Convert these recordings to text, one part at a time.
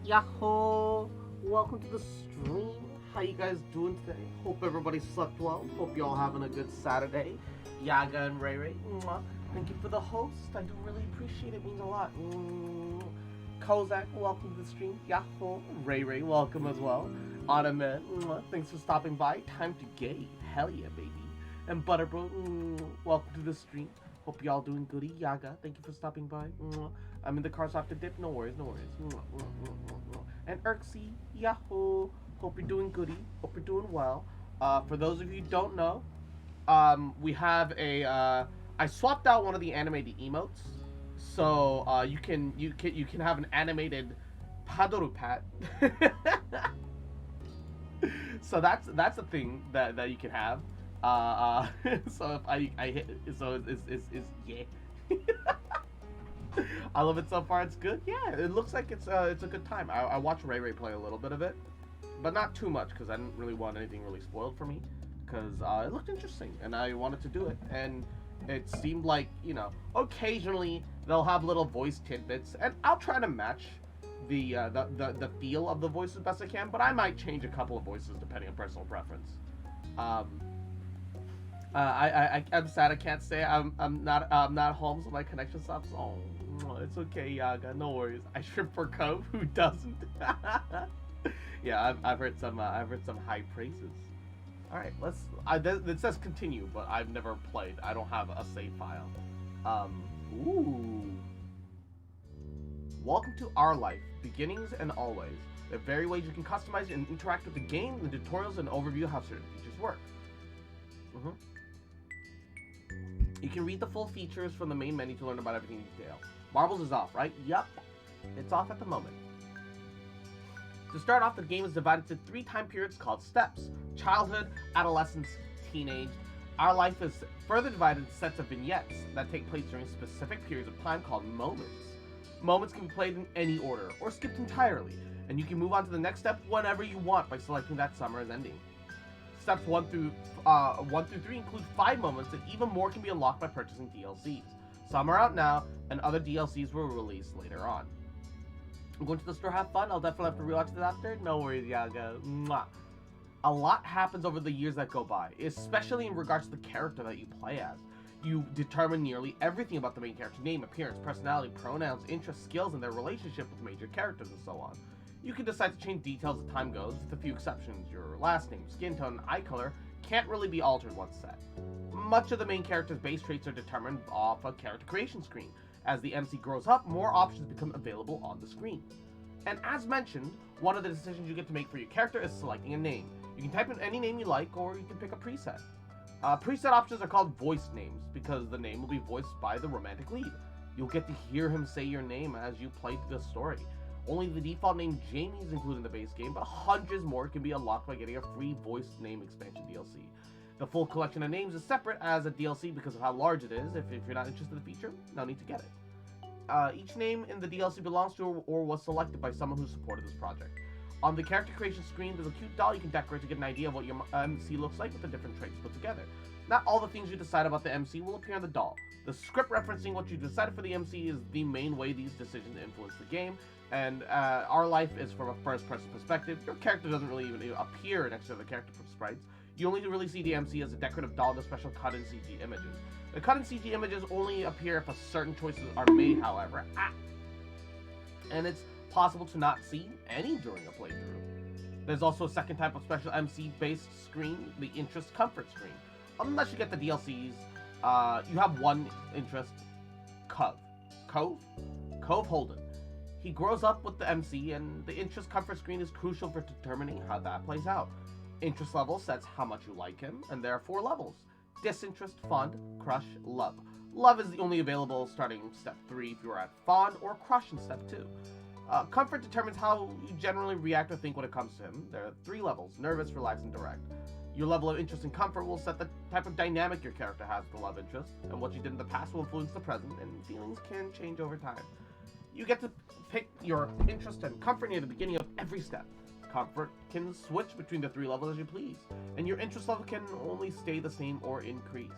Yahoo! Welcome to the stream. How you guys doing today? Hope everybody slept well. Hope y'all having a good Saturday. Yaga and Ray Ray, mwah. Thank you for the host. I do really appreciate it. It means a lot. Kozak, welcome to the stream. Yahoo! Ray Ray, welcome as well. Ottoman, thanks for stopping by. Time to gay. Hell yeah, baby. And Butterbro, welcome to the stream. Hope y'all doing goody. Yaga, thank you for stopping by. I'm in the car so I have to dip. No worries, no worries. And Erksy, yahoo. Hope you're doing goody. Hope you're doing well. For those of you who don't know, we have a. I swapped out one of the animated emotes, so you can have an animated Padoru Pat. So that's a thing that you can have. So if I hit, so it's yeah. I love it so far. It's good. Yeah, it looks like it's a good time. I watched Ray Ray play a little bit of it, but not too much because I didn't really want anything really spoiled for me. Because it looked interesting and I wanted to do it, and it seemed like, you know, occasionally they'll have little voice tidbits, and I'll try to match the feel of the voice as best I can. But I might change a couple of voices depending on personal preference. I'm sad I can't say I'm not home, so my connection stops. Oh, it's okay, Yaga, no worries. I shrimp for Cove. Who doesn't? Yeah, I've heard some high praises. All right, it says continue, but I've never played. I don't have a save file. Ooh. Welcome to Our Life, beginnings and always. There are various ways you can customize and interact with the game, the tutorials, and overview how certain features work. You can read the full features from the main menu to learn about everything in detail. Marbles is off, right? Yup. It's off at the moment. To start off, the game is divided into 3 time periods called steps: childhood, adolescence, teenage. Our Life is further divided into sets of vignettes that take place during specific periods of time called moments. Moments can be played in any order, or skipped entirely, and you can move on to the next step whenever you want by selecting that summer as ending. Steps 1 through 3 include 5 moments, and even more can be unlocked by purchasing DLCs. Some are out now, and other DLCs will release later on. I'm going to the store, have fun. I'll definitely have to rewatch this after. No worries, Yaga. Mwah. A lot happens over the years that go by, especially in regards to the character that you play as. You determine nearly everything about the main character's name, appearance, personality, pronouns, interests, skills, and their relationship with major characters, and so on. You can decide to change details as time goes, with a few exceptions. Your last name, skin tone, and eye color can't really be altered once set. Much of the main character's base traits are determined off a character creation screen. As the MC grows up, more options become available on the screen. And as mentioned, one of the decisions you get to make for your character is selecting a name. You can type in any name you like, or you can pick a preset. Preset options are called voice names, because the name will be voiced by the romantic lead. You'll get to hear him say your name as you play through the story. Only the default name Jamie is included in the base game, but hundreds more can be unlocked by getting a free voice name expansion DLC. The full collection of names is separate as a DLC because of how large it is. If you're not interested in the feature, no need to get it. Each name in the DLC belongs to or was selected by someone who supported this project. On the character creation screen, there's a cute doll you can decorate to get an idea of what your MC looks like with the different traits put together. Not all the things you decide about the MC will appear on the doll. The script referencing what you decided for the MC is the main way these decisions influence the game, and Our Life is from a first-person perspective. Your character doesn't really even appear next to the character sprites. You only really see the MC as a decorative doll with special cut-in CG images. The cut-in CG images only appear if certain choices are made, however. And it's possible to not see any during a playthrough. There's also a second type of special MC-based screen, the Interest Comfort screen. Unless you get the DLCs, you have one interest, Cove Holden. He grows up with the MC, and the Interest Comfort screen is crucial for determining how that plays out. Interest level sets how much you like him, and there are 4 levels: disinterest, fond, crush, love. Love is the only available starting step 3 if you are at fond or crush in step 2. Comfort determines how you generally react or think when it comes to him. There are 3 levels: nervous, relaxed, and direct. Your level of interest and comfort will set the type of dynamic your character has with the love interest, and what you did in the past will influence the present, and feelings can change over time. You get to pick your interest and comfort near the beginning of every step. Comfort can switch between the 3 levels as you please, and your interest level can only stay the same or increase.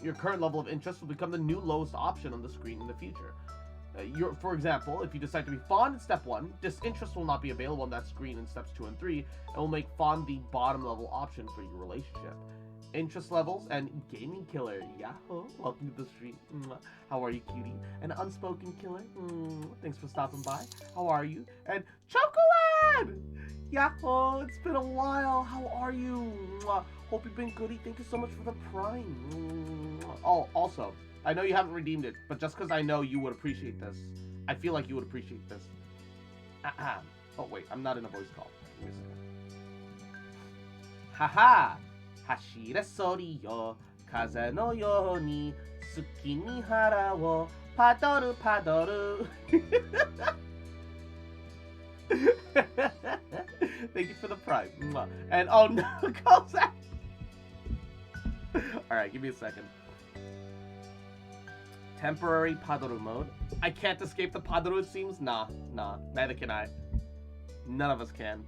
Your current level of interest will become the new lowest option on the screen in the future. For example, if you decide to be fond in step 1, disinterest will not be available on that screen in steps 2 and 3, and will make fond the bottom level option for your relationship. Interest levels and gaming killer. Yahoo! Welcome to the stream. How are you, cutie? An unspoken killer. Thanks for stopping by. How are you? And chocolate! Yahoo! It's been a while. How are you? Hope you've been goody. Thank you so much for the prime. Oh, also, I know you haven't redeemed it, but just because I know you would appreciate this, I feel like you would appreciate this. Oh wait, I'm not in a voice call. Give me a second. Haha! 走れそりよ風のように好きに腹をパドルパドル Thank you for the prime. And oh no, Cossack! Alright, give me a second. Temporary padoru mode. I can't escape the padoru, it seems? Nah, neither can I. None of us can.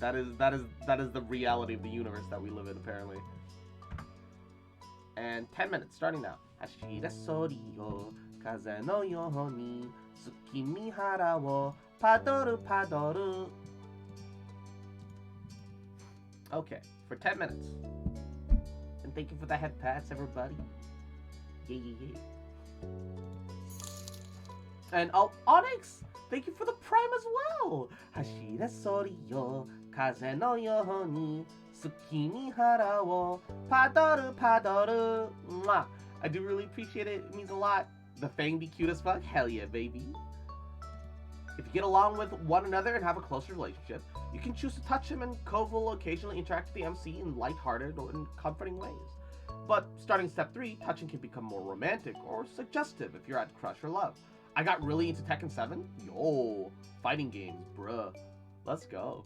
That is the reality of the universe that we live in, apparently. And 10 minutes, starting now. Hashira sori yo, kaze no yo ni, tsuki ni hara wo, padoru padoru. Okay, for 10 minutes. And thank you for the head pats, everybody. Yeah. And oh, Onyx! Thank you for the prime as well! Hashira sori yo, kaze no yo ni, tsuki ni hara wo, padoru padoru. Mwah. I do really appreciate it. It means a lot. The Fang be cute as fuck? Hell yeah, baby. If you get along with one another and have a closer relationship, you can choose to touch him, and Cove will occasionally interact with the MC in lighthearted or in comforting ways. But starting step 3, touching can become more romantic or suggestive if you're at crush or love. I got really into Tekken 7. Yo, fighting games, bruh. Let's go.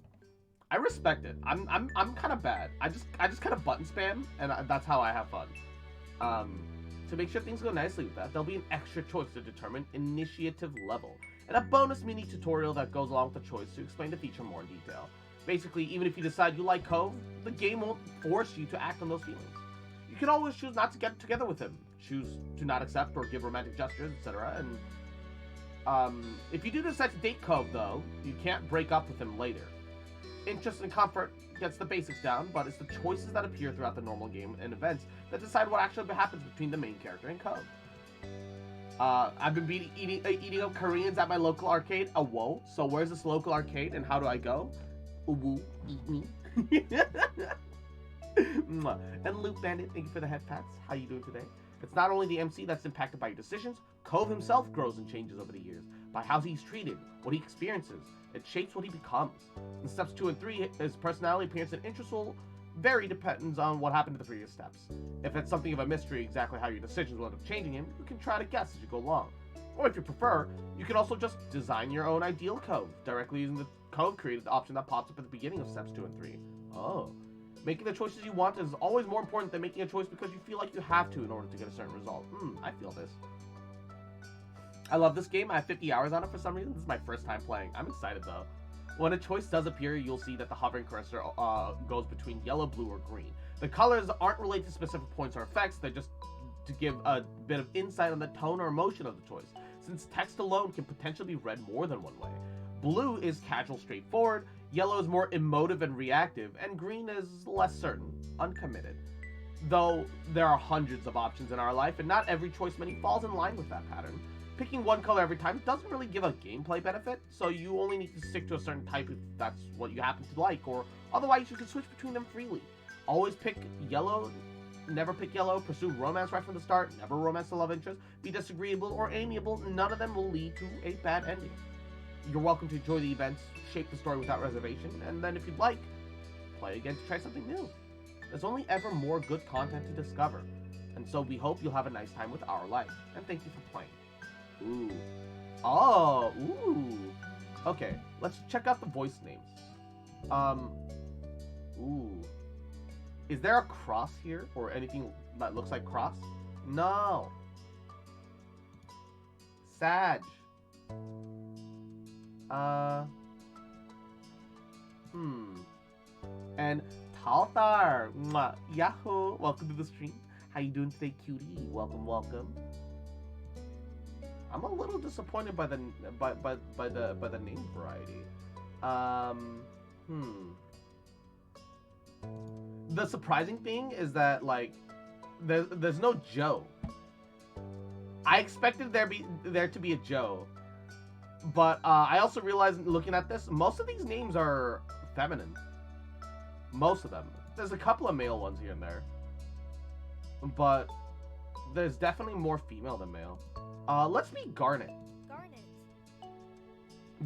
I respect it. I'm kind of bad. I just kind of button spam, and that's how I have fun. To make sure things go nicely with that, there'll be an extra choice to determine initiative level, and a bonus mini tutorial that goes along with the choice to explain the feature more in detail. Basically, even if you decide you like Cove, the game won't force you to act on those feelings. You can always choose not to get together with him, choose to not accept or give romantic gestures, etc. And if you do decide to date Cove, though, you can't break up with him later. Interest and comfort gets the basics down, but it's the choices that appear throughout the normal game and events that decide what actually happens between the main character and Cove. I've been eating up Koreans at my local arcade. Whoa. So where's this local arcade and how do I go? Woo, eat me. And Loop Bandit, thank you for the head pats. How you doing today? It's not only the MC that's impacted by your decisions, Cove himself grows and changes over the years, by how he's treated, what he experiences. It shapes what he becomes. In steps 2 and 3, his personality, appearance, and interests will vary depends on what happened in the previous steps. If it's something of a mystery exactly how your decisions will end up changing him, you can try to guess as you go along. Or if you prefer, you can also just design your own ideal Cove, directly using the Cove created option that pops up at the beginning of steps 2 and 3. Oh. Making the choices you want is always more important than making a choice because you feel like you have to in order to get a certain result. I feel this. I love this game. I have 50 hours on it for some reason. This is my first time playing. I'm excited though. When a choice does appear, you'll see that the hovering cursor goes between yellow, blue, or green. The colors aren't related to specific points or effects. They're just to give a bit of insight on the tone or emotion of the choice, since text alone can potentially be read more than one way. Blue is casual, straightforward. Yellow is more emotive and reactive, and green is less certain, uncommitted. Though there are hundreds of options in our life, and not every choice menu falls in line with that pattern. Picking one color every time doesn't really give a gameplay benefit, so you only need to stick to a certain type if that's what you happen to like, or otherwise you can switch between them freely. Always pick yellow, never pick yellow, pursue romance right from the start, never romance the love interest, be disagreeable or amiable, none of them will lead to a bad ending. You're welcome to enjoy the events, shape the story without reservation, and then if you'd like, play again to try something new. There's only ever more good content to discover, and so we hope you'll have a nice time with our life, and thank you for playing. Ooh. Oh, ooh. Okay, let's check out the voice names. Ooh. Is there a cross here, or anything that looks like cross? No. Sag. And Talthar. Yahoo. Welcome to the stream. How you doing today, cutie? Welcome, welcome. I'm a little disappointed by the name variety. Hmm. The surprising thing is that like there's no Joe. I expected there to be a Joe, but I also realized looking at this, most of these names are feminine. Most of them. There's a couple of male ones here and there, but there's definitely more female than male. Let's be Garnet. Garnet.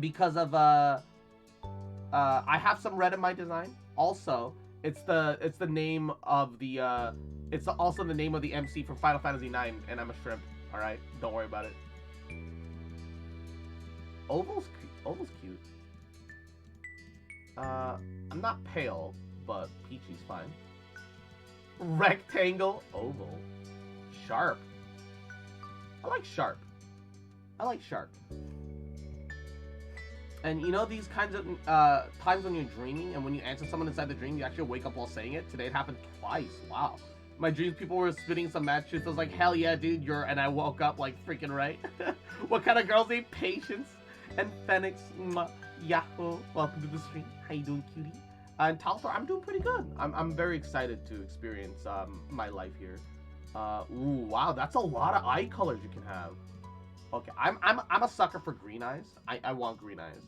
Because of I have some red in my design. Also, it's the name of the it's also the name of the MC from Final Fantasy IX, and I'm a shrimp. All right, don't worry about it. Oval's cute. I'm not pale, but Peachy's fine. Rectangle, oval, sharp. I like sharp. I like sharp. And you know these kinds of times when you're dreaming and when you answer someone inside the dream, you actually wake up while saying it? Today it happened twice. Wow. My dreams, people were spitting some mad truths. I was like, hell yeah, dude, and I woke up like freaking right. What kind of girls need patience? And Phoenix, Yahoo, welcome to the stream. How you doing, cutie? And Talthor, I'm doing pretty good. I'm very excited to experience my life here. Ooh, wow, that's a lot of eye colors you can have. Okay, I'm a sucker for green eyes. I want green eyes.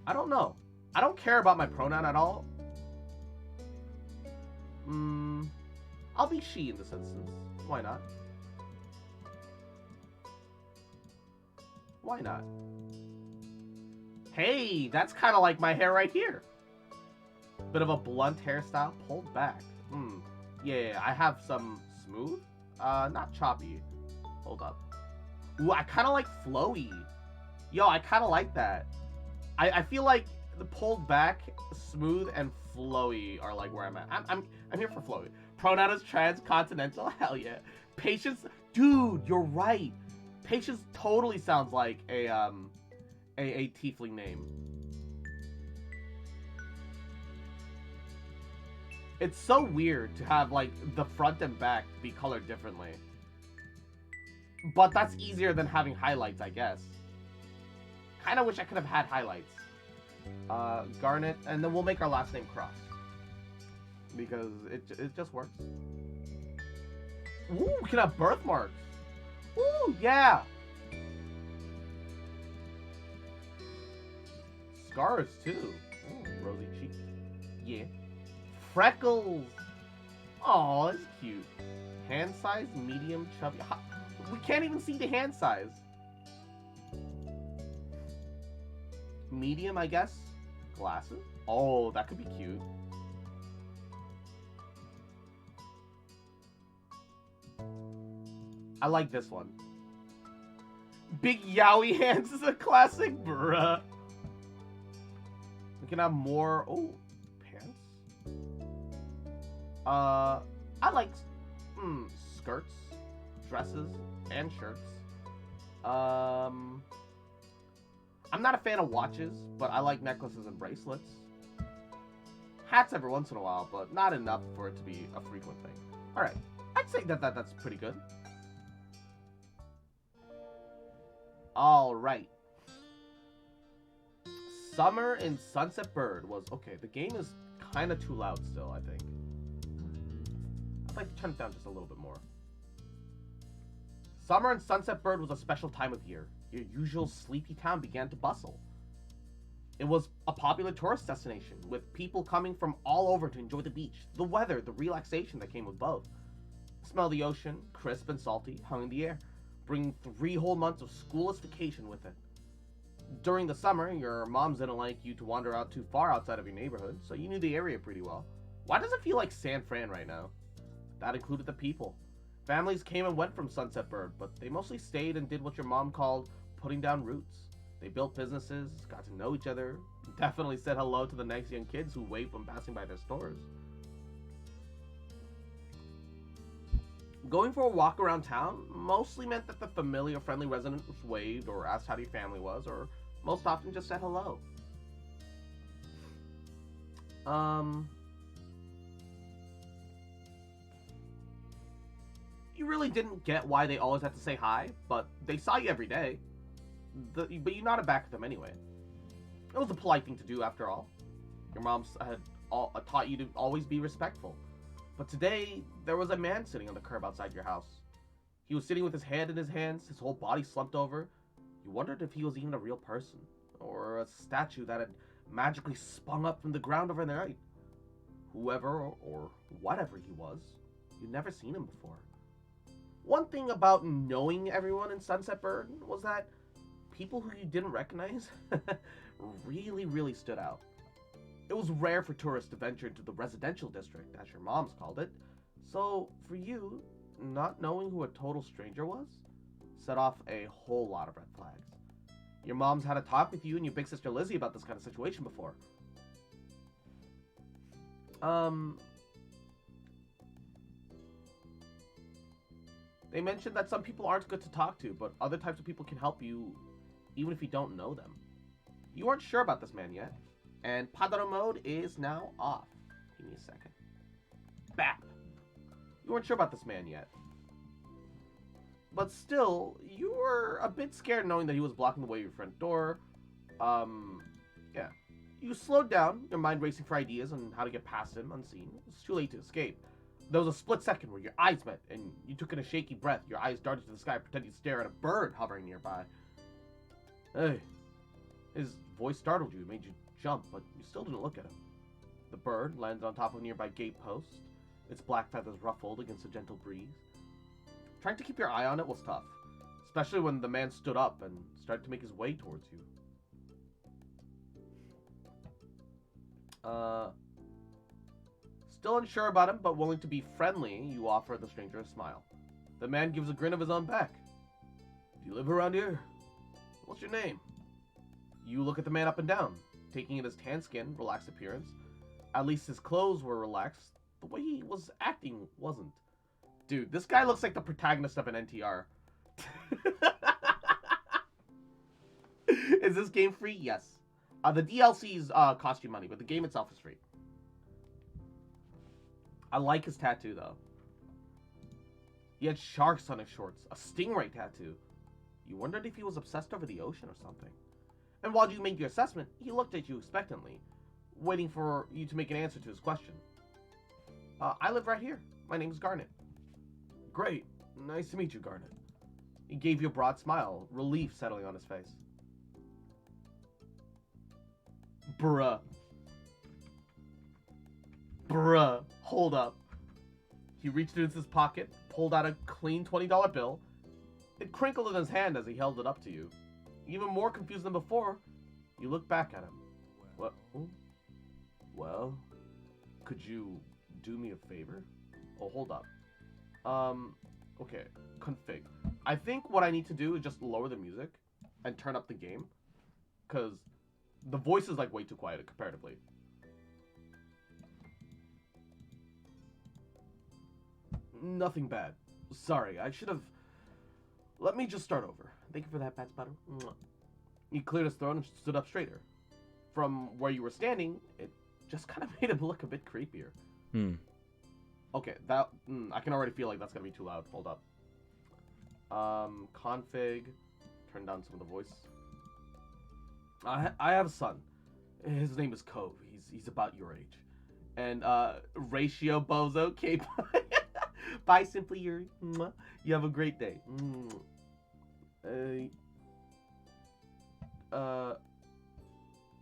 I don't know. I don't care about my pronoun at all. I'll be she in this instance. Why not? Why not? Hey, that's kind of like my hair right here. Bit of a blunt hairstyle, pulled back. Yeah, I have some smooth, not choppy. Hold up. Ooh, I kind of like flowy. Yo, I kind of like that. I feel like the pulled back, smooth, and flowy are like where I'm at. I'm here for flowy. Pronoun is transcontinental. Hell yeah. Patience, dude, you're right. Patience totally sounds like a tiefling name. It's so weird to have like the front and back be colored differently. But that's easier than having highlights, I guess. Kind of wish I could have had highlights. Garnet, and then we'll make our last name Cross. Because it just works. Ooh, we can have birthmarks. Ooh, yeah. Scars, too. Ooh, rosy cheeks. Yeah. Freckles. Aw, that's cute. Hand size, medium, chubby. We can't even see the hand size. Medium, I guess. Glasses. Oh, that could be cute. I like this one. Big yaoi hands is a classic, bruh. We can have more. Oh, pants. I like skirts, dresses, and shirts. I'm not a fan of watches, but I like necklaces and bracelets. Hats every once in a while, but not enough for it to be a frequent thing. All right, I'd say that's pretty good. All right. Summer in Sunset Bird was okay. The game is kind of too loud still, I think. I'd like to turn it down just a little bit more. Summer in Sunset Bird was a special time of year. Your usual sleepy town began to bustle. It was a popular tourist destination, with people coming from all over to enjoy the beach, the weather, the relaxation that came with both. The smell of the ocean, crisp and salty, hung in the air, bringing 3 whole months of schoolless vacation with it. During the summer, your moms didn't like you to wander out too far outside of your neighborhood, so you knew the area pretty well. Why does it feel like San Fran right now? That included the people. Families came and went from Sunset Bird, but they mostly stayed and did what your mom called putting down roots. They built businesses, got to know each other, definitely said hello to the nice young kids who waved when passing by their stores. Going for a walk around town mostly meant that the familiar, friendly residents waved or asked how your family was, or most often just said hello. Um, you really didn't get why they always had to say hi, but they saw you every day. But you nodded back at them anyway. It was a polite thing to do, after all. Your mom had taught you to always be respectful. But today, there was a man sitting on the curb outside your house. He was sitting with his head in his hands, his whole body slumped over. You wondered if he was even a real person, or a statue that had magically sprung up from the ground overnight. Whoever or whatever he was, you'd never seen him before. One thing about knowing everyone in Sunset Bird was that people who you didn't recognize really stood out. It was rare for tourists to venture into the residential district, as your mom's called it, so for you, not knowing who a total stranger was set off a whole lot of red flags. Your mom's had a talk with you and your big sister Lizzie about this kind of situation before. They mentioned that some people aren't good to talk to, but other types of people can help you even if you don't know them. You aren't sure about this man yet, and Padaro mode is now off. Give me a second. Bap! You weren't sure about this man yet. But still, you were a bit scared knowing that he was blocking the way to your front door. Yeah. You slowed down, your mind racing for ideas on how to get past him unseen. It's too late to escape. There was a split second where your eyes met, and you took in a shaky breath. Your eyes darted to the sky, pretending to stare at a bird hovering nearby. Hey. His voice startled you, made you jump, but you still didn't look at him. The bird landed on top of a nearby gate post, its black feathers ruffled against a gentle breeze. Trying to keep your eye on it was tough, especially when the man stood up and started to make his way towards you. Still unsure about him, but willing to be friendly, you offer the stranger a smile. The man gives a grin of his own back. Do you live around here? What's your name? You look at the man up and down, taking in his tan skin, relaxed appearance. At least his clothes were relaxed. The way he was acting wasn't. Dude, this guy looks like the protagonist of an NTR. Is this game free? Yes. The DLCs cost you money, but the game itself is free. I like his tattoo, though. He had sharks on his shorts, a stingray tattoo. You wondered if he was obsessed over the ocean or something. And while you made your assessment, he looked at you expectantly, waiting for you to make an answer to his question. I live right here. My name's Garnet. Great. Nice to meet you, Garnet. He gave you a broad smile, relief settling on his face. Bruh. Bruh. Hold up. He reached into his pocket, pulled out a clean $20 bill. It crinkled in his hand as he held it up to you. Even more confused than before, you looked back at him. What? Well, could you do me a favor? Oh, hold up. Okay, config. I think what I need to do is just lower the music and turn up the game, because the voice is like way too quiet comparatively. Nothing bad. Sorry, I should have... Let me just start over. Thank you for that, Pat Spatter. He cleared his throat and stood up straighter. From where you were standing, it just kind of made him look a bit creepier. Okay, that... I can already feel like that's going to be too loud. Hold up. Config. Turn down some of the voice. I have a son. His name is Cove. He's about your age. And, Ratio Bozo K. Bye, Simply Yuri. You have a great day.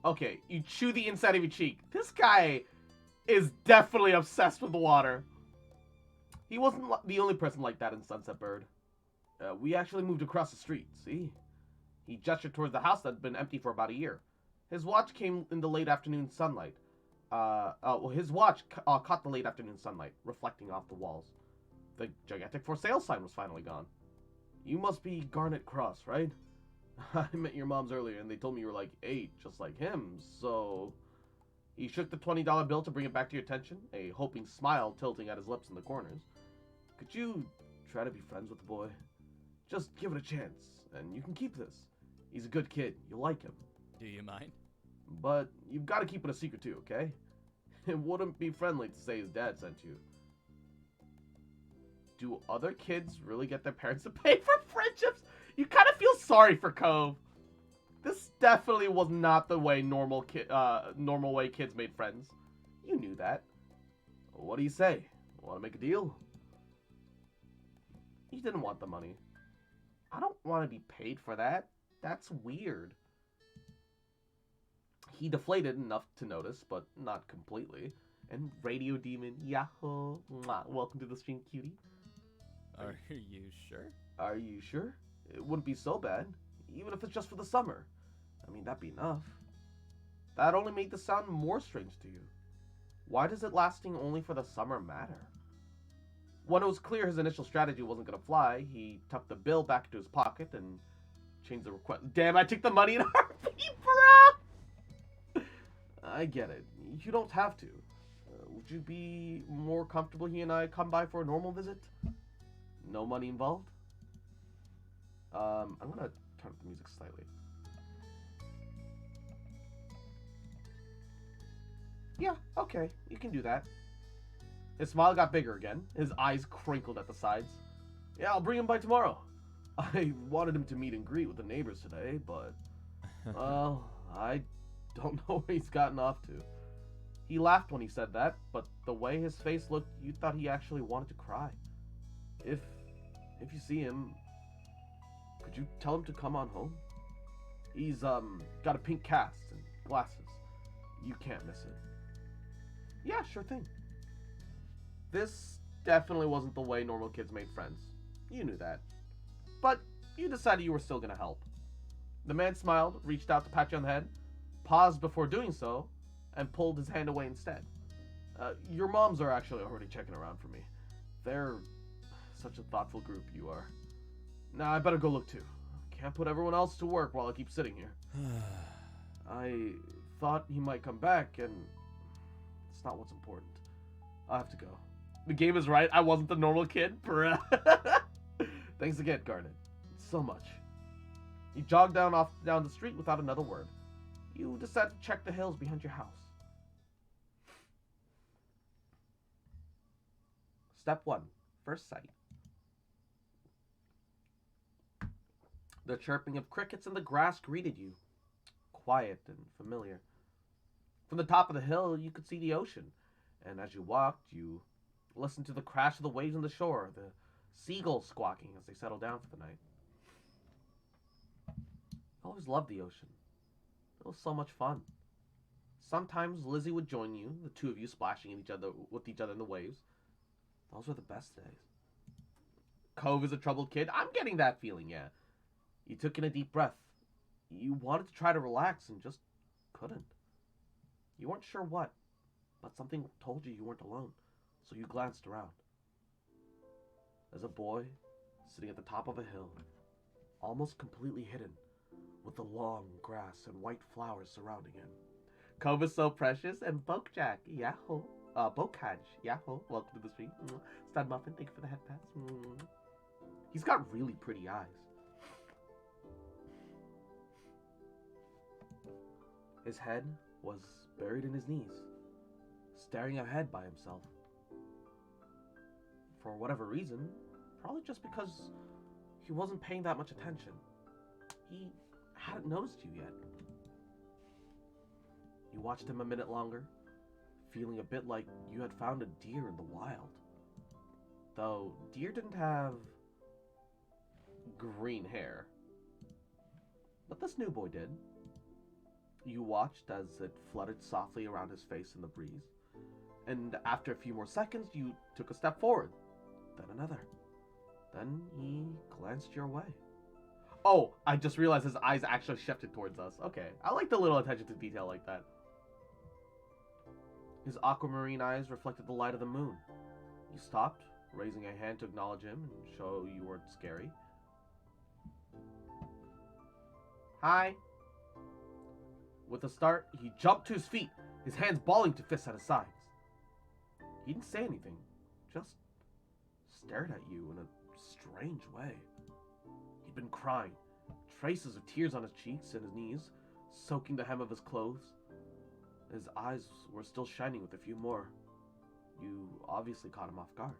Okay, you chew the inside of your cheek. This guy is definitely obsessed with the water. He wasn't the only person like that in Sunset Bird. We actually moved across the street, see? He gestured towards the house that had been empty for about a year. His watch came in the late afternoon sunlight. His watch caught the late afternoon sunlight, reflecting off the walls. The gigantic for sale sign was finally gone. You must be Garnet Cross, right? I met your moms earlier and they told me you were like 8, just like him, so... He shook the $20 bill to bring it back to your attention, a hoping smile tilting at his lips in the corners. Could you try to be friends with the boy? Just give it a chance, and you can keep this. He's a good kid. You'll like him. Do you mind? But you've got to keep it a secret too, okay? It wouldn't be friendly to say his dad sent you. Do other kids really get their parents to pay for friendships? You kind of feel sorry for Cove. This definitely was not the way normal way kids made friends. You knew that. What do you say? Want to make a deal? He didn't want the money. I don't want to be paid for that. That's weird. He deflated enough to notice, but not completely. And Radio Demon, yahoo! Mwah. Welcome to the stream, cutie. Are you sure? Are you sure? It wouldn't be so bad, even if it's just for the summer. I mean, that'd be enough. That only made this sound more strange to you. Why does it lasting only for the summer matter? When it was clear his initial strategy wasn't going to fly, he tucked the bill back into his pocket and changed the request. Damn, I took the money in RP, bro! I get it. You don't have to. Would you be more comfortable he and I come by for a normal visit? No money involved? I'm going to turn up the music slightly. Yeah, okay, you can do that. His smile got bigger again. His eyes crinkled at the sides. Yeah, I'll bring him by tomorrow. I wanted him to meet and greet with the neighbors today, but... well, I don't know where he's gotten off to. He laughed when he said that, but the way his face looked, you thought he actually wanted to cry. If you see him, could you tell him to come on home? He's, got a pink cast and glasses. You can't miss it. Yeah, sure thing. This definitely wasn't the way normal kids made friends. You knew that. But you decided you were still gonna help. The man smiled, reached out to pat you on the head, paused before doing so, and pulled his hand away instead. Your moms are actually already checking around for me. They're such a thoughtful group, you are. Now I better go look too. Can't put everyone else to work while I keep sitting here. I thought he might come back, and it's not what's important. I have to go. The game is right. I wasn't the normal kid. Thanks again, Garnet. So much. You jogged down the street without another word. You decided to check the hills behind your house. Step 1. First sight. The chirping of crickets in the grass greeted you. Quiet and familiar. From the top of the hill, you could see the ocean. And as you walked, you listened to the crash of the waves on the shore, the seagulls squawking as they settled down for the night. I always loved the ocean. It was so much fun. Sometimes Lizzie would join you, the two of you splashing with each other in the waves. Those were the best days. Cove is a troubled kid. I'm getting that feeling, yeah. You took in a deep breath. You wanted to try to relax and just couldn't. You weren't sure what, but something told you weren't alone, so you glanced around. As a boy, sitting at the top of a hill, almost completely hidden, with the long grass and white flowers surrounding him. Cove is so precious, and Bokjak, yahoo. Bokaj, yahoo. Welcome to the stream. Stud Muffin, thank you for the head pass. He's got really pretty eyes. His head was buried in his knees, staring ahead by himself. For whatever reason, probably just because he wasn't paying that much attention. He hadn't noticed you yet. You watched him a minute longer, feeling a bit like you had found a deer in the wild. Though deer didn't have green hair. But this new boy did. You watched as it fluttered softly around his face in the breeze. And after a few more seconds, you took a step forward. Then another. Then he glanced your way. Oh, I just realized his eyes actually shifted towards us. Okay, I like the little attention to detail like that. His aquamarine eyes reflected the light of the moon. You stopped, raising a hand to acknowledge him and show you weren't scary. Hi. With a start, he jumped to his feet, his hands balling to fists at his sides. He didn't say anything, just stared at you in a strange way. He'd been crying, traces of tears on his cheeks and his knees, soaking the hem of his clothes. His eyes were still shining with a few more. You obviously caught him off guard.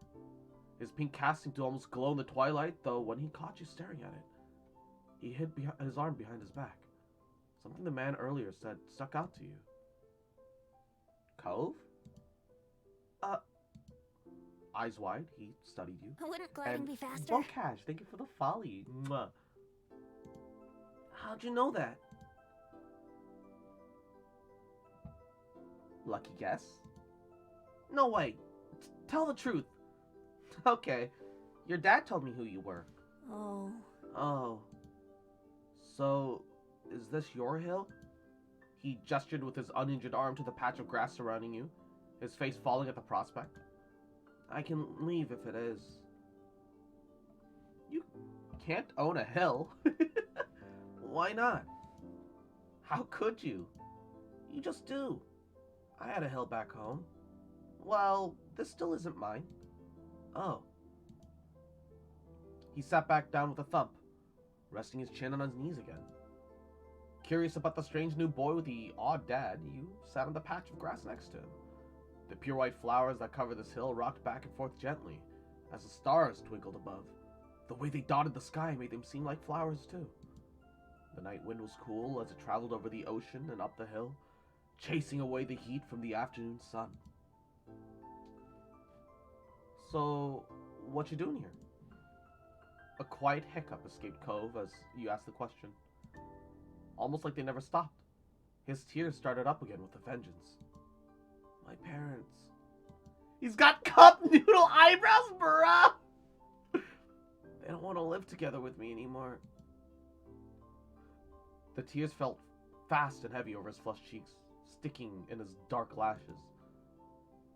His pink casting to almost glow in the twilight, though when he caught you staring at it, he hid his arm behind his back. Something the man earlier said stuck out to you. Cove? Eyes wide, he studied you. Wouldn't gliding be faster? Cash, thank you for the folly. Mwah. How'd you know that? Lucky guess? No way. Tell the truth. Okay. Your dad told me who you were. Oh. Oh. So, is this your hill? He gestured with his uninjured arm to the patch of grass surrounding you, his face falling at the prospect. I can leave if it is. You can't own a hill. Why not? How could you? You just do. I had a hill back home. Well, this still isn't mine. Oh. He sat back down with a thump, resting his chin on his knees again. Curious about the strange new boy with the odd dad, you sat on the patch of grass next to him. The pure white flowers that covered this hill rocked back and forth gently, as the stars twinkled above. The way they dotted the sky made them seem like flowers too. The night wind was cool as it traveled over the ocean and up the hill, chasing away the heat from the afternoon sun. So, what you doing here? A quiet hiccup escaped Cove as you asked the question. Almost like they never stopped. His tears started up again with a vengeance. My parents. He's got cup noodle eyebrows, bruh! They don't want to live together with me anymore. The tears felt fast and heavy over his flushed cheeks, sticking in his dark lashes.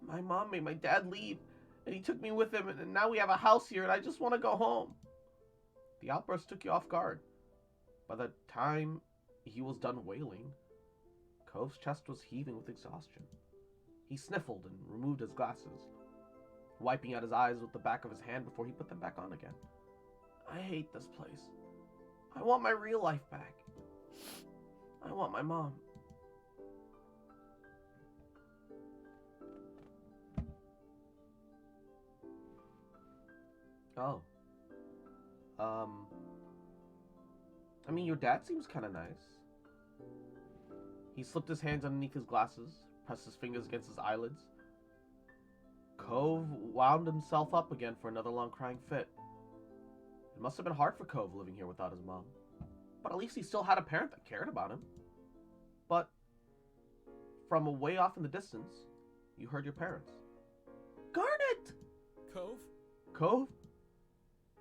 My mom made my dad leave, and he took me with him, and now we have a house here, and I just want to go home. The outburst took you off guard. By the time he was done wailing, Cove's chest was heaving with exhaustion. He sniffled and removed his glasses, wiping out his eyes with the back of his hand before he put them back on again. I hate this place. I want my real life back. I want my mom. Oh. I mean, your dad seems kind of nice. He slipped his hands underneath his glasses, pressed his fingers against his eyelids. Cove wound himself up again for another long crying fit. It must have been hard for Cove living here without his mom. But at least he still had a parent that cared about him. But from a way off in the distance, you heard your parents. Garnet! Cove? Cove?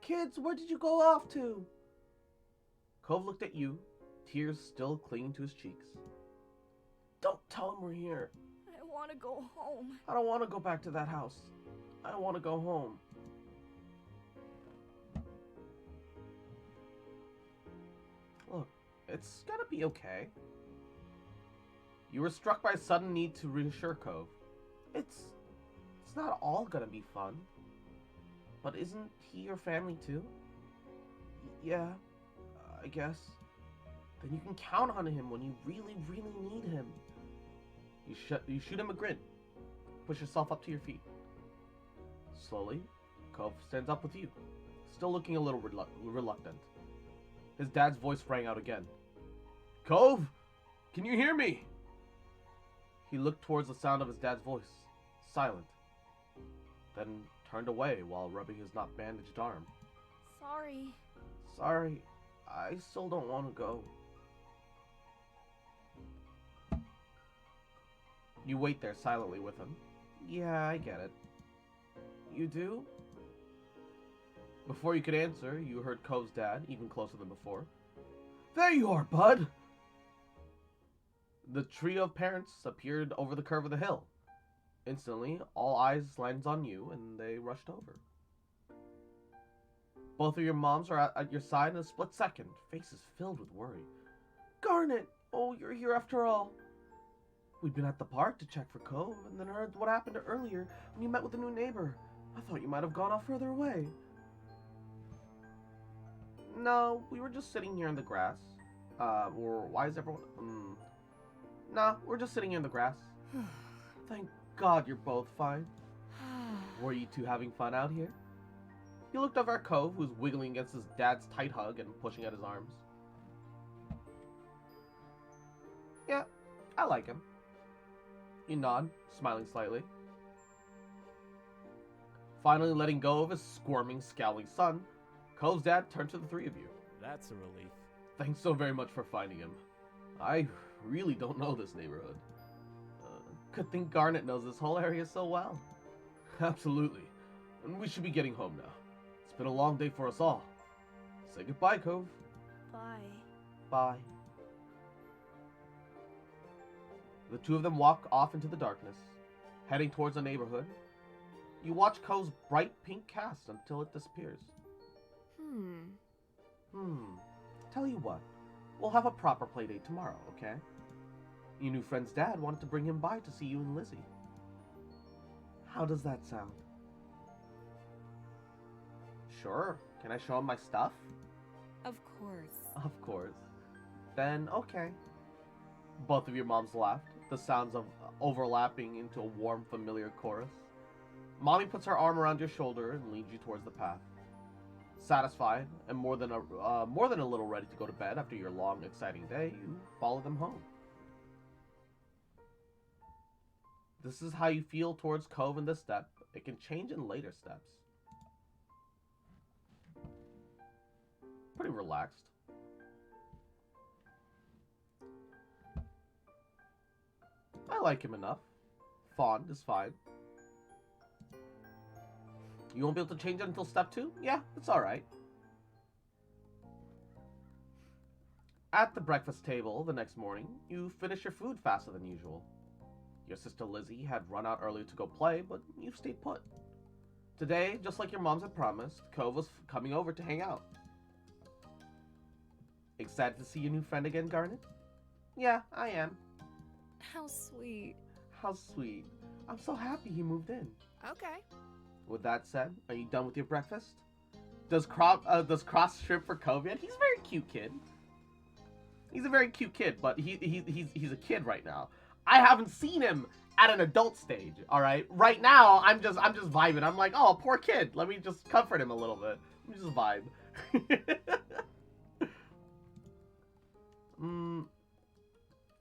Kids, where did you go off to? Cove looked at you, tears still clinging to his cheeks. Don't tell him we're here. I want to go home. I don't want to go back to that house. I want to go home. Look, it's gonna be okay. You were struck by a sudden need to reassure Cove. It's not all gonna be fun. But isn't he your family too? Yeah, I guess. Then you can count on him when you really, really need him. You shoot him a grin. Push yourself up to your feet. Slowly, Cove stands up with you, still looking a little reluctant. His dad's voice rang out again. Cove, can you hear me? He looked towards the sound of his dad's voice, silent, then turned away while rubbing his not bandaged arm. Sorry. Sorry, I still don't want to go. You wait there silently with him. Yeah, I get it. You do? Before you could answer, you heard Cove's dad, even closer than before. There you are, bud! The trio of parents appeared over the curve of the hill. Instantly, all eyes landed on you, and they rushed over. Both of your moms are at your side in a split second, faces filled with worry. Garnet! Oh, you're here after all. We'd been at the park to check for Cove, and then heard what happened earlier when you met with a new neighbor. I thought you might have gone off further away. No, we were just sitting here in the grass. Or why is everyone... Nah, we're just sitting here in the grass. Thank God you're both fine. Were you two having fun out here? He looked over at Cove, who was wiggling against his dad's tight hug and pushing at his arms. Yeah, I like him. You nod, smiling slightly. Finally letting go of his squirming, scowling son, Cove's dad turned to the three of you. That's a relief. Thanks so very much for finding him. I really don't know this neighborhood. Good thing Garnet knows this whole area so well. Absolutely. And we should be getting home now. It's been a long day for us all. Say goodbye, Cove. Bye. Bye. The two of them walk off into the darkness, heading towards the neighborhood. You watch Cove's bright pink cast until it disappears. Tell you what, we'll have a proper play date tomorrow, okay? Your new friend's dad wanted to bring him by to see you and Lizzie. How does that sound? Sure. Can I show him my stuff? Of course. Of course. Then, okay. Both of your moms laughed, the sounds of overlapping into a warm, familiar chorus. Mommy puts her arm around your shoulder and leads you towards the path. Satisfied and more than a little ready to go to bed after your long, exciting day, you follow them home. This is how you feel towards Cove in this step. It can change in later steps. Pretty relaxed. I like him enough. Fond is fine. You won't be able to change it until step 2? Yeah, it's alright. At the breakfast table the next morning, you finish your food faster than usual. Your sister Lizzie had run out early to go play, but you stayed put. Today, just like your moms had promised, Cove was coming over to hang out. Excited to see your new friend again, Garnet? Yeah, I am. How sweet. How sweet. I'm so happy he moved in. Okay. With that said, are you done with your breakfast? Does Cross shrimp for Cove yet? He's a very cute kid. He's a very cute kid, but he's a kid right now. I haven't seen him at an adult stage. All right, right now I'm just vibing. I'm like, oh, poor kid. Let me just comfort him a little bit. Let me just vibe.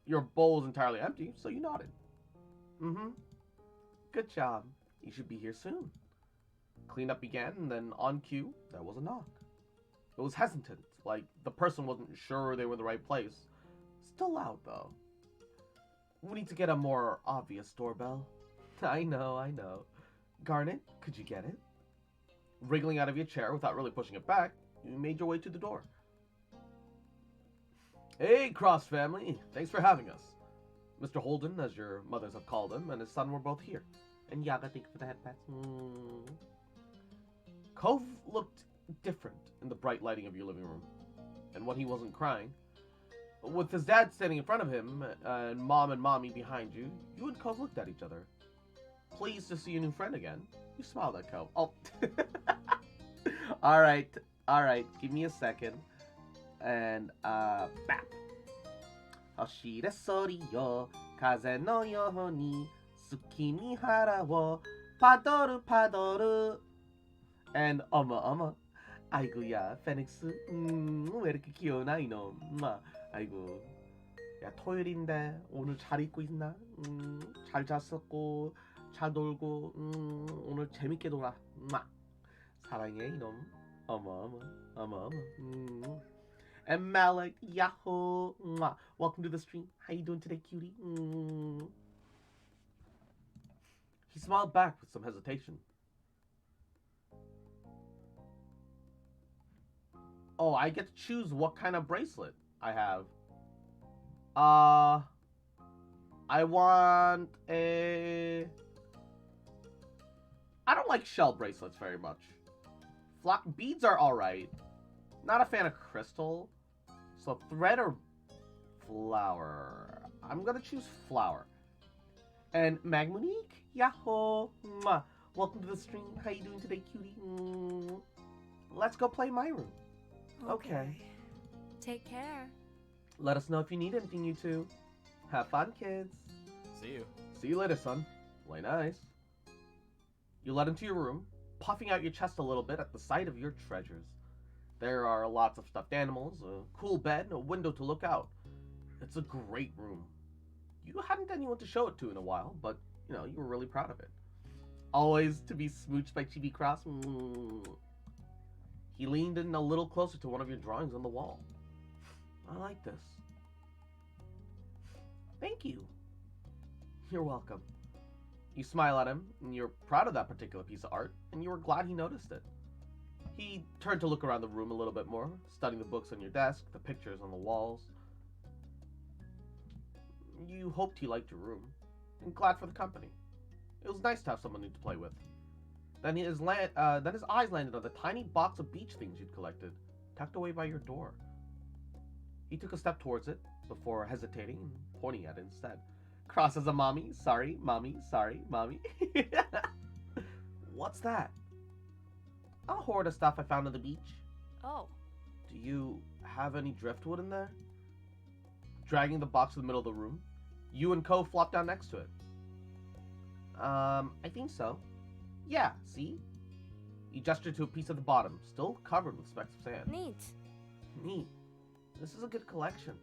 Your bowl is entirely empty, so you nodded. Good job. You should be here soon. Cleanup began, and then on cue, there was a knock. It was hesitant, like the person wasn't sure they were in the right place. Still loud, though. We need to get a more obvious doorbell. I know. Garnet, could you get it? Wriggling out of your chair without really pushing it back, you made your way to the door. Hey, Cross family. Thanks for having us. Mr. Holden, as your mothers have called him, and his son were both here. And Yaga, thank you for the head pats. Cove looked different in the bright lighting of your living room. And when he wasn't crying, with his dad standing in front of him, and Mom and Mommy behind you, you and Cove looked at each other. Pleased to see your new friend again. You smiled at Cove. Oh. Alright. Give me a second. And, bap. Hoshire sori yo, kaze no yo ni, suki ni hara wo, padoru. And, 아이고, 야, 페닉스. 왜 이렇게 귀여워나이 놈. 아이고. 야, 토요일인데 오늘 잘 있고 있나? 잘 잤었고, 잘 놀고, 오늘 재밌게 놀아. 사랑해, 이놈. 어머. And Malik, yahoo! Welcome to the stream. How you doing today, cutie? He smiled back with some hesitation. Oh, I get to choose what kind of bracelet I have. I want a... I don't like shell bracelets very much. Beads are alright. Not a fan of crystal. So thread or flower? I'm gonna choose flower. And Magmonique, yahoo! Welcome to the stream. How you doing today, cutie? Let's go play my room. Okay. Take care. Let us know if you need anything, you two. Have fun, kids. See you. See you later, son. Play nice. You led into your room, puffing out your chest a little bit at the sight of your treasures. There are lots of stuffed animals, a cool bed, a window to look out. It's a great room. You hadn't anyone to show it to in a while, but, you know, you were really proud of it. Always to be smooched by Chibi Cross. He leaned in a little closer to one of your drawings on the wall. I like this. Thank you. You're welcome. You smile at him, and you're proud of that particular piece of art, and you were glad he noticed it. He turned to look around the room a little bit more, studying the books on your desk, the pictures on the walls. You hoped he liked your room, and glad for the company. It was nice to have someone new to play with. Then his eyes landed on the tiny box of beach things you'd collected, tucked away by your door. He took a step towards it, before hesitating and pointing at it instead. Cross as a mommy, sorry, mommy. What's that? A hoard of stuff I found on the beach. Oh. Do you have any driftwood in there? Dragging the box to the middle of the room, you and Ko flopped down next to it. I think so. Yeah, see? He gestured to a piece at the bottom, still covered with specks of sand. Neat. This is a good collection.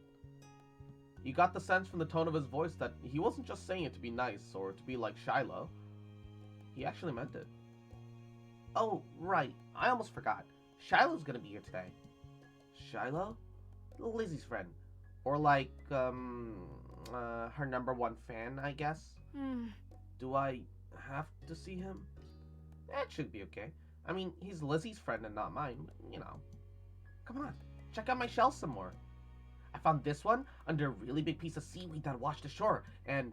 You got the sense from the tone of his voice that he wasn't just saying it to be nice or to be like Shiloh. He actually meant it. Oh, right. I almost forgot. Shiloh's gonna be here today. Shiloh? Lizzie's friend. Or like, her #1 fan, I guess. Do I have to see him? That should be okay. I mean, he's Lizzie's friend and not mine, but, you know. Come on, check out my shells some more. I found this one under a really big piece of seaweed that washed ashore, and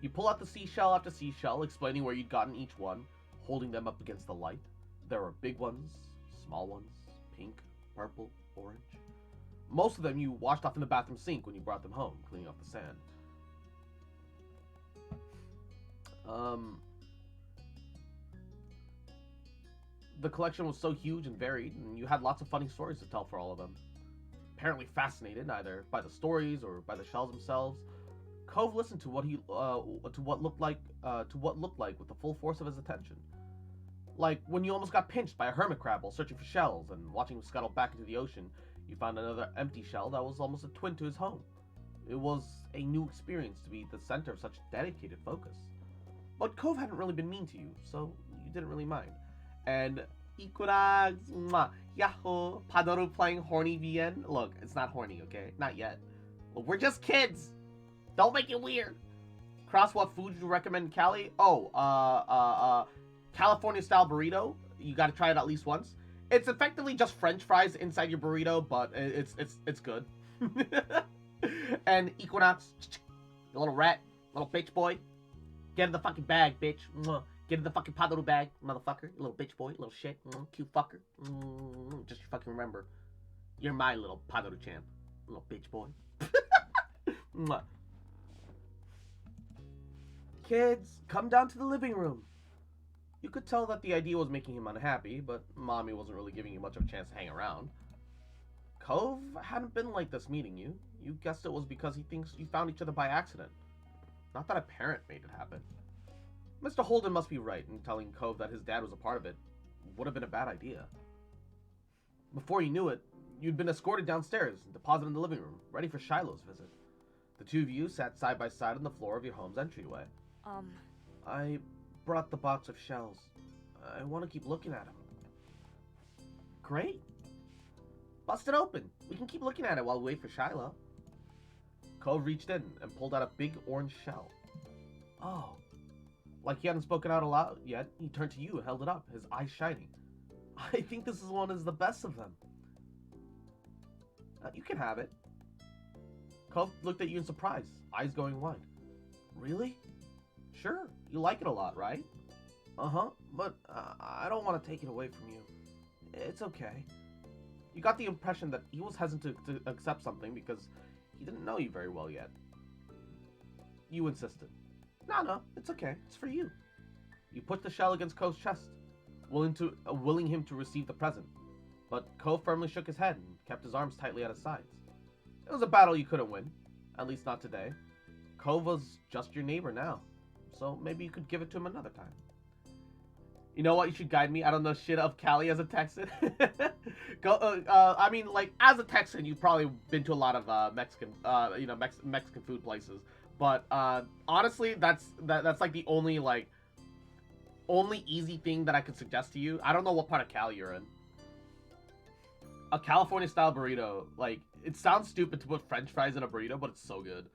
you pull out the seashell after seashell, explaining where you'd gotten each one, holding them up against the light. There were big ones, small ones, pink, purple, orange. Most of them you washed off in the bathroom sink when you brought them home, cleaning off the sand. The collection was so huge and varied, and you had lots of funny stories to tell for all of them. Apparently fascinated either by the stories or by the shells themselves, Cove listened to what looked like with the full force of his attention. Like when you almost got pinched by a hermit crab while searching for shells, and watching him scuttle back into the ocean, you found another empty shell that was almost a twin to his home. It was a new experience to be the center of such dedicated focus. But Cove hadn't really been mean to you, so you didn't really mind. And Ikurags, Yahoo, Padoru playing horny VN. Look, it's not horny, okay? Not yet. Well, we're just kids. Don't make it weird. Cross, what food would you recommend in Cali? Oh, California style burrito. You gotta try it at least once. It's effectively just French fries inside your burrito, but it's good. And Equinox, you little rat, little bitch boy. Get in the fucking bag, bitch. Get in the fucking Padoru bag, motherfucker. You little bitch boy, little shit. Cute fucker. Just you fucking remember. You're my little Padoru champ. Little bitch boy. Kids, come down to the living room. You could tell that the idea was making him unhappy, but Mommy wasn't really giving you much of a chance to hang around. Cove hadn't been like this meeting you. You guessed it was because he thinks you found each other by accident. Not that a parent made it happen. Mr. Holden must be right in telling Cove that his dad was a part of it. Would have been a bad idea. Before you knew it, you'd been escorted downstairs and deposited in the living room, ready for Shiloh's visit. The two of you sat side by side on the floor of your home's entryway. I brought the box of shells. I want to keep looking at them. Great. Bust it open. We can keep looking at it while we wait for Shiloh. Cove reached in and pulled out a big orange shell. Oh. Like he hadn't spoken out aloud yet, he turned to you and held it up, his eyes shining. I think this one is the best of them. You can have it. Cove looked at you in surprise, eyes going wide. Really? Sure, you like it a lot, right? Uh-huh, but I don't want to take it away from you. It's okay. You got the impression that he was hesitant to accept something because he didn't know you very well yet. You insisted. No, it's okay. It's for you. You put the shell against Ko's chest, willing him to receive the present. But Ko firmly shook his head and kept his arms tightly at his sides. It was a battle you couldn't win, at least not today. Cove was just your neighbor now, so maybe you could give it to him another time. You know what? You should guide me. I don't know shit of Cali as a Texan. I mean, like, as a Texan, you've probably been to a lot of Mexican, Mexican food places. But honestly, that's like the only easy thing that I could suggest to you. I don't know what part of Cali you're in. A California style burrito, like, it sounds stupid to put French fries in a burrito, but it's so good.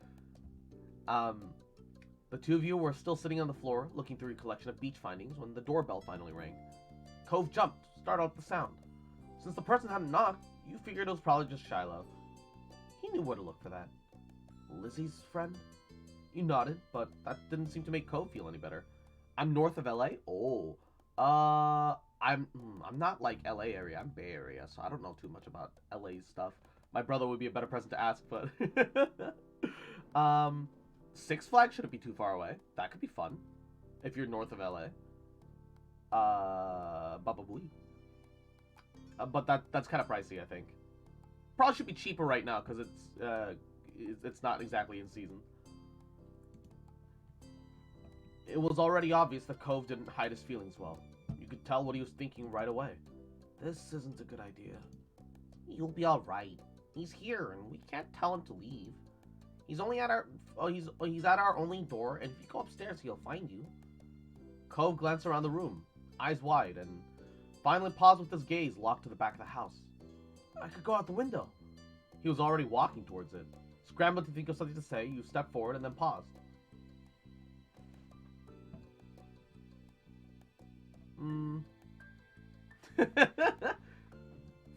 The two of you were still sitting on the floor, looking through your collection of beach findings, when the doorbell finally rang. Cove jumped, startled at the sound. Since the person hadn't knocked, you figured it was probably just Shiloh. He knew where to look for that. Lizzie's friend? You nodded, but that didn't seem to make Cove feel any better. I'm north of LA? Oh. I'm not like LA area, I'm Bay Area, so I don't know too much about LA stuff. My brother would be a better person to ask, but... Six Flags shouldn't be too far away. That could be fun. If you're north of LA. Baba Booey. But that's kind of pricey, I think. Probably should be cheaper right now, because it's not exactly in season. It was already obvious that Cove didn't hide his feelings well. You could tell what he was thinking right away. This isn't a good idea. You'll be alright. He's here, and we can't tell him to leave. He's only at our... he's at our only door, and if you go upstairs, he'll find you. Cove glanced around the room, eyes wide, and finally paused with his gaze locked to the back of the house. I could go out the window. He was already walking towards it. Scrambling to think of something to say, you stepped forward and then paused.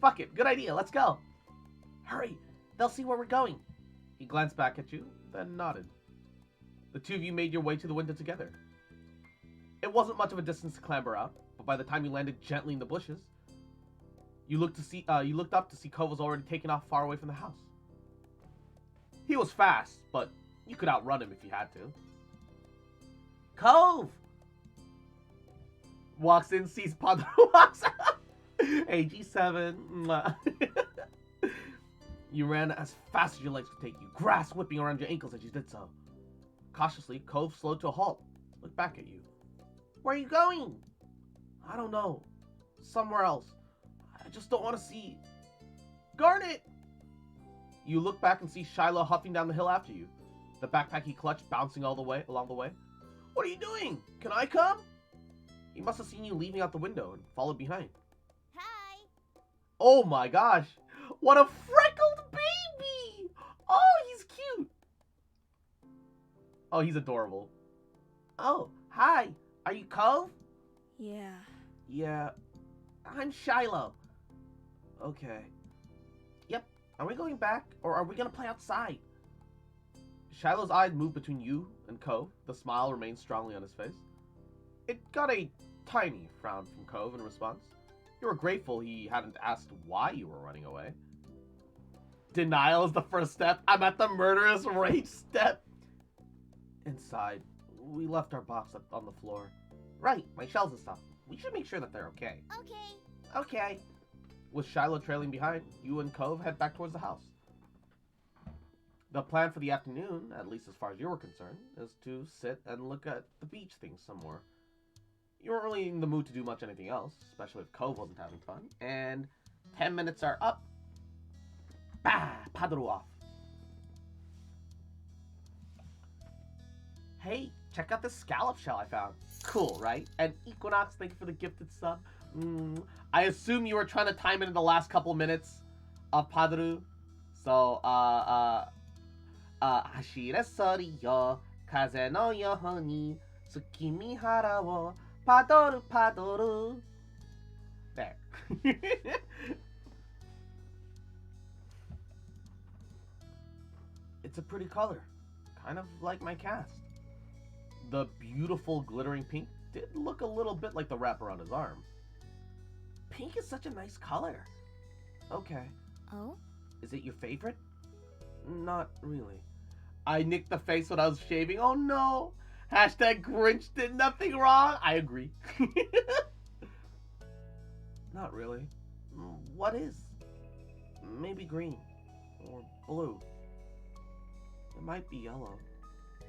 Fuck it, good idea, let's go. Hurry, they'll see where we're going. He glanced back at you, then nodded. The two of you made your way to the window together. It wasn't much of a distance to clamber out, but by the time you landed gently in the bushes, you looked up to see Cove was already taken off far away from the house. He was fast, but you could outrun him if you had to. Cove! Walks in, sees Padre, walks out. AG7. You ran as fast as your legs could take you, grass whipping around your ankles as you did so. Cautiously, Cove slowed to a halt, looked back at you. Where are you going? I don't know. Somewhere else. I just don't want to see... Garnet! You look back and see Shiloh huffing down the hill after you, the backpack he clutched bouncing along the way. What are you doing? Can I come? He must have seen you leaving out the window and followed behind. Hi. Oh my gosh! What a freckled baby! Oh, he's cute! Oh, he's adorable. Oh, hi. Are you Cove? Yeah. Yeah. I'm Shiloh. Okay. Yep. Are we going back, or are we gonna play outside? Shiloh's eyes moved between you and Cove. The smile remained strongly on his face. It got a tiny frown from Cove in response. You were grateful he hadn't asked why you were running away. Denial is the first step. I'm at the murderous rage step. Inside, we left our box on the floor. Right, my shells and stuff. We should make sure that they're okay. Okay. Okay. With Shiloh trailing behind, you and Cove head back towards the house. The plan for the afternoon, at least as far as you were concerned, is to sit and look at the beach things some more. You weren't really in the mood to do much anything else, especially if Cove wasn't having fun, and 10 minutes are up. Bah! Padru off. Hey, check out this scallop shell I found. Cool, right? And Equinox, thank you for the gifted sub. I assume you were trying to time it in the last couple minutes of Padru. So, Hashire sori yo, kaze no yoho ni, tsukimi hara wo, padoru padoru. There. It's a pretty color. Kind of like my cast. The beautiful glittering pink did look a little bit like the wrap around his arm. Pink is such a nice color. Okay. Oh? Is it your favorite? Not really. I nicked the face when I was shaving. Oh no! Hashtag Grinch did nothing wrong. I agree. Not really. What is? Maybe green. Or blue. It might be yellow.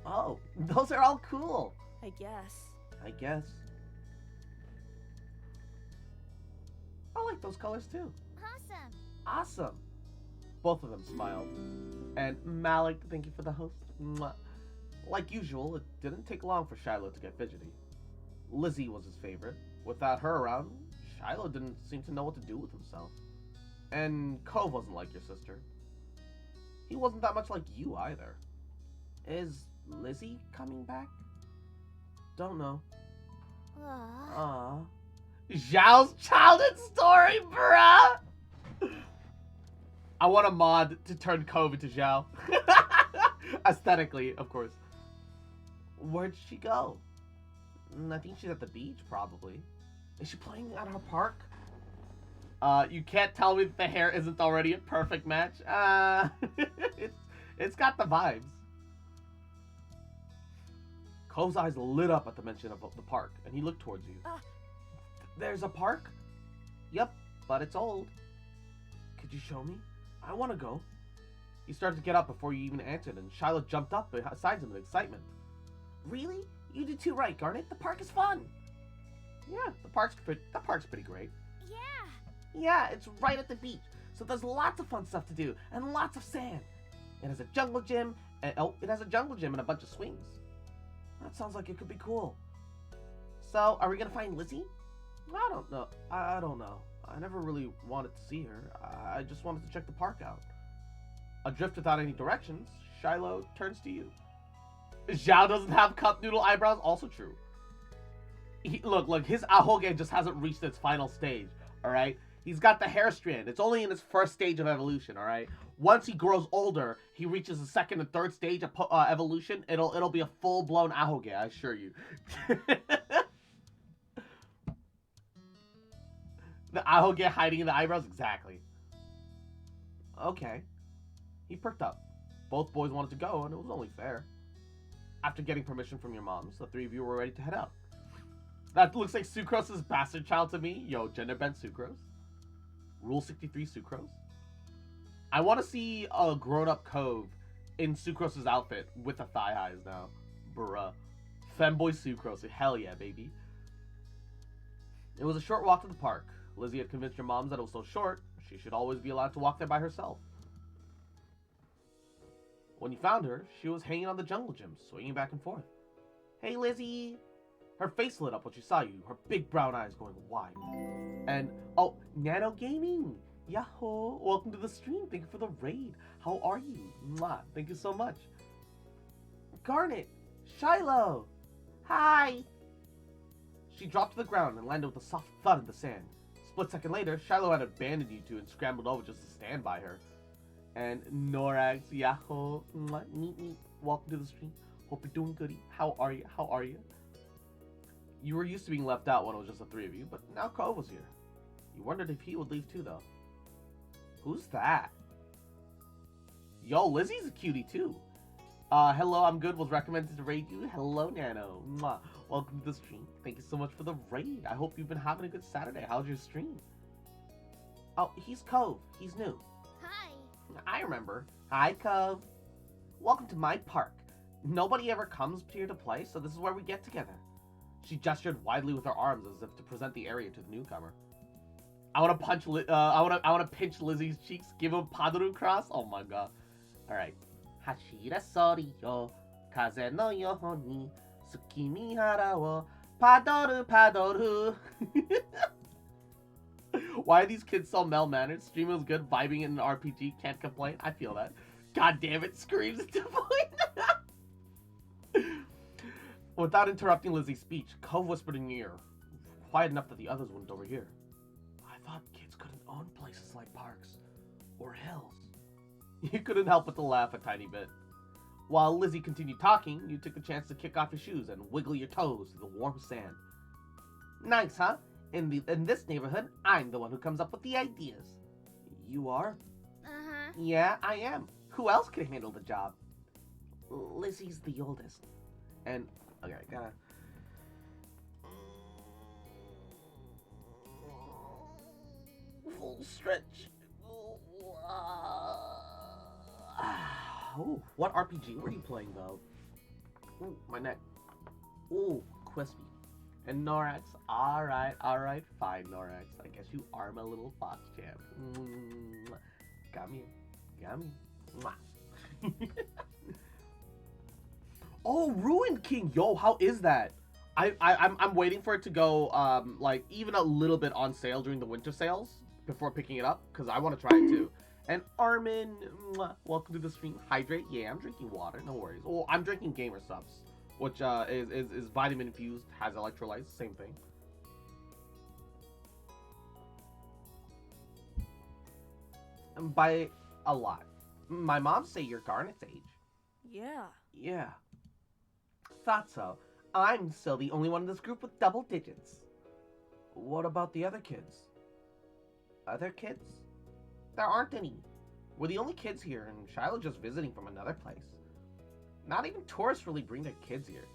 Oh, those are all cool. I guess. I guess. I like those colors too. Awesome. Awesome. Both of them smiled. And Malik, thank you for the host. Mwah. Like usual, it didn't take long for Shiloh to get fidgety. Lizzie was his favorite. Without her around, Shiloh didn't seem to know what to do with himself. And Cove wasn't like your sister. He wasn't that much like you either. Is Lizzie coming back? Don't know. Aww. Zhao's childhood story, bruh! I want a mod to turn Cove into Zhao. Aesthetically, of course. Where'd she go? I think she's at the beach, probably. Is she playing at our park? You can't tell me that the hair isn't already a perfect match. It's got the vibes. Cove's eyes lit up at the mention of the park, and he looked towards you. There's a park? Yep, but it's old. Could you show me? I want to go. He started to get up before you even answered, and Shiloh jumped up beside him in excitement. Really? You did too right, Garnet. The park is fun. Yeah, the park's pretty great. Yeah. Yeah, it's right at the beach, so there's lots of fun stuff to do and lots of sand. It has a jungle gym, and it has a jungle gym and a bunch of swings. That sounds like it could be cool. So, are we gonna find Lizzie? I don't know. I don't know. I never really wanted to see her. I just wanted to check the park out. Adrift without any directions, Shiloh turns to you. Zhao doesn't have cup noodle eyebrows, also true. Look, his ahoge just hasn't reached its final stage, alright? He's got the hair strand. It's only in its first stage of evolution, alright? Once he grows older, he reaches the second and third stage of evolution, it'll be a full-blown ahoge, I assure you. The ahoge hiding in the eyebrows? Exactly. Okay. He perked up. Both boys wanted to go, and it was only fair. After getting permission from your moms, the three of you were ready to head out. That looks like Sucrose's bastard child to me. Yo, gender bent Sucrose. Rule 63 Sucrose. I want to see a grown-up Cove in Sucrose's outfit with the thigh highs now. Bruh. Femboy Sucrose. Hell yeah, baby. It was a short walk to the park. Lizzie had convinced your moms that it was so short, she should always be allowed to walk there by herself. When you found her, she was hanging on the jungle gym, swinging back and forth. Hey, Lizzie! Her face lit up when she saw you, her big brown eyes going wide. And, oh, Nano Gaming! Yahoo! Welcome to the stream. Thank you for the raid. How are you? Mwah. Thank you so much. Garnet! Shiloh! Hi! She dropped to the ground and landed with a soft thud in the sand. Split second later, Shiloh had abandoned you two and scrambled over just to stand by her. And Norax, Yahoo! Mwah. Neat, neat. Welcome to the stream. Hope you're doing goody. How are you? How are you? You were used to being left out when it was just the three of you, but now Cove was here. You wondered if he would leave too, though. Who's that? Yo, Lizzie's a cutie, too. Hello, I'm good. Was recommended to raid you. Hello, Nano. Mwah. Welcome to the stream. Thank you so much for the raid. I hope you've been having a good Saturday. How's your stream? Oh, he's Cove. He's new. Hi. I remember. Hi, Cove. Welcome to my park. Nobody ever comes here to play, so this is where we get together. She gestured widely with her arms as if to present the area to the newcomer. I want to punch. I want to pinch Lizzie's cheeks. Give him Padaru cross. Oh my god. All right. Hashira sori yo, kaze no yoho ni tsuki mihara wo padoru padoru. Why are these kids so mal-mannered? Stream was good, vibing in an RPG. Can't complain. I feel that. God damn it! Screams into void. Without interrupting Lizzie's speech, Cove whispered in your ear, quiet enough that the others wouldn't overhear. I thought kids couldn't own places like parks or hills. You couldn't help but to laugh a tiny bit. While Lizzie continued talking, you took the chance to kick off your shoes and wiggle your toes through the warm sand. Nice, huh? In this neighborhood, I'm the one who comes up with the ideas. You are? Uh-huh. Yeah, I am. Who else could handle the job? Lizzie's the oldest. And, okay, gotta... Full stretch. Oh, what RPG were you playing, though? Ooh, my neck. Ooh, crispy. And Norax, alright, fine, Norax. I guess you are my little fox champ. Got me. Mwah. Oh, Ruined King, yo, how is that? I'm waiting for it to go like even a little bit on sale during the winter sales before picking it up because I want to try it too. And Armin, mwah, welcome to the stream. Hydrate, yeah, I'm drinking water, no worries. Oh, I'm drinking Gamer Subs, which is vitamin infused, has electrolytes, same thing. And by a lot. My mom say you're Garnet's age. Yeah. Yeah. Thought so. I'm still the only one in this group with double digits. What about the other kids? Other kids? There aren't any. We're the only kids here, and Shiloh's just visiting from another place. Not even tourists really bring their kids here.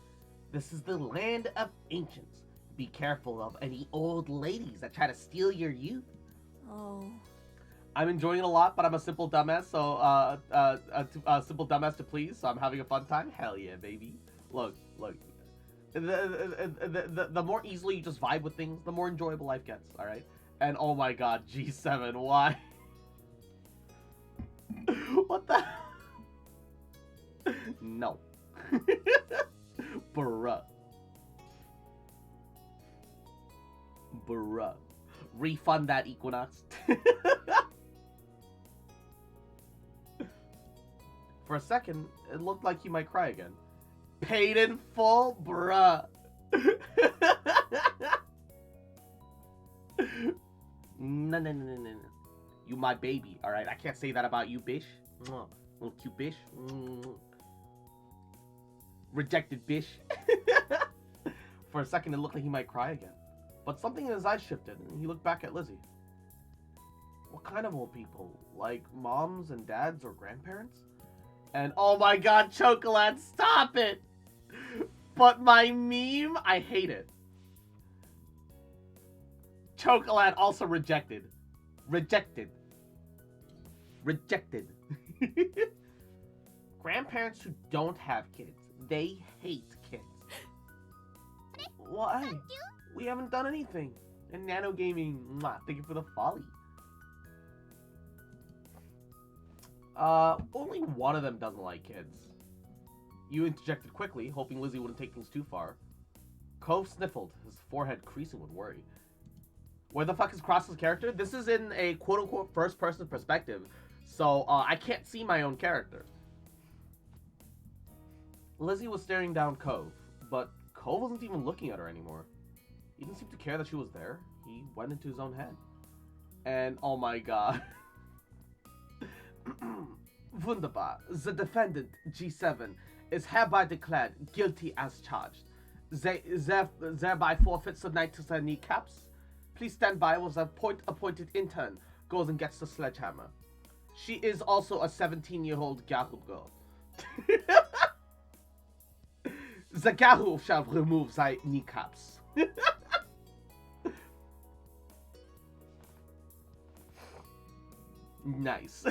This is the land of ancients. Be careful of any old ladies that try to steal your youth. Oh. I'm enjoying it a lot, but I'm a simple dumbass, so, simple dumbass to please, so I'm having a fun time. Hell yeah, baby. Look. The more easily you just vibe with things, the more enjoyable life gets, alright? And oh my god, G7, why? What the? No. Bruh. Refund that Equinox. For a second, it looked like he might cry again. Paid in full? Bruh. No. You my baby, alright? I can't say that about you, bish. Little cute bish. Rejected bish. For a second, it looked like he might cry again. But something in his eyes shifted, and he looked back at Lizzie. What kind of old people? Like moms and dads or grandparents? And oh my god, Chocolate, stop it! But my meme, I hate it. Chocolate also rejected. Rejected. Grandparents who don't have kids, they hate kids. Why? We haven't done anything. And Nano Gaming, mwah, thank you for the folly. Only one of them doesn't like kids. You interjected quickly, hoping Lizzie wouldn't take things too far. Cove sniffled, his forehead creasing with worry. Where the fuck is Cross's character? This is in a quote-unquote first-person perspective, so I can't see my own character. Lizzie was staring down Cove, but Cove wasn't even looking at her anymore. He didn't seem to care that she was there. He went into his own head. And oh my god. Wunderbar. The defendant, G7, is hereby declared guilty as charged. They thereby forfeits the knight to their kneecaps. Please stand by while the appointed intern goes and gets the sledgehammer. She is also a 17-year-old Gahu girl. The Gahu shall remove thy kneecaps. Nice.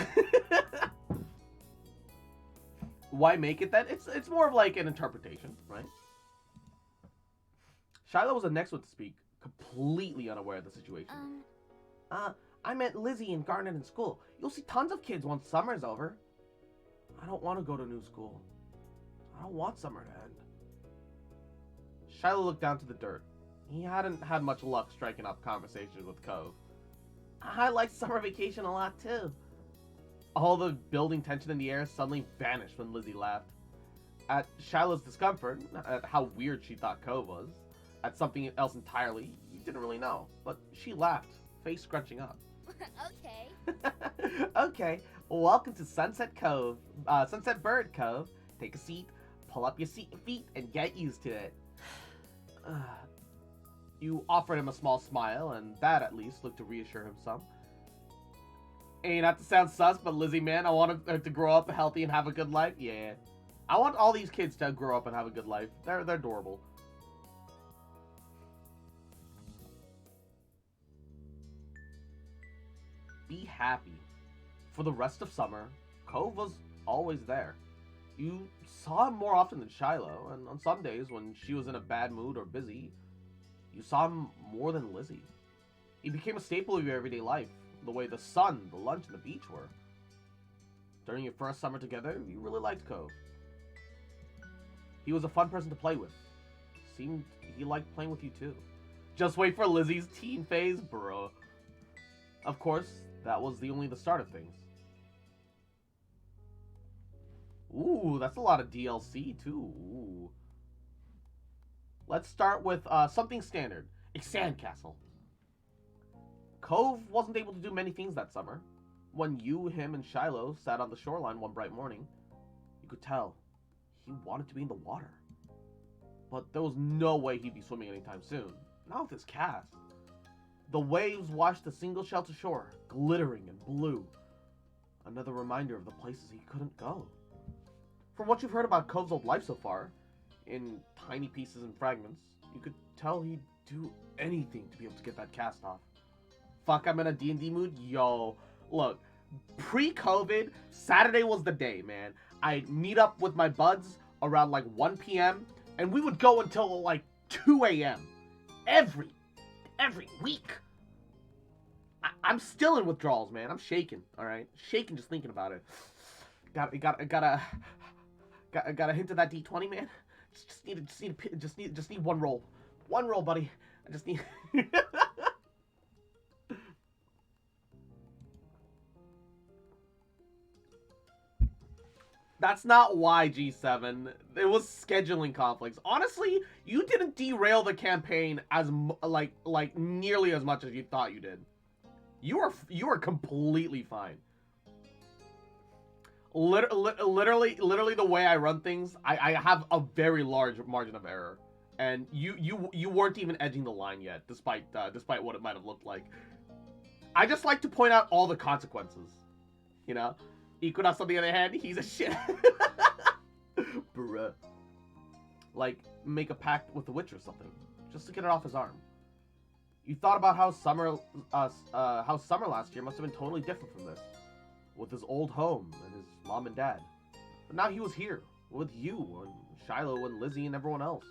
Why make it then? It's more of like an interpretation, right? Shiloh was the next one to speak, completely unaware of the situation. I meant Lizzie and Garnet in school. You'll see tons of kids once summer's over. I don't want to go to new school. I don't want summer to end. Shiloh looked down to the dirt. He hadn't had much luck striking up conversations with Cove. I like summer vacation a lot too. All the building tension in the air suddenly vanished when Lizzie laughed. At Shiloh's discomfort, at how weird she thought Cove was, at something else entirely, you didn't really know. But she laughed, face scrunching up. Okay. Okay, welcome to Sunset Cove, Sunset Bird Cove. Take a seat, pull up your feet, and get used to it. You offered him a small smile, and that at least looked to reassure him some. Ain't not to sound sus, but Lizzie, man, I want her to grow up healthy and have a good life. Yeah, I want all these kids to grow up and have a good life. They're adorable. Be happy. For the rest of summer, Cove was always there. You saw him more often than Shiloh, and on some days when she was in a bad mood or busy, you saw him more than Lizzie. He became a staple of your everyday life, the way the sun, the lunch, and the beach were. During your first summer together, you really liked Cove. He was a fun person to play with. Seemed he liked playing with you too. Just wait for Lizzie's teen phase, bro. Of course, that was only the start of things. Ooh, that's a lot of DLC too. Ooh. Let's start with something standard. A sandcastle. Cove wasn't able to do many things that summer. When you, him, and Shiloh sat on the shoreline one bright morning, you could tell he wanted to be in the water. But there was no way he'd be swimming anytime soon. Not with his cast. The waves washed the single shelter shore, glittering and blue. Another reminder of the places he couldn't go. From what you've heard about Cove's old life so far, in tiny pieces and fragments, you could tell he'd do anything to be able to get that cast off. Fuck, I'm in a D&D mood? Yo, look, pre-COVID, Saturday was the day, man. I'd meet up with my buds around like 1 p.m. and we would go until like 2 a.m. every week. I'm still in withdrawals, man. I'm shaking, all right? Shaking just thinking about it. Gotta hint of that D20, man. Just need one roll. One roll, buddy. I just need. That's not why, G7. It was scheduling conflicts. Honestly, you didn't derail the campaign as like nearly as much as you thought you did. You are completely fine. Literally the way I run things, I have a very large margin of error, and you weren't even edging the line yet, despite what it might have looked like. I just like to point out all the consequences, you know. Equinox, on the other hand, he's a shit. Bruh. Like, make a pact with the witch or something, just to get it off his arm. You thought about how summer last year must have been totally different from this, with his old home and his mom and dad. But now he was here, with you, and Shiloh, and Lizzie, and everyone else.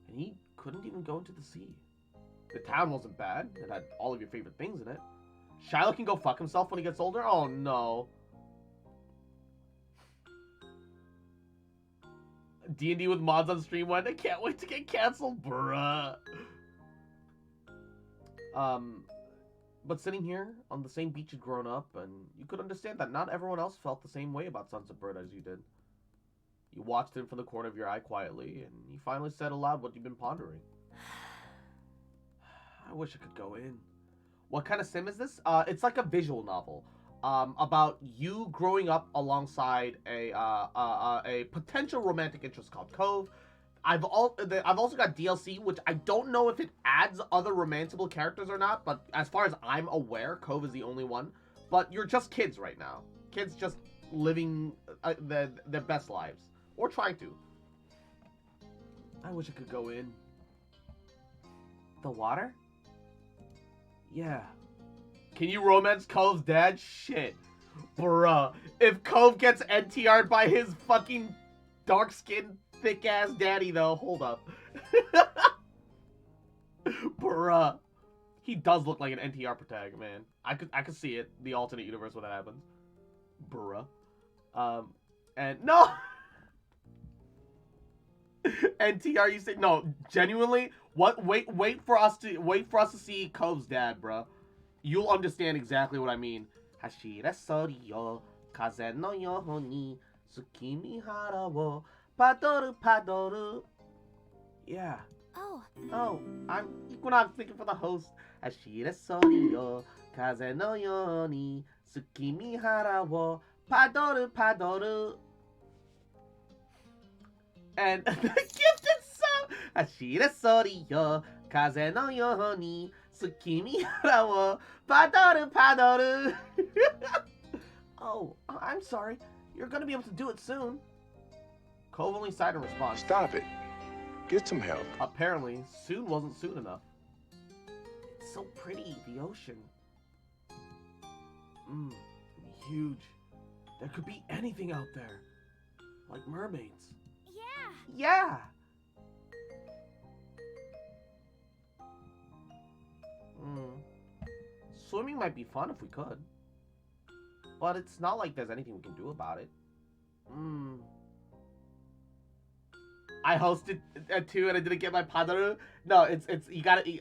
And he couldn't even go into the sea. The town wasn't bad, it had all of your favorite things in it. Shiloh can go fuck himself when he gets older? Oh no. D&D with mods on stream one. I can't wait to get canceled, bruh. But sitting here on the same beach you'd grown up, and you could understand that not everyone else felt the same way about Sons of Bird as you did. You watched him from the corner of your eye quietly, and you finally said aloud what you've been pondering. I wish I could go in. What kind of sim is this? It's like a visual novel. About you growing up alongside a potential romantic interest called Cove. I've also got DLC, which I don't know if it adds other romanceable characters or not, but as far as I'm aware, Cove is the only one. But you're just kids right now. Kids just living their best lives. Or trying to. I wish I could go in. The water? Yeah. Can you romance Cove's dad? Shit. Bruh. If Cove gets NTR'd by his fucking dark-skinned, thick-ass daddy, though, hold up. Bruh. He does look like an NTR protag, man. I could see it. The alternate universe where that happens. Bruh. And no! NTR, you say no, genuinely, what wait for us to see Cove's dad, bruh. You'll understand exactly what I mean. Hashira sori yo, kaze no yoho ni tsukimi hara wo padoru padoru. Yeah. Oh, I'm Equinox thinking for the host. Hashira sori yo, kaze no yoho ni tsukimi hara wo padoru padoru. And the gifted song. Hashira sori yo, kaze no yoho ni tsukimi hara wo padoru padoru. Oh, I'm sorry. You're gonna be able to do it soon. Cove only sighed in response. Stop it. Get some help. Apparently, soon wasn't soon enough. It's so pretty, the ocean. Huge. There could be anything out there. Like mermaids. Yeah. Yeah! Swimming might be fun if we could. But it's not like there's anything we can do about it. I hosted too and I didn't get my Padoru. No, it's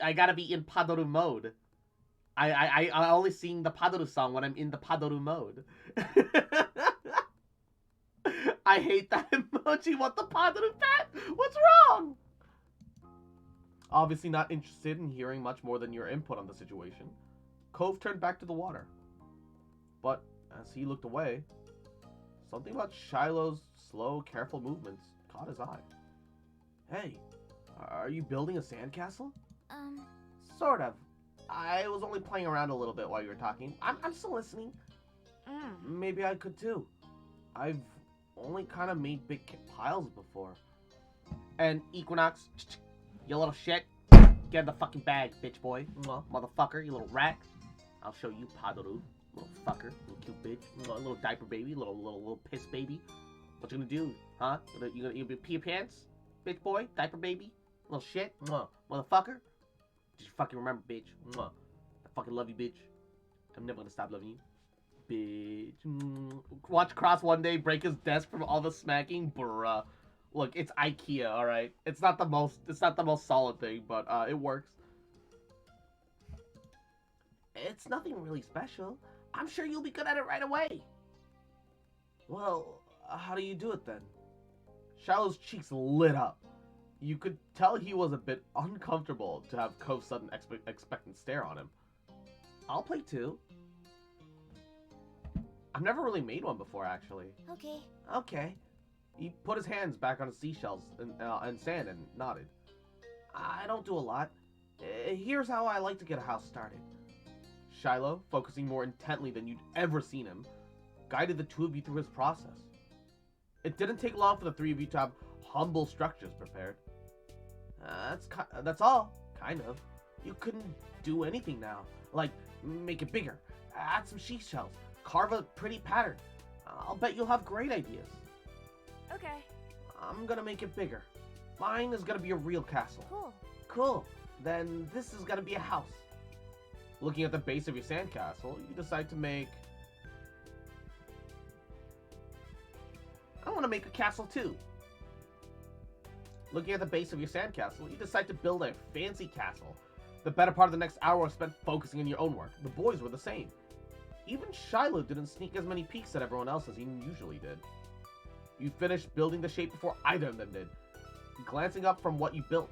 I gotta be in Padoru mode. I only sing the Padoru song when I'm in the Padoru mode. I hate that emoji. What the Padoru pet? What's wrong? Obviously not interested in hearing much more than your input on the situation. Cove turned back to the water. But as he looked away, something about Shiloh's slow, careful movements caught his eye. Hey, are you building a sandcastle? Sort of. I was only playing around a little bit while you were talking. I'm still listening. Maybe I could too. I've only kind of made big piles before. And Equinox, you little shit, get in the fucking bag, bitch boy. Motherfucker, you little rat. I'll show you Padoru, little fucker, little cute bitch, little diaper baby, little piss baby. What you gonna do, huh? You gonna pee your pants, bitch boy, diaper baby, little shit, motherfucker. Just fucking remember, bitch. I fucking love you, bitch. I'm never gonna stop loving you, bitch. Watch Cross one day break his desk from all the smacking, bruh. Look, it's IKEA, all right. It's not the most solid thing, but it works. It's nothing really special. I'm sure you'll be good at it right away. Well, how do you do it then? Shiloh's cheeks lit up. You could tell he was a bit uncomfortable to have Cove's sudden expectant stare on him. I'll play too. I've never really made one before, actually. Okay. He put his hands back on his seashells and sand and nodded. I don't do a lot. Here's how I like to get a house started. Shiloh, focusing more intently than you'd ever seen him, guided the two of you through his process. It didn't take long for the three of you to have humble structures prepared. That's all, kind of. You couldn't do anything now, like make it bigger, add some seashells, carve a pretty pattern. I'll bet you'll have great ideas. Okay. I'm gonna make it bigger. Mine is gonna be a real castle. Cool. Then this is gonna be a house. Looking at the base of your sandcastle, you decide to make... I want to make a castle too. Looking at the base of your sandcastle, you decide to build a fancy castle. The better part of the next hour was spent focusing on your own work. The boys were the same. Even Shiloh didn't sneak as many peeks at everyone else as he usually did. You finished building the shape before either of them did, glancing up from what you built.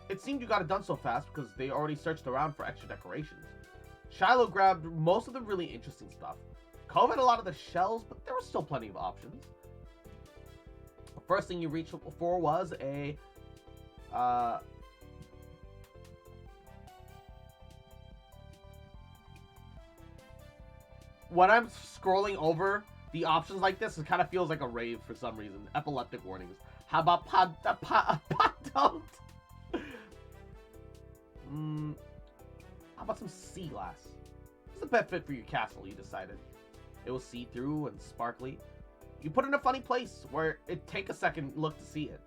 It seemed you got it done so fast because they already searched around for extra decorations. Shiloh grabbed most of the really interesting stuff. Cove had a lot of the shells, but there were still plenty of options. The first thing you reached for was a... when I'm scrolling over the options like this, it kind of feels like a rave for some reason. Epileptic warnings. How about don't? How about some sea glass? It's the best fit for your castle, you decided. It was see-through and sparkly. You put it in a funny place where it'd take a second look to see it.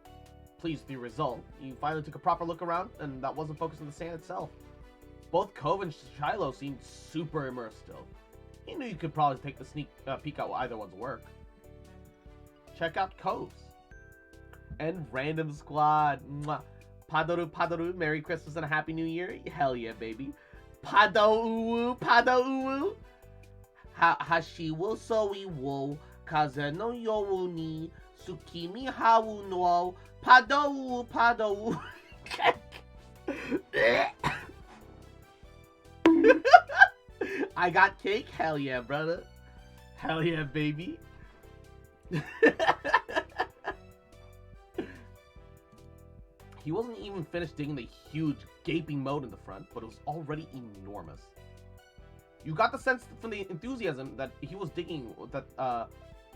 Pleased with your result, you finally took a proper look around, and that wasn't focused on the sand itself. Both Cove and Shiloh seemed super immersed still. He knew you could probably take the sneak peek at either one's work. Check out Cove's. And Random Squad. Mwah. Padoru, Merry Christmas and a Happy New Year. Hell yeah, baby. Pado-uwu. Hashi wo soi wo. Kaze no yowu ni. Tsukimi hawu no. Pado-uwu. I got cake? Hell yeah, brother. Hell yeah, baby. He wasn't even finished digging the huge, gaping moat in the front, but it was already enormous. You got the sense from the enthusiasm that he was digging that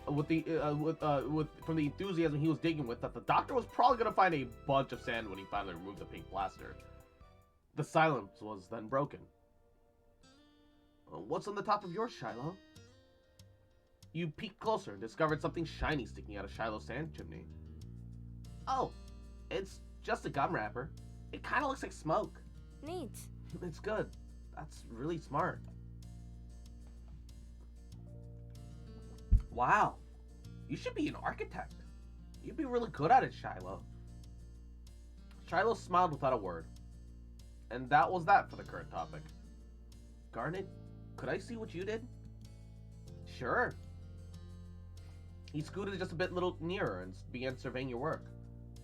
from the enthusiasm he was digging with that the doctor was probably gonna find a bunch of sand when he finally removed the pink plaster. The silence was then broken. What's on the top of yours, Shiloh? You peeked closer and discovered something shiny sticking out of Shiloh's sand chimney. Oh, it's just a gum wrapper. It kind of looks like smoke. Neat. It's good. That's really smart. Wow. You should be an architect. You'd be really good at it, Shiloh. Shiloh smiled without a word. And that was that for the current topic. Garnet, could I see what you did? Sure. He scooted just a bit little nearer and began surveying your work.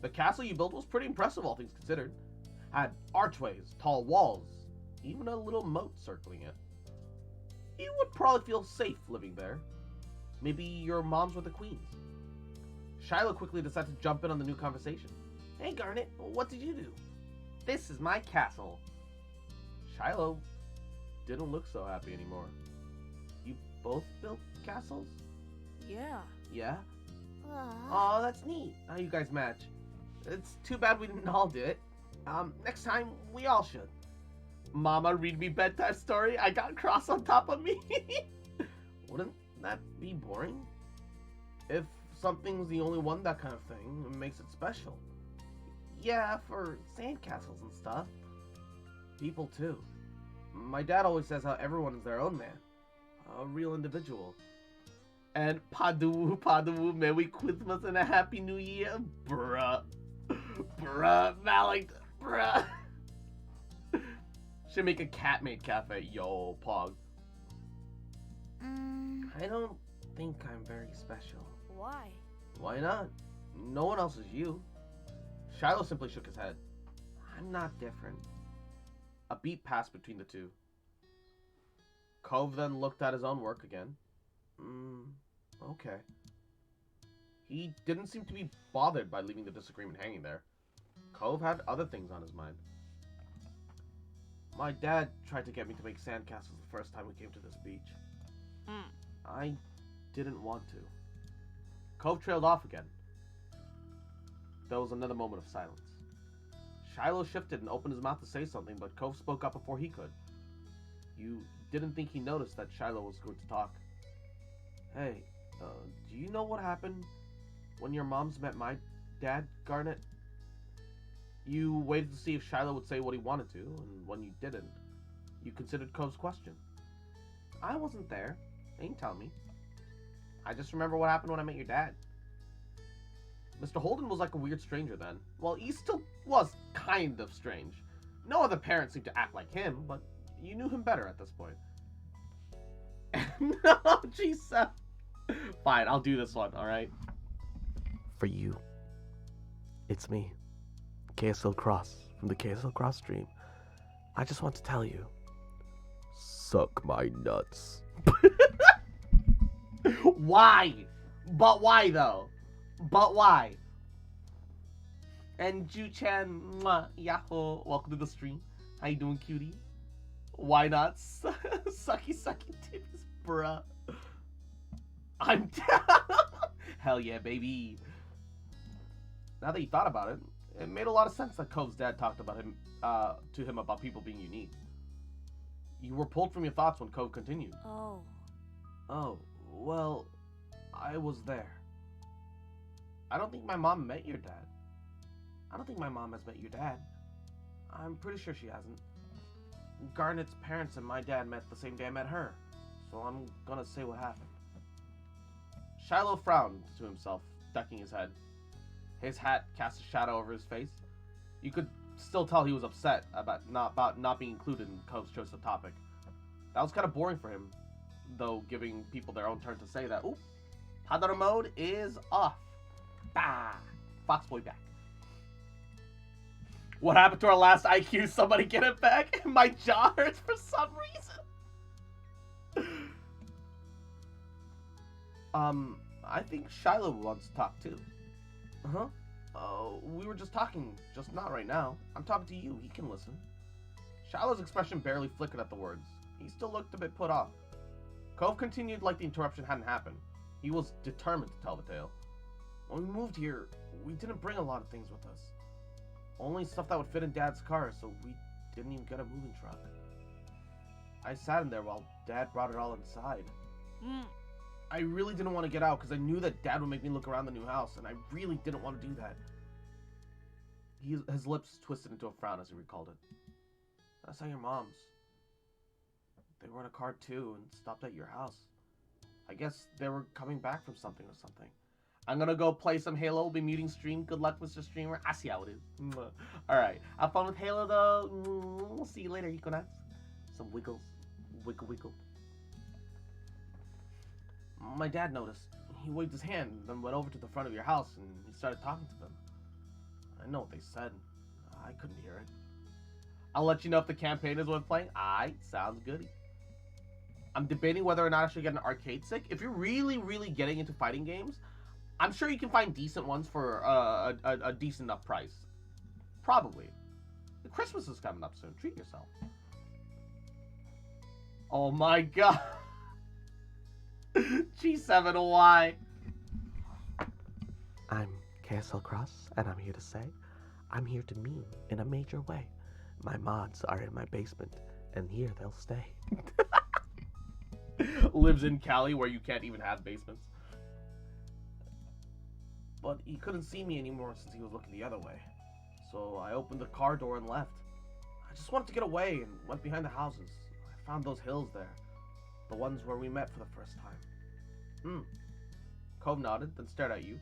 The castle you built was pretty impressive, all things considered. Had archways, tall walls, even a little moat circling it. You would probably feel safe living there. Maybe your moms were the queens. Shiloh quickly decided to jump in on the new conversation. Hey Garnet, what did you do? This is my castle. Shiloh didn't look so happy anymore. You both built castles? Yeah. Yeah? Aw. Oh, that's neat. How you guys match. It's too bad we didn't all do it. Next time, we all should. Mama, read me bedtime story. I got cross on top of me. Wouldn't that be boring? If something's the only one, that kind of thing, it makes it special. Yeah, for sandcastles and stuff. People, too. My dad always says how everyone is their own man. A real individual. And Padu, Merry Christmas and a Happy New Year, bruh. Bruh, Malik, bruh. Should make a cat-made cafe, yo, Pog. I don't think I'm very special. Why? Why not? No one else is you. Shiloh simply shook his head. I'm not different. A beat passed between the two. Cove then looked at his own work again. Okay. He didn't seem to be bothered by leaving the disagreement hanging there. Cove had other things on his mind. My dad tried to get me to make sandcastles the first time we came to this beach. I didn't want to. Cove trailed off again. There was another moment of silence. Shiloh shifted and opened his mouth to say something, but Cove spoke up before he could. You didn't think he noticed that Shiloh was going to talk. Hey, do you know what happened when your moms met my dad, Garnet? You waited to see if Shiloh would say what he wanted to, and when you didn't, you considered Cove's question. I wasn't there. They didn't tell me. I just remember what happened when I met your dad. Mr. Holden was like a weird stranger then. Well, he still was kind of strange. No other parents seemed to act like him, but you knew him better at this point. No, jeez. Fine, I'll do this one, alright? For you. It's me. KSL Cross, from the KSL Cross stream. I just want to tell you. Suck my nuts. Why? But why, though? But why? And Ju-chan, yahoo, welcome to the stream. How you doing, cutie? Why not? Sucky titties, bruh. I'm down. Hell yeah, baby. Now that you thought about it, it made a lot of sense that Cove's dad talked about him to him about people being unique. You were pulled from your thoughts when Cove continued. Oh, well, I was there. I don't think my mom met your dad. I don't think my mom has met your dad. I'm pretty sure she hasn't. Garnet's parents and my dad met the same day I met her, so I'm gonna say what happened. Shiloh frowned to himself, ducking his head. His hat cast a shadow over his face. You could still tell he was upset about not being included in Cove's choice of topic. That was kind of boring for him, though, giving people their own turn to say that. Ooh, Hadara mode is off. Bah! Foxboy back. What happened to our last IQ? Somebody get it back? My jaw hurts for some reason. I think Shiloh wants to talk too. Uh-huh. We were just talking, just not right now. I'm talking to you, he can listen. Shiloh's expression barely flickered at the words. He still looked a bit put off. Cove continued like the interruption hadn't happened. He was determined to tell the tale. When we moved here, we didn't bring a lot of things with us. Only stuff that would fit in Dad's car, so we didn't even get a moving truck. I sat in there while Dad brought it all inside. I really didn't want to get out because I knew that Dad would make me look around the new house, and I really didn't want to do that. His lips twisted into a frown as he recalled it. I saw your mom's. They were in a car too and stopped at your house. I guess they were coming back from something or something. I'm gonna go play some Halo. We'll be muting stream. Good luck, Mr. Streamer. I see how it is. Alright. Have fun with Halo, though. We'll see you later, Equinox. Some wiggles. Wiggle, wiggle. My dad noticed. He waved his hand and then went over to the front of your house and he started talking to them. I know what they said. I couldn't hear it. I'll let you know if the campaign is worth playing. Aight, sounds good. I'm debating whether or not I should get an arcade stick. If you're really, really getting into fighting games, I'm sure you can find decent ones for a decent enough price. Probably. The Christmas is coming up soon. Treat yourself. Oh my god. G7Y. I'm KSL Cross, and I'm here to say, I'm here to mean in a major way. My mods are in my basement, and here they'll stay. Lives in Cali, where you can't even have basements. But he couldn't see me anymore since he was looking the other way. So I opened the car door and left. I just wanted to get away and went behind the houses. I found those hills there. The ones where we met for the first time. Cove nodded, then stared at you.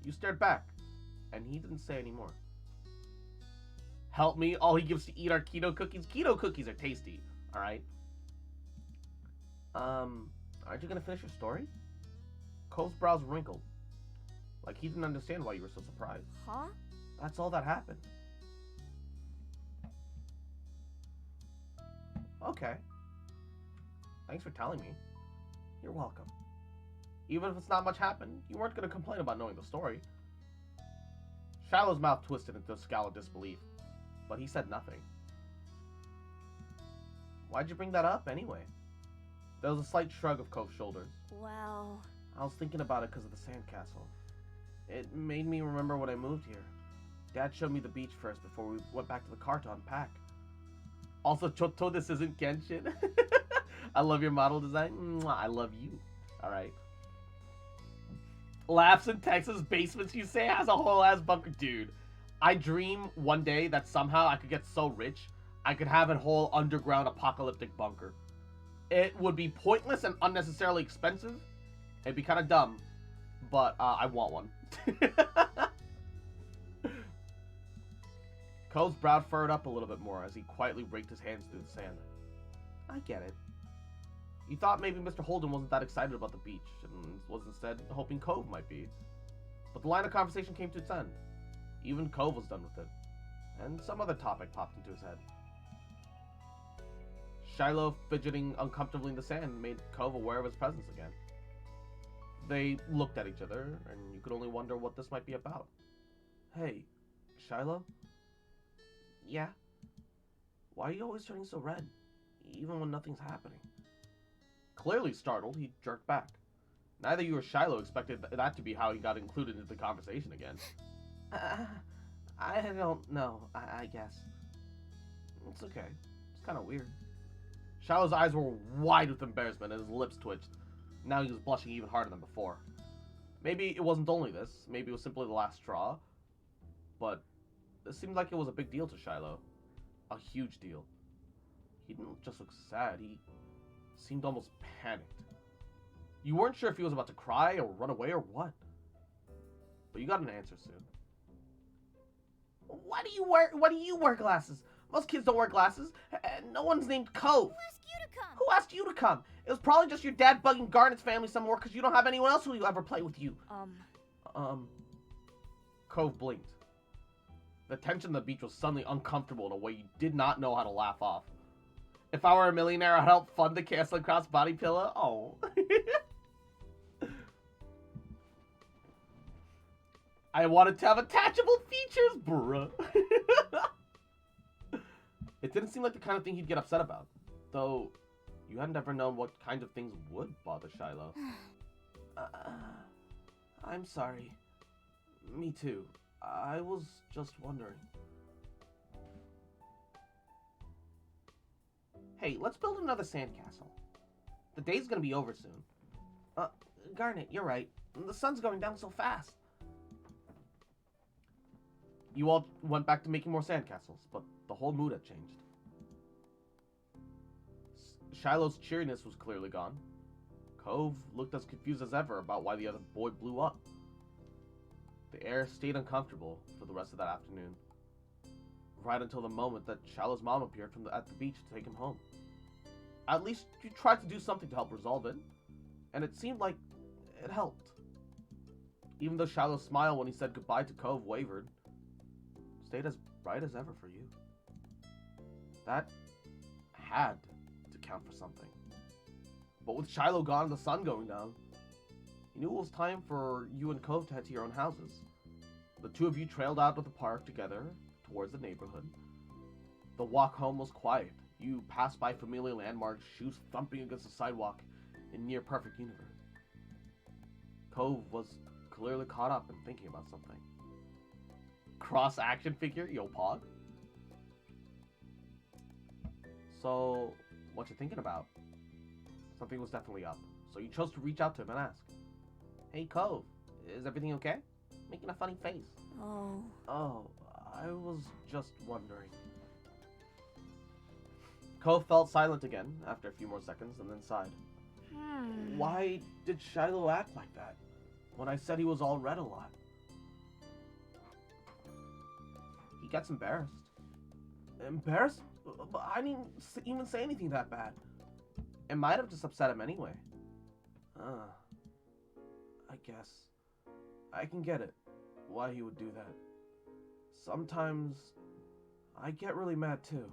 You stared back, and he didn't say any more. Help me, all he gives to eat are keto cookies. Keto cookies are tasty, alright? Aren't you gonna finish your story? Cove's brows wrinkled. Like he didn't understand why you were so surprised. Huh? That's all that happened. Okay. Thanks for telling me. You're welcome. Even if it's not much happened, you weren't going to complain about knowing the story. Shiloh's mouth twisted into a scowl of disbelief, but he said nothing. Why'd you bring that up, anyway? There was a slight shrug of Cove's shoulders. Well... I was thinking about it because of the sandcastle. It made me remember when I moved here. Dad showed me the beach first before we went back to the car to unpack. Also, Choto, this isn't Genshin. I love your model design. Mwah, I love you. Alright. Laughs in Texas basements, you say, has a whole ass bunker. Dude, I dream one day that somehow I could get so rich, I could have a whole underground apocalyptic bunker. It would be pointless and unnecessarily expensive. It'd be kind of dumb, but I want one. Cole's brow furrowed up a little bit more as he quietly raked his hands through the sand. I get it. You thought maybe Mr. Holden wasn't that excited about the beach, and was instead hoping Cove might be. But the line of conversation came to its end. Even Cove was done with it. And some other topic popped into his head. Shiloh fidgeting uncomfortably in the sand made Cove aware of his presence again. They looked at each other, and you could only wonder what this might be about. Hey, Shiloh? Yeah? Why are you always turning so red, even when nothing's happening? Clearly startled, he jerked back. Neither you or Shiloh expected that to be how he got included into the conversation again. I don't know, I guess. It's okay. It's kind of weird. Shiloh's eyes were wide with embarrassment and his lips twitched. Now he was blushing even harder than before. Maybe it wasn't only this. Maybe it was simply the last straw. But it seemed like it was a big deal to Shiloh. A huge deal. He didn't just look sad. He seemed almost panicked. You weren't sure if he was about to cry or run away or what. But you got an answer soon. Why do you wear glasses? Most kids don't wear glasses. And no one's named Cove. Who asked you to come? Who asked you to come? It was probably just your dad bugging Garnet's family some more because you don't have anyone else who will ever play with you. Cove blinked. The tension on the beach was suddenly uncomfortable in a way you did not know how to laugh off. If I were a millionaire, I'd help fund the Castle and Cross body pillow. Oh. I wanted to have attachable features, bruh. It didn't seem like the kind of thing he'd get upset about. Though, you hadn't ever known what kind of things would bother Shiloh. I'm sorry. Me too. I was just wondering. Hey, let's build another sandcastle. The day's gonna be over soon. Garnet, you're right. The sun's going down so fast. You all went back to making more sandcastles, but the whole mood had changed. Shiloh's cheeriness was clearly gone. Cove looked as confused as ever about why the other boy blew up. The air stayed uncomfortable for the rest of that afternoon, right until the moment that Shiloh's mom appeared at the beach to take him home. At least you tried to do something to help resolve it, and it seemed like it helped. Even though Shiloh's smile when he said goodbye to Cove wavered, stayed as bright as ever for you. That had to count for something. But with Shiloh gone and the sun going down, he knew it was time for you and Cove to head to your own houses. The two of you trailed out of the park together towards the neighborhood. The walk home was quiet. You passed by familiar landmarks, shoes thumping against the sidewalk in near-perfect universe. Cove was clearly caught up in thinking about something. Cross-action figure? Yo, Pog? So, what you thinking about? Something was definitely up, so you chose to reach out to him and ask. Hey, Cove, is everything okay? Making a funny face. Oh, I was just wondering. Cove felt silent again after a few more seconds and then sighed. Why did Shiloh act like that when I said he was all red a lot? He gets embarrassed. Embarrassed? But I didn't even say anything that bad. It might have just upset him anyway. I guess. I can get it. Why he would do that. Sometimes I get really mad too.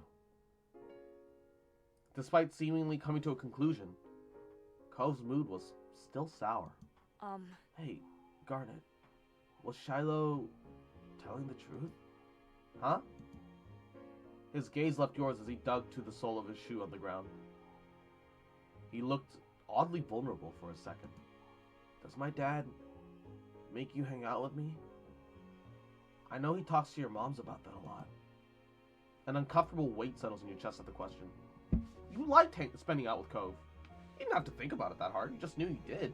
Despite seemingly coming to a conclusion, Cove's mood was still sour. Hey, Garnet, was Shiloh telling the truth? Huh? His gaze left yours as he dug to the sole of his shoe on the ground. He looked oddly vulnerable for a second. Does my dad make you hang out with me? I know he talks to your moms about that a lot. An uncomfortable weight settles in your chest at the question. You liked spending out with Cove. You didn't have to think about it that hard. You just knew you did.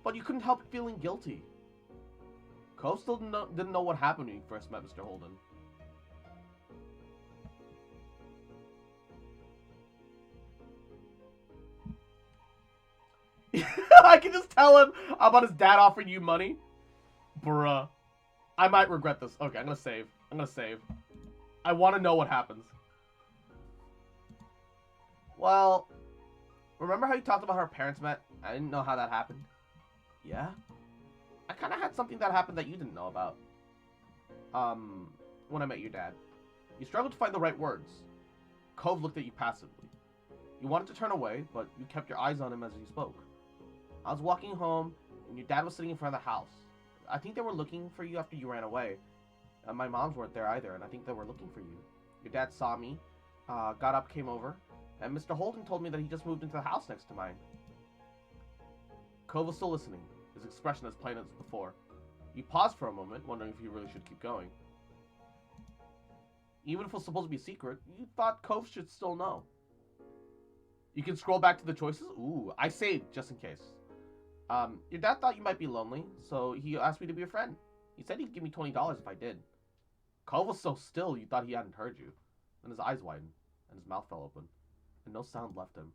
But you couldn't help feeling guilty. Cove still didn't know what happened when you first met Mr. Holden. I can just tell him about his dad offering you money. Bruh. I might regret this. Okay, I'm gonna save. I want to know what happens. Well, remember how you talked about how our parents met? I didn't know how that happened. Yeah? I kind of had something that happened that you didn't know about. When I met your dad. You struggled to find the right words. Cove looked at you passively. You wanted to turn away, but you kept your eyes on him as he spoke. I was walking home, and your dad was sitting in front of the house. I think they were looking for you after you ran away. My moms weren't there either, and I think they were looking for you. Your dad saw me, got up, came over, and Mr. Holden told me that he just moved into the house next to mine. Cove was still listening, his expression as plain as before. He paused for a moment, wondering if he really should keep going. Even if it was supposed to be a secret, you thought Cove should still know. You can scroll back to the choices. Ooh, I saved, just in case. Your dad thought you might be lonely, so he asked me to be a friend. He said he'd give me $20 if I did. Cove was so still you thought he hadn't heard you. Then his eyes widened, and his mouth fell open, and no sound left him.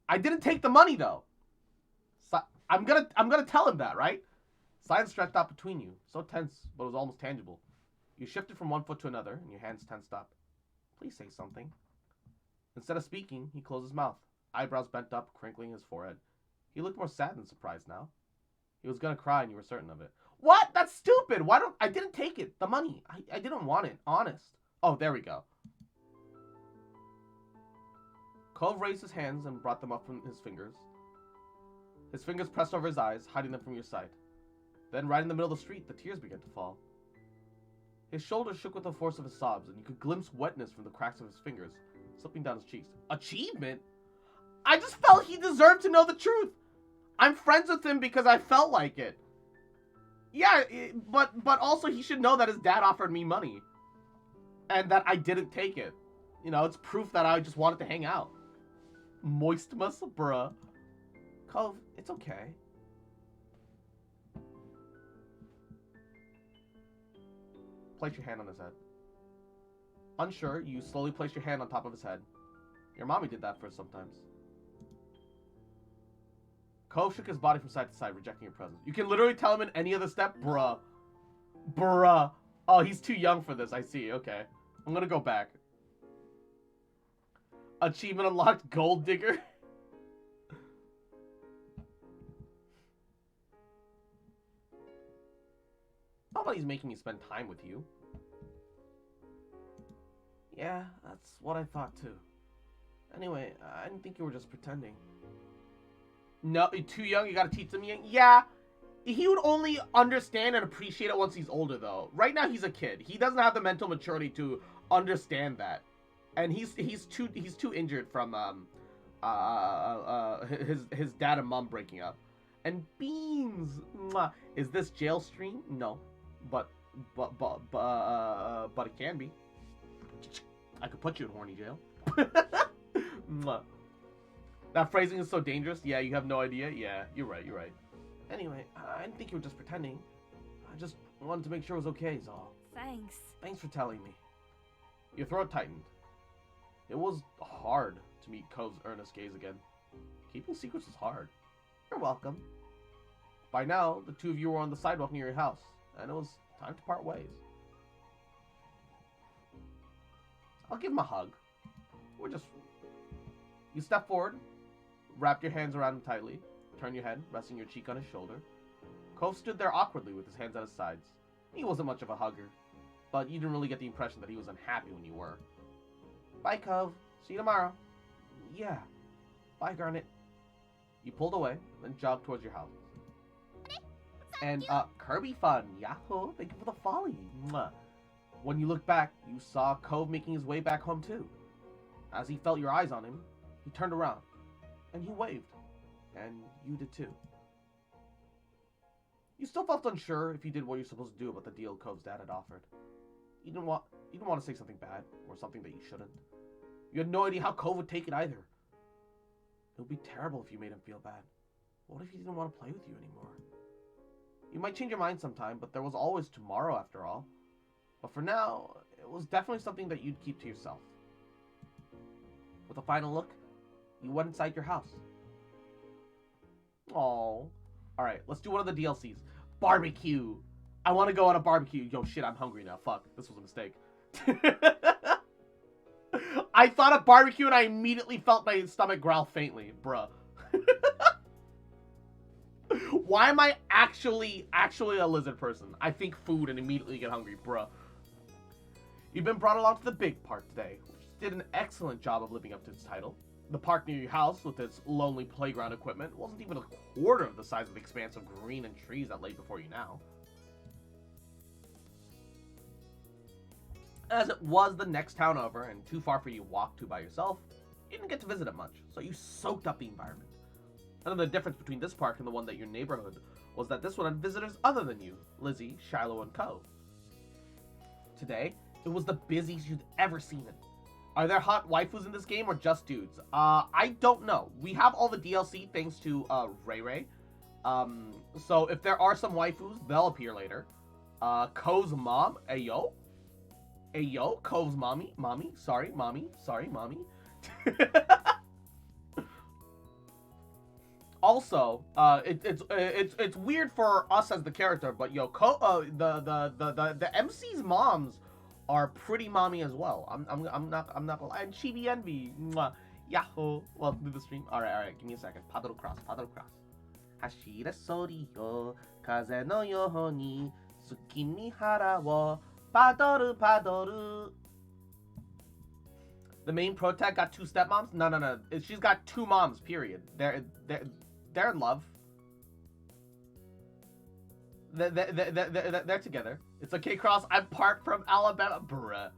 I didn't take the money, though! I'm gonna tell him that, right? Silence stretched out between you, so tense, but it was almost tangible. You shifted from one foot to another, and your hands tensed up. Please say something. Instead of speaking, he closed his mouth, eyebrows bent up, crinkling his forehead. He looked more sad than surprised now. He was gonna cry, and you were certain of it. What? That's stupid! I didn't take it. The money. I didn't want it. Honest. Oh, there we go. Cove raised his hands and brought them up from his fingers. His fingers pressed over his eyes, hiding them from your sight. Then, right in the middle of the street, the tears began to fall. His shoulders shook with the force of his sobs, and you could glimpse wetness from the cracks of his fingers, slipping down his cheeks. Achievement? I just felt he deserved to know the truth! I'm friends with him because I felt like it. Yeah, but also he should know that his dad offered me money. And that I didn't take it. You know, it's proof that I just wanted to hang out. Moistmas, bruh. Cove, it's okay. Place your hand on his head. Unsure, you slowly place your hand on top of his head. Your mommy did that for us sometimes. Cove shook his body from side to side, rejecting your presence. You can literally tell him in any other step, bruh. Bruh. Oh, he's too young for this, I see. Okay. I'm gonna go back. Achievement unlocked, Gold Digger. How about he's making me spend time with you? Yeah, that's what I thought too. Anyway, I didn't think you were just pretending. No, you're too young, you gotta teach him young. Yeah, he would only understand and appreciate it once he's older though. Right now he's a kid. He doesn't have the mental maturity to understand that. And he's too injured from his dad and mom breaking up. And Beans, mwah. Is this jail stream? No, but it can be. I could put you in horny jail. That phrasing is so dangerous. Yeah, you have no idea. Yeah, you're right. You're right. Anyway, I didn't think you were just pretending. I just wanted to make sure it was okay, is all. Thanks. Thanks for telling me. Your throat tightened. It was hard to meet Cove's earnest gaze again. Keeping secrets is hard. You're welcome. By now, the two of you were on the sidewalk near your house, and it was time to part ways. I'll give him a hug. You step forward, wrap your hands around him tightly, turn your head, resting your cheek on his shoulder. Cove stood there awkwardly with his hands at his sides. He wasn't much of a hugger, but you didn't really get the impression that he was unhappy when you were. Bye, Cove. See you tomorrow. Yeah. Bye, Garnet. You pulled away, then jogged towards your house. And, Kirby fun. Yahoo! Thank you for the folly. Mwah. When you looked back, you saw Cove making his way back home, too. As he felt your eyes on him, he turned around, and he waved. And you did, too. You still felt unsure if you did what you're supposed to do about the deal Cove's dad had offered. You didn't want to say something bad, or something that you shouldn't. You had no idea how Cove would take it either. It would be terrible if you made him feel bad. What if he didn't want to play with you anymore? You might change your mind sometime, but there was always tomorrow after all. But for now, it was definitely something that you'd keep to yourself. With a final look, you went inside your house. Aww. Alright, let's do one of the DLCs. Barbecue! I want to go on a barbecue. Yo, shit, I'm hungry now. Fuck, this was a mistake. I thought of barbecue and I immediately felt my stomach growl faintly. Bruh. Why am I actually a lizard person? I think food and immediately get hungry, bruh. You've been brought along to the big park today, which did an excellent job of living up to its title. The park near your house, with its lonely playground equipment, wasn't even a quarter of the size of the expanse of green and trees that lay before you now. As it was the next town over, and too far for you to walk to by yourself, you didn't get to visit it much, so you soaked up the environment. And the difference between this park and the one at your neighborhood was that this one had visitors other than you, Lizzie, Shiloh, and Cove. Today, it was the busiest you'd ever seen it. Are there hot waifus in this game or just dudes? I don't know. We have all the DLC thanks to Ray Ray. So if there are some waifus, they'll appear later. Cove's mom, ayo. Ayo, Cove's mommy, sorry, mommy. Also, it's weird for us as the character, but yo, the MC's moms are pretty mommy as well. I'm not gonna lie. And Chibi Envy, mwah. Yahoo! Welcome to the stream. All right. Give me a second. Paddle cross. Hashira sori yo, kaze no yoho ni tsuki ni hara wo paddle. The main protag got two stepmoms? No. She's got two moms. Period. They're in love. They're together. It's okay, Cross. I'm part from Alabama, bruh.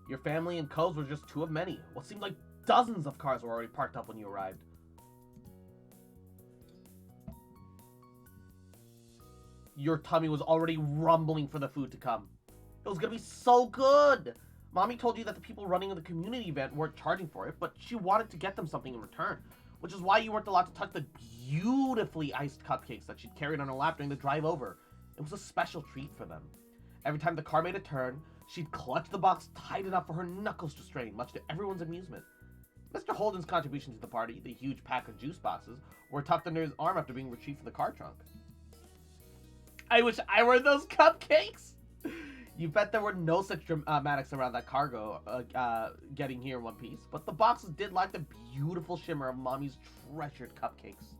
Your family and Coves were just two of many. What seemed like dozens of cars were already parked up when you arrived. Your tummy was already rumbling for the food to come. It was gonna be so good! Mommy told you that the people running the community event weren't charging for it, but she wanted to get them something in return. Which is why you weren't allowed to touch the beautifully iced cupcakes that she'd carried on her lap during the drive over. It was a special treat for them. Every time the car made a turn, she'd clutch the box tight enough for her knuckles to strain, much to everyone's amusement. Mr. Holden's contribution to the party, the huge pack of juice boxes, were tucked under his arm after being retrieved from the car trunk. I wish I were those cupcakes! You bet there were no such dramatics around that cargo getting here in one piece, but the boxes did lack the beautiful shimmer of Mommy's treasured cupcakes.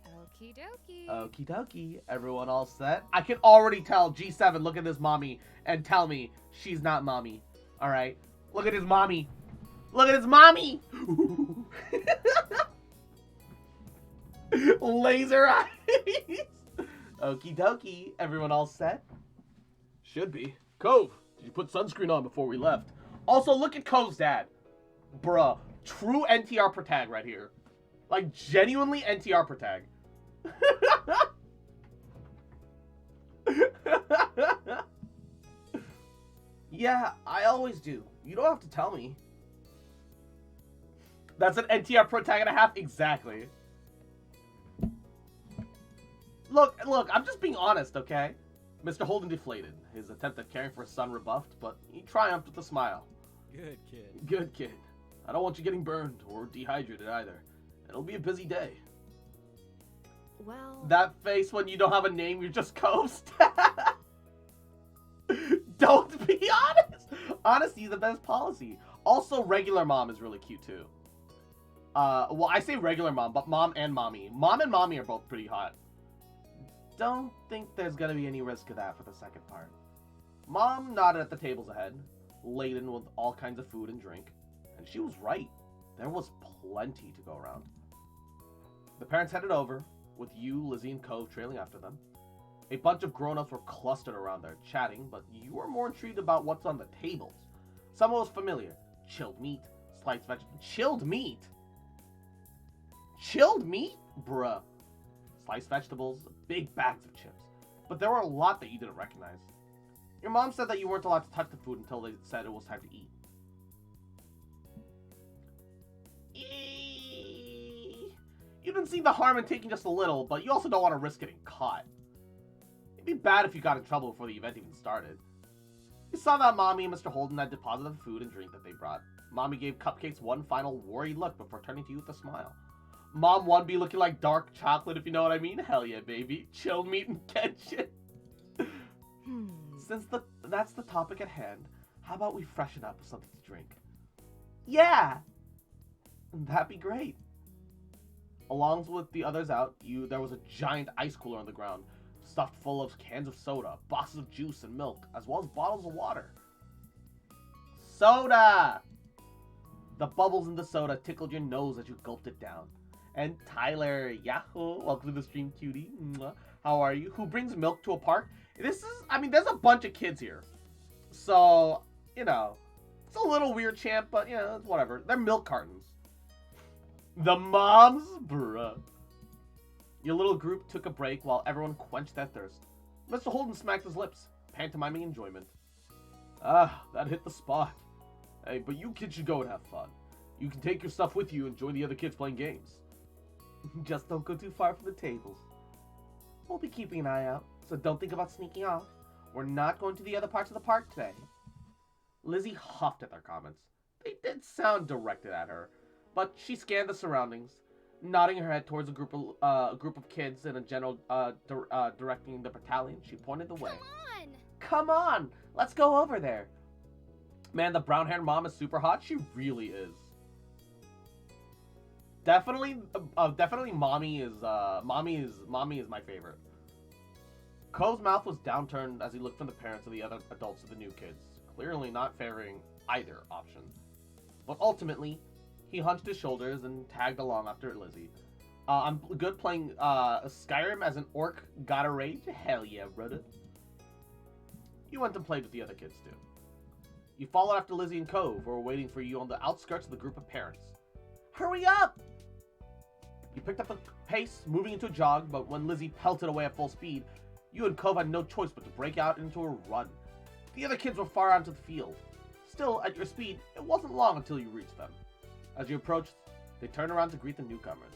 Okie dokie. Okie dokie. Everyone all set? I can already tell G7, look at this Mommy, and tell me she's not Mommy. Alright? Look at his Mommy. Look at his Mommy! Laser eyes! Okie dokie. Everyone all set? Should be. Cove, did you put sunscreen on before we left? Also, look at Cove's dad. Bruh. True NTR protag right here. Like, genuinely NTR protag. Yeah, I always do. You don't have to tell me. That's an NTR protag and a half? Exactly. Look, I'm just being honest, okay? Mr. Holden deflated. His attempt at caring for his son rebuffed, but he triumphed with a smile. Good kid. Good kid. I don't want you getting burned or dehydrated either. It'll be a busy day. Well... That face when you don't have a name, you're just coast. Don't be honest. Honesty is the best policy. Also, regular mom is really cute too. Well, I say regular mom, but mom and mommy. Mom and mommy are both pretty hot. Don't think there's gonna be any risk of that for the second part. Mom nodded at the tables ahead, laden with all kinds of food and drink. And she was right. There was plenty to go around. The parents headed over, with you, Lizzie, and Cove trailing after them. A bunch of grown-ups were clustered around there, chatting, but you were more intrigued about what's on the tables. Some was familiar. Chilled meat, sliced vegetables. Chilled meat? Chilled meat? Bruh. Sliced vegetables, big bags of chips. But there were a lot that you didn't recognize. Your mom said that you weren't allowed to touch the food until they said it was time to eat. You didn't see the harm in taking just a little, but you also don't want to risk getting caught. It'd be bad if you got in trouble before the event even started. You saw that Mommy and Mr. Holden had deposited the food and drink that they brought. Mommy gave Cupcakes one final worried look before turning to you with a smile. Mom 1 be looking like dark chocolate, if you know what I mean. Hell yeah, baby. Chilled meat and Kenshin. Since that's the topic at hand, how about we freshen up with something to drink? Yeah! That'd be great. Along with the others out, there was a giant ice cooler on the ground, stuffed full of cans of soda, boxes of juice and milk, as well as bottles of water. Soda! The bubbles in the soda tickled your nose as you gulped it down. And Tyler, yahoo, welcome to the stream, cutie. How are you? Who brings milk to a park? There's a bunch of kids here. So, it's a little weird, champ, but, it's whatever. They're milk cartons. The moms? Bruh. Your little group took a break while everyone quenched their thirst. Mr. Holden smacked his lips, pantomiming enjoyment. Ah, that hit the spot. Hey, but you kids should go and have fun. You can take your stuff with you and join the other kids playing games. Just don't go too far from the tables. We'll be keeping an eye out, so don't think about sneaking off. We're not going to the other parts of the park today. Lizzie huffed at their comments. They did sound directed at her, but she scanned the surroundings, nodding her head towards a group of kids and a general directing the battalion. She pointed the way. Come on! Let's go over there. Man, the brown-haired mom is super hot. She really is. Definitely, mommy is my favorite. Cole's mouth was downturned as he looked from the parents to the other adults to the new kids, clearly not favoring either option. But ultimately, he hunched his shoulders and tagged along after Lizzie. I'm good playing Skyrim as an orc god of rage. Hell yeah, brother. You went and played with the other kids too. You followed after Lizzie and Cove, who were waiting for you on the outskirts of the group of parents. Hurry up! You picked up the pace, moving into a jog, but when Lizzie pelted away at full speed, you and Cove had no choice but to break out into a run. The other kids were far out into the field. Still, at your speed, it wasn't long until you reached them. As you approached, they turned around to greet the newcomers.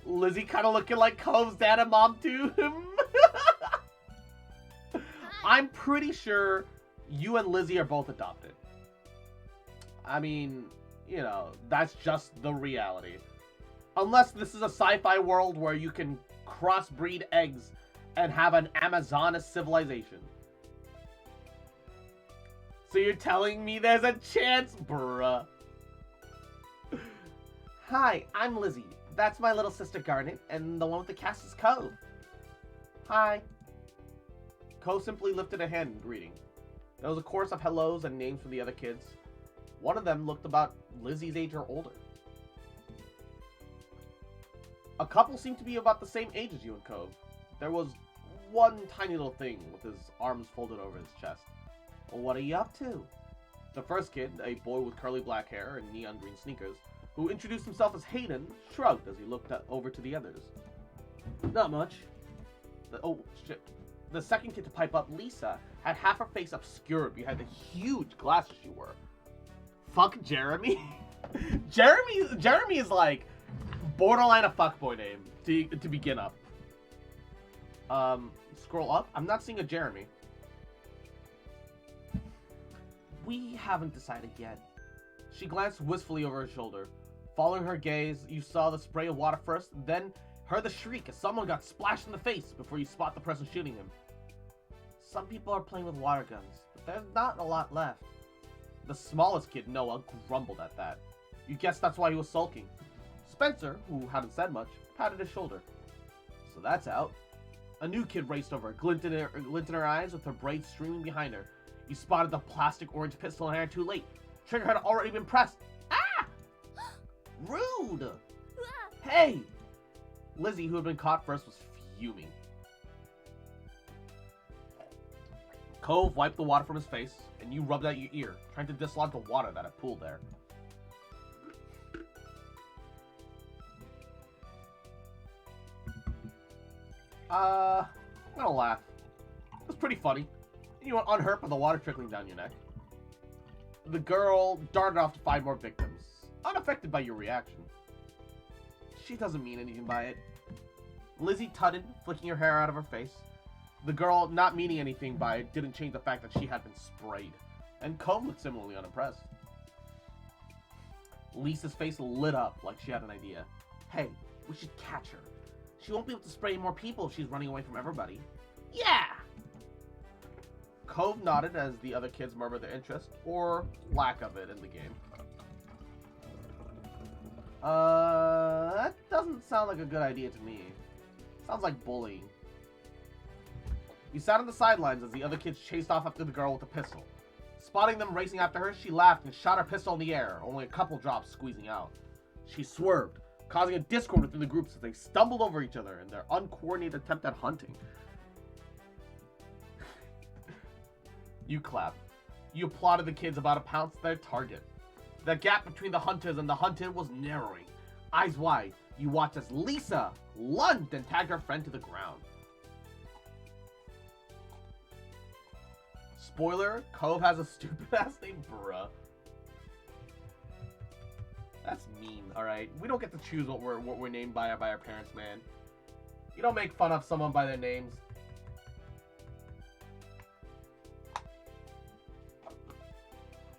Lizzie kind of looking like Cove's dad and mom to him. I'm pretty sure you and Lizzie are both adopted. I mean, you know, that's just the reality. Unless this is a sci-fi world where you can crossbreed eggs and have an Amazoness civilization. So you're telling me there's a chance, bruh? Hi, I'm Lizzie. That's my little sister Garnet, and the one with the cast is Cove. Hi. Cove simply lifted a hand in greeting. There was a chorus of hellos and names from the other kids. One of them looked about Lizzie's age or older. A couple seemed to be about the same age as you and Cove. There was one tiny little thing with his arms folded over his chest. What are you up to? The first kid, a boy with curly black hair and neon green sneakers, who introduced himself as Hayden, shrugged as he looked over to the others. Not much. The second kid to pipe up, Lisa, had half her face obscured behind the huge glasses she wore. Fuck Jeremy. Jeremy is like borderline a fuckboy name to begin up. Scroll up. I'm not seeing a Jeremy. We haven't decided yet. She glanced wistfully over her shoulder. Following her gaze, you saw the spray of water first, then heard the shriek as someone got splashed in the face before you spot the person shooting him. Some people are playing with water guns, but there's not a lot left. The smallest kid, Noah, grumbled at that. You guessed that's why he was sulking. Spencer, who hadn't said much, patted his shoulder. So that's out. A new kid raced over, glint in her eyes with her braids streaming behind her. You spotted the plastic orange pistol in her hand too late. Trigger had already been pressed. Ah! Rude! Hey! Lizzie, who had been caught first, was fuming. Cove wiped the water from his face, and you rubbed out your ear, trying to dislodge the water that had pooled there. I'm gonna laugh. It was pretty funny. You went unhurt by the water trickling down your neck. The girl darted off to find more victims, unaffected by your reaction. She doesn't mean anything by it. Lizzie tutted, flicking her hair out of her face. The girl, not meaning anything by it, didn't change the fact that she had been sprayed. And Cove looked similarly unimpressed. Lisa's face lit up like she had an idea. Hey, we should catch her. She won't be able to spray more people if she's running away from everybody. Yeah! Cove nodded as the other kids murmured their interest, or lack of it, in the game. That doesn't sound like a good idea to me. Sounds like bullying. You sat on the sidelines as the other kids chased off after the girl with the pistol. Spotting them racing after her, she laughed and shot her pistol in the air, only a couple drops squeezing out. She swerved, causing a discord within the groups as they stumbled over each other in their uncoordinated attempt at hunting. You clapped. You applauded the kids about to pounce their target. The gap between the hunters and the hunted was narrowing. Eyes wide, you watched as Lisa lunged and tagged her friend to the ground. Spoiler, Cove has a stupid-ass name, bruh. That's mean, alright? We don't get to choose what we're named by our parents, man. You don't make fun of someone by their names.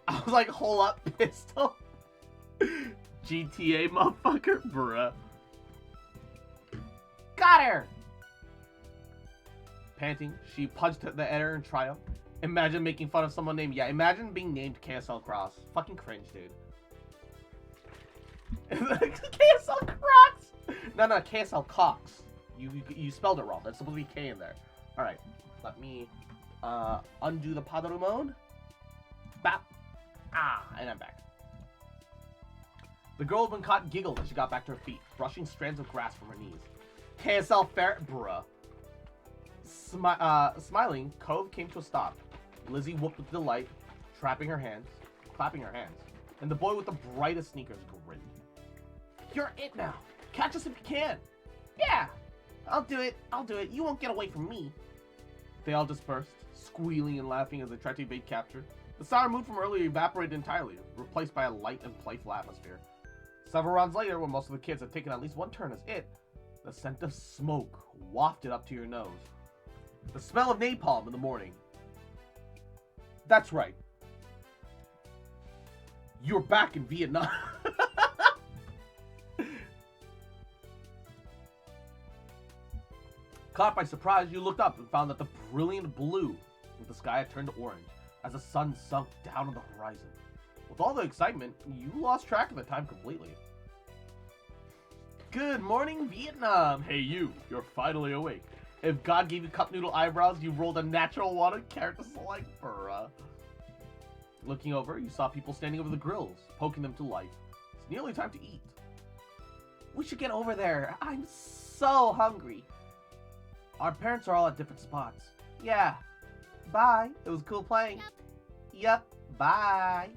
I was like, hold up, pistol. GTA, motherfucker, bruh. Got her! Panting, she punched the air in triumph. Imagine making fun of someone named... Yeah, imagine being named KSL Cross. Fucking cringe, dude. KSL Cross! No, KSL Cox. You spelled it wrong. There's supposed to be K in there. Alright, let me undo the Padaru mode. Bap. Ah, and I'm back. The girl had been caught giggled as she got back to her feet, brushing strands of grass from her knees. KSL Ferret, bruh. Smiling, Cove came to a stop. Lizzie whooped with delight, clapping her hands, and the boy with the brightest sneakers grinned. You're it now. Catch us if you can. Yeah, I'll do it. You won't get away from me. They all dispersed, squealing and laughing as they tried to evade capture. The sour mood from earlier evaporated entirely, replaced by a light and playful atmosphere. Several rounds later, when most of the kids had taken at least one turn as it, the scent of smoke wafted up to your nose. The smell of napalm in the morning. That's right. You're back in Vietnam. Caught by surprise, you looked up and found that the brilliant blue of the sky had turned orange as the sun sunk down on the horizon. With all the excitement, you lost track of the time completely. Good morning, Vietnam! Hey you, you're finally awake. If God gave you cup noodle eyebrows, you rolled a natural one on character select, bruh. Looking over, you saw people standing over the grills, poking them to life. It's nearly time to eat. We should get over there. I'm so hungry. Our parents are all at different spots. Yeah. Bye. It was cool playing. Yep. Bye.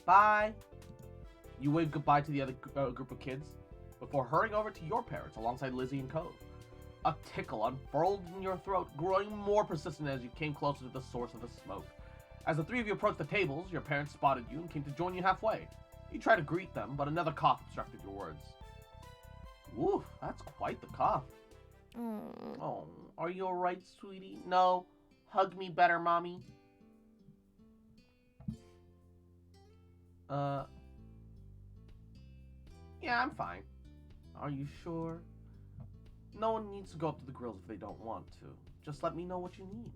Bye. You waved goodbye to the other group of kids before hurrying over to your parents alongside Lizzie and Cove. A tickle unfurled in your throat, growing more persistent as you came closer to the source of the smoke. As the three of you approached the tables, your parents spotted you and came to join you halfway. You tried to greet them, but another cough obstructed your words. Oof, that's quite the cough. Oh, are you alright, sweetie? No. Hug me better, mommy. Yeah, I'm fine. Are you sure? No one needs to go up to the grills if they don't want to. Just let me know what you need.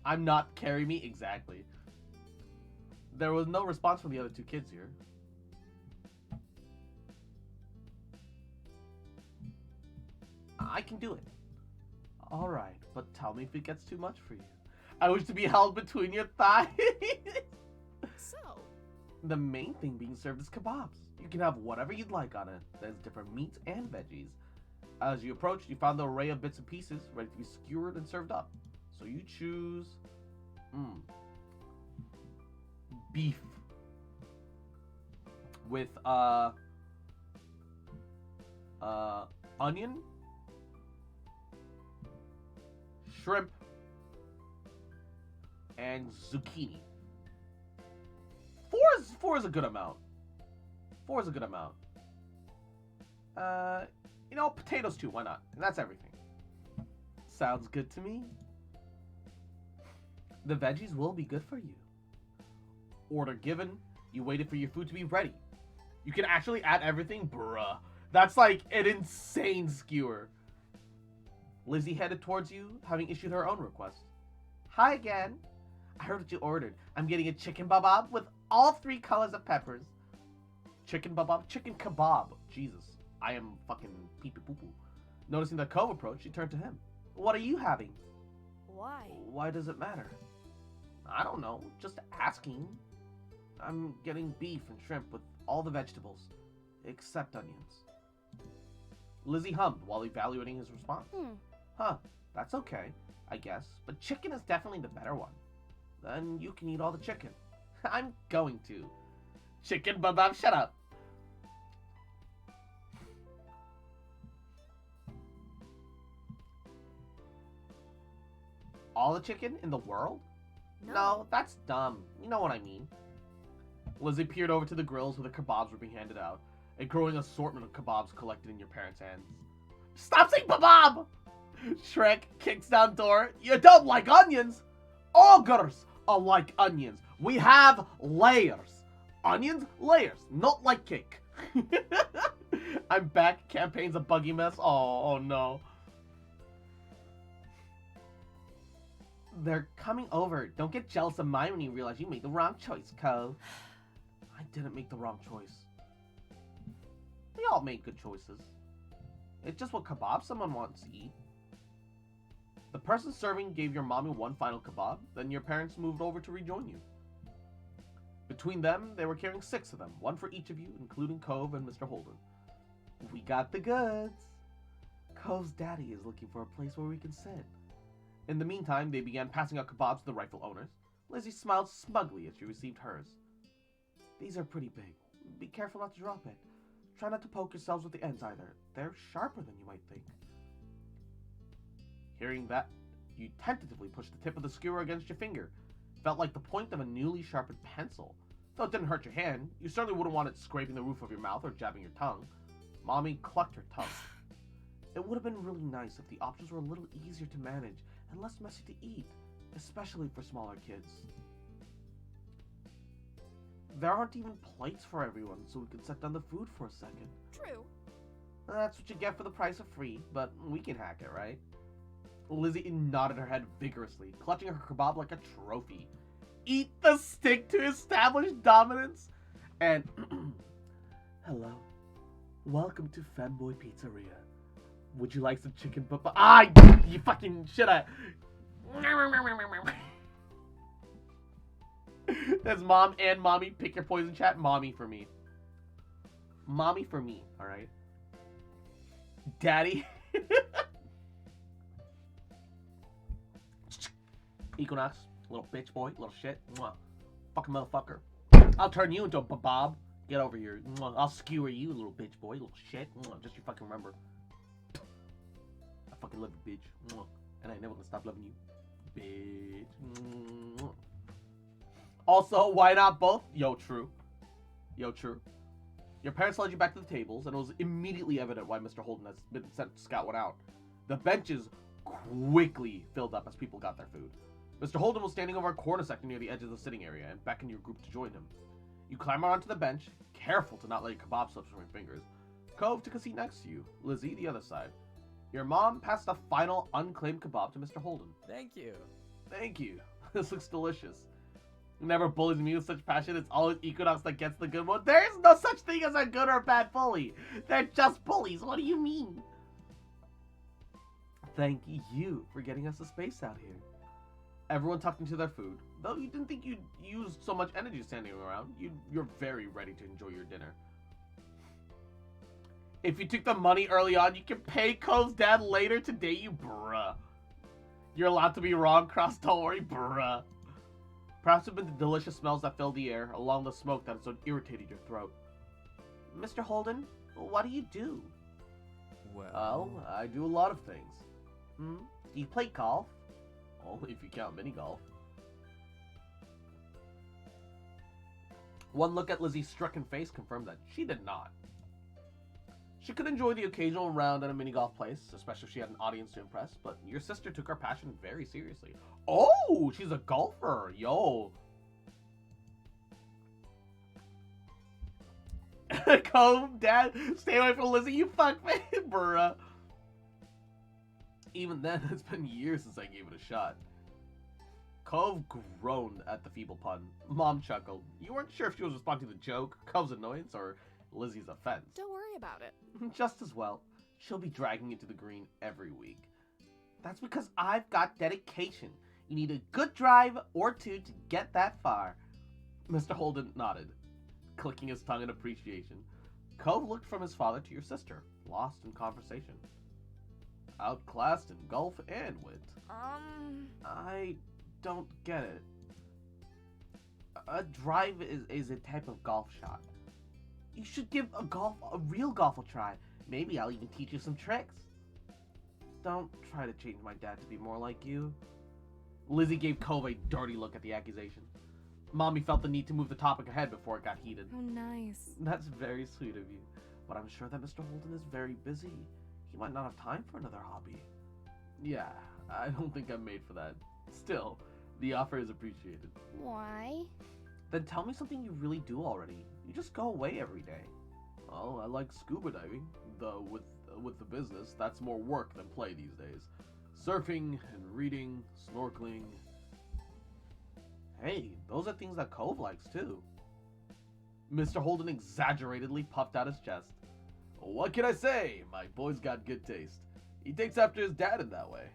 I'm not carry me exactly. There was no response from the other two kids here. I can do it. Alright, but tell me if it gets too much for you. I wish to be held between your thighs. So, The main thing being served is kebabs. You can have whatever you'd like on it. There's different meats and veggies. As you approached, you found the array of bits and pieces ready to be skewered and served up. So you choose... beef. With, onion, shrimp, and zucchini. Four is a good amount. Four is a good amount. You know, potatoes too, why not? And that's everything. Sounds good to me. The veggies will be good for you. Order given, you waited for your food to be ready. You can actually add everything? Bruh. That's like an insane skewer. Lizzie headed towards you, having issued her own request. Hi again. I heard what you ordered. I'm getting a chicken babab with all 3 colors of peppers. Chicken babab? Chicken kebab. Jesus. I am fucking pee-pee-poo-poo. Noticing that Cove approached, she turned to him. What are you having? why? Why does it matter? I don't know. Just asking. I'm getting beef and shrimp with all the vegetables, except onions. Lizzie hummed while evaluating his response. Huh, that's okay, I guess. But chicken is definitely the better one. Then you can eat all the chicken. I'm going to. Chicken babab, shut up. All the chicken in the world? No, that's dumb. You know what I mean. Lizzie peered over to the grills where the kebabs were being handed out. A growing assortment of kebabs collected in your parents' hands. Stop saying kebab! Shrek kicks down door. You don't like onions? Ogres are like onions. We have layers. Onions, layers, not like cake. I'm back. Campaign's a buggy mess. Oh no. They're coming over. Don't get jealous of mine when you realize you made the wrong choice, Cove. I didn't make the wrong choice. We all made good choices. It's just what kebab someone wants to eat. The person serving gave your mommy one final kebab, then your parents moved over to rejoin you. Between them, they were carrying 6 of them, one for each of you, including Cove and Mr. Holden. We got the goods. Cove's daddy is looking for a place where we can sit. In the meantime, they began passing out kebabs to the rightful owners. Lizzie smiled smugly as she received hers. These are pretty big. Be careful not to drop it. Try not to poke yourselves with the ends either. They're sharper than you might think. Hearing that, you tentatively pushed the tip of the skewer against your finger. Felt like the point of a newly sharpened pencil. Though it didn't hurt your hand, you certainly wouldn't want it scraping the roof of your mouth or jabbing your tongue. Mommy clucked her tongue. It would have been really nice if the options were a little easier to manage and less messy to eat. especially for smaller kids. There aren't even plates for everyone, so we can set down the food for a second. True. That's what you get for the price of free, but we can hack it, right? Lizzie nodded her head vigorously, clutching her kebab like a trophy. Eat the stick to establish dominance? And, hello. Welcome to Femboy Pizzeria. Would you like some chicken but ah, you fucking shit. That's mom and mommy. Pick your poison, chat. Mommy for me. Mommy for me, alright? Daddy. Equinox, little bitch boy, little shit. Mwah. Fucking motherfucker. I'll turn you into a babob. Get over here. Mwah. I'll skewer you, little bitch boy, little shit. Mwah. Just you fucking remember. I fucking love you, bitch. Mwah. And I ain't never gonna stop loving you. Bitch. Mwah. Also, why not both? Yo, true. Yo, true. Your parents led you back to the tables, and it was immediately evident why Mr. Holden has been sent to scout one out. The benches quickly filled up as people got their food. Mr. Holden was standing over a corner sector near the edge of the sitting area and beckoned your group to join him. You clambered onto the bench, careful to not let your kebab slip from your fingers. Cove took a seat next to you, Lizzie the other side. Your mom passed a final unclaimed kebab to Mr. Holden. Thank you. Thank you. This looks delicious. Never bullies me with such passion. It's always Equinox that gets the good one. There is no such thing as a good or bad bully. They're just bullies. What do you mean? Thank you for getting us a space out here. Everyone tucked into their food. Though you didn't think you'd use so much energy standing around, you're very ready to enjoy your dinner. If you took the money early on, you can pay Cove's dad later to date you, bruh. You're allowed to be wrong, Cross. Don't worry, bruh. Perhaps it was the delicious smells that filled the air, along the smoke that so irritated your throat. Mr. Holden, what do you do? Well, I do a lot of things. Do you play golf? Only if you count mini golf. One look at Lizzie's stricken face confirmed that she did not. She could enjoy the occasional round at a mini golf place, especially if she had an audience to impress, but your sister took her passion very seriously. Oh, she's a golfer. Yo. Come, Dad, stay away from Lizzie, you fuckface, bruh. Even then, it's been years since I gave it a shot. Cove groaned at the feeble pun. Mom chuckled. You weren't sure if she was responding to the joke, Cove's annoyance, or Lizzie's offense. Don't worry about it. Just as well. She'll be dragging you to the green every week. That's because I've got dedication. You need a good drive or two to get that far. Mr. Holden nodded, clicking his tongue in appreciation. Cove looked from his father to your sister, lost in conversation. Outclassed in golf and wit. I don't get it. A drive is a type of golf shot. You should give a real golf a try. Maybe I'll even teach you some tricks. Don't try to change my dad to be more like you. Lizzie gave Cove a dirty look at the accusation. Mommy felt the need to move the topic ahead before it got heated. Oh, nice. That's very sweet of you, but I'm sure that Mr. Holden is very busy. He might not have time for another hobby. Yeah, I don't think I'm made for that. Still, the offer is appreciated. Why? Then tell me something you really do already. You just go away every day. Well, I like scuba diving, though with the business, that's more work than play these days. Surfing and reading, snorkeling. Hey, those are things that Cove likes too. Mr. Holden exaggeratedly puffed out his chest. What can I say? My boy's got good taste. He takes after his dad in that way.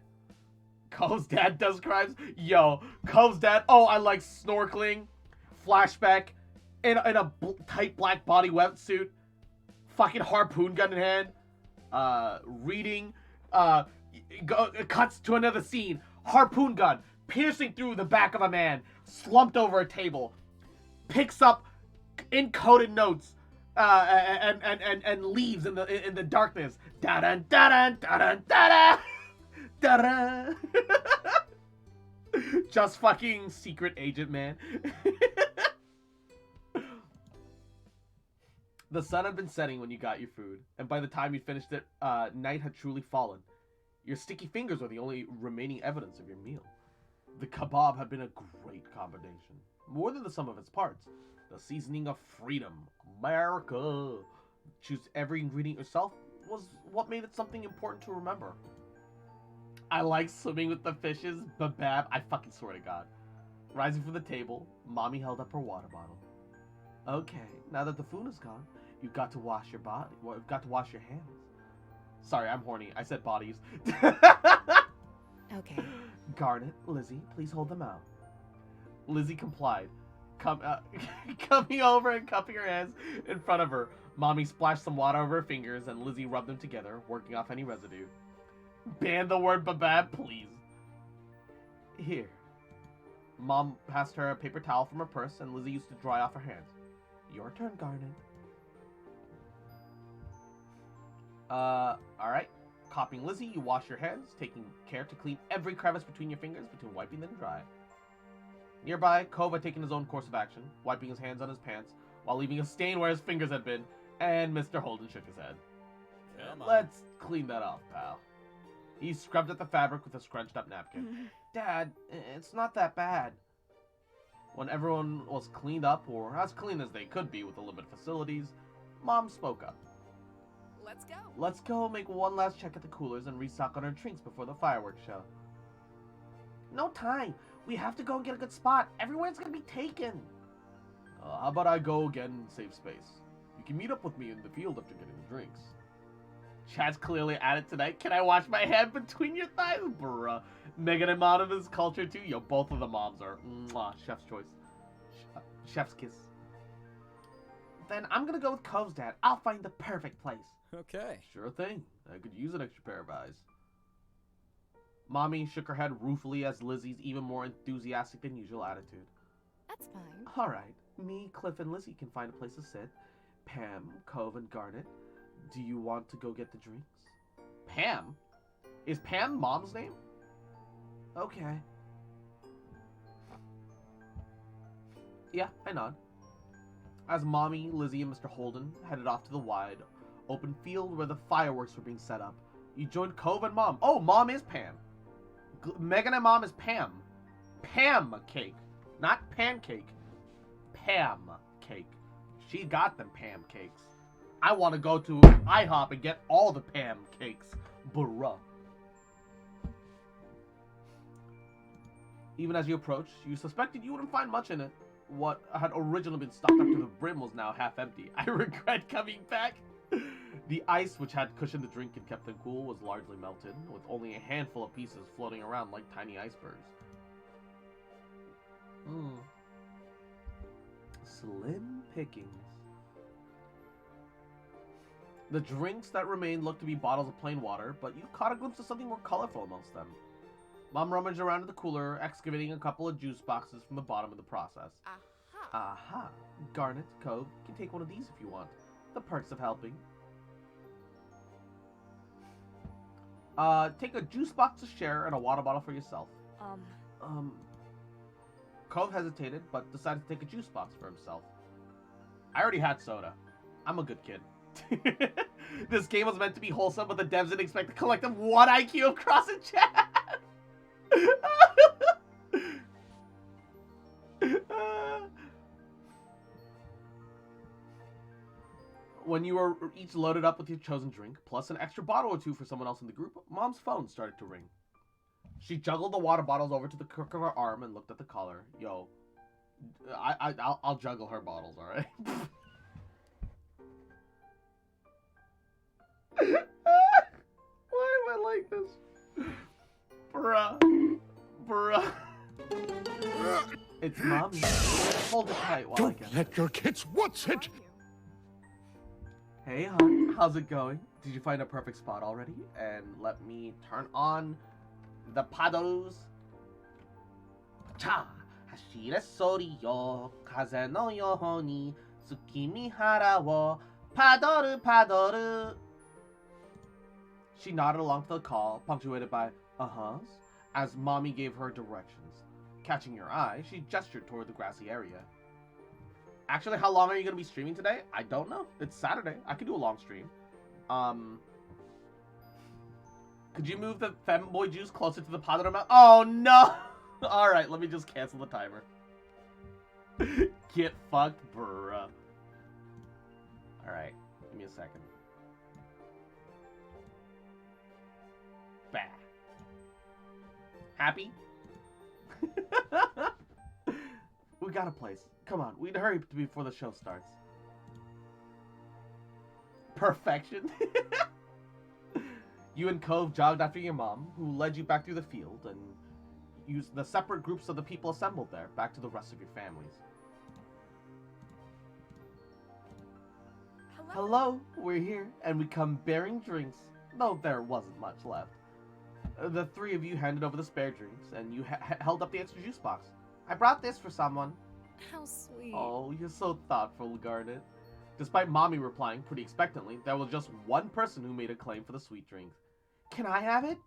Cove's dad does crimes? Yo, Cove's dad, oh, I like snorkeling, flashback, in a tight black body wetsuit, fucking harpoon gun in hand, reading, cuts to another scene, harpoon gun, piercing through the back of a man, slumped over a table, picks up encoded notes, and leaves in the darkness. Da dun da dun da dun da da da. Just fucking secret agent, man. The sun had been setting when you got your food, and by the time you finished it, night had truly fallen. Your sticky fingers were the only remaining evidence of your meal. The kebab had been a great combination. More than the sum of its parts. The seasoning of freedom. America. Choose every ingredient yourself was what made it something important to remember. I like swimming with the fishes, babab. I fucking swear to God. Rising from the table, Mommy held up her water bottle. Okay, now that the food is gone, you've got to wash your body. Well, you've got to wash your hands. Sorry, I'm horny. I said bodies. Okay. Garnet, Lizzie, please hold them out. Lizzie complied, coming over and cupping her hands in front of her. Mommy splashed some water over her fingers, and Lizzie rubbed them together, working off any residue. Ban the word babab, please. Here. Mom passed her a paper towel from her purse, and Lizzie used to dry off her hands. Your turn, Garnet. Alright. Copying Lizzie, you wash your hands, taking care to clean every crevice between your fingers between wiping them dry. Nearby, Cove had taken his own course of action, wiping his hands on his pants, while leaving a stain where his fingers had been, and Mr. Holden shook his head. Come on. Let's clean that off, pal. He scrubbed at the fabric with a scrunched up napkin. Dad, it's not that bad. When everyone was cleaned up, or as clean as they could be with the limited facilities, Mom spoke up. Let's go. Let's go make one last check at the coolers and restock on our drinks before the fireworks show. No time. We have to go and get a good spot. Everywhere's gonna be taken. How about I go again and save space? You can meet up with me in the field after getting the drinks. Chad's clearly at it tonight. Can I wash my hand between your thighs? Bruh. Megan and Monovan's culture too. Yo, both of the moms are chef's choice. Chef's kiss. Then I'm gonna go with Cove's dad. I'll find the perfect place. Okay. Sure thing. I could use an extra pair of eyes. Mommy shook her head ruefully as Lizzie's even more enthusiastic than usual attitude. That's fine. Alright, me, Cliff, and Lizzie can find a place to sit. Pam, Cove, and Garnet, do you want to go get the drinks? Pam? Is Pam Mom's name? Okay. Yeah, I nod. As Mommy, Lizzie, and Mr. Holden headed off to the wide, open field where the fireworks were being set up, you joined Cove and Mom. Oh, Mom is Pam. Megan and Mom is Pam. Pam cake. Not pancake. Pam cake. She got them Pam cakes. I want to go to IHOP and get all the Pam cakes. Bruh. Even as you approached, you suspected you wouldn't find much in it. What had originally been stocked up to the brim was now half empty. I regret coming back. The ice, which had cushioned the drink and kept them cool, was largely melted, with only a handful of pieces floating around like tiny icebergs. Slim pickings. The drinks that remained looked to be bottles of plain water, but you caught a glimpse of something more colorful amongst them. Mom rummaged around in the cooler, excavating a couple of juice boxes from the bottom of the process. Aha. Aha. Garnet, Cove, you can take one of these if you want. The perks of helping. Take a juice box to share and a water bottle for yourself. Cove hesitated, but decided to take a juice box for himself. I already had soda. I'm a good kid. This game was meant to be wholesome, but the devs didn't expect a collective 1 IQ across the chat. When you were each loaded up with your chosen drink, plus an extra bottle or two for someone else in the group, Mom's phone started to ring. She juggled the water bottles over to the crook of her arm and looked at the caller. Yo, I'll juggle her bottles, all right? Why am I like this? Bruh. It's Mommy. Hold it tight while I Don't get let your kids watch How it. are you? Hey, hon. How's it going? Did you find a perfect spot already? And let me turn on the paddles. Cha! Hashire sori yo, kaze no yoho ni, tsukimihara wo, paddle. She nodded along to the call, punctuated by uh-huhs, as Mommy gave her directions. Catching your eye, she gestured toward the grassy area. Actually, how long are you going to be streaming today? I don't know. It's Saturday. I could do a long stream. Could you move the femboy juice closer to the powder mouth? Oh, no! Alright, let me just cancel the timer. Get fucked, bruh. Alright, give me a second. Bah. Happy? We got a place. Come on, we'd hurry before the show starts. Perfection. You and Cove jogged after your mom, who led you back through the field, and used the separate groups of the people assembled there back to the rest of your families. Hello, we're here, and we come bearing drinks, though there wasn't much left. The three of you handed over the spare drinks, and you held up the extra juice box. I brought this for someone. How sweet. Oh, you're so thoughtful, Garnet. Despite Mommy replying pretty expectantly, there was just one person who made a claim for the sweet drinks. Can I have it?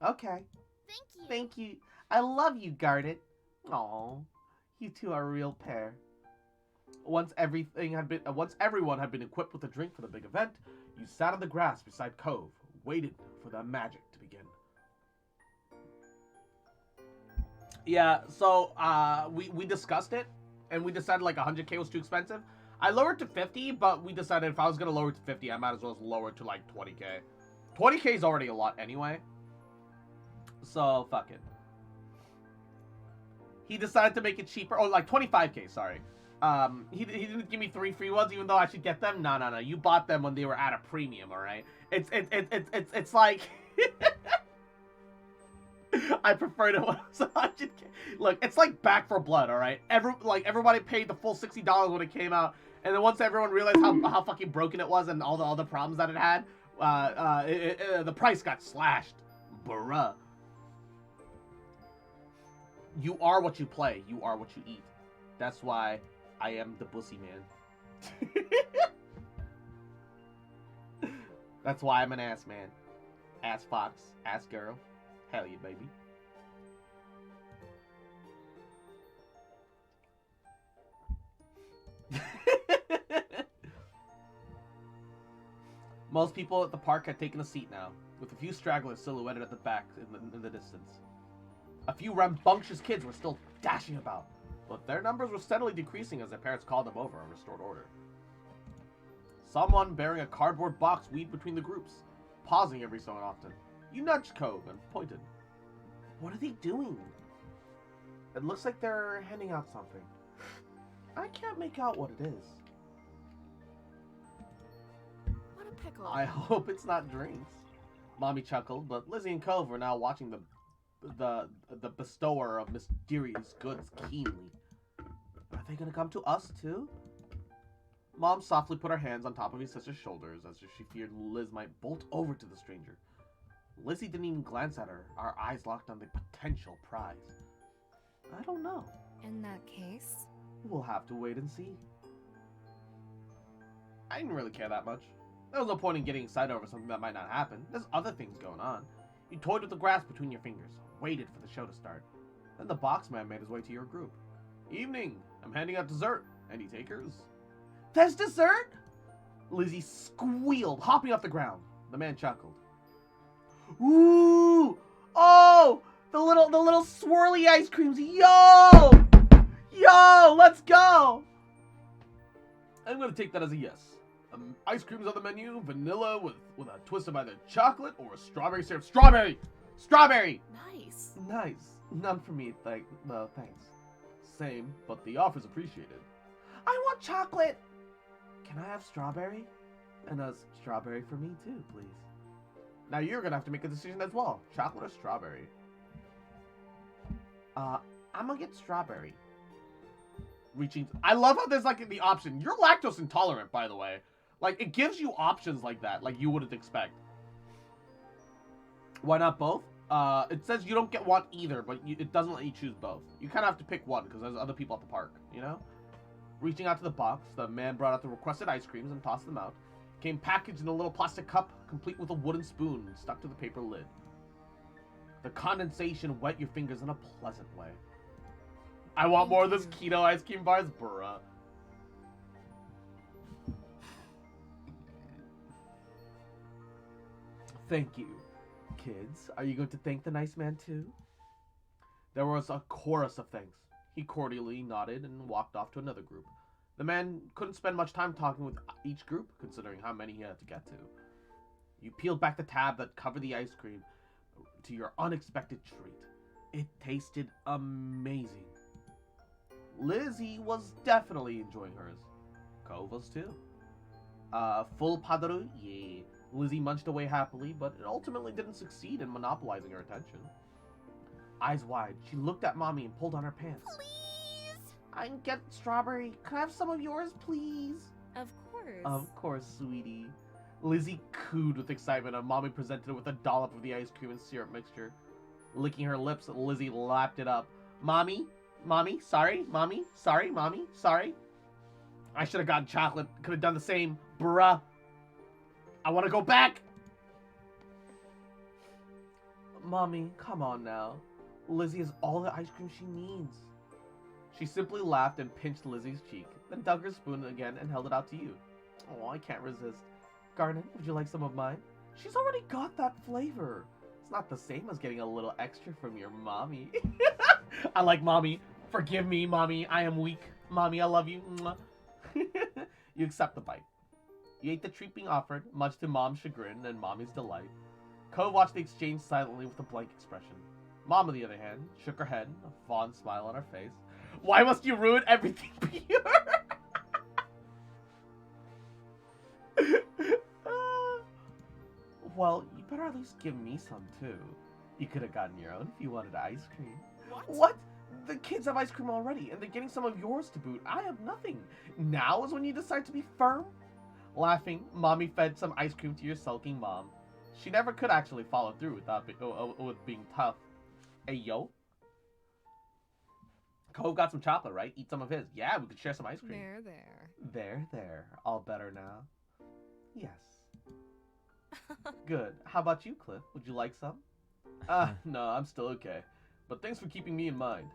Okay. Thank you. Thank you. I love you, Garnet. Aw, you two are a real pair. Once everyone had been equipped with a drink for the big event, you sat on the grass beside Cove, waited for the magic to begin. Yeah, so we discussed it, and we decided like 100K was too expensive. I lowered to 50, but we decided if I was gonna lower it to 50, I might as well lower it to like 20K. 20K is already a lot anyway, so fuck it. He decided to make it cheaper, or like 25K, sorry. He didn't give me 3 free ones, even though I should get them. No. You bought them when they were at a premium, all right? It's like I preferred it when it was 100K. Look, it's like Back for Blood, all right? Everybody paid the full $60 when it came out, and then once everyone realized how fucking broken it was and all the problems that it had, the price got slashed, bruh. You are what you play. You are what you eat. That's why I am the bussy man. That's why I'm an ass man. Ass fox. Ass girl. Hell yeah, baby. Most people at the park had taken a seat now, with a few stragglers silhouetted at the back in the distance. A few rambunctious kids were still dashing about, but their numbers were steadily decreasing as their parents called them over and restored order. Someone bearing a cardboard box weaved between the groups, pausing every so often. You nudged Cove and pointed. What are they doing? It looks like they're handing out something. I can't make out what it is. What a pickle. I hope it's not drinks. Mommy chuckled, but Lizzie and Cove were now watching the bestower of mysterious goods keenly. Are they gonna come to us too? Mom softly put her hands on top of his sister's shoulders as if she feared Liz might bolt over to the stranger. Lizzie didn't even glance at her, our eyes locked on the potential prize. I don't know. In that case? We'll have to wait and see. I didn't really care that much. There was no point in getting excited over something that might not happen. There's other things going on. You toyed with the grass between your fingers, waited for the show to start. Then the boxman made his way to your group. Evening, I'm handing out dessert. Any takers? There's dessert? Lizzie squealed, hopping off the ground. The man chuckled. Ooh! Oh! The little swirly ice creams. Yo! Yo! Let's go! I'm gonna take that as a yes. Ice cream's on the menu. Vanilla with a twist of either chocolate or strawberry syrup. Strawberry! Strawberry! Nice. Nice. None for me, no, thanks. Same, but the offer's appreciated. I want chocolate! Can I have strawberry? And a strawberry for me too, please. Now you're gonna have to make a decision as well. Chocolate or strawberry? I'm gonna get strawberry. I love how there's like the option. You're lactose intolerant, by the way. Like, it gives you options like that, like you wouldn't expect. Why not both? It says you don't want either, but it doesn't let you choose both. You kind of have to pick one, because there's other people at the park, you know? Reaching out to the box, the man brought out the requested ice creams and tossed them out. Came packaged in a little plastic cup, complete with a wooden spoon stuck to the paper lid. The condensation wet your fingers in a pleasant way. I want more of this keto ice cream bars, bruh. Thank you. Kids, are you going to thank the nice man too? There was a chorus of thanks. He cordially nodded and walked off to another group. The man couldn't spend much time talking with each group, considering how many he had to get to. You peeled back the tab that covered the ice cream to your unexpected treat. It tasted amazing. Lizzie was definitely enjoying hers. Cove was too. Full padaru? Yeah. Lizzie munched away happily, but it ultimately didn't succeed in monopolizing her attention. Eyes wide, she looked at Mommy and pulled on her pants. Please! I can get strawberry. Can I have some of yours, please? Of course. Of course, sweetie. Lizzie cooed with excitement and Mommy presented her with a dollop of the ice cream and syrup mixture. Licking her lips, Lizzie lapped it up. Mommy? Mommy? Sorry? Mommy? Sorry? Mommy? Sorry? I should have gotten chocolate. Could have done the same. Bruh. I want to go back. Mommy, come on now. Lizzie has all the ice cream she needs. She simply laughed and pinched Lizzie's cheek, then dug her spoon again and held it out to you. Oh, I can't resist. Garnet, would you like some of mine? She's already got that flavor. It's not the same as getting a little extra from your mommy. I like Mommy. Forgive me, Mommy. I am weak. Mommy, I love you. You accept the bite. You ate the treat being offered, much to Mom's chagrin and Mommy's delight. Cove watched the exchange silently with a blank expression. Mom, on the other hand, shook her head, a fond smile on her face. Why must you ruin everything pure? Well, you better at least give me some, too. You could have gotten your own if you wanted ice cream. What? The kids have ice cream already, and they're getting some of yours to boot. I have nothing. Now is when you decide to be firm? Laughing, Mommy fed some ice cream to your sulking mom. She never could actually follow through with being tough. Hey, yo. Cove got some chocolate, right? Eat some of his. Yeah, we could share some ice cream. There. All better now. Yes. Good. How about you, Cliff? Would you like some? No, I'm still okay. But thanks for keeping me in mind.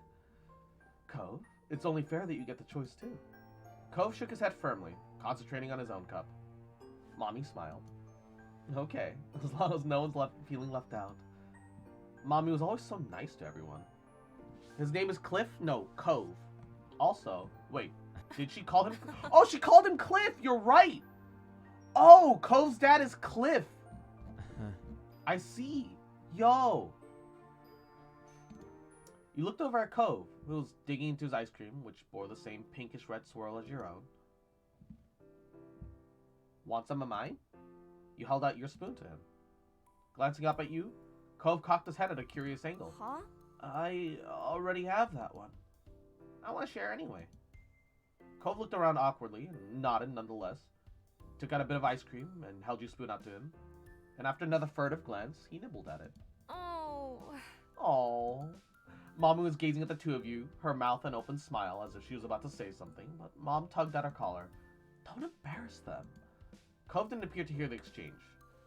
Cove, it's only fair that you get the choice too. Cove shook his head firmly, concentrating on his own cup. Mommy smiled. Okay, as long as no one's feeling left out. Mommy was always so nice to everyone. His name is Cliff? No, Cove. Also, wait, did she call him? Oh, she called him Cliff! You're right! Oh, Cove's dad is Cliff! I see. Yo! You looked over at Cove, who was digging into his ice cream, which bore the same pinkish red swirl as your own. Want some of mine? You held out your spoon to him. Glancing up at you, Cove cocked his head at a curious angle. Huh? I already have that one. I want to share anyway. Cove looked around awkwardly and nodded nonetheless. Took out a bit of ice cream and held your spoon out to him. And after another furtive glance, he nibbled at it. Oh. Aww. Mommy was gazing at the two of you, her mouth an open smile as if she was about to say something, but Mom tugged at her collar. Don't embarrass them. Cove didn't appear to hear the exchange.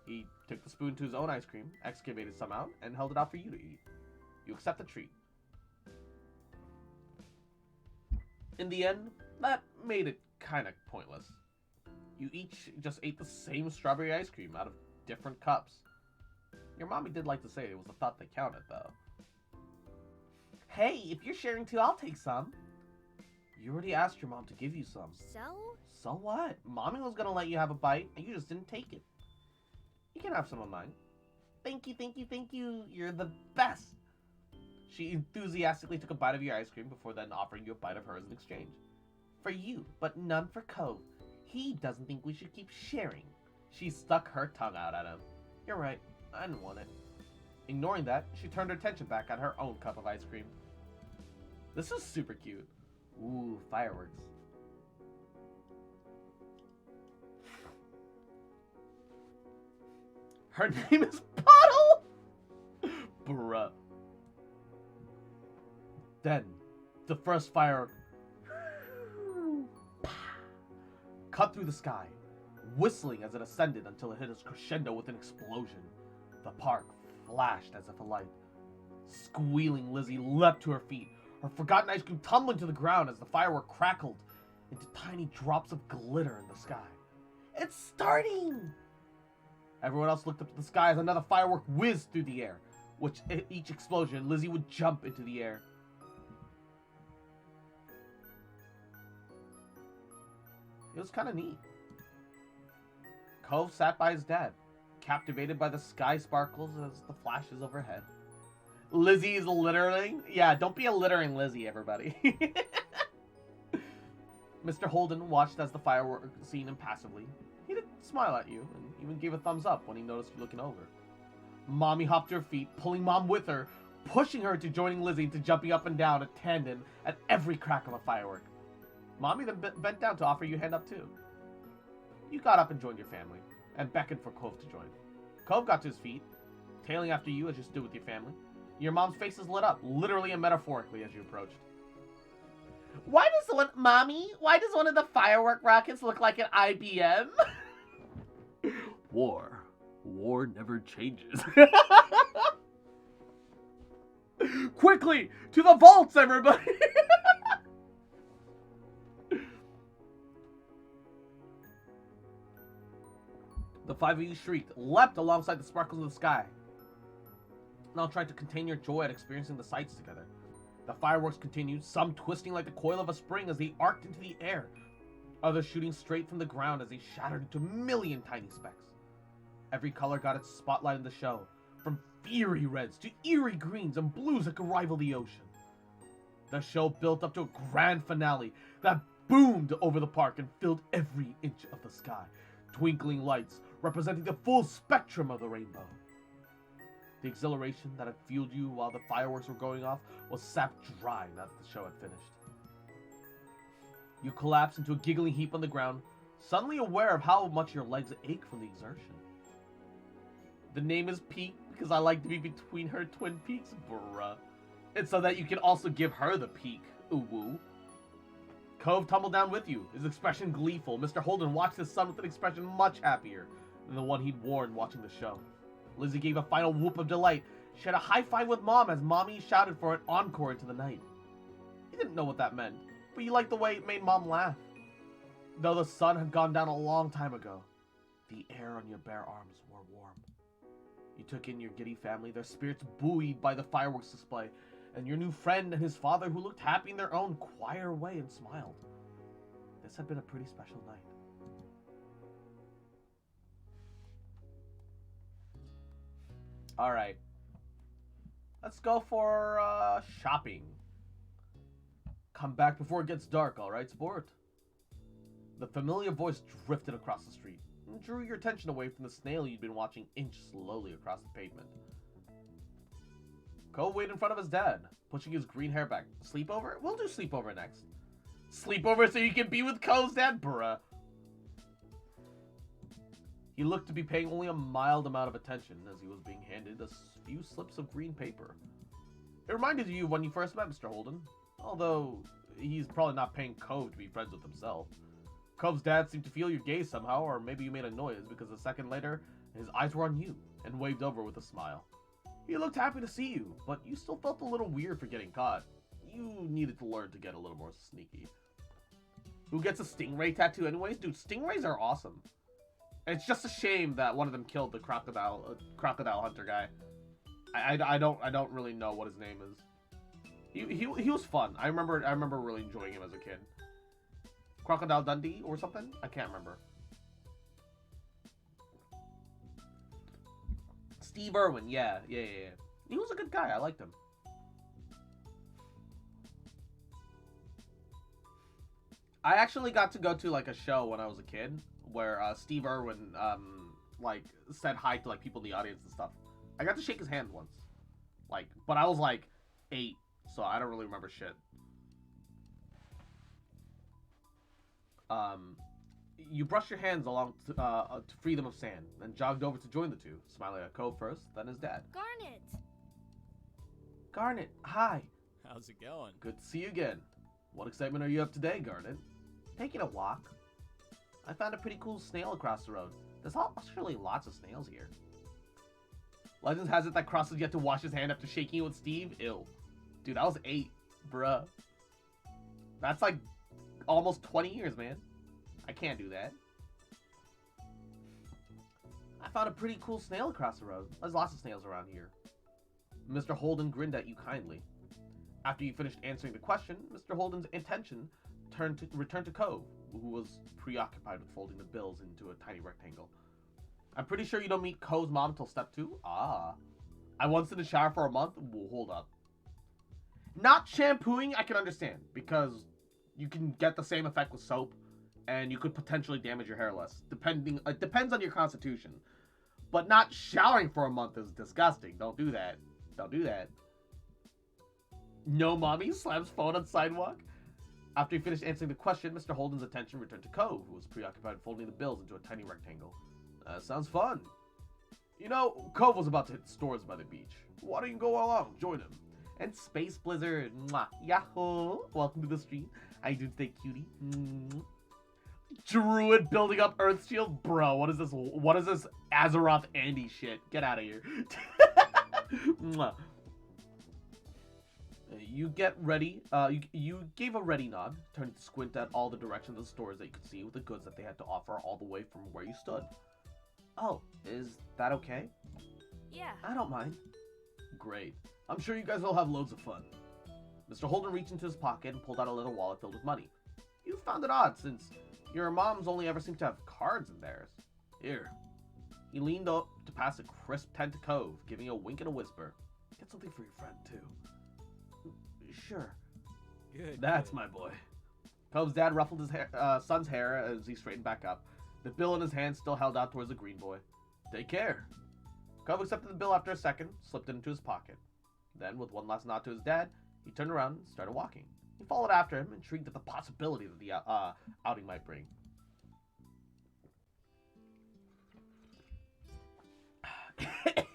He took the spoon to his own ice cream, excavated some out, and held it out for you to eat. You accept the treat. In the end, that made it kinda pointless. You each just ate the same strawberry ice cream out of different cups. Your mommy did like to say it was the thought that counted, though. Hey, if you're sharing too, I'll take some. You already asked your mom to give you some. So what? Mommy was gonna let you have a bite, and you just didn't take it. You can have some of mine. Thank you. You're the best. She enthusiastically took a bite of your ice cream before then offering you a bite of hers in exchange. For you, but none for Cove. He doesn't think we should keep sharing. She stuck her tongue out at him. You're right, I didn't want it. Ignoring that, she turned her attention back at her own cup of ice cream. This is super cute. Ooh, fireworks. Her name is Puddle! Bruh. Then, the first firework cut through the sky, whistling as it ascended until it hit a crescendo with an explosion. The park flashed as if alight. Squealing, Lizzie leapt to her feet, her forgotten ice cream tumbling to the ground as the firework crackled into tiny drops of glitter in the sky. It's starting! Everyone else looked up to the sky as another firework whizzed through the air. which each explosion, Lizzie would jump into the air. It was kind of neat. Cove sat by his dad, captivated by the sky sparkles as the flashes overhead. Lizzie is littering. Yeah, don't be a littering Lizzie, everybody. Mr. Holden watched as the fireworks seen impassively. He didn't smile at you, and even gave a thumbs up when he noticed you looking over. Mommy hopped to her feet, pulling Mom with her, pushing her to joining Lizzie into jumping up and down at tandem at every crack of a firework. Mommy then bent down to offer you a hand up too. You got up and joined your family, and beckoned for Cove to join. Cove got to his feet, tailing after you as you stood with your family. Your mom's face is lit up, literally and metaphorically, as you approached. Why does one of the firework rockets look like an IBM? War never changes. Quickly, to the vaults, everybody! The five of you shrieked, leapt alongside the sparkles of the sky. Now tried to contain your joy at experiencing the sights together. The fireworks continued, some twisting like the coil of a spring as they arced into the air, others shooting straight from the ground as they shattered into a million tiny specks. Every color got its spotlight in the show, from fiery reds to eerie greens and blues that could rival the ocean. The show built up to a grand finale that boomed over the park and filled every inch of the sky, twinkling lights representing the full spectrum of the rainbow. The exhilaration that had fueled you while the fireworks were going off was sapped dry now that the show had finished. You collapsed into a giggling heap on the ground, suddenly aware of how much your legs ache from the exertion. The name is Peak because I like to be between her twin peaks, bruh. And so that you can also give her the peak, ooh woo. Cove tumbled down with you, his expression gleeful. Mr. Holden watched his son with an expression much happier than the one he'd worn watching the show. Lizzie gave a final whoop of delight. She had a high five with Mom as Mommy shouted for an encore into the night. You didn't know what that meant, but you liked the way it made Mom laugh. Though the sun had gone down a long time ago, the air on your bare arms were warm. You took in your giddy family, their spirits buoyed by the fireworks display, and your new friend and his father who looked happy in their own quieter way and smiled. This had been a pretty special night. Alright. Let's go for shopping. Come back before it gets dark, alright, sport? The familiar voice drifted across the street and drew your attention away from the snail you'd been watching inch slowly across the pavement. Cole waited in front of his dad, pushing his green hair back. Sleepover? We'll do sleepover next. Sleepover so you can be with Cole's dad? Bruh. He looked to be paying only a mild amount of attention as he was being handed a few slips of green paper. It reminded you of when you first met Mr. Holden, although he's probably not paying Cove to be friends with himself. Cove's dad seemed to feel your gaze somehow, or maybe you made a noise because a second later, his eyes were on you and waved over with a smile. He looked happy to see you, but you still felt a little weird for getting caught. You needed to learn to get a little more sneaky. Who gets a stingray tattoo anyways? Dude, stingrays are awesome. It's just a shame that one of them killed the crocodile hunter guy. I don't really know what his name is. He was fun. I remember really enjoying him as a kid. Crocodile Dundee or something? I can't remember. Steve Irwin, yeah. He was a good guy. I liked him. I actually got to go to like a show when I was a kid where Steve Irwin like said hi to like people in the audience and stuff. I got to shake his hand once, like, but I was like 8, so I don't really remember shit. You brushed your hands along to free them of sand, then jogged over to join the two, smiling at Cove first, then his dad. Garnet! Garnet, hi. How's it going? Good to see you again. What excitement are you up today, Garnet? Taking a walk. I found a pretty cool snail across the road. There's actually lots of snails here. Legends has it that Cross has yet to wash his hand after shaking it with Steve. Ew. Dude, I was 8. Bruh. That's like almost 20 years, man. I can't do that. I found a pretty cool snail across the road. There's lots of snails around here. Mr. Holden grinned at you kindly. After you finished answering the question, Mr. Holden's attention returned to Cove, who was preoccupied with folding the bills into a tiny rectangle. I'm pretty sure you don't meet Cove's mom until step 2? Ah. I once in the shower for a month? Well, hold up. Not shampooing, I can understand, because you can get the same effect with soap, and you could potentially damage your hair less. It depends on your constitution. But not showering for a month is disgusting. Don't do that. Don't do that. No mommy slams phone on sidewalk. After he finished answering the question, Mr. Holden's attention returned to Cove, who was preoccupied folding the bills into a tiny rectangle. Sounds fun. You know, Cove was about to hit stores by the beach. Why don't you go along? Join him. And Space Blizzard. Mwah. Yahoo! Welcome to the stream. How you doing today, cutie? Druid building up Earth Shield? Bro, what is this? What is this Azeroth Andy shit? Get out of here. You get ready. You gave a ready nod, turning to squint at all the directions of the stores that you could see with the goods that they had to offer all the way from where you stood. Oh, is that okay? Yeah. I don't mind. Great. I'm sure you guys will have loads of fun. Mr. Holden reached into his pocket and pulled out a little wallet filled with money. You found it odd, since your moms only ever seem to have cards in theirs. Here. He leaned up to pass a crisp 10 to Cove, giving a wink and a whisper. Get something for your friend, too. Sure. Good. That's my boy. Cove's dad ruffled his son's hair as he straightened back up. The bill in his hand still held out towards the green boy. Take care. Cove accepted the bill after a second, slipped it into his pocket. Then, with one last nod to his dad, he turned around and started walking. He followed after him, intrigued at the possibility that the outing might bring.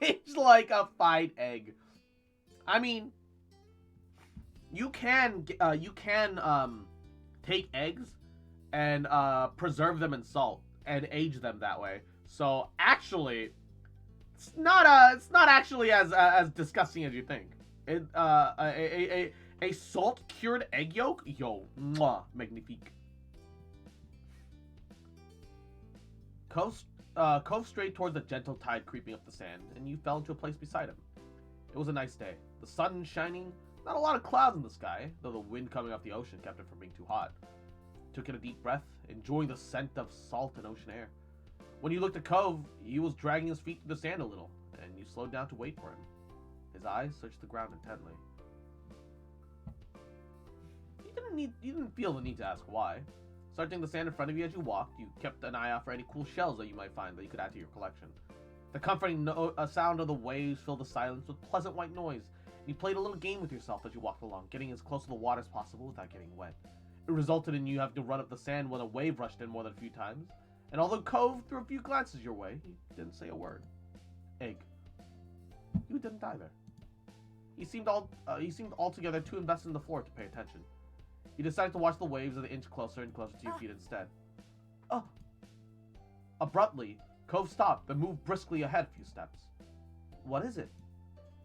It's like a fried egg. I mean, you can take eggs and preserve them in salt and age them that way. So actually, it's not actually as disgusting as you think. It a salt cured egg yolk, yo, mwah, magnifique. Cove strayed towards the gentle tide creeping up the sand, and you fell into a place beside him. It was a nice day. The sun shining, not a lot of clouds in the sky, though the wind coming off the ocean kept it from being too hot. Took in a deep breath, enjoying the scent of salt and ocean air. When you looked at Cove, he was dragging his feet through the sand a little, and you slowed down to wait for him. His eyes searched the ground intently. You didn't feel the need to ask why. Searching the sand in front of you as you walked, you kept an eye out for any cool shells that you might find that you could add to your collection. The comforting sound of the waves filled the silence with pleasant white noise. You played a little game with yourself as you walked along, getting as close to the water as possible without getting wet. It resulted in you having to run up the sand when a wave rushed in more than a few times. And although Cove threw a few glances your way, he didn't say a word. Egg. You didn't either. He seemed altogether too invested in the floor to pay attention. He decided to watch the waves as they inched closer and closer to your feet instead. Oh! Abruptly, Cove stopped, then moved briskly ahead a few steps. What is it?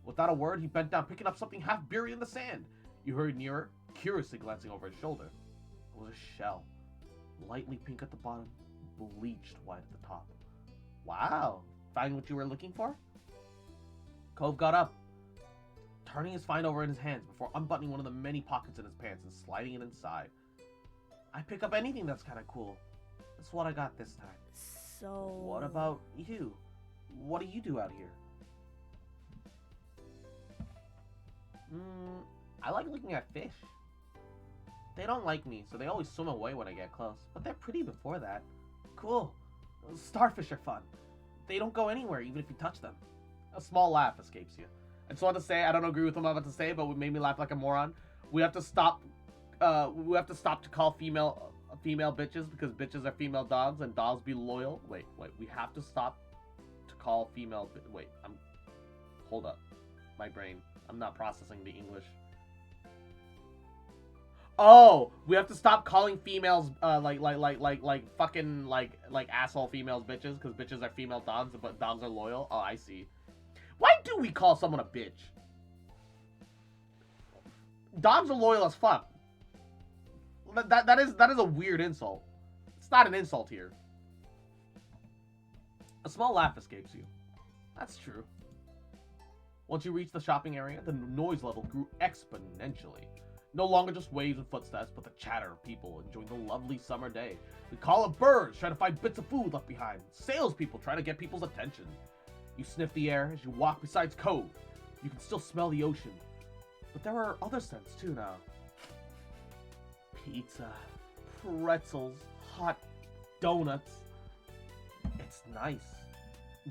Without a word, he bent down, picking up something half buried in the sand. You hurried nearer, curiously glancing over his shoulder. It was a shell. Lightly pink at the bottom, bleached white at the top. Wow! Find what you were looking for? Cove got up, turning his find over in his hands before unbuttoning one of the many pockets in his pants and sliding it inside. I pick up anything that's kind of cool. That's what I got this time. So... What about you? What do you do out here? I like looking at fish. They don't like me, so they always swim away when I get close. But they're pretty before that. Cool. Starfish are fun. They don't go anywhere, even if you touch them. A small laugh escapes you. I just want to say, I don't agree with what I'm about to say, but what made me laugh like a moron. We have to stop to call female bitches, because bitches are female dogs and dogs be loyal. Wait, we have to stop to call female... Hold up. My brain. I'm not processing the English. Oh, we have to stop calling females fucking asshole females bitches, because bitches are female dogs, but dogs are loyal. Oh, I see. Why do we call someone a bitch? Dogs are loyal as fuck. That is a weird insult. It's not an insult here. A small laugh escapes you. That's true. Once you reached the shopping area, the noise level grew exponentially. No longer just waves and footsteps, but the chatter of people enjoying the lovely summer day. The call of birds trying to find bits of food left behind. Salespeople trying to get people's attention. You sniff the air as you walk beside Cove. You can still smell the ocean. But there are other scents too now. Pizza, pretzels, hot donuts. It's nice.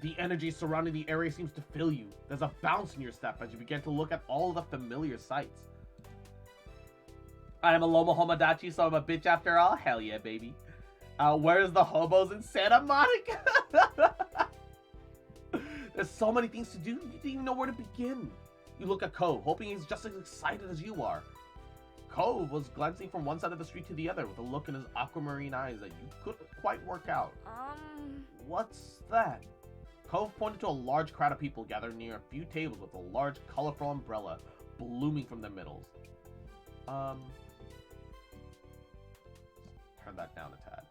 The energy surrounding the area seems to fill you. There's a bounce in your step as you begin to look at all of the familiar sights. I am a Loma Homadachi, so I'm a bitch after all? Hell yeah, baby. Where's the hobos in Santa Monica? There's so many things to do, you didn't even know where to begin. You look at Cove, hoping he's just as excited as you are. Cove was glancing from one side of the street to the other with a look in his aquamarine eyes that you couldn't quite work out. What's that? Cove pointed to a large crowd of people gathered near a few tables with a large, colorful umbrella blooming from their middles. Turn that down a tad.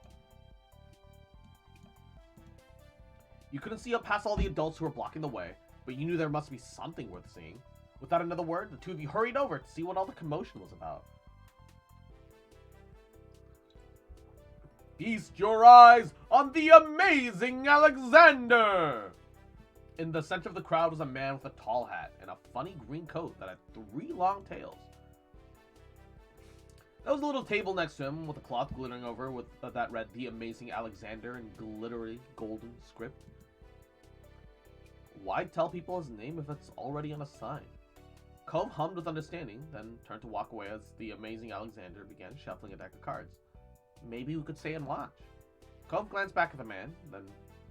You couldn't see up past all the adults who were blocking the way, but you knew there must be something worth seeing. Without another word, the two of you hurried over to see what all the commotion was about. Feast your eyes on the amazing Alexander! In the center of the crowd was a man with a tall hat and a funny green coat that had 3 long tails. There was a little table next to him with a cloth glittering over with that read "The Amazing Alexander" in glittery golden script. Why tell people his name if it's already on a sign? Cove hummed with understanding, then turned to walk away as the Amazing Alexander began shuffling a deck of cards. Maybe we could stay and watch. Cove glanced back at the man, then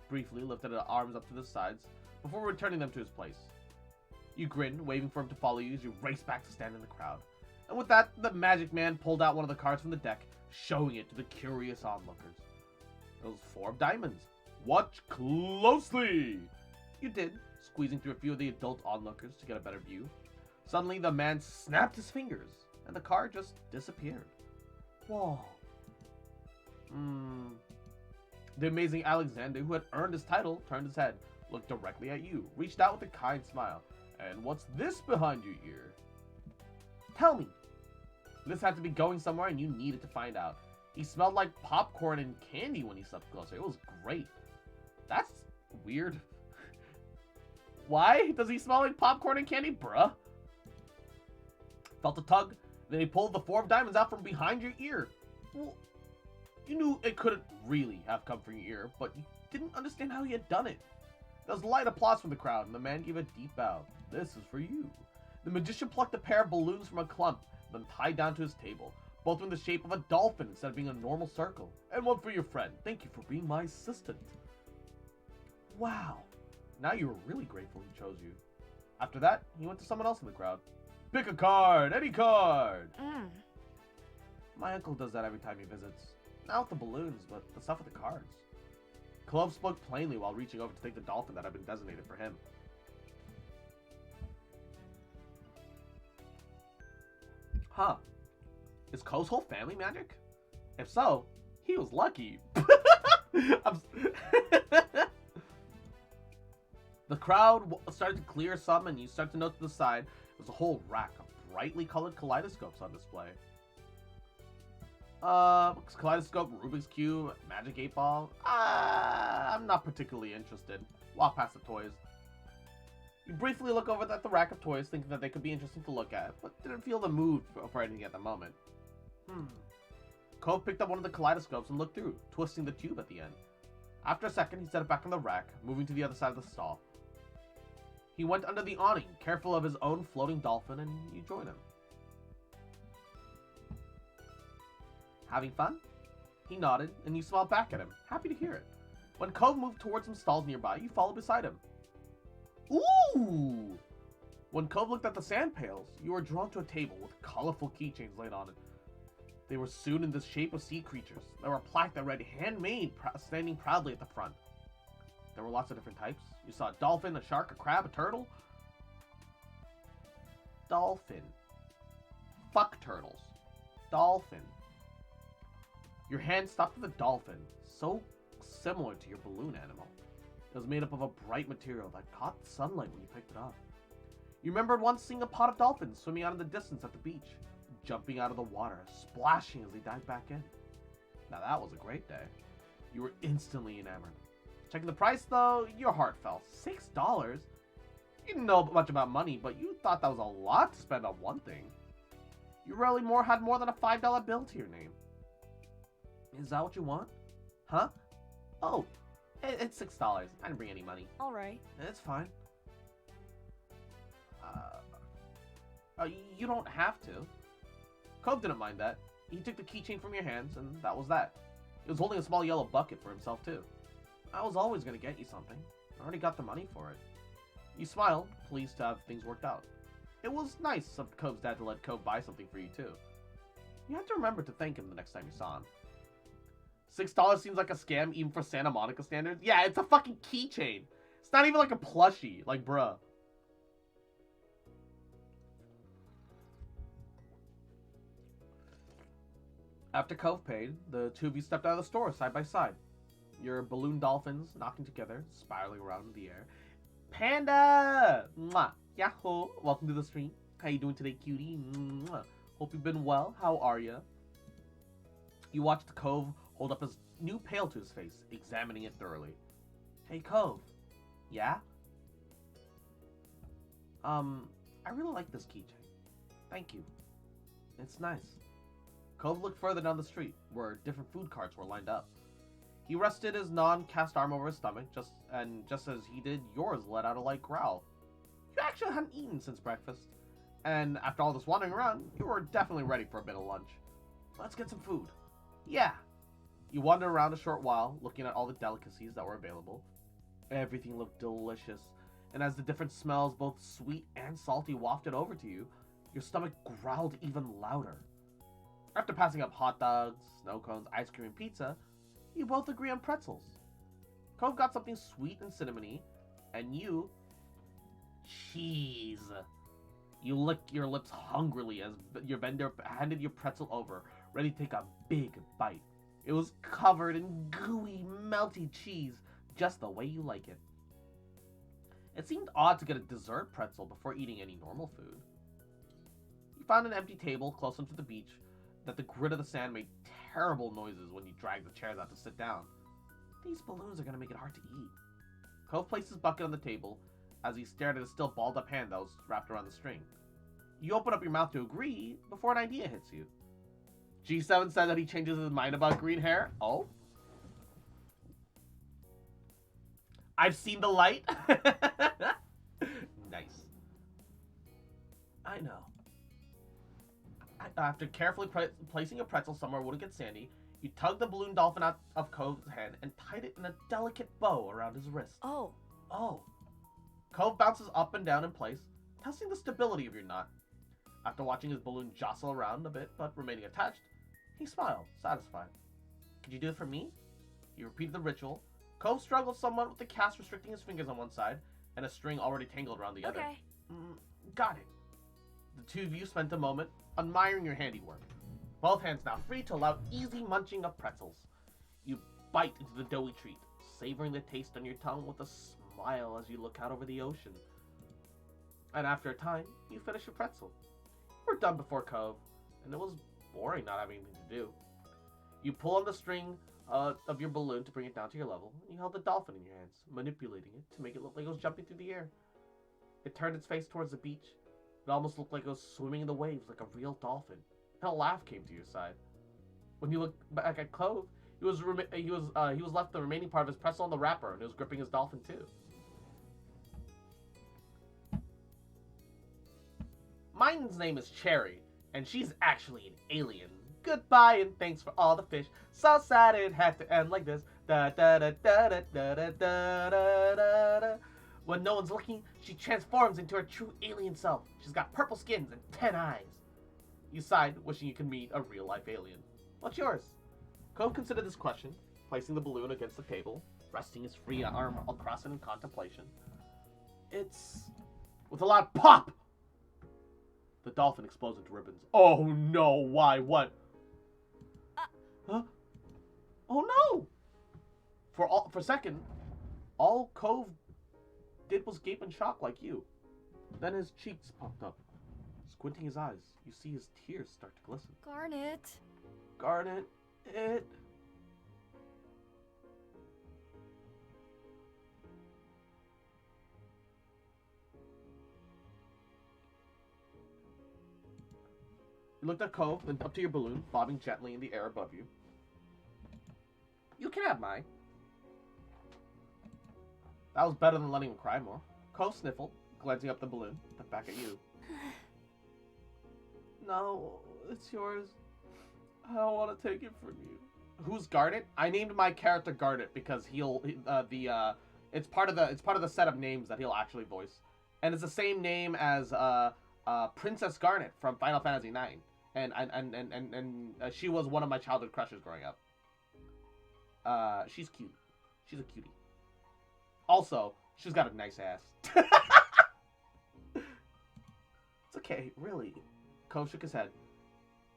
briefly lifted his arms up to the sides before returning them to his place. You grinned, waving for him to follow you as you raced back to stand in the crowd. And with that, the magic man pulled out one of the cards from the deck, showing it to the curious onlookers. It was 4 of diamonds. Watch closely! You did, squeezing through a few of the adult onlookers to get a better view. Suddenly, the man snapped his fingers, and the card just disappeared. Whoa. The Amazing Alexander, who had earned his title, turned his head, looked directly at you, reached out with a kind smile. And what's this behind your ear? Tell me. This had to be going somewhere and you needed to find out. He smelled like popcorn and candy when he stepped closer. It was great. That's weird. Why does he smell like popcorn and candy, bruh? Felt a tug, then he pulled the 4 of diamonds out from behind your ear. Well, you knew it couldn't really have come from your ear, but you didn't understand how he had done it. There was light applause from the crowd, and the man gave a deep bow. This is for you. The magician plucked a pair of balloons from a clump, then tied down to his table, both in the shape of a dolphin instead of being a normal circle. And one for your friend. Thank you for being my assistant. Wow. Now you were really grateful he chose you. After that, he went to someone else in the crowd. Pick a card, any card. My uncle does that every time he visits. Not with the balloons, but the stuff with the cards. Clove spoke plainly while reaching over to take the dolphin that had been designated for him. Huh. Is Ko's whole family magic? If so, he was lucky. The crowd started to clear some, and you start to note to the side there's a whole rack of brightly colored kaleidoscopes on display. Kaleidoscope, Rubik's Cube, Magic 8 Ball. I'm not particularly interested. Walk past the toys. You briefly look over at the rack of toys, thinking that they could be interesting to look at, but didn't feel the mood for anything at the moment. Cove picked up one of the kaleidoscopes and looked through, twisting the tube at the end. After a second, he set it back on the rack, moving to the other side of the stall. He went under the awning, careful of his own floating dolphin, and you join him. Having fun? He nodded, and you smiled back at him, happy to hear it. When Cove moved towards some stalls nearby, you followed beside him. Ooh! When Cove looked at the sand pails, you were drawn to a table with colorful keychains laid on it. They were sewn in the shape of sea creatures. There were a plaque that read "Handmade," standing proudly at the front. There were lots of different types. You saw a dolphin, a shark, a crab, a turtle. Dolphin. Fuck turtles. Dolphin. Your hand stopped at the dolphin, so similar to your balloon animal. It was made up of a bright material that caught sunlight when you picked it up. You remembered once seeing a pod of dolphins swimming out in the distance at the beach, jumping out of the water, splashing as they dived back in. Now that was a great day. You were instantly enamored. Checking the price though, your heart fell. $6? You didn't know much about money, but you thought that was a lot to spend on one thing. You rarely had more than a $5 bill to your name. Is that what you want? Huh? Oh, it's $6. I didn't bring any money. Alright. It's fine. You don't have to. Cove didn't mind that. He took the keychain from your hands, and that was that. He was holding a small yellow bucket for himself, too. I was always going to get you something. I already got the money for it. You smiled, pleased to have things worked out. It was nice of Cove's dad to let Cove buy something for you, too. You had to remember to thank him the next time you saw him. $6 seems like a scam even for Santa Monica standards. Yeah, it's a fucking keychain. It's not even like a plushie. Like, bruh. After Cove paid, the two of you stepped out of the store side by side. Your balloon dolphins knocking together, spiraling around in the air. Panda! Mwah! Yahoo! Welcome to the stream. How you doing today, cutie? Mwah. Hope you've been well. How are ya? You watched the Cove hold up his new pail to his face, examining it thoroughly. Hey, Cove. Yeah? I really like this keychain. Thank you. It's nice. Cove looked further down the street, where different food carts were lined up. He rested his non-cast arm over his stomach, just as he did, yours let out a light growl. You actually hadn't eaten since breakfast, and after all this wandering around, you were definitely ready for a bit of lunch. Let's get some food. Yeah. You wandered around a short while, looking at all the delicacies that were available. Everything looked delicious, and as the different smells, both sweet and salty, wafted over to you, your stomach growled even louder. After passing up hot dogs, snow cones, ice cream, and pizza, you both agree on pretzels. Cove got something sweet and cinnamony, and you... cheese. You licked your lips hungrily as your vendor handed your pretzel over, ready to take a big bite. It was covered in gooey, melty cheese, just the way you like it. It seemed odd to get a dessert pretzel before eating any normal food. You found an empty table close to the beach, that the grit of the sand made terrible noises when you dragged the chairs out to sit down. These balloons are going to make it hard to eat. Cove placed his bucket on the table as he stared at his still balled up hand that was wrapped around the string. You open up your mouth to agree before an idea hits you. G7 said that he changes his mind about green hair. Oh? I've seen the light. Nice. I know. After carefully placing a pretzel somewhere it wouldn't get sandy, you tugged the balloon dolphin out of Cove's hand and tied it in a delicate bow around his wrist. Oh. Oh. Cove bounces up and down in place, testing the stability of your knot. After watching his balloon jostle around a bit, but remaining attached, he smiled, satisfied. Could you do it for me? You repeated the ritual. Cove struggled somewhat with the cast restricting his fingers on one side, and a string already tangled around the other. Okay. Got it. The two of you spent a moment admiring your handiwork. Both hands now free to allow easy munching of pretzels. You bite into the doughy treat, savoring the taste on your tongue with a smile as you look out over the ocean. And after a time, you finish your pretzel. You were done before Cove, and it was boring not having anything to do. You pull on the string of your balloon to bring it down to your level, and you held the dolphin in your hands, manipulating it to make it look like it was jumping through the air. It turned its face towards the beach. It almost looked like it was swimming in the waves like a real dolphin. And a laugh came to your side. When you looked back at Cove, he was left the remaining part of his pretzel on the wrapper, and he was gripping his dolphin too. Mine's name is Cherry, and she's actually an alien. Goodbye and thanks for all the fish. So sad it had to end like this. Da da da da da da da da da da. When no one's looking, she transforms into her true alien self. She's got purple skins and 10 eyes. You sighed, wishing you could meet a real-life alien. What's yours? Cove considered this question, placing the balloon against the table, resting his free arm across it in contemplation. It's... With a loud pop! The dolphin explodes into ribbons. Oh no, why, what? Huh? Oh no! For a second, all Cove did was gape in shock like you. Then his cheeks popped up. Squinting his eyes, you see his tears start to glisten. Garnet. Garnet, it... You looked at Cove, then up to your balloon, bobbing gently in the air above you. You can have mine. That was better than letting him cry more. Cove sniffled, glancing up the balloon, then back at you. No, it's yours. I don't want to take it from you. Who's Garnet? I named my character Garnet because it's part of the set of names that he'll actually voice, and it's the same name as Princess Garnet from Final Fantasy IX, and she was one of my childhood crushes growing up. She's cute. She's a cutie. Also, she's got a nice ass. It's okay, really. Cove shook his head.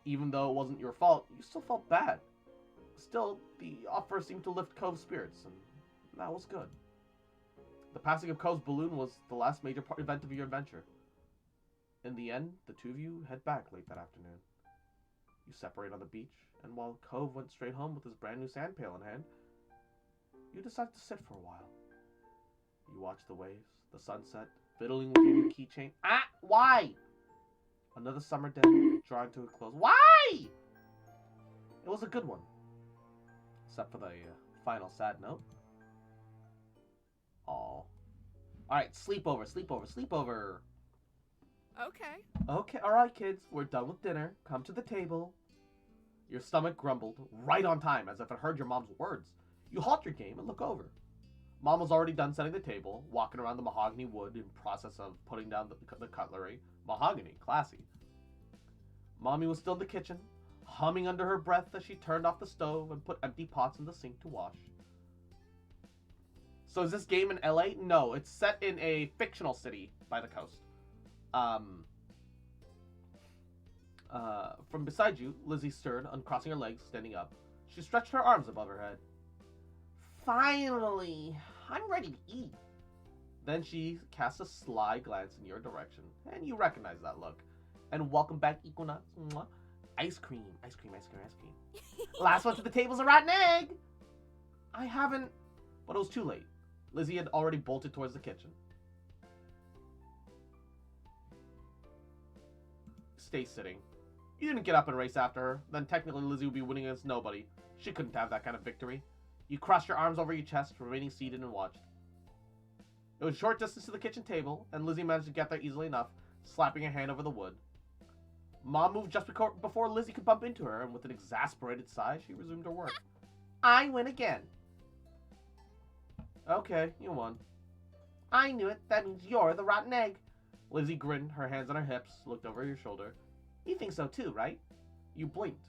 Even though it wasn't your fault, you still felt bad. Still, the offer seemed to lift Cove's spirits, and that was good. The passing of Cove's balloon was the last major event of your adventure. In the end, the two of you head back late that afternoon. You separate on the beach, and while Cove went straight home with his brand new sand pail in hand, you decide to sit for a while. You watch the waves, the sunset, fiddling with your new keychain. Ah! Why? Another summer day, drawing to a close. Why? It was a good one. Except for the final sad note. Aw. Alright, sleepover. Okay. Okay, alright kids, we're done with dinner. Come to the table. Your stomach grumbled, right on time, as if it heard your mom's words. You halt your game and look over. Mom was already done setting the table, walking around the mahogany wood in process of putting down the cutlery. Mahogany, classy. Mommy was still in the kitchen, humming under her breath as she turned off the stove and put empty pots in the sink to wash. So is this game in LA? No, it's set in a fictional city by the coast. From beside you, Lizzie stirred, uncrossing her legs, standing up. She stretched her arms above her head. Finally, I'm ready to eat. Then she cast a sly glance in your direction, and you recognize that look. And welcome back, Equinox. Mwah. Ice cream. Last one to the table's a rotten egg. I haven't... But it was too late. Lizzie had already bolted towards the kitchen. Stay sitting. You didn't get up and race after her. Then technically Lizzie would be winning against nobody. She couldn't have that kind of victory. You crossed your arms over your chest, remaining seated and watched. It was a short distance to the kitchen table, and Lizzie managed to get there easily enough, slapping her hand over the wood. Mom moved just before Lizzie could bump into her, and with an exasperated sigh, she resumed her work. I win again. Okay, you won. I knew it. That means you're the rotten egg. Lizzie grinned, her hands on her hips, looked over your shoulder. You think so too, right? You blinked.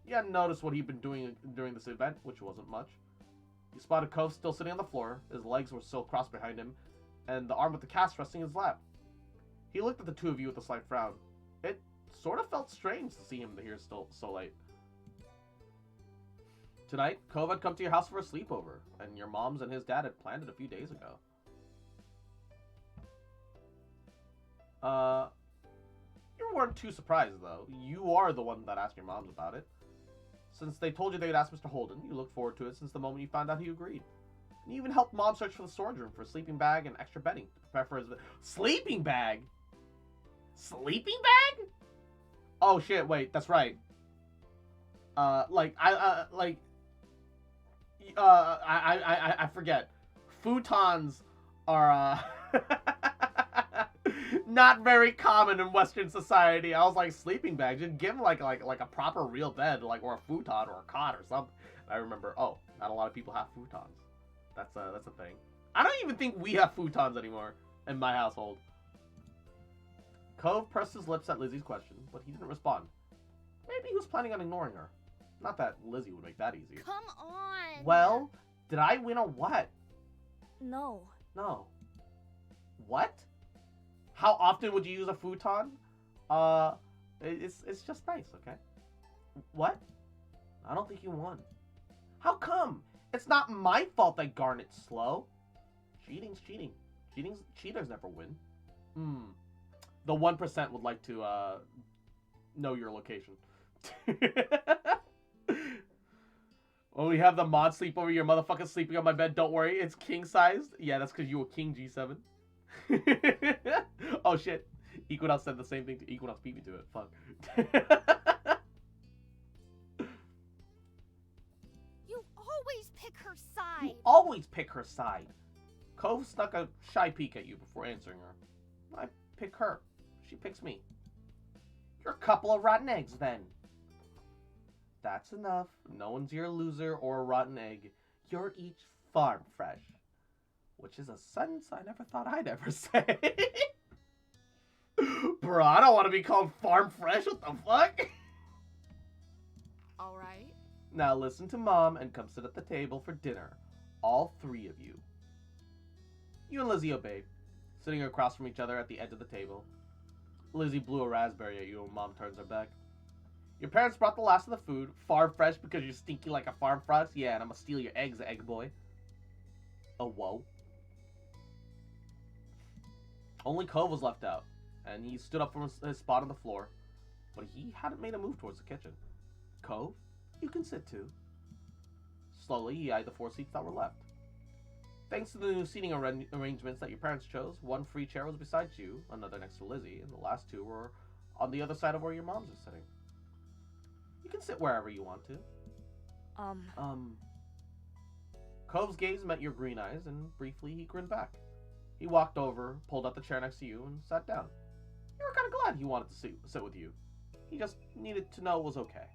You hadn't noticed what he'd been doing during this event, which wasn't much. You spotted Cove still sitting on the floor. His legs were still crossed behind him, and the arm with the cast resting in his lap. He looked at the two of you with a slight frown. It sort of felt strange to see him here still so late. Tonight, Cove had come to your house for a sleepover, and your moms and his dad had planned it a few days ago. You weren't too surprised, though. You are the one that asked your moms about it. Since they told you they'd ask Mr. Holden, you looked forward to it since the moment you found out he agreed. And you even helped Mom search for the storage room for a sleeping bag and extra bedding to prepare for his... Sleeping bag? Sleeping bag? Oh, shit, wait, that's right. I forget. Futons are, not very common in Western society. I was like, sleeping bag. Just give him like a proper real bed, or a futon or a cot or something. And I remember, oh, not a lot of people have futons. That's a thing. I don't even think we have futons anymore in my household. Cove pressed his lips at Lizzie's question, but he didn't respond. Maybe he was planning on ignoring her. Not that Lizzie would make that easy. Come on. Well, did I win or what? No. No. What? How often would you use a futon? It's just nice, okay? What? I don't think you won. How come? It's not my fault that Garnet's slow. Cheating's cheating. Cheaters never win. The 1% would like to know your location. When we have the mod sleep over, your motherfucker sleeping on my bed, don't worry, it's king sized. Yeah, that's because you were king G7. Oh shit. Equinox said the same thing to Equinox beat me to it. Fuck. You always pick her side. You always pick her side. Cove snuck a shy peek at you before answering her. I pick her. She picks me. You're a couple of rotten eggs, then. That's enough. No one's your loser or a rotten egg. You're each farm fresh. Which is a sentence I never thought I'd ever say. Bro, I don't want to be called farm fresh. What the fuck? Alright. Now listen to Mom and come sit at the table for dinner. All three of you. You and Lizzie obeyed, sitting across from each other at the edge of the table. Lizzie blew a raspberry at you and Mom turns her back. Your parents brought the last of the food, farm fresh because you're stinky like a farm fresh. Yeah, and I'm gonna steal your eggs, egg boy. Oh, whoa. Only Cove was left out, and he stood up from his spot on the floor, but he hadn't made a move towards the kitchen. Cove, you can sit too. Slowly, he eyed the 4 seats that were left. Thanks to the new seating arrangements that your parents chose, one free chair was beside you, another next to Lizzie, and the last 2 were on the other side of where your mom's is sitting. You can sit wherever you want to. Cove's gaze met your green eyes, and briefly he grinned back. He walked over, pulled out the chair next to you, and sat down. You were kind of glad he wanted to sit with you. He just needed to know it was okay.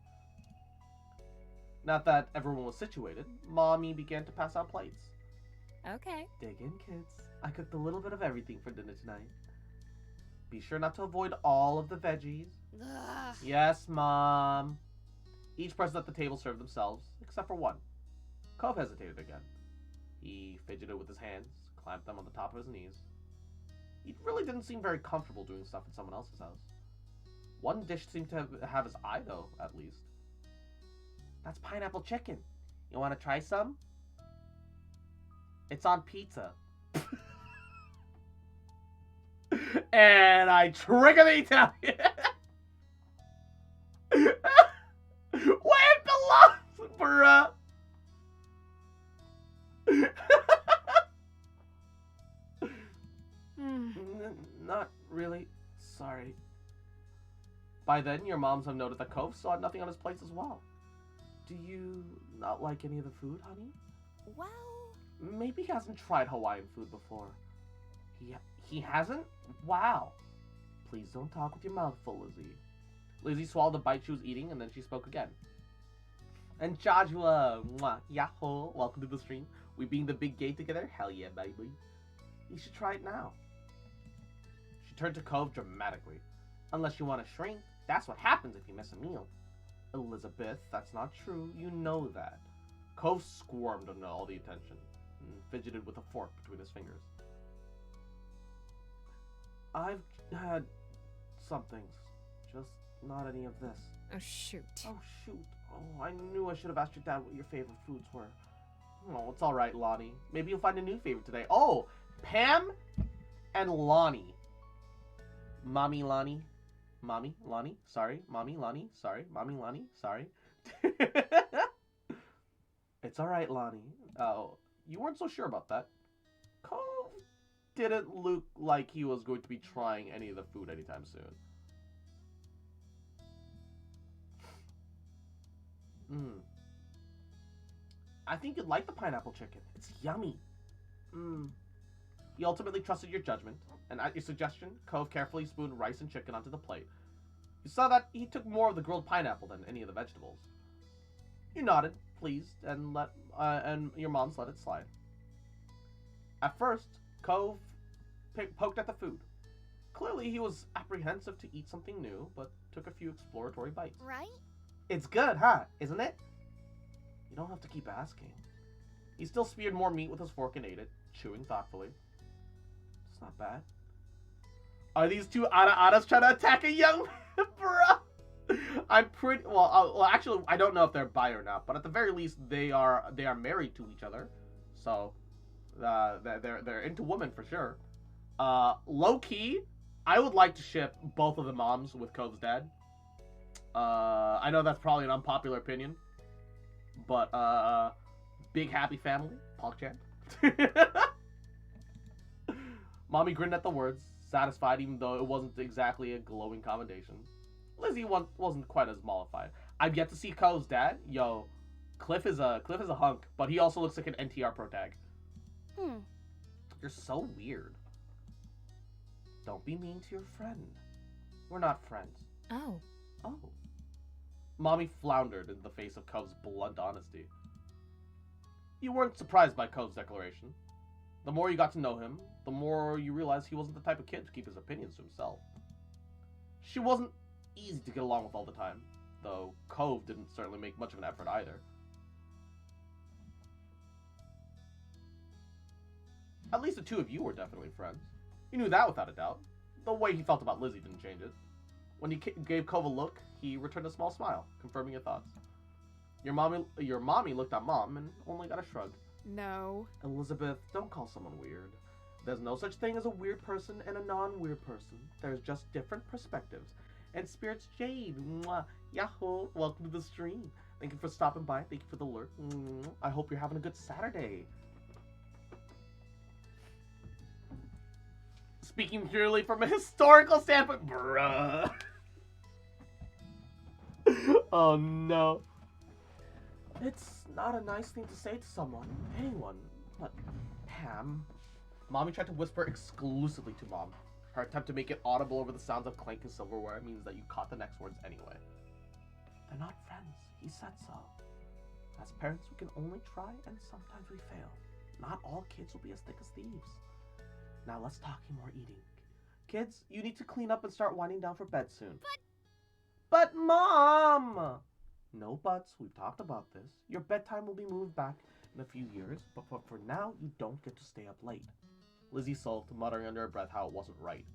Not that everyone was situated, Mommy began to pass out plates. Okay. Dig in, kids. I cooked a little bit of everything for dinner tonight. Be sure not to avoid all of the veggies. Ugh. Yes, Mom. Each person at the table served themselves, except for one. Cove hesitated again. He fidgeted with his hands, clamped them on the top of his knees. He really didn't seem very comfortable doing stuff in someone else's house. One dish seemed to have his eye, though, at least. That's pineapple chicken. You want to try some? It's on pizza. And I trigger the Italian. Where it belongs, bruh. Not really. Sorry. By then, your moms have noted that Cove still had nothing on his plate as well. Do you not like any of the food, honey? Well... Maybe he hasn't tried Hawaiian food before. He hasn't? Wow. Please don't talk with your mouth full, Lizzie. Lizzie swallowed the bite she was eating, and then she spoke again. And Joshua, mwah, yahoo, welcome to the stream. We being the big gay together? Hell yeah, baby. You should try it now. She turned to Cove dramatically. Unless you want to shrink, that's what happens if you miss a meal. Elizabeth, that's not true. You know that. Cove squirmed under all the attention and fidgeted with a fork between his fingers. I've had some things, just not any of this. Oh, shoot. Oh, shoot. Oh, I knew I should have asked your dad what your favorite foods were. Oh, it's alright, Lonnie. Maybe you'll find a new favorite today. Oh, Pam and Lonnie. Mommy Lonnie. Mommy Lonnie. Sorry. Mommy Lonnie. Sorry. Mommy Lonnie. Sorry. It's alright, Lonnie. Oh, you weren't so sure about that. Cove didn't look like he was going to be trying any of the food anytime soon. I think you'd like the pineapple chicken. It's yummy. He ultimately trusted your judgment, and at your suggestion, Cove carefully spooned rice and chicken onto the plate. You saw that he took more of the grilled pineapple than any of the vegetables. You nodded, pleased, and your moms let it slide. At first, Cove poked at the food. Clearly, he was apprehensive to eat something new, but took a few exploratory bites. Right? It's good, huh? Isn't it? You don't have to keep asking. He still speared more meat with his fork and ate it, chewing thoughtfully. It's not bad. Are these two Ara-Aras trying to attack a young man, bro? I'm pretty... Well, actually, I don't know if they're bi or not, but at the very least, they are married to each other. So, they're into women for sure. Low-key, I would like to ship both of the moms with Cove's dad. I know that's probably an unpopular opinion, but big happy family, PogChamp. Mommy grinned at the words, satisfied even though it wasn't exactly a glowing commendation. Lizzie wasn't quite as mollified. I've yet to see Cove's dad. Yo, Cliff is a hunk, but he also looks like an NTR pro tag. You're so weird. Don't be mean to your friend. We're not friends. Oh. Oh. Mommy floundered in the face of Cove's blunt honesty. You weren't surprised by Cove's declaration. The more you got to know him, the more you realized he wasn't the type of kid to keep his opinions to himself. She wasn't easy to get along with all the time, though Cove didn't certainly make much of an effort either. At least the two of you were definitely friends. You knew that without a doubt. The way he felt about Lizzie didn't change it. When he gave Cove a look, he returned a small smile, confirming your thoughts. Your mommy looked at Mom and only got a shrug. No. Elizabeth, don't call someone weird. There's no such thing as a weird person and a non-weird person. There's just different perspectives. And Spirits Jade, mwah, yahoo, welcome to the stream. Thank you for stopping by. Thank you for the alert. I hope you're having a good Saturday. Speaking purely from a historical standpoint, bruh. Oh no. It's not a nice thing to say to someone, anyone, but Pam. Mommy tried to whisper exclusively to Mom. Her attempt to make it audible over the sounds of clanking silverware means that you caught the next words anyway. They're not friends, he said so. As parents, we can only try and sometimes we fail. Not all kids will be as thick as thieves. Now less talking, more eating. Kids, you need to clean up and start winding down for bed soon. But Mom! No buts, we've talked about this. Your bedtime will be moved back in a few years, but for now, you don't get to stay up late. Lizzie sulked, muttering under her breath how it wasn't right.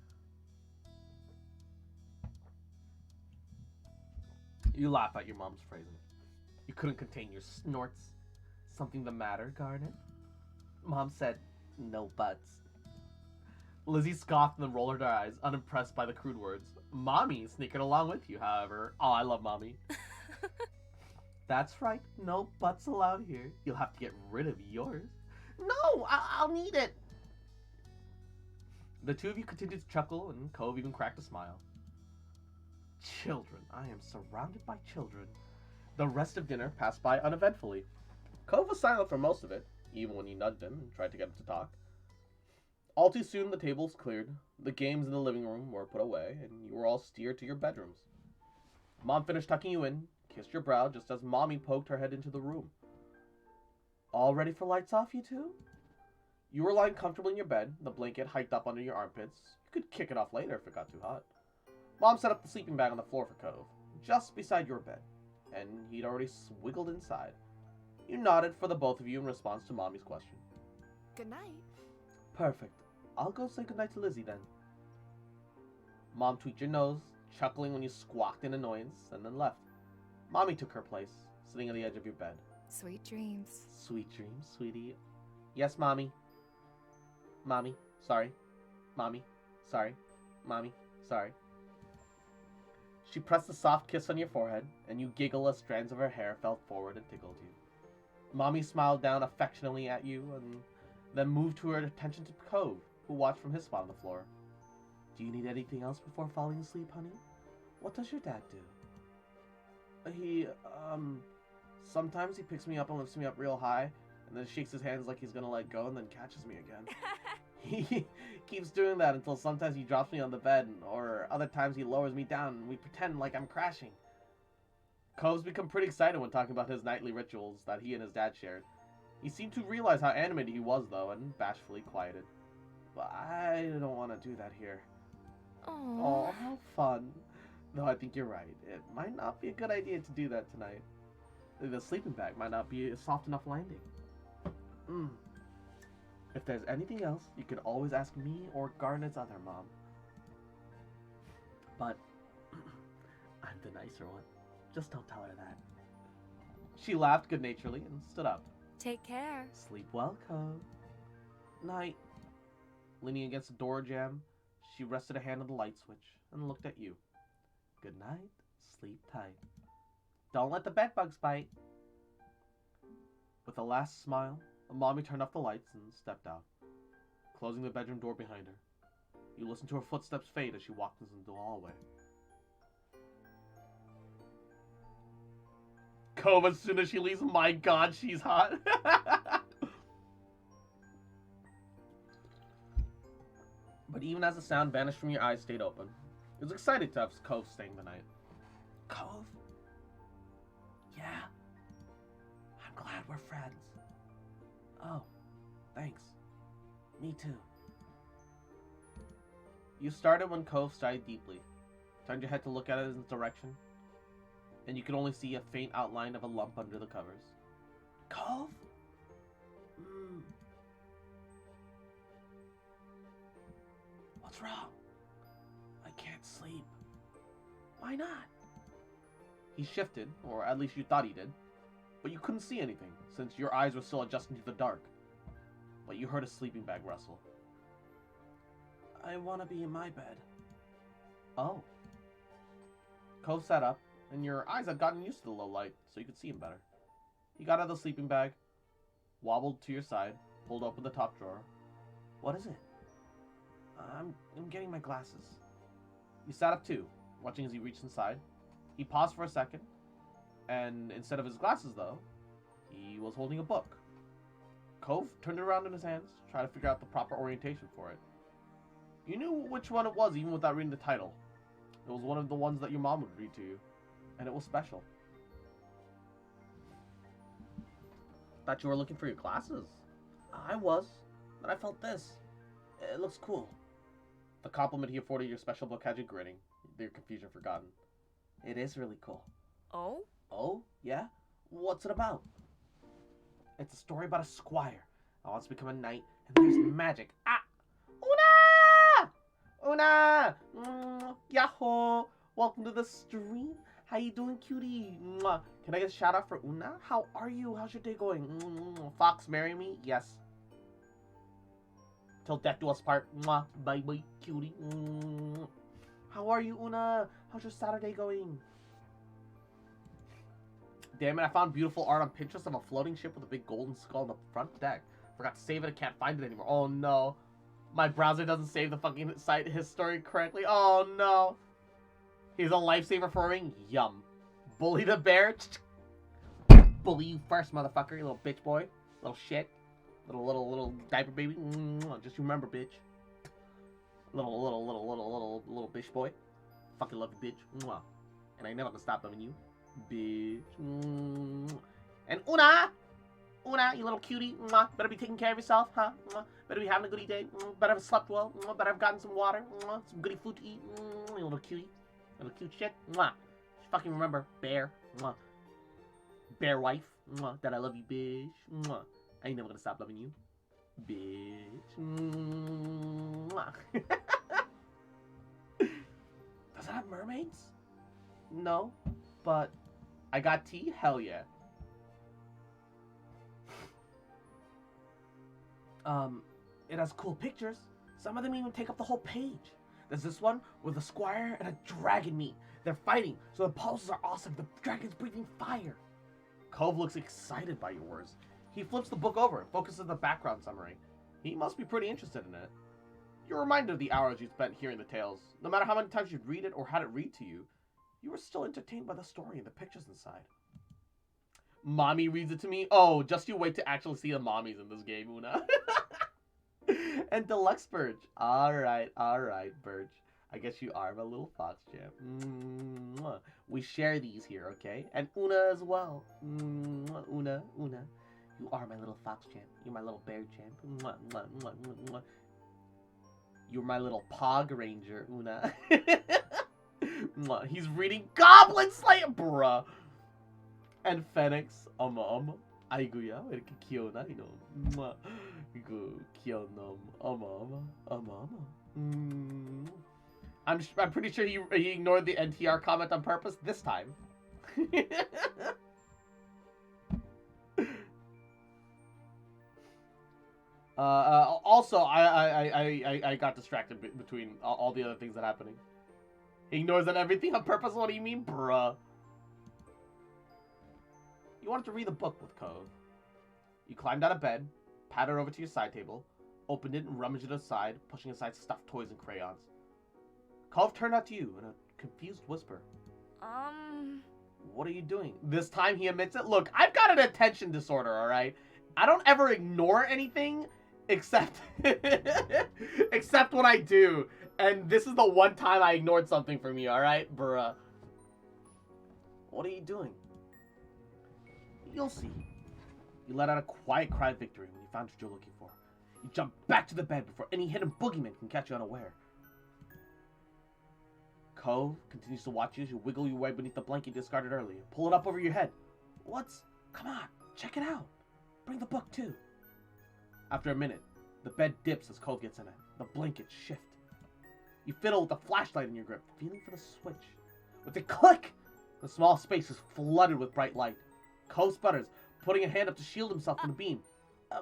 You laugh at your mom's phrasing. You couldn't contain your snorts. Something the matter, Garnet? Mom said, no buts. Lizzie scoffed and then rolled her eyes, unimpressed by the crude words. Mommy sneaking along with you, however. Oh, I love Mommy. That's right. No buts allowed here. You'll have to get rid of yours. No, I'll need it. The two of you continued to chuckle, and Cove even cracked a smile. Children. I am surrounded by children. The rest of dinner passed by uneventfully. Cove was silent for most of it, even when you nudged him and tried to get him to talk. All too soon, the tables cleared, the games in the living room were put away, and you were all steered to your bedrooms. Mom finished tucking you in, kissed your brow just as Mommy poked her head into the room. All ready for lights off, you two? You were lying comfortably in your bed, the blanket hiked up under your armpits. You could kick it off later if it got too hot. Mom set up the sleeping bag on the floor for Cove, just beside your bed, and he'd already swiggled inside. You nodded for the both of you in response to Mommy's question. Good night. Perfect. I'll go say goodnight to Lizzie then. Mom tweaked your nose, chuckling when you squawked in annoyance, and then left. Mommy took her place, sitting on the edge of your bed. Sweet dreams. Sweet dreams, sweetie. Yes, Mommy. Mommy, sorry. Mommy, sorry. Mommy, sorry. She pressed a soft kiss on your forehead, and you giggle as strands of her hair fell forward and tickled you. Mommy smiled down affectionately at you, and then moved to her attention to Cove, who watched from his spot on the floor. Do you need anything else before falling asleep, honey? What does your dad do? Sometimes he picks me up and lifts me up real high, and then shakes his hands like he's gonna let go and then catches me again. He keeps doing that until sometimes he drops me on the bed, or other times he lowers me down and we pretend like I'm crashing. Cove's become pretty excited when talking about his nightly rituals that he and his dad shared. He seemed to realize how animated he was, though, and bashfully quieted. But I don't want to do that here. Aww. Oh, how fun. Though I think you're right. It might not be a good idea to do that tonight. The sleeping bag might not be a soft enough landing. If there's anything else, you can always ask me or Garnet's other mom. But I'm the nicer one. Just don't tell her that. She laughed good-naturedly and stood up. Take care. Sleep well, Cove. Night. Leaning against the door jamb, She rested a hand on the light switch and looked at you. Good night. Sleep tight. Don't let the bedbugs bite. With a last smile, Mommy turned off the lights and stepped out, closing the bedroom door behind her. You listened to her footsteps fade as she walked into the hallway. Cove, as soon as she leaves, my god, she's hot. But even as the sound vanished from your eyes stayed open, it was excited to have Cove staying the night. Cove? Yeah? I'm glad we're friends. Oh, thanks. Me too. You started when Cove sighed deeply, turned your head to look at it in its direction, and you could only see a faint outline of a lump under the covers. Cove? What's wrong? I can't sleep. Why not? He shifted, or at least you thought he did, but you couldn't see anything, since your eyes were still adjusting to the dark. But you heard a sleeping bag rustle. I want to be in my bed. Oh. Cove sat up, and your eyes had gotten used to the low light, so you could see him better. He got out of the sleeping bag, wobbled to your side, pulled open the top drawer. What is it? I'm getting my glasses. You sat up too, watching as he reached inside. He paused for a second, and instead of his glasses though, he was holding a book. Cove turned it around in his hands, trying to figure out the proper orientation for it. You knew which one it was even without reading the title. It was one of the ones that your mom would read to you, and it was special. Thought you were looking for your glasses. I was, but I felt this. It looks cool. The compliment he afforded your special book had you grinning, your confusion forgotten. It is really cool. Oh? Oh? Yeah? What's it about? It's a story about a squire that wants to become a knight, and there's magic. Ah! Una! Una! Yahoo! Welcome to the stream. How you doing, cutie? Mwah. Can I get a shout out for Una? How are you? How's your day going? Fox, marry me? Yes. Till death do us part. Mwah. Bye bye, cutie. How are you, Una? How's your Saturday going? Damn it, I found beautiful art on Pinterest of a floating ship with a big golden skull on the front deck. Forgot to save it, I can't find it anymore. Oh no. My browser doesn't save the fucking site history correctly. Oh no. He's a lifesaver for a ring. Yum. Bully the bear. Bully you first, motherfucker, you little bitch boy. Little shit. Little diaper baby. Just remember, bitch. Little bitch boy. Fucking love you, bitch. And I never gonna stop loving you. Bitch. And Una, you little cutie. Better be taking care of yourself, huh? Better be having a goody day. Better have slept well. Better have gotten some water. Some goody food to eat. You little cutie. Little cute shit. Just fucking remember, bear. Bear wife. That I love you, bitch. I ain't never gonna stop loving you. Bitch. Does it have mermaids? No. But I got tea? Hell yeah. It has cool pictures. Some of them even take up the whole page. There's this one with a squire and a dragon meet. They're fighting, so the poses are awesome. The dragon's breathing fire. Cove looks excited by your words. He flips the book over and focuses on the background summary. He must be pretty interested in it. You're reminded of the hours you spent hearing the tales. No matter how many times you'd read it or had it read to you, you were still entertained by the story and the pictures inside. Mommy reads it to me? Oh, just you wait to actually see the mommies in this game, Una. And Deluxe Birch. Alright, Birch. I guess you are my little fox champ. We share these here, okay? And Una as well. Una. You are my little fox champ. You're my little bear champ. You're my little pog ranger, Una. He's reading Goblin Slayer, bruh. And Phoenix, Aiguya, Kiona, you know. Kionum, I'm pretty sure he ignored the NTR comment on purpose this time. Also, I got distracted between all the other things that are happening. He ignores that everything on purpose? What do you mean, bruh? You wanted to read the book with Cove. You climbed out of bed, pattered over to your side table, opened it and rummaged it aside, pushing aside stuffed toys and crayons. Cove turned out to you in a confused whisper. What are you doing? This time he admits it. Look, I've got an attention disorder, alright? I don't ever ignore anything except except when I do. And this is the one time I ignored something from you, alright? Bruh. What are you doing? You'll see. You let out a quiet cry of victory when you found what you're looking for. You jump back to the bed before any hidden boogeyman can catch you unaware. Cove continues to watch you as you wiggle your way beneath the blanket you discarded earlier. Pull it up over your head. What's... Come on, check it out. Bring the book, too. After a minute, the bed dips as Cove gets in it. The blankets shift. You fiddle with the flashlight in your grip, feeling for the switch. With a click, the small space is flooded with bright light. Cove sputters, putting a hand up to shield himself from the beam.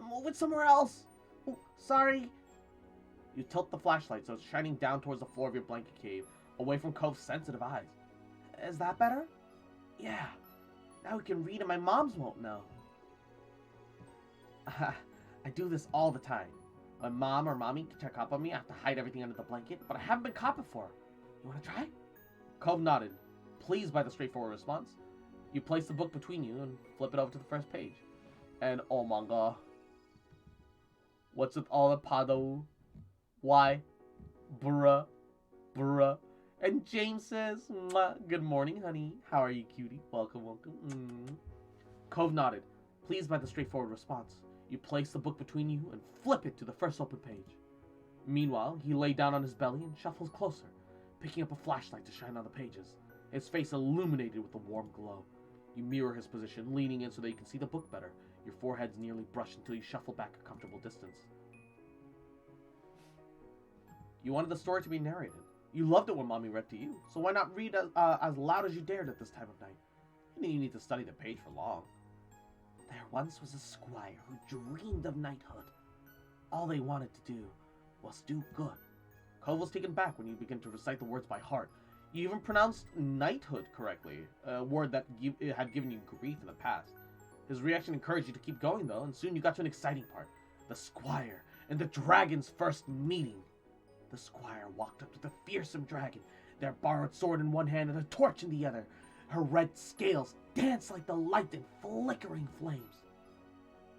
Move it somewhere else. Oh, sorry. You tilt the flashlight so it's shining down towards the floor of your blanket cave, away from Cove's sensitive eyes. Is that better? Yeah. Now we can read and my moms won't know. I do this all the time. My mom or mommy can check up on me. I have to hide everything under the blanket, but I haven't been caught before. You want to try? Cove nodded, pleased by the straightforward response. You place the book between you and flip it over to the first page. And oh my god. What's with all the pado? Why? Bruh. Bruh. And James says, mwah, good morning, honey. How are you, cutie? Welcome, welcome. Cove nodded, pleased by the straightforward response. You place the book between you and flip it to the first open page. Meanwhile, he lay down on his belly and shuffles closer, picking up a flashlight to shine on the pages, his face illuminated with a warm glow. You mirror his position, leaning in so that you can see the book better. Your forehead's nearly brushed until you shuffle back a comfortable distance. You wanted the story to be narrated. You loved it when Mommy read to you, so why not read as loud as you dared at this time of night? You didn't need to study the page for long. There once was a squire who dreamed of knighthood. All they wanted to do was do good. Cove was taken back when you began to recite the words by heart. You even pronounced knighthood correctly, a word that had given you grief in the past. His reaction encouraged you to keep going, though, and soon you got to an exciting part. The squire and the dragon's first meeting. The squire walked up to the fearsome dragon, their borrowed sword in one hand and a torch in the other. Her red scales danced like the light in flickering flames.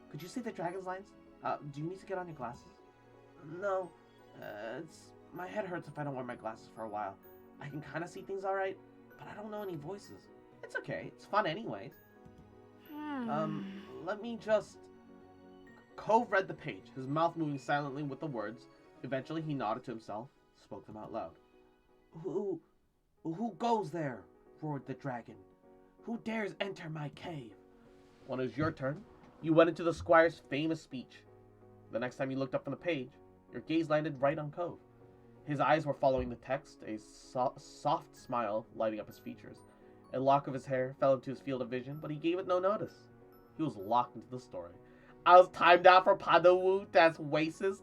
Could you say the dragon's lines? Do you need to get on your glasses? No, my head hurts if I don't wear my glasses for a while. I can kind of see things alright, but I don't know any voices. It's okay, it's fun anyways. Let me just... Cove read the page, his mouth moving silently with the words. Eventually he nodded to himself, spoke them out loud. Who goes there? Roared the dragon. Who dares enter my cave? When it was your turn, you went into the squire's famous speech. The next time you looked up from the page, your gaze landed right on Cove. His eyes were following the text, a soft smile lighting up his features. A lock of his hair fell into his field of vision, but he gave it no notice. He was locked into the story. I was timed out for Padawu, that's racist.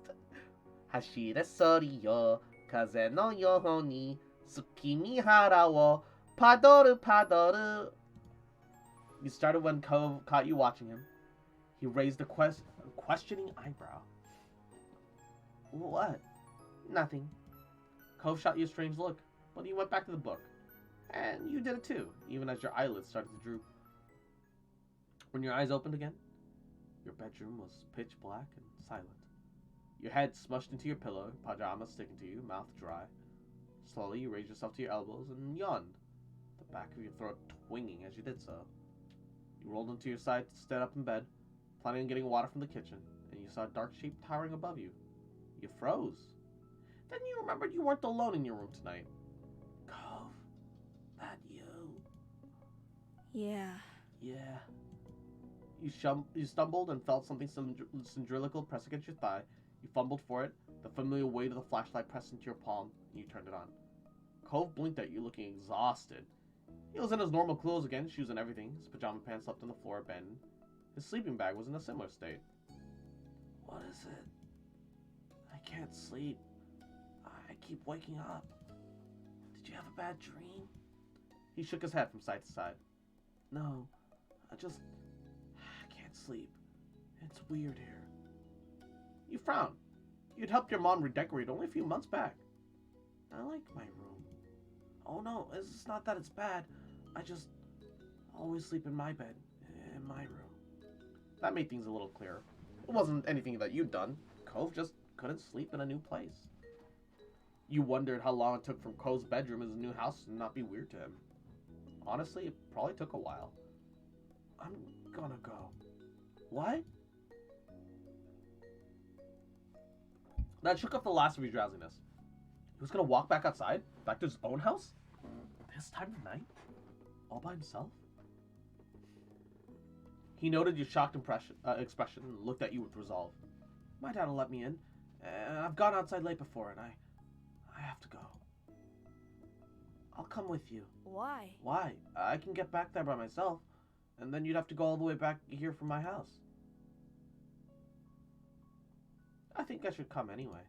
Hashire sori yo, kaze no yoho ni, tsukimi hara wo, padoru padoru. You started when Cove caught you watching him. He raised a questioning eyebrow. What? Nothing. Cove shot you a strange look, but he went back to the book. And you did it too, even as your eyelids started to droop. When your eyes opened again, your bedroom was pitch black and silent. Your head smushed into your pillow, pajamas sticking to you, mouth dry. Slowly, you raised yourself to your elbows and yawned, the back of your throat twinging as you did so. You rolled onto your side to stand up in bed, planning on getting water from the kitchen, and you saw a dark shape towering above you. You froze. Then you remembered you weren't alone in your room tonight. Cove, that you? Yeah. Yeah. You stumbled and felt something cylindrical press against your thigh. You fumbled for it, the familiar weight of the flashlight pressed into your palm, and you turned it on. Cove blinked at you, looking exhausted. He was in his normal clothes again, shoes and everything. His pajama pants slept on the floor abandoned. His sleeping bag was in a similar state. What is it? can't sleep. I keep waking up. Did you have a bad dream? He shook his head from side to side. No, I can't sleep. It's weird here. You frowned. You'd helped your mom redecorate only a few months back. I like my room. Oh no, it's not that it's bad. I just always sleep in my bed, in my room. That made things a little clearer. It wasn't anything that you'd done. Cove just couldn't sleep in a new place. You wondered how long it took from Cove's bedroom in his new house to not be weird to him. Honestly, it probably took a while. I'm gonna go. What? That shook off the last of his drowsiness. He was gonna walk back outside? Back to his own house? This time of night? All by himself? He noted your shocked expression and looked at you with resolve. My dad will let me in. I've gone outside late before and I have to go. I'll come with you. Why? Why? I can get back there by myself, and then you'd have to go all the way back here from my house. I think I should come anyway.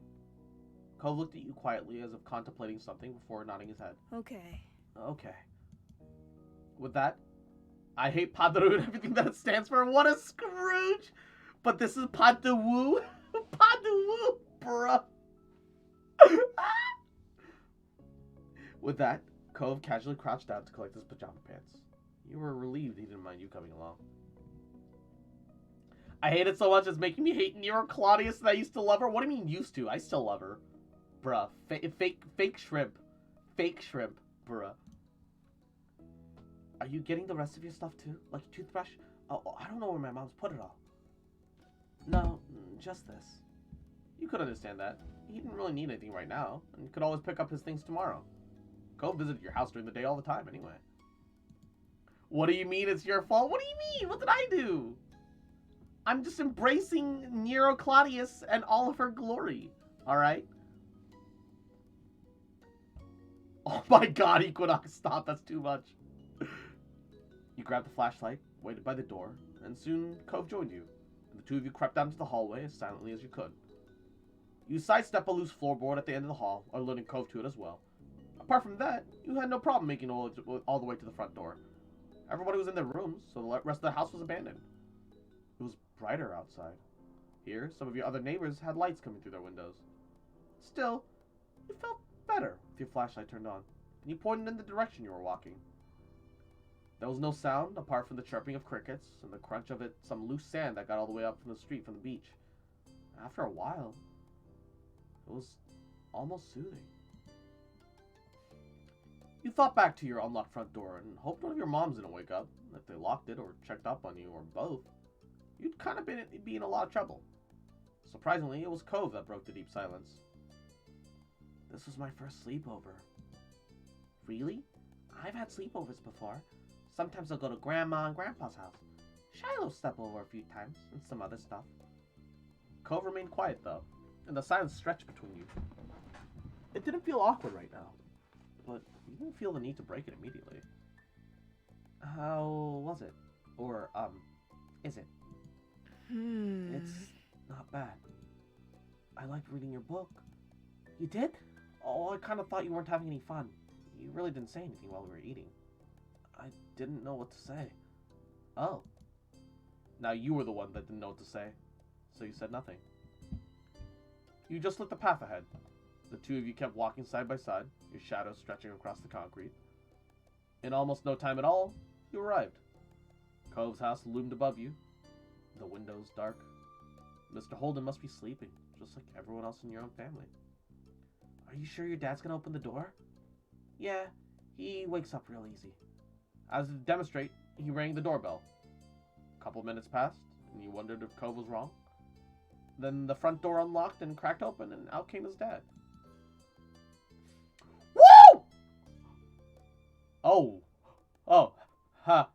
Cove looked at you quietly as if contemplating something before nodding his head. Okay. Okay. With that, I hate Padru and everything that it stands for. What a Scrooge! But this is Padawu. Padawu, bruh. With that, Cove casually crouched down to collect his pajama pants. You were relieved he didn't mind you coming along. I hate it so much it's making me hate Nero Claudius and I used to love her. What do you mean used to? I still love her. Bruh. Fake shrimp. Fake shrimp. Bruh. Are you getting the rest of your stuff too? Like a toothbrush? Oh, I don't know where my mom's put it all. No, just this. You could understand that. He didn't really need anything right now, and could always pick up his things tomorrow. Cove visited your house during the day all the time anyway. What do you mean it's your fault? What do you mean? What did I do? I'm just embracing Nero Claudius and all of her glory. Alright? Oh my god, Equinox, stop. That's too much. You grabbed the flashlight, waited by the door, and soon Cove joined you. And the two of you crept down to the hallway as silently as you could. You sidestepped a loose floorboard at the end of the hall, alerting Cove to it as well. Apart from that, you had no problem making all the way to the front door. Everybody was in their rooms, so the rest of the house was abandoned. It was brighter outside. Here, some of your other neighbors had lights coming through their windows. Still, you felt better with your flashlight turned on, and you pointed in the direction you were walking. There was no sound apart from the chirping of crickets and the crunch of some loose sand that got all the way up from the street from the beach. After a while, it was almost soothing. You thought back to your unlocked front door and hoped one of your moms didn't wake up. If they locked it or checked up on you, or both, you'd kind of be in a lot of trouble. Surprisingly, it was Cove that broke the deep silence. This was my first sleepover. Really? I've had sleepovers before. Sometimes I'll go to Grandma and Grandpa's house. Shiloh stepped over a few times, and some other stuff. Cove remained quiet, though, and the silence stretched between you. It didn't feel awkward right now, but you didn't feel the need to break it immediately. How was it? Or, is it? It's not bad. I liked reading your book. You did? Oh, I kind of thought you weren't having any fun. You really didn't say anything while we were eating. I didn't know what to say. Oh. Now you were the one that didn't know what to say, so you said nothing. You just lit the path ahead. The two of you kept walking side by side, your shadows stretching across the concrete. In almost no time at all, you arrived. Cove's house loomed above you, the windows dark. Mr. Holden must be sleeping, just like everyone else in your own family. Are you sure your dad's gonna open the door? Yeah, he wakes up real easy. As to demonstrate, he rang the doorbell. A couple minutes passed, and you wondered if Cove was wrong. Then the front door unlocked and cracked open, and out came his dad. Woo! Oh, ha.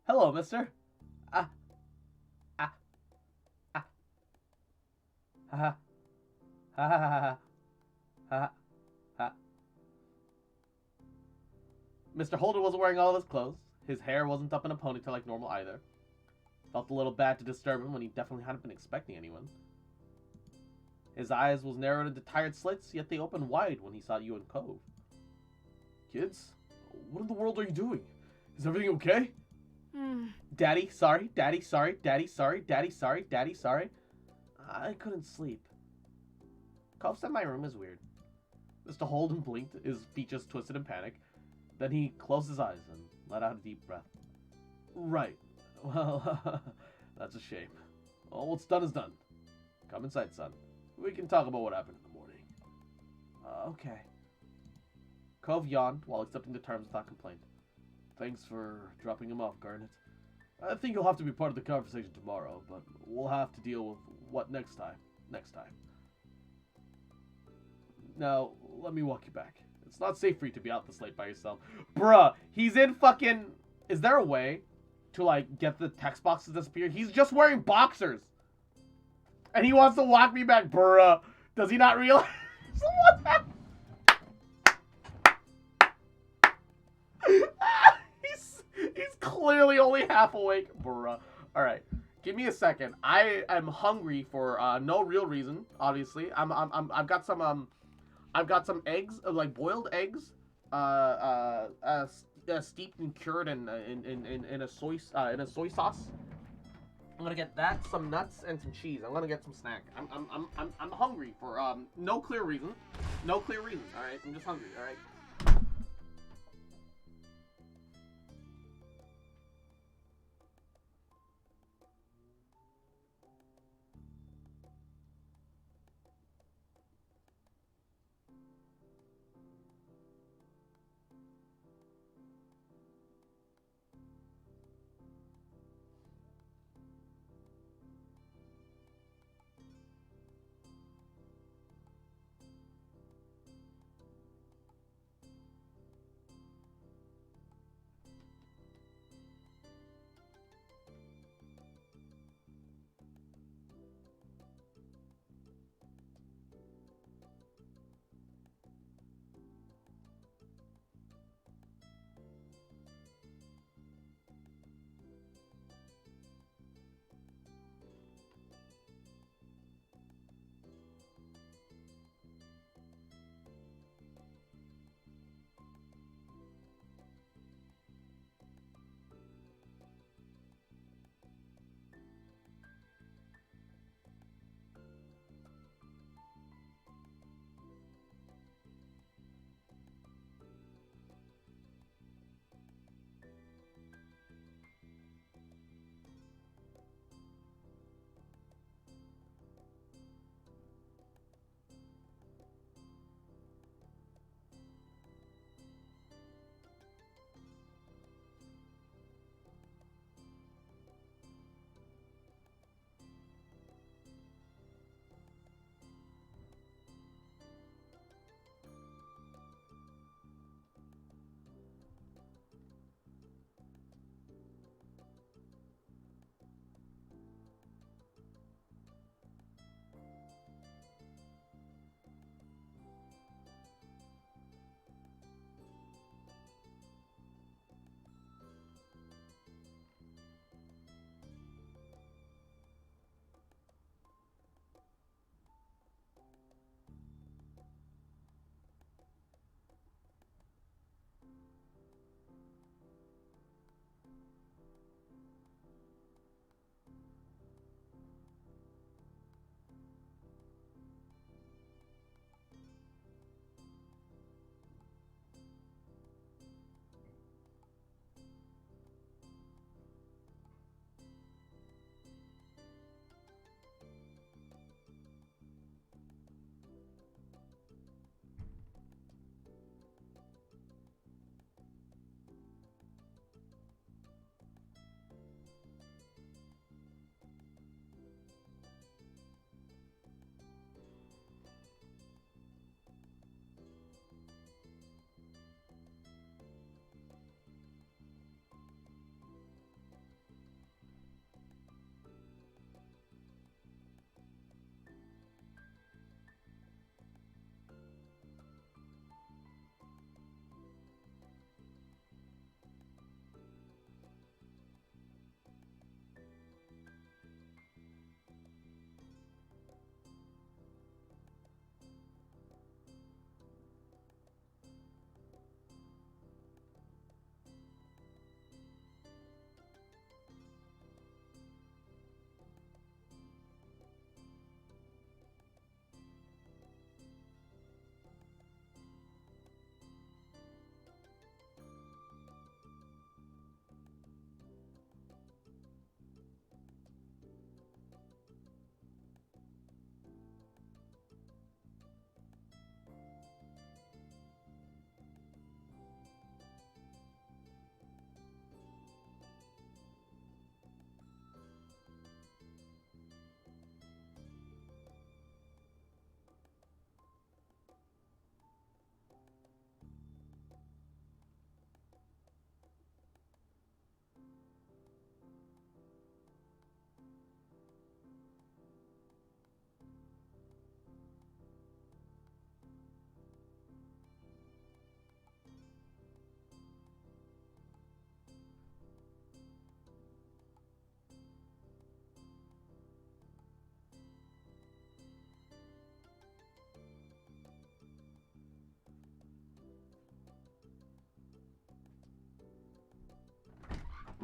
Hello, mister. Ha. Ha. Ha. Ha. Mr. Holder wasn't wearing all of his clothes. His hair wasn't up in a ponytail like normal either. Felt a little bad to disturb him when he definitely hadn't been expecting anyone. His eyes was narrowed into tired slits, yet they opened wide when he saw you and Cove. Kids, what in the world are you doing? Is everything okay? Daddy, sorry. Daddy, sorry. Daddy, sorry. Daddy, sorry. Daddy, sorry. I couldn't sleep. Cove said my room is weird. Mr. Holden blinked, his features twisted in panic. Then he closed his eyes and let out a deep breath. Right. Well, that's a shame. Well, what's done is done. Come inside, son. We can talk about what happened in the morning. Okay. Cove yawned while accepting the terms without complaint. Thanks for dropping him off, Garnet. I think you'll have to be part of the conversation tomorrow, but we'll have to deal with what next time. Now, let me walk you back. It's not safe for you to be out this late by yourself. Bruh, he's in fucking... Is there a way to, like, get the text box to disappear? He's just wearing boxers. And he wants to walk me back, bruh. Does he not realize what's happening? He's clearly only half awake, bruh. All right, give me a second. I am hungry for no real reason. Obviously, I've got some eggs, like boiled eggs, steeped and cured in a soy sauce. I'm gonna get that, some nuts, and some cheese. I'm gonna get some snack. I'm hungry for no clear reason. No clear reason. All right, I'm just hungry. All right.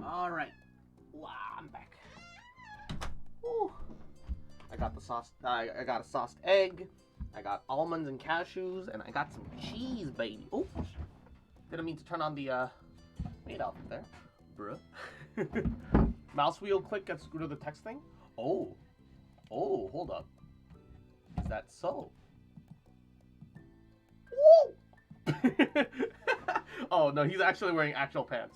All right. Wow, I'm back. Ooh. I got the sauce. I got a sauced egg. I got almonds and cashews, and I got some cheese, baby. Oh, didn't mean to turn on the maid outfit there, bruh. Mouse wheel click gets screwed to the text thing. Oh, hold up. Is that so? Woo! Oh no, he's actually wearing actual pants.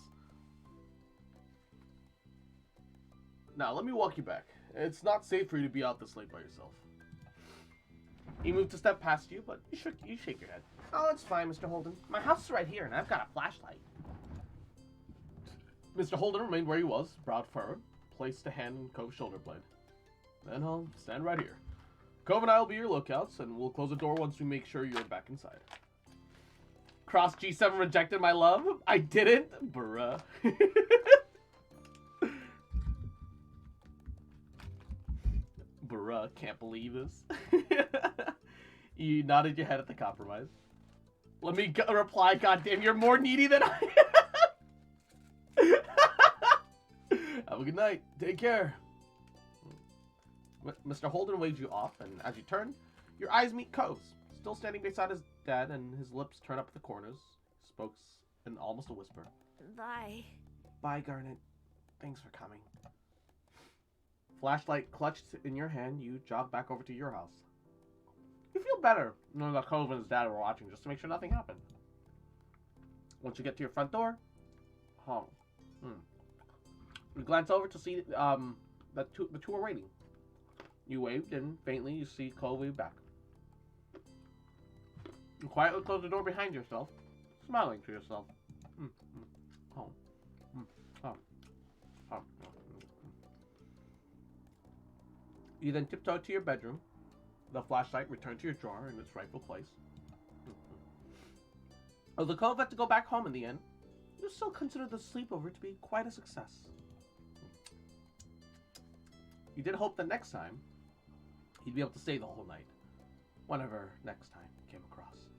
Now let me walk you back. It's not safe for you to be out this late by yourself. He moved to step past you, but you shake your head. Oh, it's fine, Mr. Holden. My house is right here, and I've got a flashlight. Mr. Holden remained where he was, brow furrowed, placed a hand on Cove's shoulder blade. Then I'll stand right here. Cove and I will be your lookouts, and we'll close the door once we make sure you're back inside. Cross G7 rejected my love? I didn't? Bruh. Bruh, can't believe this. You nodded your head at the compromise. Let me reply, goddamn, you're more needy than I am. Have a good night. Take care. Mr. Holden waved you off, and as you turn, your eyes meet Cove's, still standing beside his dad, and his lips turn up at the corners. He spoke in almost a whisper. Bye. Bye, Garnet. Thanks for coming. Flashlight clutched in your hand, you jog back over to your house. You feel better knowing that Cove and his dad were watching just to make sure nothing happened. Once you get to your front door, honk. You glance over to see the two are waiting. You waved, and faintly you see Cove wave back. You quietly close the door behind yourself, smiling to yourself. You then tiptoe to your bedroom. The flashlight returned to your drawer in its rightful place. Although Cove had to go back home in the end, you still consider the sleepover to be quite a success. You did hope that next time, he'd be able to stay the whole night. Whenever next time came across.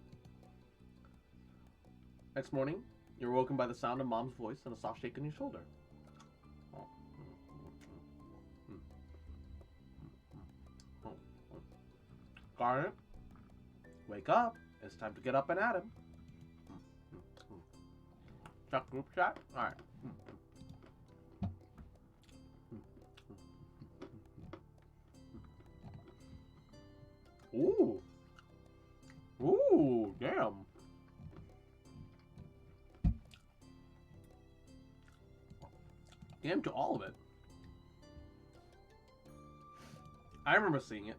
Next morning, you're woken by the sound of Mom's voice and a soft shake on your shoulder. Garnet, wake up. It's time to get up and at him. Check group chat? Alright. Ooh. Ooh, damn. Damn to all of it. I remember seeing it.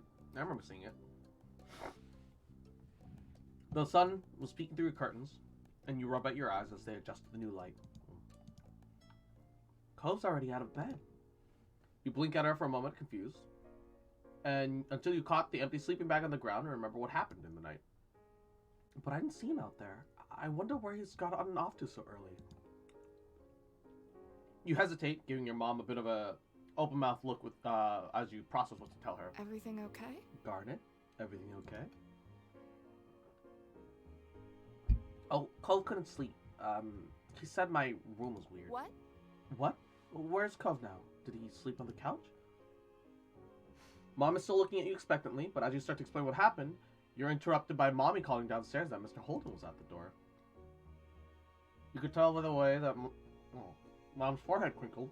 The sun was peeking through your curtains, and you rub at your eyes as they adjust to the new light. Cove's already out of bed. You blink at her for a moment, confused, and until you caught the empty sleeping bag on the ground and remember what happened in the night. But I didn't see him out there. I wonder where he's got on and off to so early. You hesitate, giving your mom a bit of a open-mouthed look with as you process what to tell her. Everything okay? Garnet, everything okay? Oh, Cove couldn't sleep. He said my room was weird. What? What? Where's Cove now? Did he sleep on the couch? Mom is still looking at you expectantly, but as you start to explain what happened, you're interrupted by Mommy calling downstairs that Mr. Holden was at the door. You could tell by the way that Mom's forehead crinkled,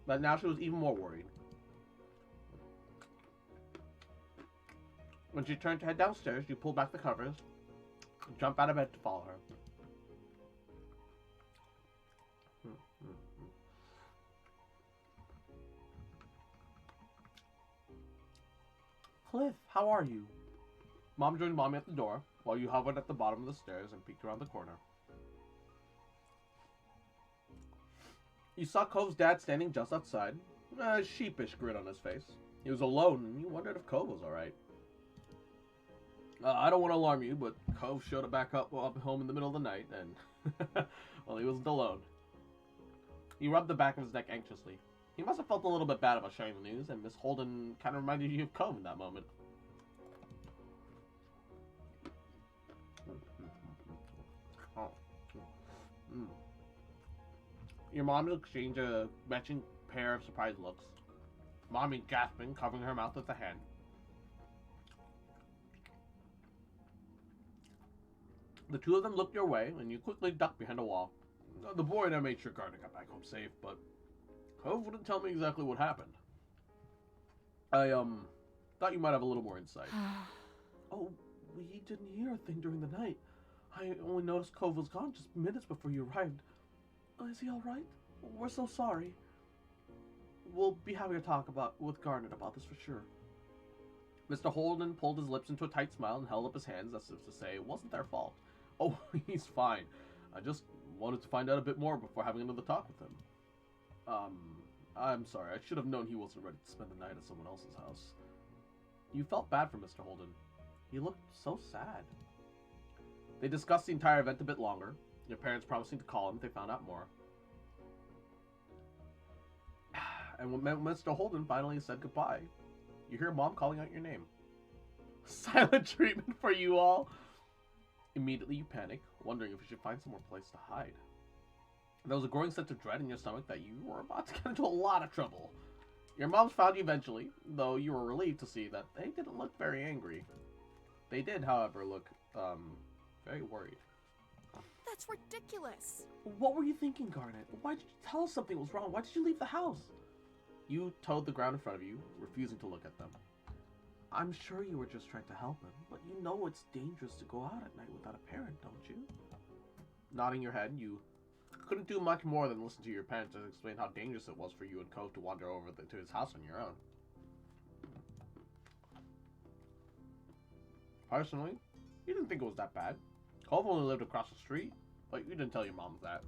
but now she was even more worried. When she turned to head downstairs, you pulled back the covers, and jump out of bed to follow her. Cliff, how are you? Mom joined Mommy at the door, while you hovered at the bottom of the stairs and peeked around the corner. You saw Cove's dad standing just outside, a sheepish grin on his face. He was alone, and you wondered if Cove was alright. I don't want to alarm you, but Cove showed back up home in the middle of the night, and, well, he wasn't alone. He rubbed the back of his neck anxiously. He must have felt a little bit bad about sharing the news, and Miss Holden kind of reminded you of Cove in that moment. Your mom exchanged a matching pair of surprised looks. Mommy gasping, covering her mouth with a hand. The two of them looked your way, and you quickly ducked behind a wall. The boy and I made sure Gardner got back home safe, but Cove wouldn't tell me exactly what happened. I, thought you might have a little more insight. Oh, we didn't hear a thing during the night. I only noticed Cove was gone just minutes before you arrived. Is he alright? We're so sorry. We'll be happy to talk with Garnet about this for sure. Mr. Holden pulled his lips into a tight smile and held up his hands as if to say it wasn't their fault. Oh, he's fine. I just wanted to find out a bit more before having another talk with him. I'm sorry. I should have known he wasn't ready to spend the night at someone else's house. You felt bad for Mr. Holden. He looked so sad. They discussed the entire event a bit longer, your parents promising to call him if they found out more. And when Mr. Holden finally said goodbye, you hear Mom calling out your name. Silent treatment for you all. Immediately you panic, wondering if you should find somewhere place to hide. There was a growing sense of dread in your stomach that you were about to get into a lot of trouble. Your moms found you eventually, though you were relieved to see that they didn't look very angry. They did, however, look, very worried. That's ridiculous. What were you thinking, Garnet? Why did you tell us something was wrong? Why did you leave the house? You toed the ground in front of you, refusing to look at them. I'm sure you were just trying to help him, but you know it's dangerous to go out at night without a parent, don't you? Nodding your head, you couldn't do much more than listen to your parents explain how dangerous it was for you and Cove to wander over to his house on your own. Personally, you didn't think it was that bad. Cove only lived across the street, but you didn't tell your mom that.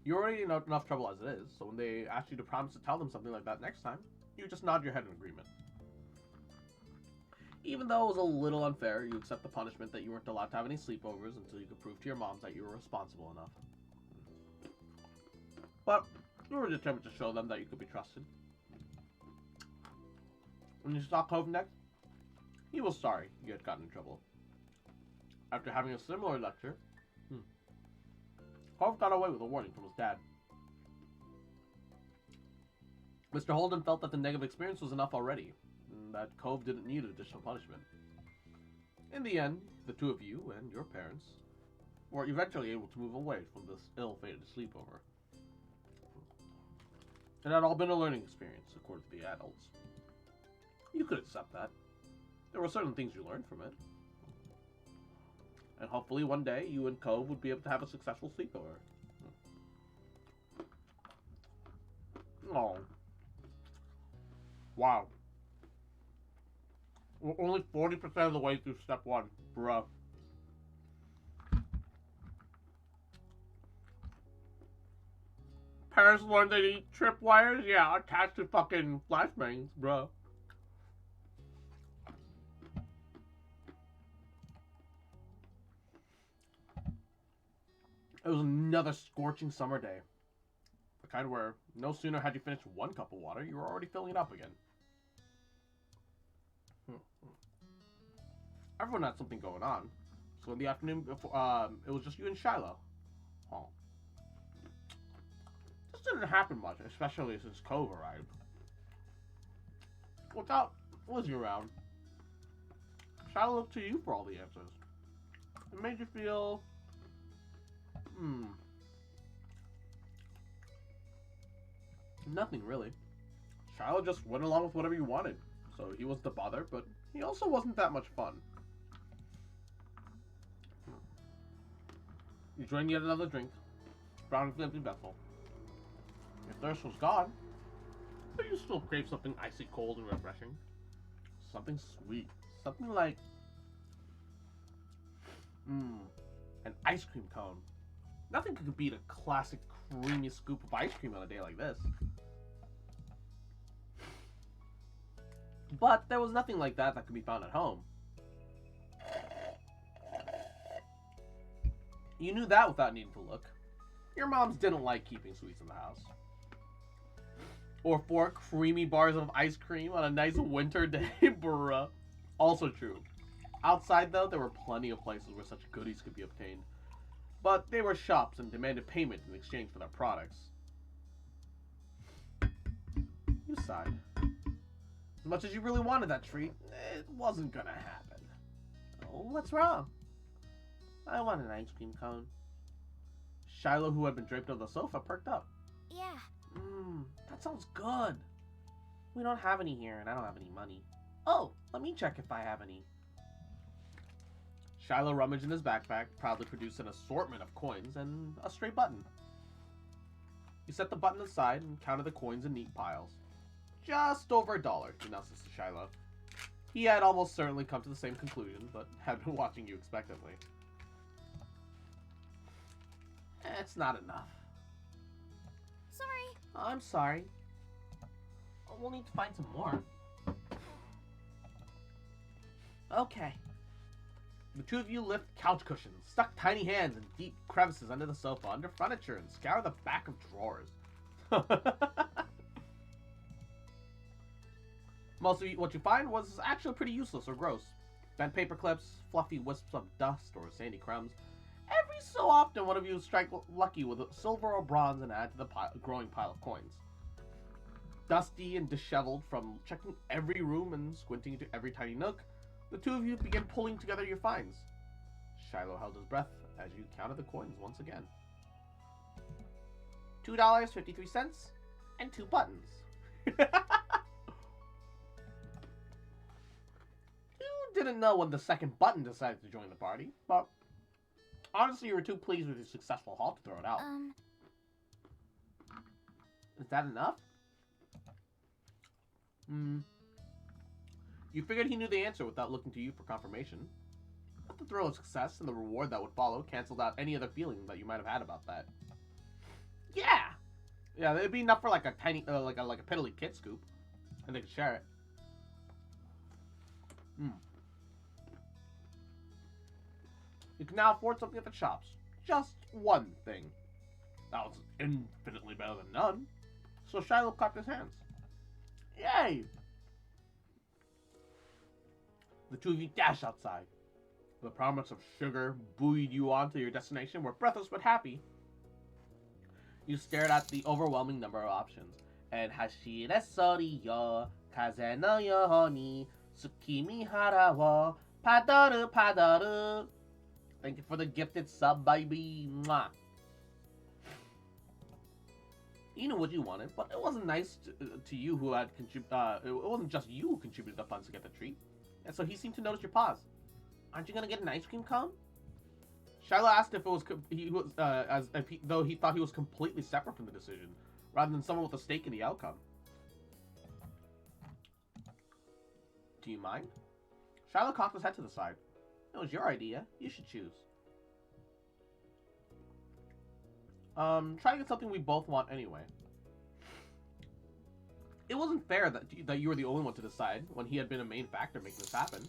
You're already in enough trouble as it is, so when they ask you to promise to tell them something like that next time, you just nod your head in agreement. Even though it was a little unfair, you accept the punishment that you weren't allowed to have any sleepovers until you could prove to your moms that you were responsible enough. But you were determined to show them that you could be trusted. When you saw Cove next, he was sorry you had gotten in trouble. After having a similar lecture, Cove got away with a warning from his dad. Mr. Holden felt that the negative experience was enough already, and that Cove didn't need additional punishment. In the end, the two of you and your parents were eventually able to move away from this ill-fated sleepover. It had all been a learning experience, according to the adults. You could accept that. There were certain things you learned from it. And hopefully one day, you and Cove would be able to have a successful sleepover. Oh. Wow. We're only 40% of the way through step 1. Bruh. Parents learned they eat tripwires? Yeah, attached to fucking flashbangs, bruh. It was another scorching summer day. The kind where no sooner had you finished one cup of water, you were already filling it up again. Everyone had something going on. So in the afternoon, it was just you and Shiloh. Oh. This didn't happen much, especially since Cove arrived. Without Lizzie around, Shiloh looked to you for all the answers. It made you feel... Nothing really. Shiloh just went along with whatever you wanted, so he wasn't a bother, but he also wasn't that much fun. You drank yet another drink, brown and empty vessel. Your thirst was gone, but you still crave something icy cold and refreshing. Something sweet. Something like... an ice cream cone. Nothing could beat a classic creamy scoop of ice cream on a day like this. But there was nothing like that could be found at home. You knew that without needing to look. Your moms didn't like keeping sweets in the house. Or 4 creamy bars of ice cream on a nice winter day, bruh. Also true. Outside, though, there were plenty of places where such goodies could be obtained. But they were shops and demanded payment in exchange for their products. You sighed. As much as you really wanted that treat, it wasn't gonna happen. Oh, what's wrong? I want an ice cream cone. Shiloh, who had been draped on the sofa, perked up. Yeah. That sounds good. We don't have any here, and I don't have any money. Oh, let me check if I have any. Shiloh rummaged in his backpack, proudly produced an assortment of coins and a stray button. He set the button aside and counted the coins in neat piles. Just over $1, announced to Shiloh. He had almost certainly come to the same conclusion, but had been watching you expectantly. It's not enough. Sorry. I'm sorry. We'll need to find some more. Okay. The two of you lift couch cushions, stuck tiny hands in deep crevices under the sofa, under furniture, and scour the back of drawers. Most of what you find was actually pretty useless or gross. Bent paper clips, fluffy wisps of dust, or sandy crumbs. Every so often, one of you strike lucky with a silver or bronze and add to the growing pile of coins. Dusty and disheveled from checking every room and squinting into every tiny nook, the two of you begin pulling together your finds. Shiloh held his breath as you counted the coins once again. $2.53 and 2 buttons. You didn't know when the second button decided to join the party, but honestly, you were too pleased with your successful haul to throw it out. Is that enough? You figured he knew the answer without looking to you for confirmation. But the thrill of success and the reward that would follow canceled out any other feeling that you might have had about that. Yeah! Yeah, it'd be enough for like a tiny, like a piddly kid scoop. And they could share it. You can now afford something at the shops. Just one thing. That was infinitely better than none. So Shiloh clapped his hands. Yay! The two of you dash outside. The promise of sugar buoyed you on to your destination, where breathless but happy, you stared at the overwhelming number of options. And hashire sori yo, kaze no yo ni, tsukimi hara wo, padoru padoru. Thank you for the gifted sub, baby. Mwah. You knew what you wanted, but it wasn't nice to you who had it wasn't just you who contributed the funds to get the treat. And so he seemed to notice your pause. Aren't you gonna get an ice cream cone? Shiloh asked if it was though he thought he was completely separate from the decision, rather than someone with a stake in the outcome. Do you mind? Shiloh cocked his head to the side. It was your idea. You should choose. Try to get something we both want anyway. It wasn't fair that you were the only one to decide when he had been a main factor making this happen.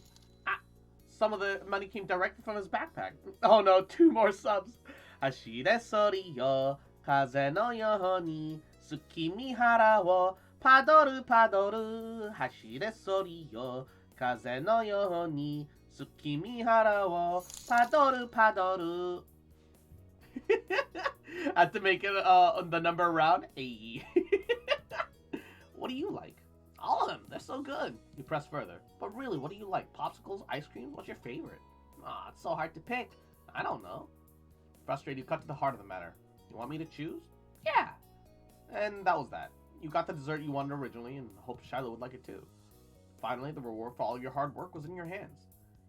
Some of the money came directly from his backpack. Oh no, 2 more subs. Hashire sori yo, kaze no yo ni, tsukimi hara wo, padoru padoru. Hashire sori yo, kaze no yo ni, tsukimi hara wo, padoru padoru. I had to make it the number round. Ay. What do you like? All of them. They're so good. You press further. But really, what do you like? Popsicles? Ice cream? What's your favorite? It's so hard to pick. I don't know. Frustrated, you cut to the heart of the matter. You want me to choose? Yeah. And that was that. You got the dessert you wanted originally and hoped Shiloh would like it too. Finally, the reward for all your hard work was in your hands.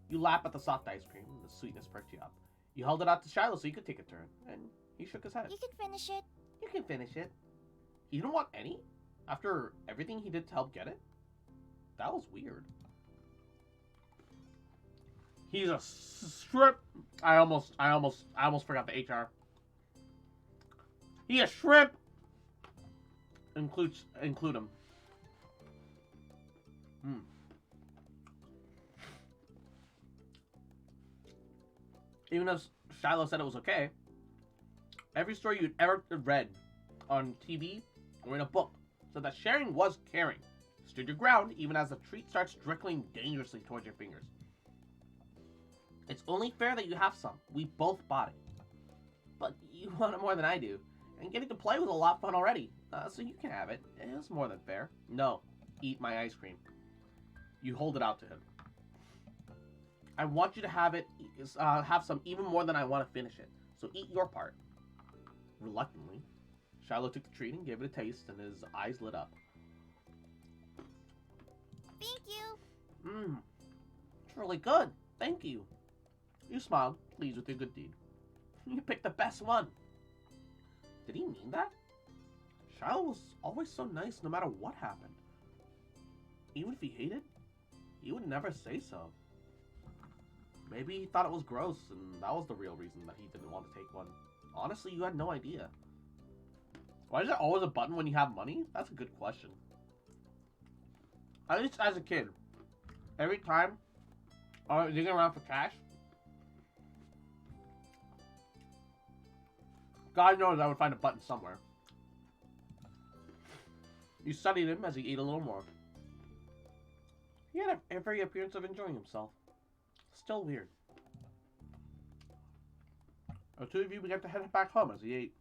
You lap at the soft ice cream and the sweetness perked you up. You held it out to Shiloh so you could take a turn, and he shook his head. You can finish it. You can finish it. You don't want any? After everything he did to help get it? That was weird. He's a shrimp. I almost forgot the HR. He a shrimp. Include him. Even if Shiloh said it was okay, every story you'd ever read on TV or in a book so that sharing was caring. Stood your ground even as the treat starts trickling dangerously towards your fingers. It's only fair that you have some. We both bought it. But you want it more than I do. And getting to play was a lot of fun already. So you can have it. It was more than fair. No. Eat my ice cream. You hold it out to him. I want you to have it, have some even more than I want to finish it. So eat your part. Reluctantly, Shiloh took the treat and gave it a taste, and his eyes lit up. Thank you. It's really good. Thank you. You smiled, pleased with your good deed. You picked the best one. Did he mean that? Shiloh was always so nice no matter what happened. Even if he hated, he would never say so. Maybe he thought it was gross, and that was the real reason that he didn't want to take one. Honestly, you had no idea. Why is there always a button when you have money? That's a good question. At least as a kid, every time I was digging around for cash, God knows I would find a button somewhere. You studied him as he ate a little more. He had every appearance of enjoying himself. Still weird. The two of you began to head back home as he ate.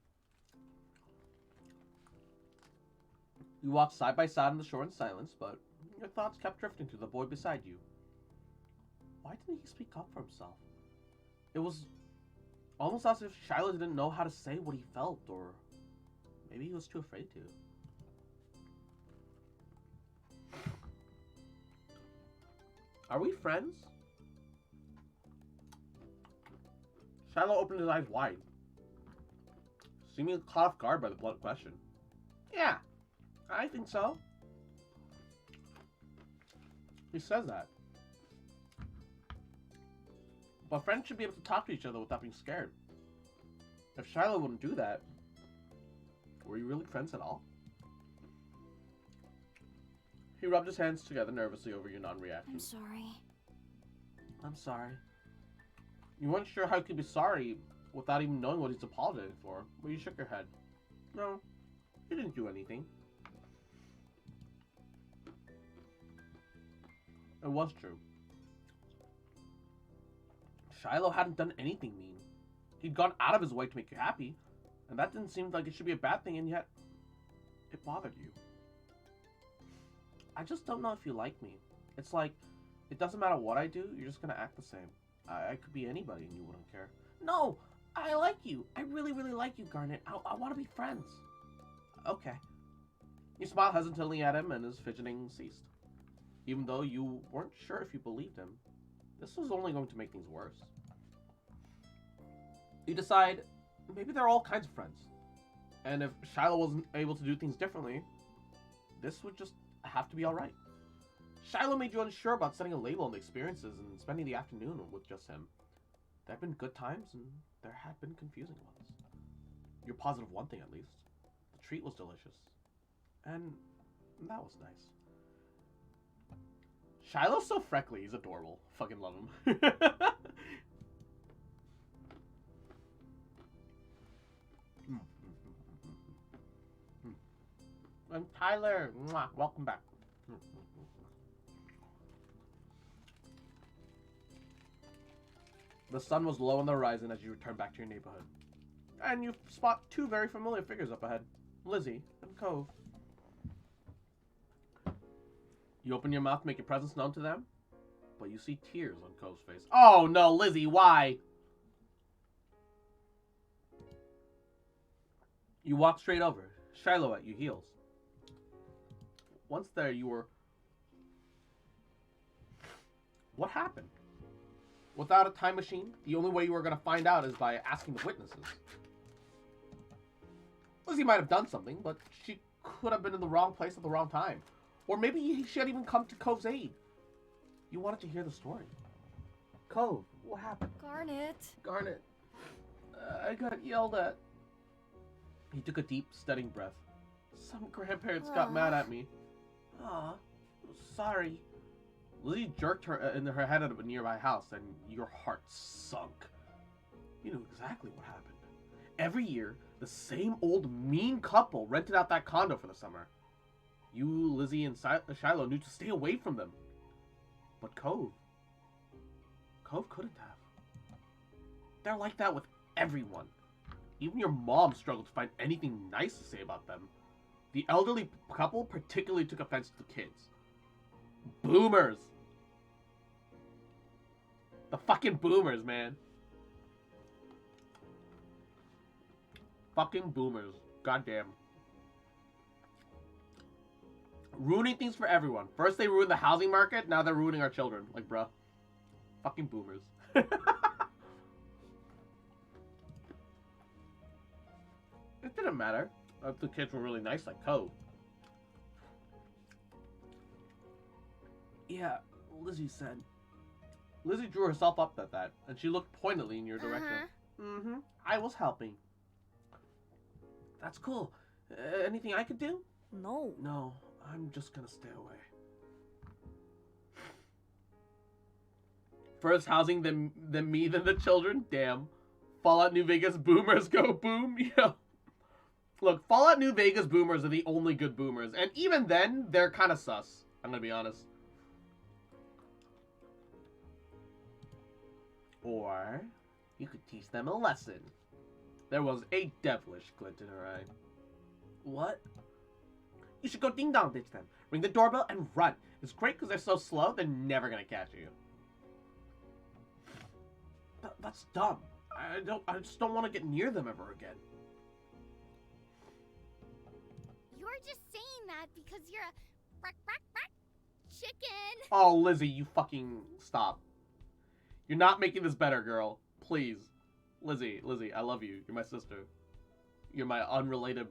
You walked side by side on the shore in silence, but your thoughts kept drifting to the boy beside you. Why didn't he speak up for himself? It was almost as if Shiloh didn't know how to say what he felt, or maybe he was too afraid to. Are we friends? Shiloh opened his eyes wide, seeming caught off guard by the blunt question. Yeah, I think so. He says that. But friends should be able to talk to each other without being scared. If Shiloh wouldn't do that, were you really friends at all? He rubbed his hands together nervously over your non-reaction. I'm sorry. I'm sorry. You weren't sure how you could be sorry without even knowing what he's apologizing for, but you shook your head. No, he didn't do anything. It was true. Shiloh hadn't done anything mean. He'd gone out of his way to make you happy, and that didn't seem like it should be a bad thing, and yet it bothered you. I just don't know if you like me. It's like, it doesn't matter what I do, you're just gonna act the same. I could be anybody and you wouldn't care. No! I like you! I really, really like you, Garnet. I want to be friends. Okay. You smiled hesitantly at him and his fidgeting ceased. Even though you weren't sure if you believed him, this was only going to make things worse. You decide, maybe they're all kinds of friends. And if Shiloh wasn't able to do things differently, this would just have to be alright. Shiloh made you unsure about setting a label on the experiences and spending the afternoon with just him. There had been good times, and there had been confusing ones. You're positive one thing, at least. The treat was delicious. And that was nice. Shiloh's so freckly, he's adorable. Fucking love him. I'm Tyler. Mwah. Welcome back. The sun was low on the horizon as you returned back to your neighborhood. And you spot two very familiar figures up ahead. Lizzie and Cove. You open your mouth to make your presence known to them, but you see tears on Cove's face. Oh no, Lizzie, why? You walk straight over, Shiloh at your heels. Once there, you were... What happened? Without a time machine, the only way you were going to find out is by asking the witnesses. Lizzie might have done something, but she could have been in the wrong place at the wrong time. Or maybe she had even come to Cove's aid. You wanted to hear the story. Cove, what happened? Garnet. I got yelled at. He took a deep, steadying breath. Some grandparents got mad at me. Aw, sorry. Lizzie jerked her head out of a nearby house, and your heart sunk. You knew exactly what happened. Every year, the same old mean couple rented out that condo for the summer. You, Lizzie, and Shiloh knew to stay away from them. But Cove couldn't have. They're like that with everyone. Even your mom struggled to find anything nice to say about them. The elderly couple particularly took offense to the kids. Boomers. The fucking boomers, man. Fucking boomers. Goddamn. Ruining things for everyone. First they ruined the housing market, now they're ruining our children. Like, bruh. Fucking boomers. It didn't matter if the kids were really nice like Cove. Yeah, Lizzie said. Lizzie drew herself up at that, and she looked pointedly in your direction. Mm-hmm. I was helping. That's cool. Anything I could do? No. No, I'm just gonna stay away. First housing, then me, then the children? Damn. Fallout New Vegas boomers go boom? Yo. Look, Fallout New Vegas boomers are the only good boomers. And even then, they're kind of sus. I'm gonna be honest. Or, you could teach them a lesson. There was a devilish glint in her eye. What? You should go ding-dong ditch them. Ring the doorbell and run. It's great because they're so slow, they're never gonna catch you. That's dumb. I just don't want to get near them ever again. You're just saying that because you're a chicken. Oh, Lizzie, you fucking stop. You're not making this better, girl. Please. Lizzie, I love you. You're my sister. You're my unrelated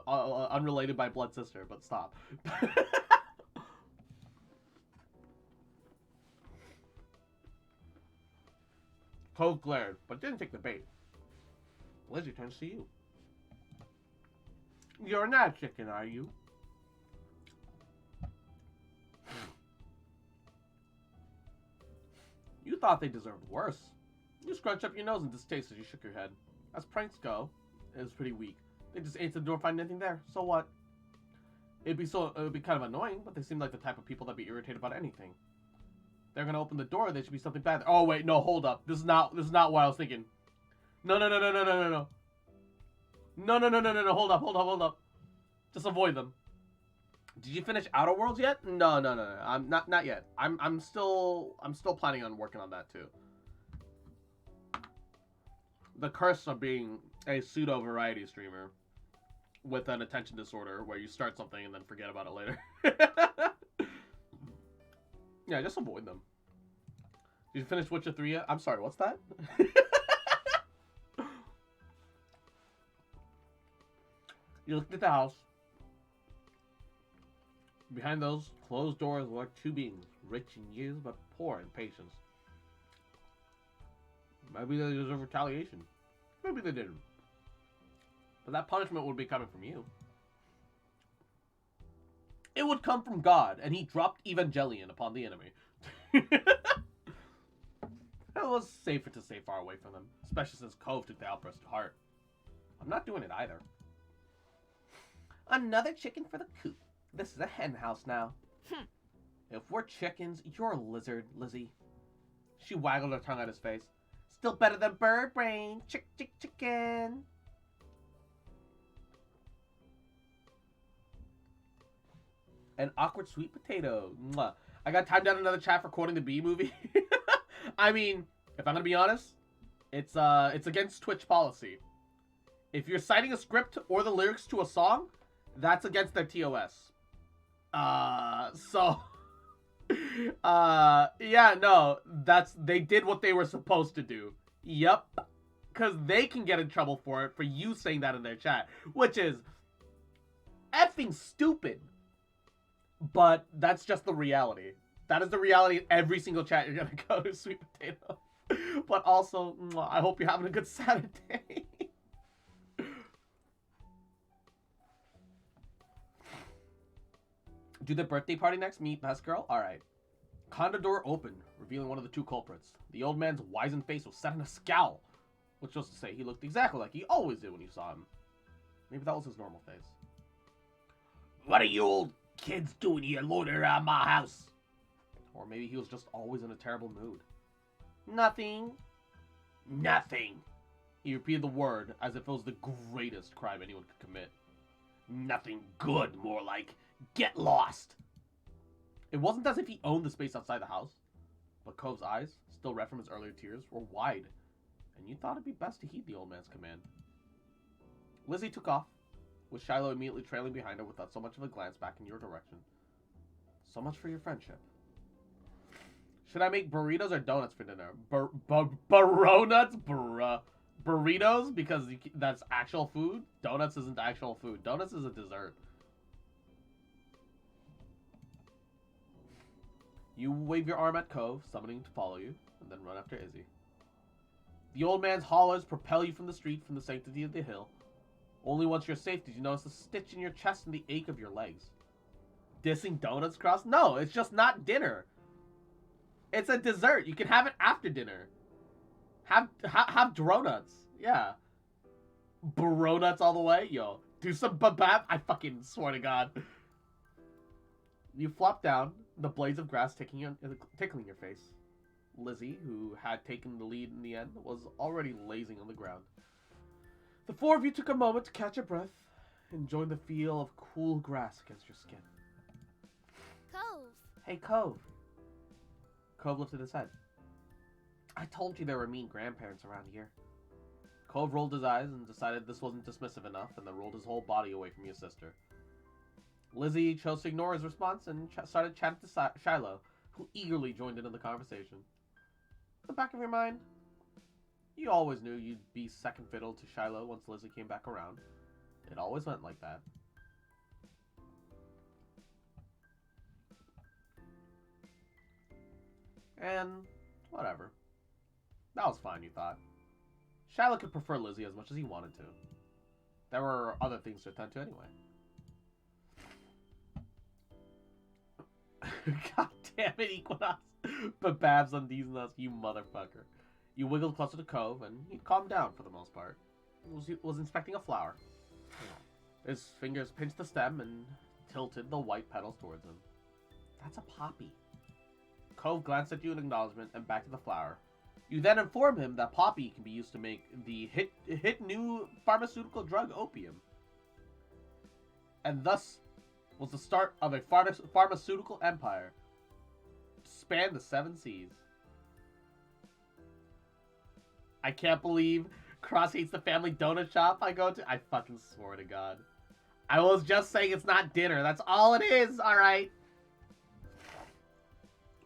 unrelated by blood sister, but stop. Cove glared, but didn't take the bait. Lizzie turns to you. You're not a chicken, are you? You thought they deserved worse. You scrunched up your nose in distaste as you shook your head. As pranks go, it was pretty weak. They just answered the door and find anything there. So what? It would be kind of annoying, but they seem like the type of people that'd be irritated about anything. They're gonna open the door, there should be something bad there. Oh wait, no, hold up. This is not what I was thinking. No. No, hold up. Just avoid them. Did you finish Outer Worlds yet? No. I'm not yet. I'm still planning on working on that too. The curse of being a pseudo variety streamer with an attention disorder where you start something and then forget about it later. Yeah, just avoid them. Did you finish Witcher 3 yet? I'm sorry, what's that? You looked at the house. Behind those closed doors lurked two beings, rich in years but poor in patience. Maybe they deserve retaliation. Maybe they didn't. But that punishment would be coming from you. It would come from God, and he dropped Evangelion upon the enemy. It was safer to stay far away from them, especially since Cove took the outburst to heart. I'm not doing it either. Another chicken for the coop. This is a hen house now. If we're chickens, you're a lizard, Lizzie. She waggled her tongue at his face. Still better than bird brain. Chicken. An awkward sweet potato. Mwah. I got timed down another chat for quoting the Bee movie. I mean, if I'm gonna be honest, it's against Twitch policy. If you're citing a script or the lyrics to a song, that's against their TOS. Yeah, no, they did what they were supposed to do. Yep. Because they can get in trouble for it, for you saying that in their chat, which is effing stupid. But that's just the reality. That is the reality in every single chat you're gonna go to, sweet potato. But also, I hope you're having a good Saturday. Do the birthday party next? Meet best girl? Alright. Condo door opened, revealing one of the two culprits. The old man's wizened face was set in a scowl, which was to say he looked exactly like he always did when you saw him. Maybe that was his normal face. What are you old kids doing here loitering around my house? Or maybe he was just always in a terrible mood. Nothing. Nothing. He repeated the word as if it was the greatest crime anyone could commit. Nothing good, more like get lost. It wasn't as if he owned the space outside the house, but Cove's eyes, still red from his earlier tears, were wide, and you thought it'd be best to heed the old man's command. Lizzie took off, with Shiloh immediately trailing behind her without so much of a glance back in your direction. So much for your friendship. Should I make burritos or donuts for dinner? Burritos? Burritos? Because that's actual food? Donuts isn't actual food. Donuts is a dessert. You wave your arm at Cove, summoning to follow you, and then run after Izzy. The old man's hollers propel you from the street from the sanctity of the hill. Only once you're safe did you notice a stitch in your chest and the ache of your legs. Dissing donuts, Cross? No, it's just not dinner. It's a dessert. You can have it after dinner. Have donuts. Yeah. Bronuts all the way? Yo. Do some babab. I fucking swear to God. You flop down, the blades of grass tickling your face. Lizzie, who had taken the lead in the end, was already lazing on the ground. The four of you took a moment to catch your breath, enjoying the feel of cool grass against your skin. Cove. Hey, Cove. Cove lifted his head. I told you there were mean grandparents around here. Cove rolled his eyes and decided this wasn't dismissive enough, and then rolled his whole body away from your sister. Lizzie chose to ignore his response and started chatting to Shiloh, who eagerly joined in the conversation. In the back of your mind, you always knew you'd be second fiddle to Shiloh once Lizzie came back around. It always went like that. And whatever. That was fine, you thought. Shiloh could prefer Lizzie as much as he wanted to. There were other things to attend to anyway. God damn it, Equinox. But Babs on these nuts, you motherfucker. You wiggled closer to Cove, and he calmed down for the most part. He was inspecting a flower. His fingers pinched the stem and tilted the white petals towards him. That's a poppy. Cove glanced at you in acknowledgement and back to the flower. You then inform him that poppy can be used to make the hit new pharmaceutical drug opium. And thus was the start of a pharmaceutical empire to span the 7 seas. I can't believe Cross hates the family donut shop I go to. I fucking swear to God. I was just saying it's not dinner. That's all it is, alright?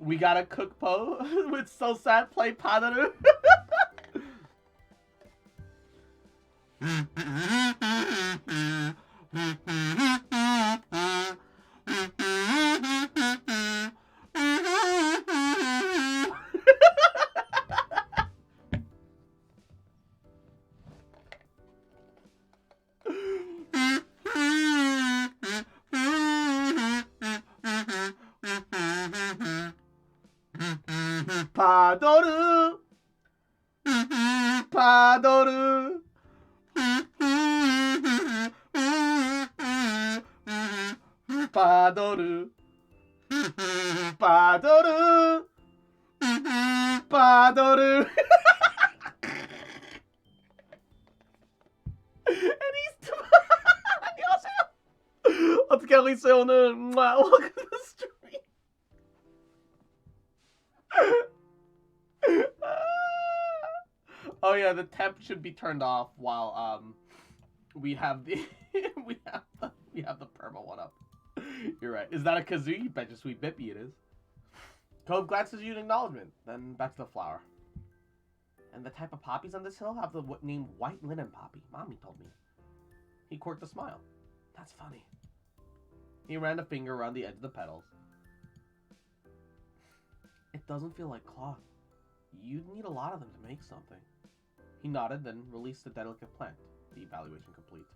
We gotta cook po with so sad play padaru. Padoru, padoru, padoru, padoru, padoru. 안녕하세요. 어떻게 하고 있어요 오늘? Welcome to the stream. Oh yeah, the temp should be turned off while we have the we have the perma one up. You're right. Is that a kazoo? You bet your sweet bippy it is. Cove glances you in acknowledgement, then back to the flower. And the type of poppies on this hill have the name white linen poppy. Mommy told me. He quirked a smile. That's funny. He ran a finger around the edge of the petals. It doesn't feel like cloth. You'd need a lot of them to make something. He nodded, then released the delicate plant. The evaluation complete.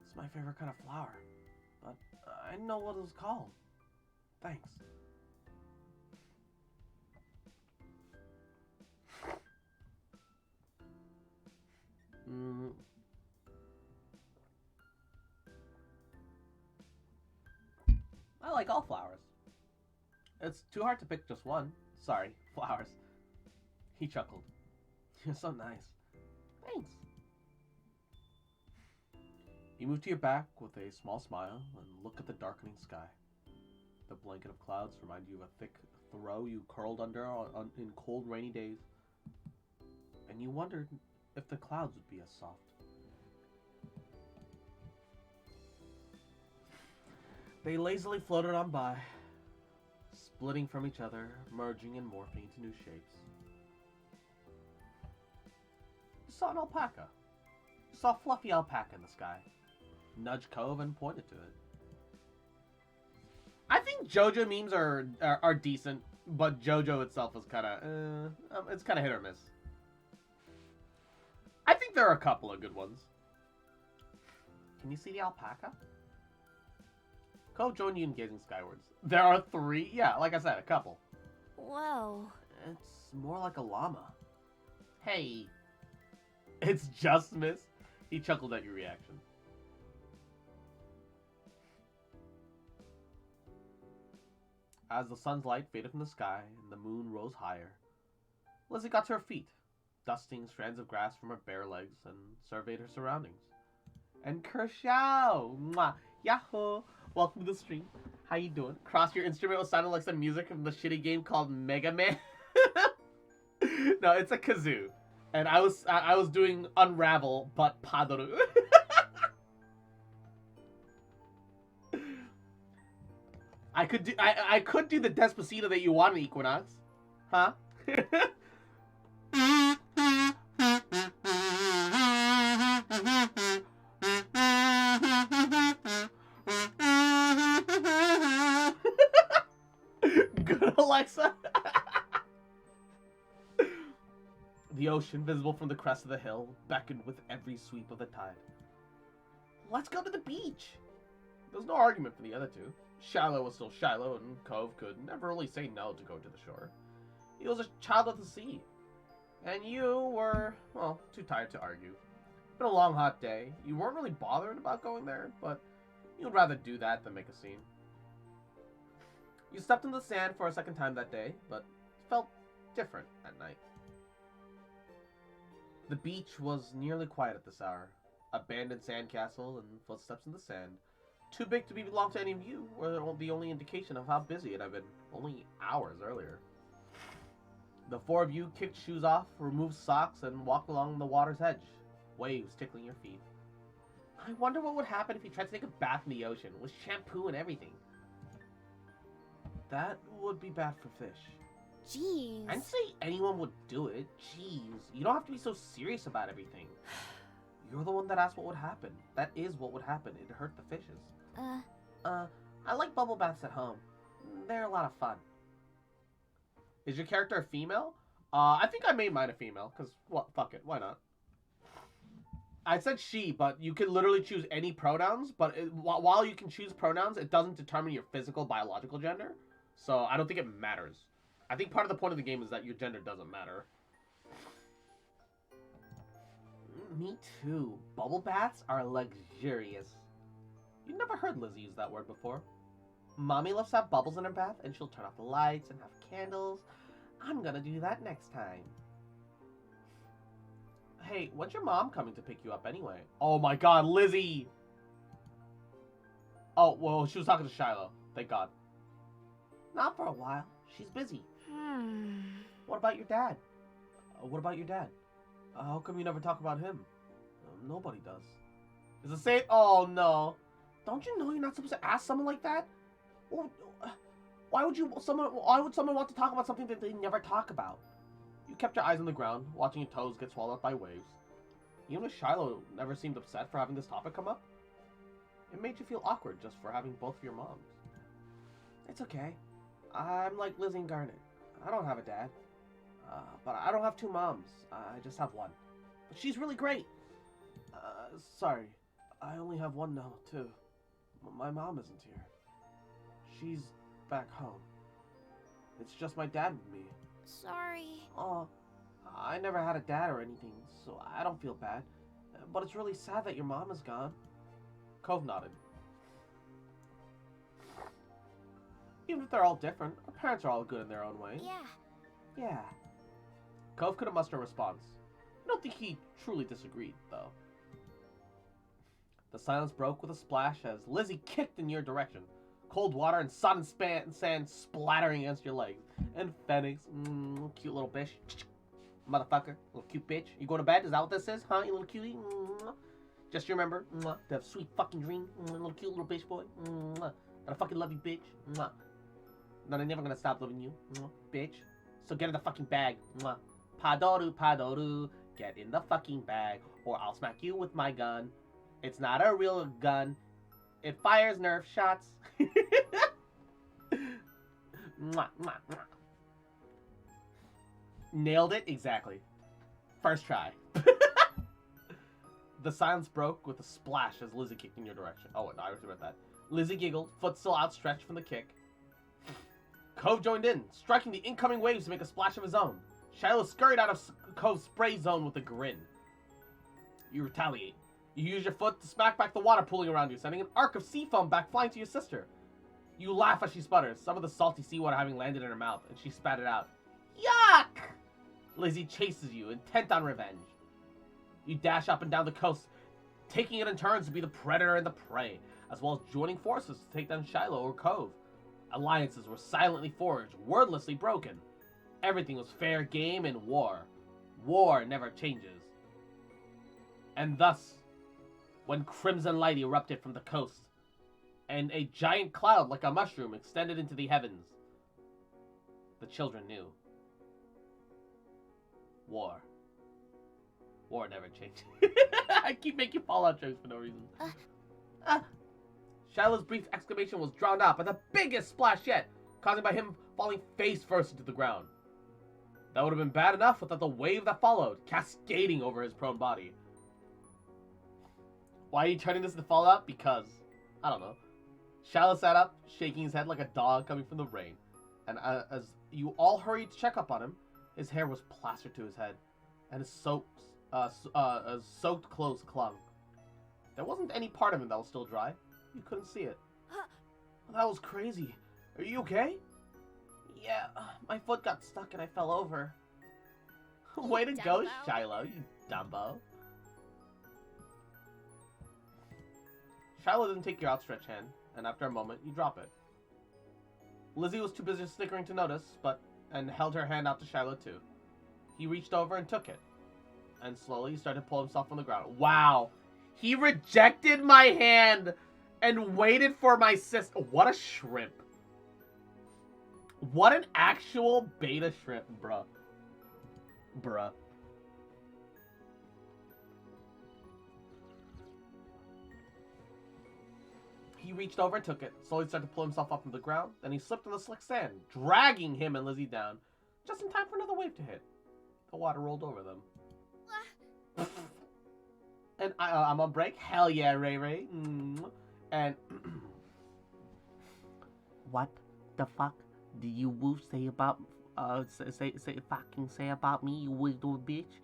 It's my favorite kind of flower, but I didn't know what it was called. Thanks. I like all flowers. It's too hard to pick just one. Sorry, flowers. He chuckled. You're so nice. Thanks. You move to your back with a small smile and look at the darkening sky. The blanket of clouds remind you of a thick throw you curled under in cold, rainy days. And you wondered if the clouds would be as soft. They lazily floated on by, splitting from each other, merging and morphing into new shapes. You saw an alpaca. You saw a fluffy alpaca in the sky. Nudged Cove and pointed to it. I think JoJo memes are decent, but JoJo itself is kind of it's kind of hit or miss. I think there are a couple of good ones. Can you see the alpaca? Cove joined you in gazing skywards. There are 3. Yeah, like I said, a couple. Whoa. It's more like a llama. Hey. It's just Miss. He chuckled at your reaction. As the sun's light faded from the sky and the moon rose higher, Lizzie got to her feet, dusting strands of grass from her bare legs, and surveyed her surroundings. And Kershaw! Mwah! Yahoo! Welcome to the stream. How you doing? Cross your instrument was sounding like some music from the shitty game called Mega Man. No, it's a kazoo. And I was doing Unravel, but Padoru. I could do the Despacito that you want in Equinox. Huh? Good, Alexa. The ocean, visible from the crest of the hill, beckoned with every sweep of the tide. Let's go to the beach. There's no argument for the other two. Shiloh was still Shiloh, and Cove could never really say no to go to the shore. He was a child of the sea. And you were, well, too tired to argue. Been a long, hot day. You weren't really bothered about going there, but you'd rather do that than make a scene. You stepped in the sand for a second time that day, but felt different at night. The beach was nearly quiet at this hour. Abandoned sandcastle and footsteps in the sand. Too big to belong to any of you, were the only indication of how busy it had been only hours earlier. The 4 of you kicked shoes off, removed socks, and walked along the water's edge, waves tickling your feet. I wonder what would happen if you tried to take a bath in the ocean, with shampoo and everything. That would be bad for fish. Jeez. I didn't say anyone would do it. Jeez, you don't have to be so serious about everything. You're the one that asked what would happen. That is what would happen. It'd hurt the fishes. I like bubble baths at home. They're a lot of fun. Is your character a female? I think I made mine a female, because, what, fuck it, why not? I said she, but you can literally choose any pronouns, but while you can choose pronouns, it doesn't determine your physical, biological gender. So I don't think it matters. I think part of the point of the game is that your gender doesn't matter. Me too. Bubble baths are luxurious. You never heard Lizzie use that word before. Mommy loves to have bubbles in her bath, and she'll turn off the lights and have candles. I'm gonna do that next time. Hey, when's your mom coming to pick you up anyway? Oh my god, Lizzie! Oh, well, she was talking to Shiloh. Thank god. Not for a while. She's busy. What about your dad? What about your dad? How come you never talk about him? Nobody does. Is it safe? Oh no. Don't you know you're not supposed to ask someone like that? Why would someone want to talk about something that they never talk about? You kept your eyes on the ground, watching your toes get swallowed up by waves. Even if Shiloh never seemed upset for having this topic come up, it made you feel awkward just for having both of your moms. It's okay. I'm like Lizzie and Garnet. I don't have a dad. But I don't have 2 moms. I just have one. But she's really great. Sorry. I only have one now, too. My mom isn't here. She's back home. It's just my dad and me. Sorry. Oh, I never had a dad or anything, so I don't feel bad. But it's really sad that your mom is gone. Cove nodded. Even if they're all different, our parents are all good in their own way. Yeah. Yeah. Cove couldn't muster a response. I don't think he truly disagreed, though. The silence broke with a splash as Lizzie kicked in your direction. Cold water and sodden sand splattering against your legs. And Phoenix, cute little bitch. Motherfucker, little cute bitch. You going to bed? Is that what this is? Huh, you little cutie? Just remember, to have a sweet fucking dream. Little cute little bitch boy. That I fucking love you, bitch. That I'm never gonna stop loving you, bitch. So get in the fucking bag. Padoru, padoru. Get in the fucking bag, or I'll smack you with my gun. It's not a real gun. It fires Nerf shots. Nailed it exactly. First try. The silence broke with a splash as Lizzie kicked in your direction. Oh, no, I already read that. Lizzie giggled, foot still outstretched from the kick. Cove joined in, striking the incoming waves to make a splash of his own. Shiloh scurried out of Cove's spray zone with a grin. You retaliate. You use your foot to smack back the water pooling around you, sending an arc of sea foam back flying to your sister. You laugh as she sputters, some of the salty seawater having landed in her mouth, and she spat it out. Yuck! Lizzie chases you, intent on revenge. You dash up and down the coast, taking it in turns to be the predator and the prey, as well as joining forces to take down Shiloh or Cove. Alliances were silently forged, wordlessly broken. Everything was fair game in war. War never changes. And thus, when crimson light erupted from the coast, and a giant cloud like a mushroom extended into the heavens, the children knew. War. War never changed. I keep making Fallout jokes for no reason. Shiloh's brief exclamation was drowned out by the biggest splash yet, caused by him falling face first into the ground. That would have been bad enough without the wave that followed, cascading over his prone body. Why are you turning this into Fallout? Because, I don't know. Shiloh sat up, shaking his head like a dog coming from the rain. And as you all hurried to check up on him, his hair was plastered to his head, and his soaked clothes clung. There wasn't any part of him that was still dry. You couldn't see it. That was crazy. Are you okay? Yeah, my foot got stuck and I fell over. Way to go, Shiloh, you dumbo. Shiloh didn't take your outstretched hand, and after a moment, you drop it. Lizzie was too busy snickering to notice, and held her hand out to Shiloh too. He reached over and took it, and slowly started to pull himself from the ground. Wow! He rejected my hand and waited for my sister. What a shrimp. What an actual beta shrimp, bruh. Bruh. He reached over and took it, slowly started to pull himself up from the ground, then he slipped in the slick sand, dragging him and Lizzie down, just in time for another wave to hit. The water rolled over them. And I'm on break? Hell yeah, Ray Ray. And... What the fuck do you say about... say about me, you little bitch?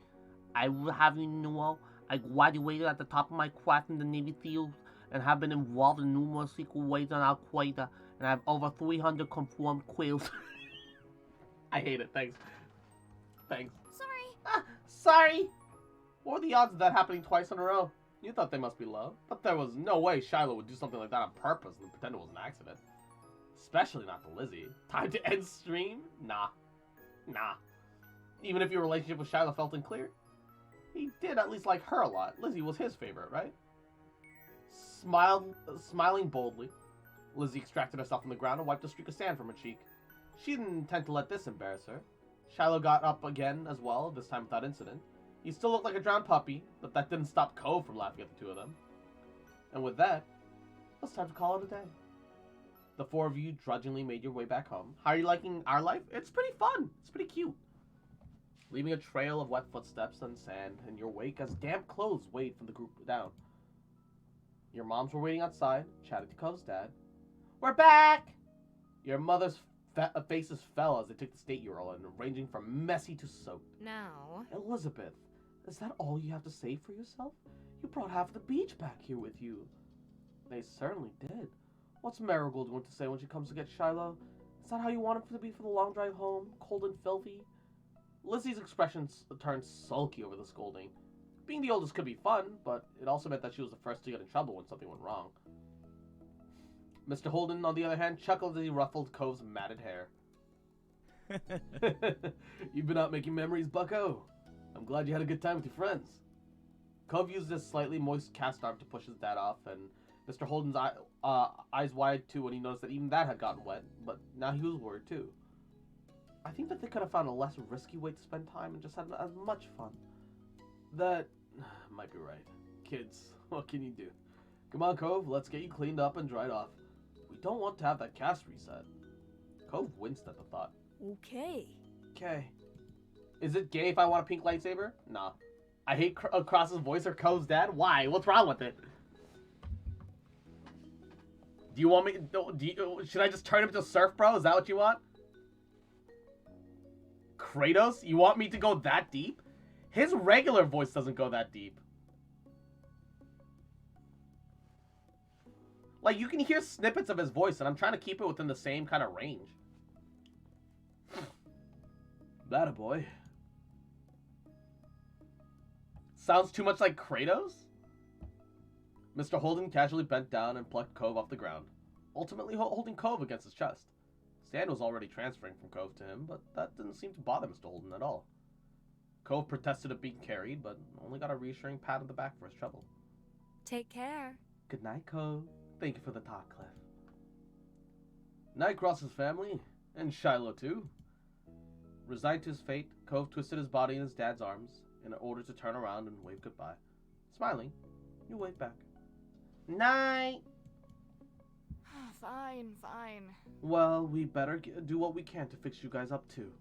I will have you know, I graduated at the top of my craft in the Navy SEALs, and have been involved in numerous secret ways on Al Qaeda, and I have over 300 confirmed kills. I hate it. Thanks. Thanks. Sorry. Sorry. What were the odds of that happening twice in a row? You thought they must be low, but there was no way Shiloh would do something like that on purpose and pretend it was an accident. Especially not to Lizzie. Time to end stream? Nah. Even if your relationship with Shiloh felt unclear, he did at least like her a lot. Lizzie was his favorite, right? Smiling boldly, Lizzie extracted herself from the ground and wiped a streak of sand from her cheek. She didn't intend to let this embarrass her. Shiloh got up again as well, this time without incident. He still looked like a drowned puppy, but that didn't stop Cove from laughing at the two of them. And with that, it's time to call it a day. The four of you drudgingly made your way back home. How are you liking our life? It's pretty fun. It's pretty cute. Leaving a trail of wet footsteps and sand in your wake as damp clothes weighed from the group down. Your moms were waiting outside, chatting to Cove's dad. We're back! Your mother's faces fell as they took the state you were all in, ranging from messy to soaked. No. Elizabeth, is that all you have to say for yourself? You brought half the beach back here with you. They certainly did. What's Marigold going to say when she comes to get Shiloh? Is that how you want it to be for the long drive home, cold and filthy? Lizzie's expression turned sulky over the scolding. Being the oldest could be fun, but it also meant that she was the first to get in trouble when something went wrong. Mr. Holden, on the other hand, chuckled as he ruffled Cove's matted hair. You've been out making memories, bucko. I'm glad you had a good time with your friends. Cove used his slightly moist cast arm to push his dad off, and Mr. Holden's eyes wide too when he noticed that even that had gotten wet, but now he was worried too. I think that they could have found a less risky way to spend time and just had as much fun. That might be right. Kids, what can you do? Come on, Cove, let's get you cleaned up and dried off. We don't want to have that cast reset. Cove winced at the thought. Okay. Okay. Is it gay if I want a pink lightsaber? Nah. I hate Cross's voice or Cove's dad. Why? What's wrong with it? Do you want me? Should I just turn him to Surf Bro? Is that what you want? Kratos? You want me to go that deep? His regular voice doesn't go that deep. Like, you can hear snippets of his voice, and I'm trying to keep it within the same kind of range. That a boy. Sounds too much like Kratos? Mr. Holden casually bent down and plucked Cove off the ground, ultimately holding Cove against his chest. Sand was already transferring from Cove to him, but that didn't seem to bother Mr. Holden at all. Cove protested at being carried, but only got a reassuring pat on the back for his trouble. Take care. Good night, Cove. Thank you for the talk, Cliff. Night, Cross's family, and Shiloh too. Resigned to his fate, Cove twisted his body in his dad's arms in order to turn around and wave goodbye. Smiling, you waved back. Night! Fine, fine. Well, we better do what we can to fix you guys up too.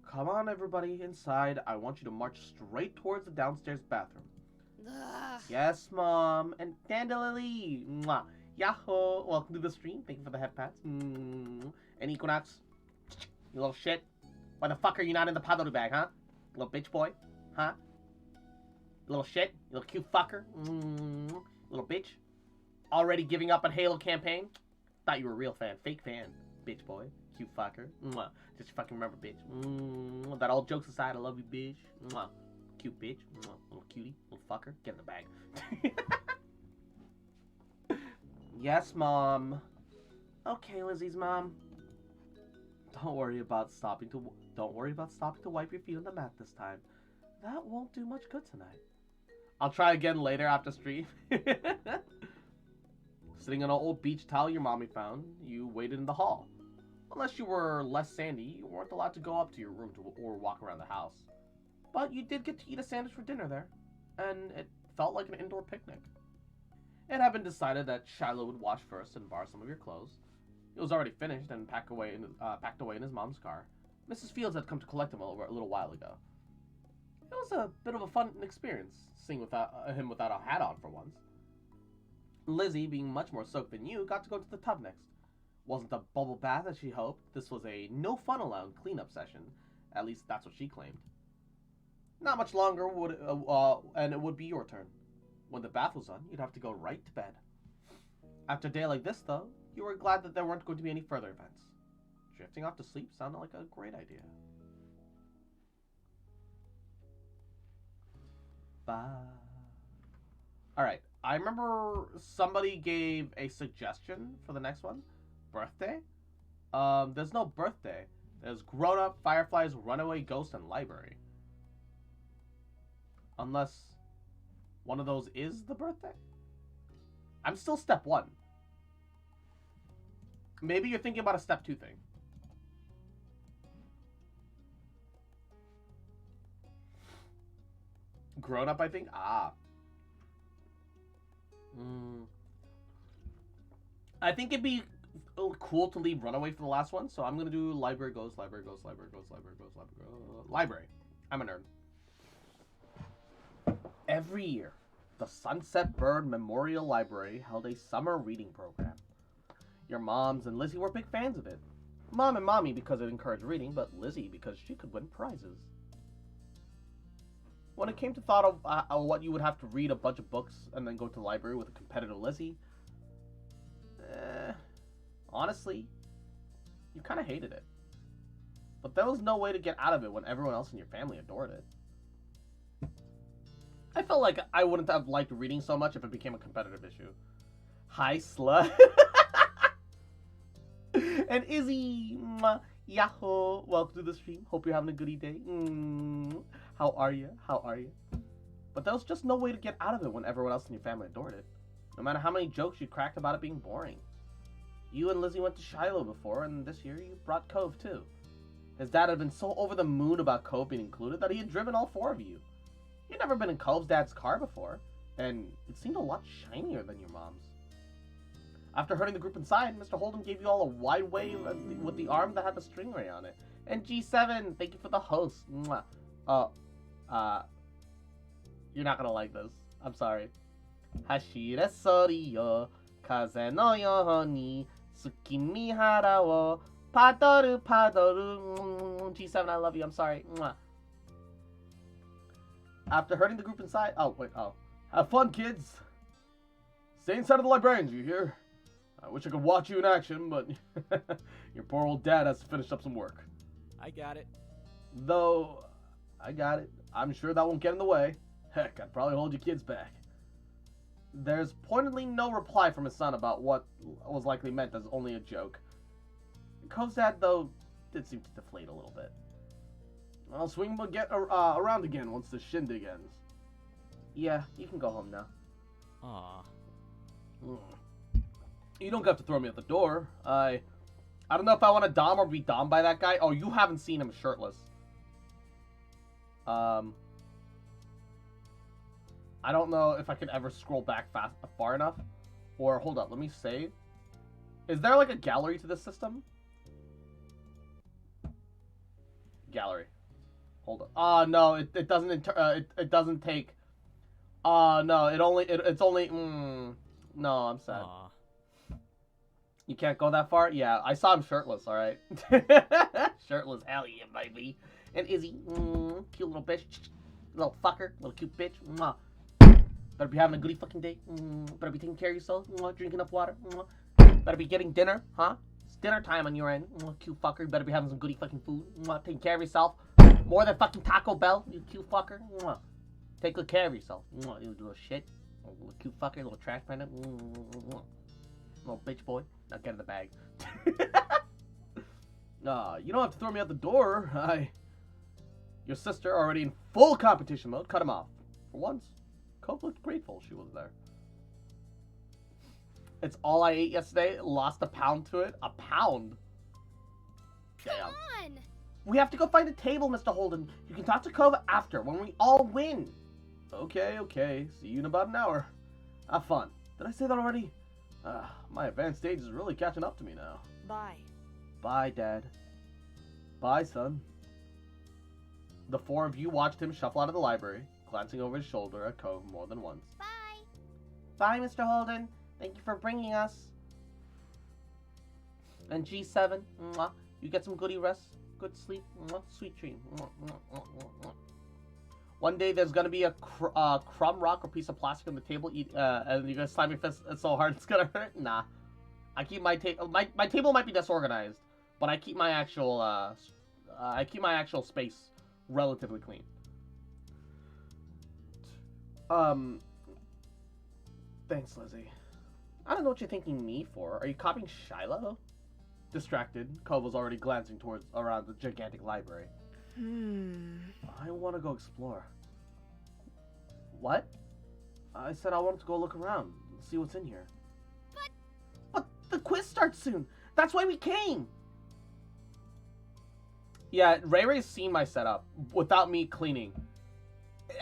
Come on, everybody, inside. I want you to march straight towards the downstairs bathroom. Ugh. Yes, Mom. And Dandelion. Mwah. Yahoo. Welcome to the stream. Thank you for the head pats. And Equinox. You little shit. Why the fuck are you not in the paddle bag, huh? Little bitch boy. Huh? Little shit. You little cute fucker. Little bitch. Already giving up on Halo campaign? Thought you were a real fan. Fake fan. Bitch boy. Cute fucker. Mwah. Just fucking remember, bitch. That all jokes aside, I love you, bitch. Mwah. Cute bitch. Mwah. Little cutie. Little fucker. Get in the bag. Yes, Mom. Okay, Lizzie's mom. Don't worry about stopping to wipe your feet on the mat this time. That won't do much good tonight. I'll try again later after stream. Sitting on an old beach towel your mommy found, you waited in the hall. Unless you were less sandy, you weren't allowed to go up to your room or walk around the house. But you did get to eat a sandwich for dinner there, and it felt like an indoor picnic. It had been decided that Shiloh would wash first and borrow some of your clothes. It was already finished and packed away in his mom's car. Mrs. Fields had come to collect him a little while ago. It was a bit of a fun experience, seeing him without a hat on for once. Lizzie, being much more soaked than you, got to go to the tub next. Wasn't a bubble bath as she hoped. This was a no fun allowed cleanup session. At least that's what she claimed. Not much longer and it would be your turn. When the bath was done, you'd have to go right to bed. After a day like this, though, you were glad that there weren't going to be any further events. Drifting off to sleep sounded like a great idea. Bye. Alright, I remember somebody gave a suggestion for the next one. Birthday? There's no birthday. There's Grown Up, Fireflies, Runaway Ghost, and Library. Unless one of those is the birthday? I'm still step 1. Maybe you're thinking about a step 2 thing. Grown Up, I think? I think it'd be cool to leave Runaway for the last one, so I'm gonna do Library Goes, Library Goes, Library Goes, Library Goes, Library Goes, Library. I'm a nerd. Every year, the Sunset Bird Memorial Library held a summer reading program. Your moms and Lizzie were big fans of it. Mom and Mommy because it encouraged reading, but Lizzie because she could win prizes. When it came to thought of what you would have to read a bunch of books and then go to the library with a competitive Lizzie, Honestly, you kind of hated it. But there was no way to get out of it when everyone else in your family adored it. I felt like I wouldn't have liked reading so much if it became a competitive issue. Hi, slut. And Izzy, yahoo, welcome to the stream. Hope you're having a goody day. How are you? How are you? But there was just no way to get out of it when everyone else in your family adored it. No matter how many jokes you cracked about it being boring. You and Lizzie went to Shiloh before, and this year you brought Cove too. His dad had been so over the moon about Cove being included that he had driven all 4 of you. You'd never been in Cove's dad's car before, and it seemed a lot shinier than your mom's. After hurting the group inside, Mr. Holden gave you all a wide wave with the arm that had the stingray on it. And G7, thank you for the host. Mwah. You're not gonna like this. I'm sorry. Hashire sori yo, kaze no yo ni, tsukimi hara wo, padoru padoru. G7, I love you. I'm sorry. Mwah. After hurting the group inside... Have fun, kids. Stay inside of the librarians, you hear? I wish I could watch you in action, but your poor old dad has to finish up some work. I got it. Though, I got it. I'm sure that won't get in the way. Heck, I'd probably hold you kids back. There's pointedly no reply from his son about what was likely meant as only a joke. Cove's dad, though, did seem to deflate a little bit. I'll swing but get around again once the shindig ends. Yeah, you can go home now. Aw. You don't have to throw me at the door. I don't know if I want to dom or be dommed by that guy. Oh, you haven't seen him shirtless. I don't know if I can ever scroll back far enough. Or, hold up, let me save. Is there like a gallery to this system? Gallery. Hold up. No, it doesn't, it doesn't take, no, it's only, no, I'm sad. Aw. You can't go that far? Yeah, I saw him shirtless, alright? Shirtless, hell yeah, baby. And Izzy, cute little bitch, little fucker, little cute bitch. Mwah. Better be having a goody fucking day. Better be taking care of yourself. Drinking enough water. Better be getting dinner, huh? It's dinner time on your end. Cute fucker. Better be having some goody fucking food. Taking care of yourself. More than fucking Taco Bell, you cute fucker. Take good care of yourself. You little shit. Little cute fucker, little trash panda. Little bitch boy. Now get in the bag. You don't have to throw me out the door. Your sister, already in full competition mode, cut him off. For once, Cope looked grateful she was there. It's all I ate yesterday. Lost a pound to it. A pound? Come Damn. on! We have to go find a table, Mr. Holden. You can talk to Cove after, when we all win. Okay. See you in about an hour. Have fun. Did I say that already? My advanced stage is really catching up to me now. Bye. Bye, Dad. Bye, son. The 4 of you watched him shuffle out of the library, glancing over his shoulder at Cove more than once. Bye! Bye, Mr. Holden. Thank you for bringing us. And G7, mwah, you get some goody rest, good sleep, mwah, sweet dream. Mwah, mwah, mwah, mwah, mwah. One day there's gonna be a crumb rock or piece of plastic on the table, and you're gonna slam your fist so hard it's gonna hurt. Nah, I keep my table. My table might be disorganized, but I keep my actual space relatively clean. Thanks, Lizzie. I don't know what you're thanking me for. Are you copying Shiloh? Distracted, Cove was already glancing around the gigantic library. I want to go explore. What? I said I wanted to go look around, see what's in here. But the quiz starts soon. That's why we came. Yeah, Ray Ray's seen my setup without me cleaning.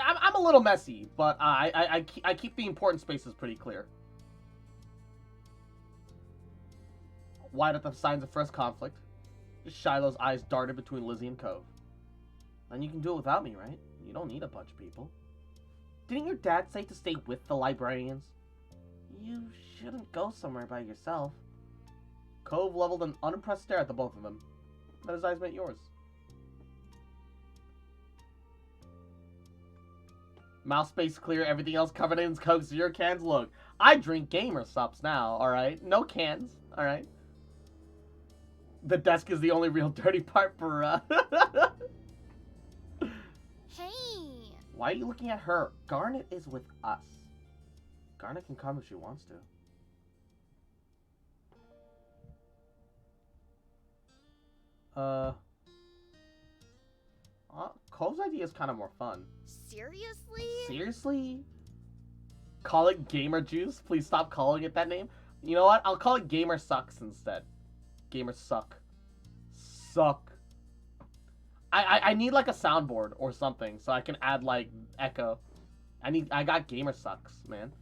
I'm a little messy, but I keep the important spaces pretty clear. Wide at the signs of first conflict, Shiloh's eyes darted between Lizzie and Cove. Then you can do it without me, right? You don't need a bunch of people. Didn't your dad say to stay with the librarians? You shouldn't go somewhere by yourself. Cove leveled an unimpressed stare at the both of them. Then his eyes met yours. Mouth space clear, everything else covered in Coke, 0 cans. Look, I drink gamer subs now, alright? No cans, alright? The desk is the only real dirty part for, Hey. Why are you looking at her? Garnet is with us. Garnet can come if she wants to. Cole's idea is kind of more fun. Seriously? Seriously? Call it Gamer Juice? Please stop calling it that name. You know what? I'll call it Gamer Sucks instead. Gamer Suck. Suck. I need like a soundboard or something so I can add like echo. I got Gamer Sucks, man.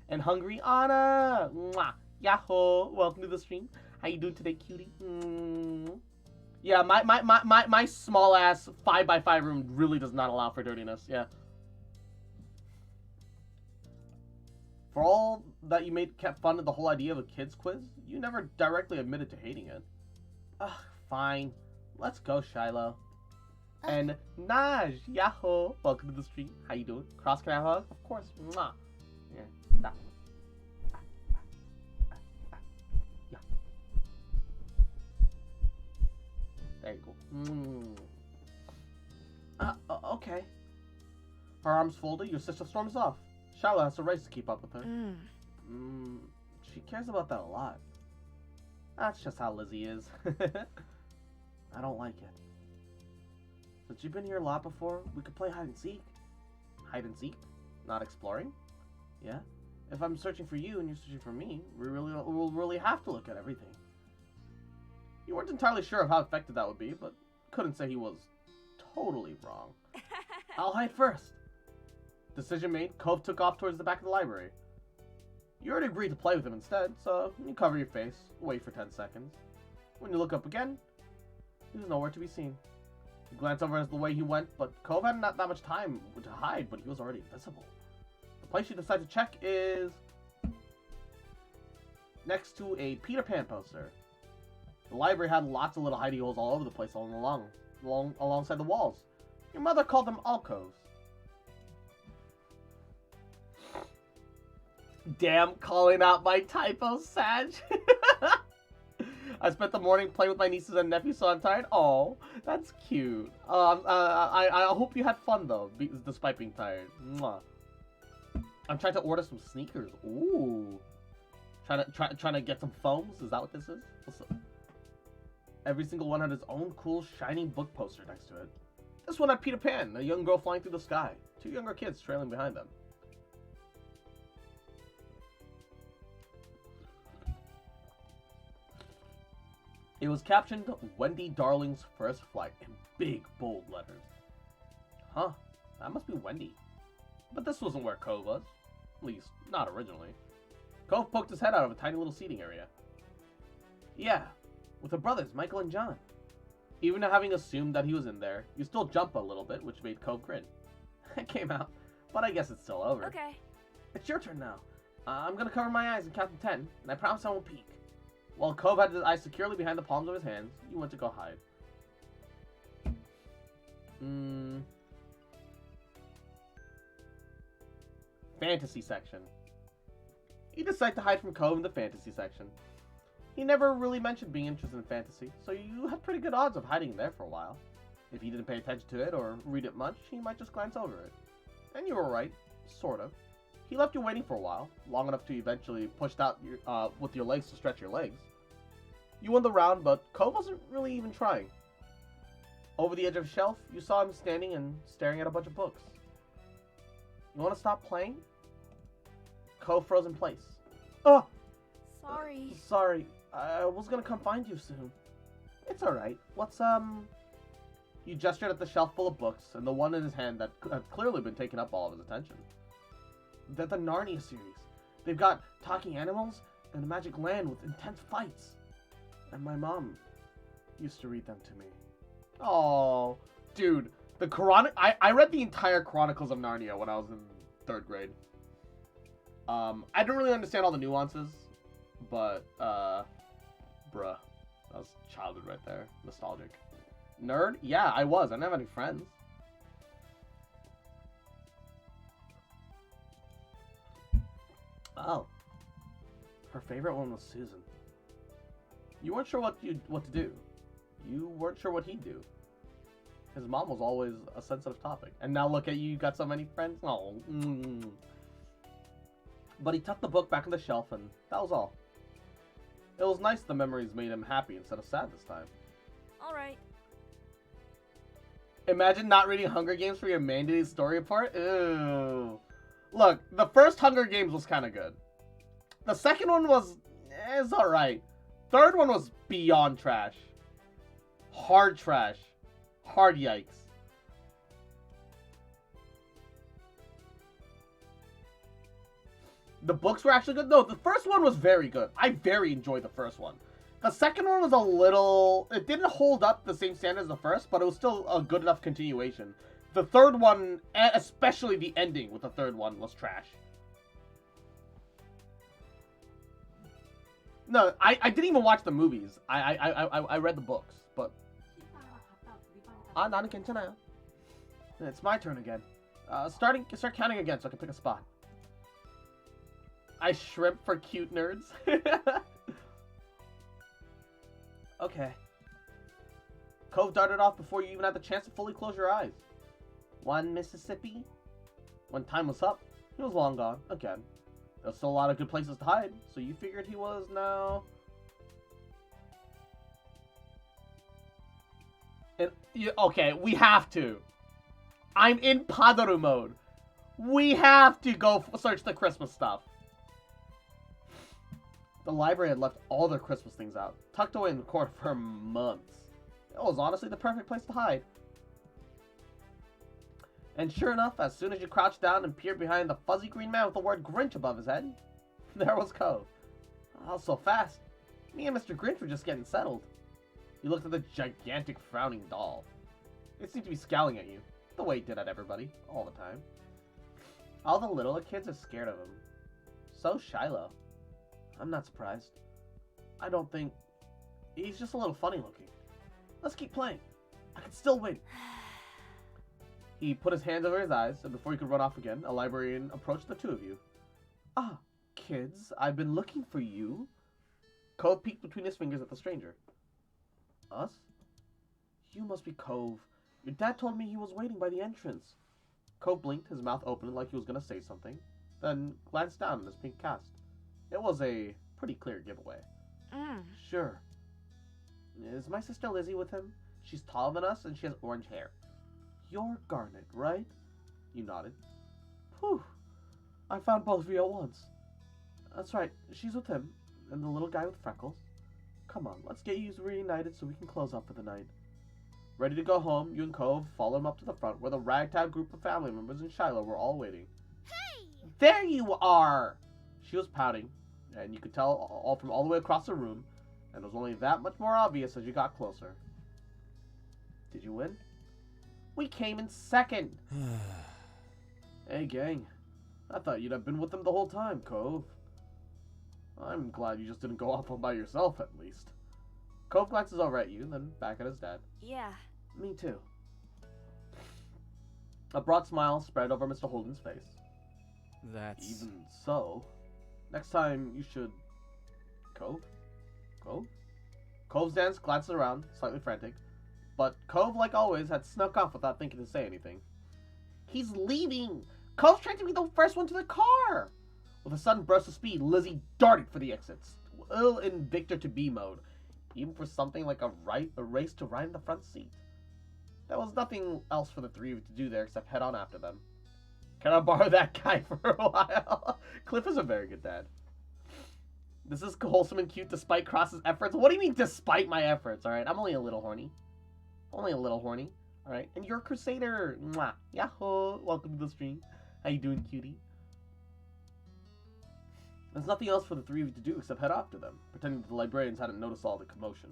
And Hungry Anna! Mwah! Yahoo! Welcome to the stream. How you doing today, cutie? Yeah, my small ass 5x5 room really does not allow for dirtiness. Yeah. For all that you kept fun of the whole idea of a kids quiz, you never directly admitted to hating it. Ugh, fine. Let's go, Shiloh. And Naj, yahoo! Welcome to the stream. How you doing? Cross, can I hug? Of course. Mwah. Yeah. Da. Yeah. There you go. Okay. Her arms folded, your sister storms off. Shiloh has a race to keep up with her. She cares about that a lot. That's just how Lizzie is. I don't like it. Since you've been here a lot before, we could play hide and seek. Hide and seek? Not exploring? Yeah? If I'm searching for you and you're searching for me, we'll really have to look at everything. You weren't entirely sure of how effective that would be, but couldn't say he was totally wrong. I'll hide first. Decision made, Cove took off towards the back of the library. You already agreed to play with him instead, so you cover your face, wait for 10 seconds. When you look up again, he was nowhere to be seen. You glance over as the way he went, but Cove had not that much time to hide, but he was already visible. The place you decide to check is next to a Peter Pan poster. The library had lots of little hidey holes all over the place alongside the walls. Your mother called them alcoves. Damn, calling out my typo, Sag. I spent the morning playing with my nieces and nephews, so I'm tired. Oh, that's cute. I hope you had fun though, despite being tired. Mwah. I'm trying to order some sneakers. Ooh, trying to get some foams. Is that what this is? What's up? Every single one had its own cool, shiny book poster next to it. This one had Peter Pan, a young girl flying through the sky. Two younger kids trailing behind them. It was captioned, Wendy Darling's First Flight, in big, bold letters. Huh, that must be Wendy. But this wasn't where Cove was. At least, not originally. Cove poked his head out of a tiny little seating area. Yeah, with her brothers, Michael and John. Even having assumed that he was in there, you still jump a little bit, which made Cove grin. It came out, but I guess it's still over. Okay. It's your turn now. I'm gonna cover my eyes and count to 10, and I promise I won't peek. While Cove had his eyes securely behind the palms of his hands, you went to go hide. Fantasy section. You decide to hide from Cove in the fantasy section. He never really mentioned being interested in fantasy, so you had pretty good odds of hiding there for a while. If he didn't pay attention to it or read it much, he might just glance over it. And you were right, sort of. He left you waiting for a while, long enough to eventually push out with your legs to stretch your legs. You won the round, but Cove wasn't really even trying. Over the edge of a shelf, you saw him standing and staring at a bunch of books. You want to stop playing? Cove froze in place. Oh! Sorry. Sorry, I was gonna come find you soon. It's alright. What's, You gestured at the shelf full of books, and the one in his hand that had clearly been taking up all of his attention. They're the Narnia series. They've got talking animals and a magic land with intense fights. And my mom used to read them to me. Oh, dude, I read the entire Chronicles of Narnia when I was in 3rd grade. I don't really understand all the nuances, but bruh, that was childhood right there. Nostalgic. Nerd? Yeah, I was. I didn't have any friends. Oh. Her favorite one was Susan. You weren't sure what to do. You weren't sure what he'd do. His mom was always a sensitive topic. And now look at you, you got so many friends. Oh. But he tucked the book back on the shelf, and that was all. It was nice the memories made him happy instead of sad this time. Alright. Imagine not reading Hunger Games for your mandated story part. Ew. Look, the first Hunger Games was kind of good. The second one was... it's alright. Third one was beyond trash. Hard trash. Hard yikes. The books were actually good. No, the first one was very good. I very enjoyed the first one. The second one was a little... it didn't hold up the same standard as the first, but it was still a good enough continuation. The third one, especially the ending with the third one, was trash. No, I didn't even watch the movies. I read the books, but... 나는 괜찮아요. It's my turn again. Start counting again so I can pick a spot. I shrimp for cute nerds. Okay. Cove darted off before you even had the chance to fully close your eyes. One Mississippi. When time was up, he was long gone again. There was still a lot of good places to hide, so you figured he was now... okay, we have to. I'm in Padaru mode. We have to go search the Christmas stuff. The library had left all their Christmas things out, tucked away in the corner for months. It was honestly the perfect place to hide. And sure enough, as soon as you crouched down and peered behind the fuzzy green man with the word Grinch above his head, there was Cove. Oh, so fast. Me and Mr. Grinch were just getting settled. You looked at the gigantic frowning doll. It seemed to be scowling at you, the way it did at everybody, all the time. All the little kids are scared of him. So Shiloh. I'm not surprised. I don't think... he's just a little funny looking. Let's keep playing. I can still win. He put his hands over his eyes, and before he could run off again, a librarian approached the two of you. Ah, kids, I've been looking for you. Cove peeked between his fingers at the stranger. Us? You must be Cove. Your dad told me he was waiting by the entrance. Cove blinked, his mouth open like he was going to say something, then glanced down at his pink cast. It was a pretty clear giveaway. Sure. Is my sister Lizzie with him? She's taller than us and she has orange hair. You're Garnet, right? You nodded. Whew. I found both of you at once. That's right, she's with him. And the little guy with freckles. Come on, let's get you reunited so we can close up for the night. Ready to go home, you and Cove followed him up to the front where the ragtag group of family members and Shiloh were all waiting. Hey! There you are! She was pouting, and you could tell all from all the way across the room, and it was only that much more obvious as you got closer. Did you win? We came in second! Hey, gang. I thought you'd have been with them the whole time, Cove. I'm glad you just didn't go off all by yourself, at least. Cove glances over at you, then back at his dad. Yeah. Me too. A broad smile spread over Mr. Holden's face. That's... Even so, next time you should... Cove? Cove? Cove's dance glances around, slightly frantic, but Cove, like always, had snuck off without thinking to say anything. He's leaving! Cove's trying to be the first one to the car! With a sudden burst of speed, Lizzie darted for the exits, well in Victor-to-be mode, even for something like a race to ride in the front seat. There was nothing else for the three of you to do there except head on after them. Can I borrow that guy for a while? Cliff is a very good dad. This is wholesome and cute despite Cross's efforts. What do you mean despite my efforts, alright? I'm only a little horny. Only a little horny, alright? And you're a Crusader. Mwah. Yahoo! Welcome to the stream. How you doing, cutie? There's nothing else for the three of you to do except head after them, pretending that the librarians hadn't noticed all the commotion.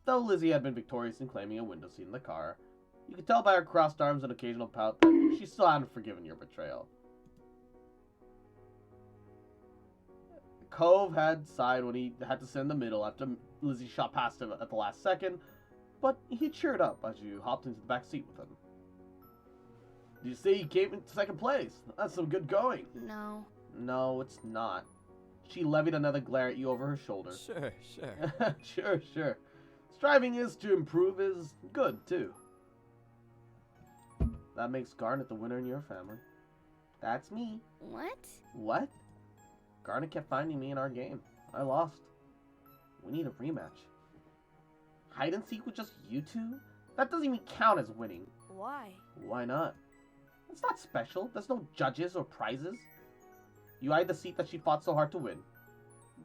Though Lizzie had been victorious in claiming a window seat in the car, you could tell by her crossed arms and occasional pout that she still hadn't forgiven your betrayal. Cove had sighed when he had to sit in the middle after Lizzie shot past him at the last second, but he cheered up as you hopped into the back seat with him. Did you say you came into second place? That's some good going. No. No, it's not. She levied another glare at you over her shoulder. Sure. Sure. Striving is to improve is good, too. That makes Garnet the winner in your family. That's me. What? What? Garnet kept finding me in our game. I lost. We need a rematch. Hide and seek with just you two? That doesn't even count as winning. Why? Why not? It's not special. There's no judges or prizes. You eyed the seat that she fought so hard to win.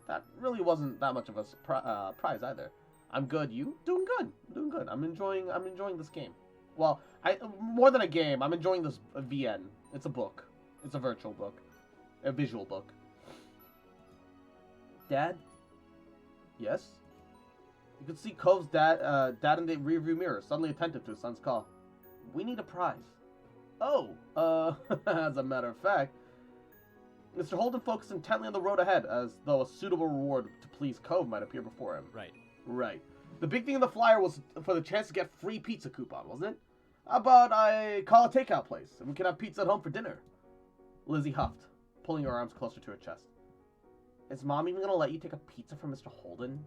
That really wasn't that much of a prize either. I'm good. You? Doing good. Doing good. I'm enjoying this game. Well, more than a game, I'm enjoying this VN. It's a book. It's a virtual book. A visual book. Dad? Yes? You could see Cove's dad in the rearview mirror, suddenly attentive to his son's call. We need a prize. Oh, as a matter of fact, Mr. Holden focused intently on the road ahead, as though a suitable reward to please Cove might appear before him. Right. Right. The big thing in the flyer was for the chance to get free pizza coupon, wasn't it? How about I call a takeout place, and we can have pizza at home for dinner? Lizzie huffed, pulling her arms closer to her chest. Is Mom even going to let you take a pizza from Mr. Holden?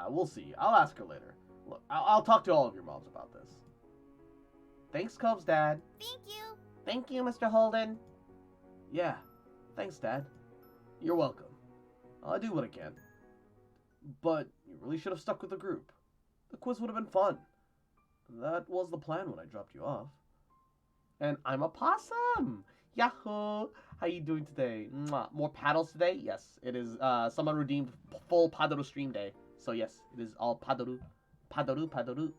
We'll see. I'll ask her later. Look, I'll talk to all of your moms about this. Thanks, Cove's dad. Thank you. Thank you, Mr. Holden. Yeah, thanks, Dad. You're welcome. I'll do what I can. But you really should have stuck with the group. The quiz would have been fun. That was the plan when I dropped you off. And I'm a possum! Yahoo! How you doing today? Mwah. More paddles today? Yes, it is someone redeemed full Padoru stream day. So yes, it is all Padoru. Padoru, Padoru.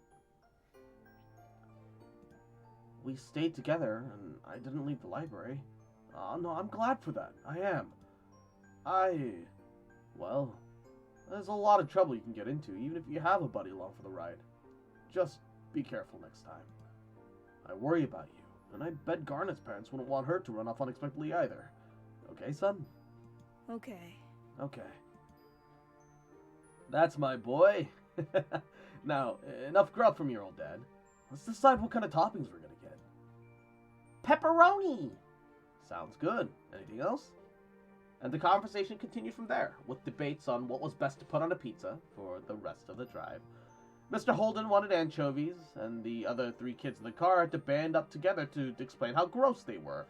We stayed together, and I didn't leave the library. No, I'm glad for that. I am. Well, there's a lot of trouble you can get into, even if you have a buddy along for the ride. Just be careful next time. I worry about you, and I bet Garnet's parents wouldn't want her to run off unexpectedly either. Okay, son? Okay. Okay. That's my boy. Now, enough grub from your old dad. Let's decide what kind of toppings we're gonna get. Pepperoni! Sounds good. Anything else? And the conversation continued from there, with debates on what was best to put on a pizza for the rest of the drive. Mr. Holden wanted anchovies, and the other 3 kids in the car had to band up together to explain how gross they were.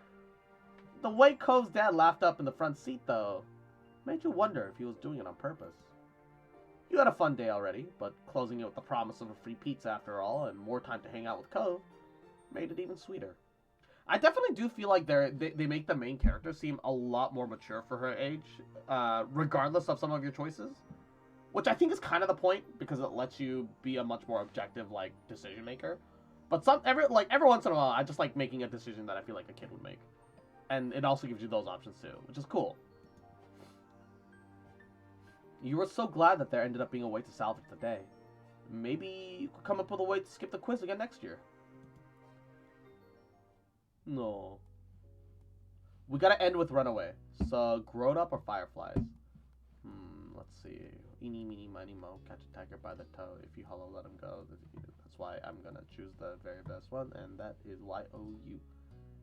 The way Cove's dad laughed up in the front seat, though, made you wonder if he was doing it on purpose. You had a fun day already, but closing it with the promise of a free pizza after all, and more time to hang out with Cove, made it even sweeter. I definitely do feel like they make the main character seem a lot more mature for her age, regardless of some of your choices. Which I think is kind of the point, because it lets you be a much more objective, like, decision maker. But every once in a while, I just like making a decision that I feel like a kid would make. And it also gives you those options too, which is cool. You were so glad that there ended up being a way to salvage the day. Maybe you could come up with a way to skip the quiz again next year. No. We gotta end with Runaway. So, Grown Up or Fireflies? Let's see. Eeny, meeny, miny, mo. Catch a tiger by the toe. If you hollow, let him go. That's why I'm gonna choose the very best one, and that is Y-O-U.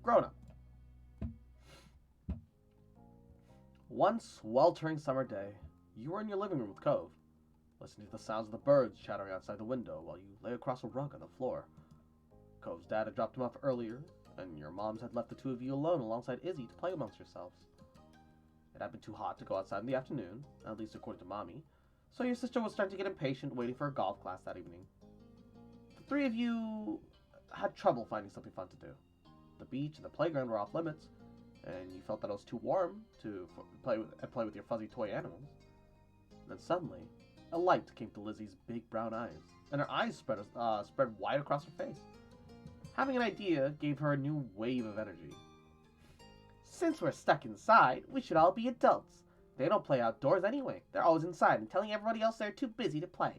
Grown Up. One sweltering summer day, you were in your living room with Cove, listening to the sounds of the birds chattering outside the window while you lay across a rug on the floor. Cove's dad had dropped him off earlier, and your moms had left the two of you alone alongside Izzy to play amongst yourselves. It had been too hot to go outside in the afternoon, at least according to Mommy, so your sister was starting to get impatient waiting for her golf class that evening. The 3 of you had trouble finding something fun to do. The beach and the playground were off limits, and you felt that it was too warm to play with your fuzzy toy animals. Then suddenly, a light came to Lizzie's big brown eyes, and her eyes spread wide across her face. Having an idea gave her a new wave of energy. Since we're stuck inside, we should all be adults. They don't play outdoors anyway. They're always inside and telling everybody else they're too busy to play.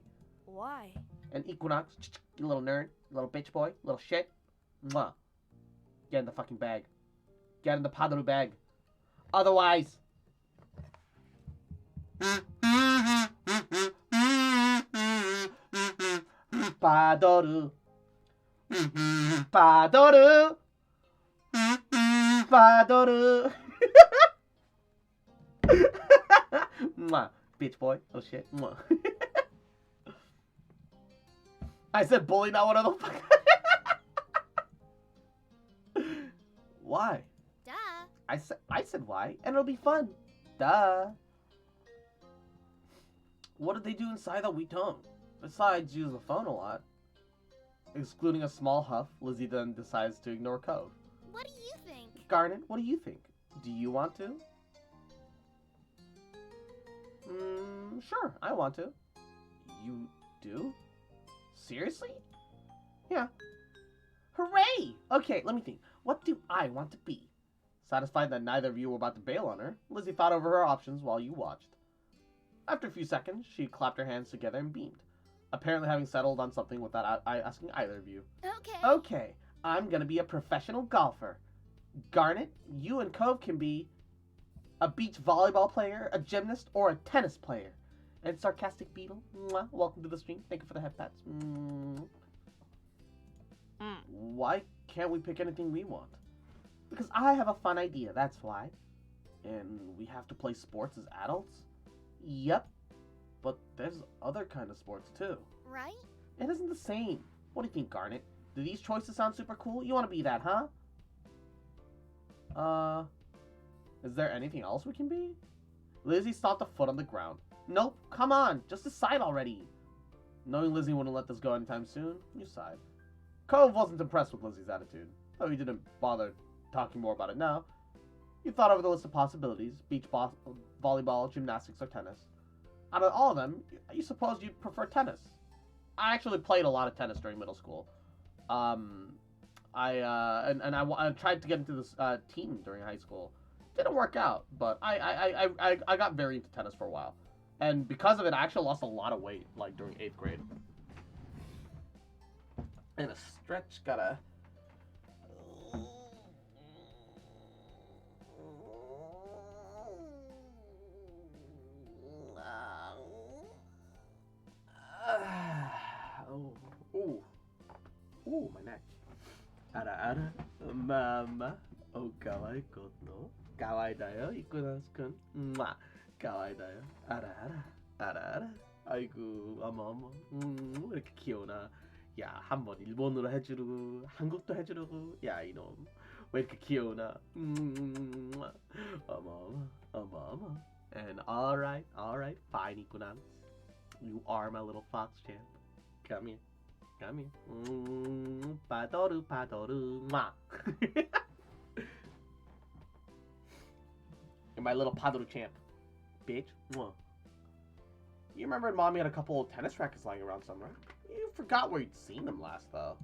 Why? And Equinox, you little nerd, little bitch boy, little shit. Mwah. Get in the fucking bag. Get in the Padoru bag. Otherwise... Padoru. Padoru. Padoru. Mwah. Bitch boy. Oh shit. Mwah. I said bully, not one of the fuck. Why? Duh. I said why, and it'll be fun. Duh. What did they do inside that we don't? Besides use the phone a lot. Excluding a small huff, Lizzie then decides to ignore Cove. What do you think? Garnet, what do you think? Do you want to? Sure, I want to. You do? Seriously? Yeah. Hooray! Okay, let me think. What do I want to be? Satisfied that neither of you were about to bail on her, Lizzie thought over her options while you watched. After a few seconds, she clapped her hands together and beamed, apparently having settled on something without asking either of you. Okay. Okay, I'm gonna be a professional golfer. Garnet, you and Cove can be a beach volleyball player, a gymnast, or a tennis player. And Sarcastic Beetle, mwah, welcome to the stream. Thank you for the head pats. Why can't we pick anything we want? Because I have a fun idea, that's why. And we have to play sports as adults? Yep. But there's other kind of sports too. Right? It isn't the same. What do you think, Garnet? Do these choices sound super cool? You want to be that, huh? Is there anything else we can be? Lizzie stomped a foot on the ground. Nope, come on, just decide already. Knowing Lizzie wouldn't let this go anytime soon, you sighed. Cove wasn't impressed with Lizzie's attitude, though he didn't bother talking more about it now. He thought over the list of possibilities, beach volleyball, gymnastics, or tennis. Out of all of them, you suppose you'd prefer tennis. I actually played a lot of tennis during middle school. I tried to get into this team during high school. Didn't work out, but I got very into tennis for a while. And because of it, I actually lost a lot of weight, like, during 8th grade. And a stretch gotta... Ooh, my neck. Ara, mama, o kawaii koto, kawaii da yo, ikunasu-kun, mwah, kawaii da yo, ara, 아이고, 어머, 왜 이렇게 귀여우나. 야, 한번 일본어로 해주려고, 한국도 해주려고, 야, 이놈, 왜 이렇게 귀여우나. 어머. And alright, fine, Ikunan. You are my little fox champ. Come here. Padoru, mwah. You're my little Padoru champ, bitch. Mwah. You remember Mommy had a couple of tennis rackets lying around somewhere. You forgot where you'd seen them last, though.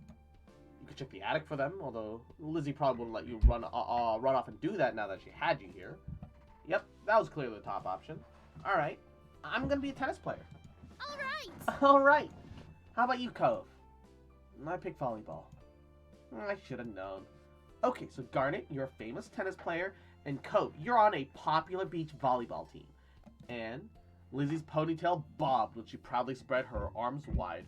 You could check the attic for them, although Lizzie probably wouldn't let you run off and do that now that she had you here. Yep, that was clearly the top option. Alright, I'm gonna be a tennis player. Alright. How about you, Cove? I pick volleyball. I should have known. Okay, so Garnet, you're a famous tennis player, and Cove, you're on a popular beach volleyball team. And Lizzie's ponytail bobbed when she proudly spread her arms wide.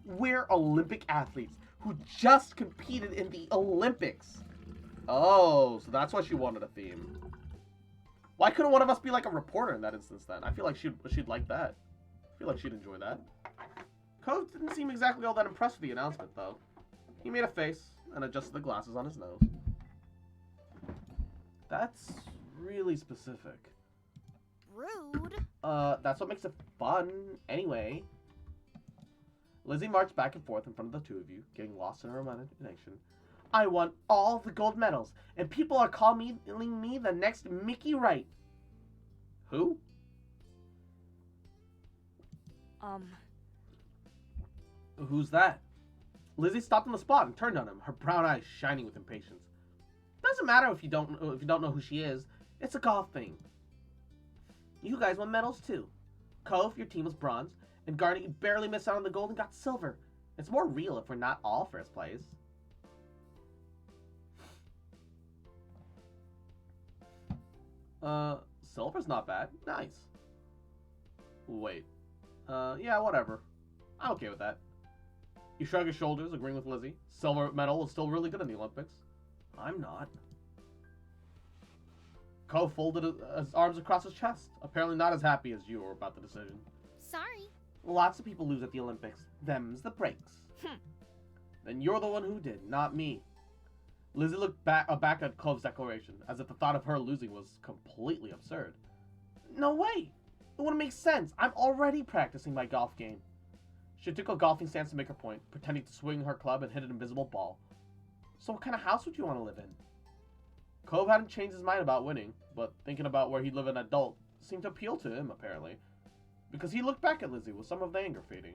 We're Olympic athletes who just competed in the Olympics. Oh, so that's why she wanted a theme. Why couldn't one of us be like a reporter in that instance then? I feel like she'd like that. I feel like she'd enjoy that. Cove didn't seem exactly all that impressed with the announcement, though. He made a face and adjusted the glasses on his nose. That's really specific. Rude. That's what makes it fun, anyway. Lizzie marched back and forth in front of the two of you, getting lost in her imagination. I won all the gold medals, and people are calling me the next Mickey Wright. Who? Who's that? Lizzie stopped on the spot and turned on him, her brown eyes shining with impatience. Doesn't matter if you don't know who she is. It's a golf thing. You guys won medals too. Cove, your team was bronze, and Garnet, you barely missed out on the gold and got silver. It's more real if we're not all first place. Silver's not bad. Nice. Wait. Yeah, whatever. I'm okay with that. You shrug his shoulders, agreeing with Lizzie. Silver medal was still really good in the Olympics. I'm not. Cove folded his arms across his chest, apparently not as happy as you were about the decision. Sorry. Lots of people lose at the Olympics. Them's the breaks. Then you're the one who did, not me. Lizzie looked back at Cove's declaration, as if the thought of her losing was completely absurd. No way! It wouldn't make sense. I'm already practicing my golf game. She took a golfing stance to make her point, pretending to swing her club and hit an invisible ball. So what kind of house would you want to live in? Cove hadn't changed his mind about winning, but thinking about where he'd live as an adult seemed to appeal to him, apparently. Because he looked back at Lizzie with some of the anger fading.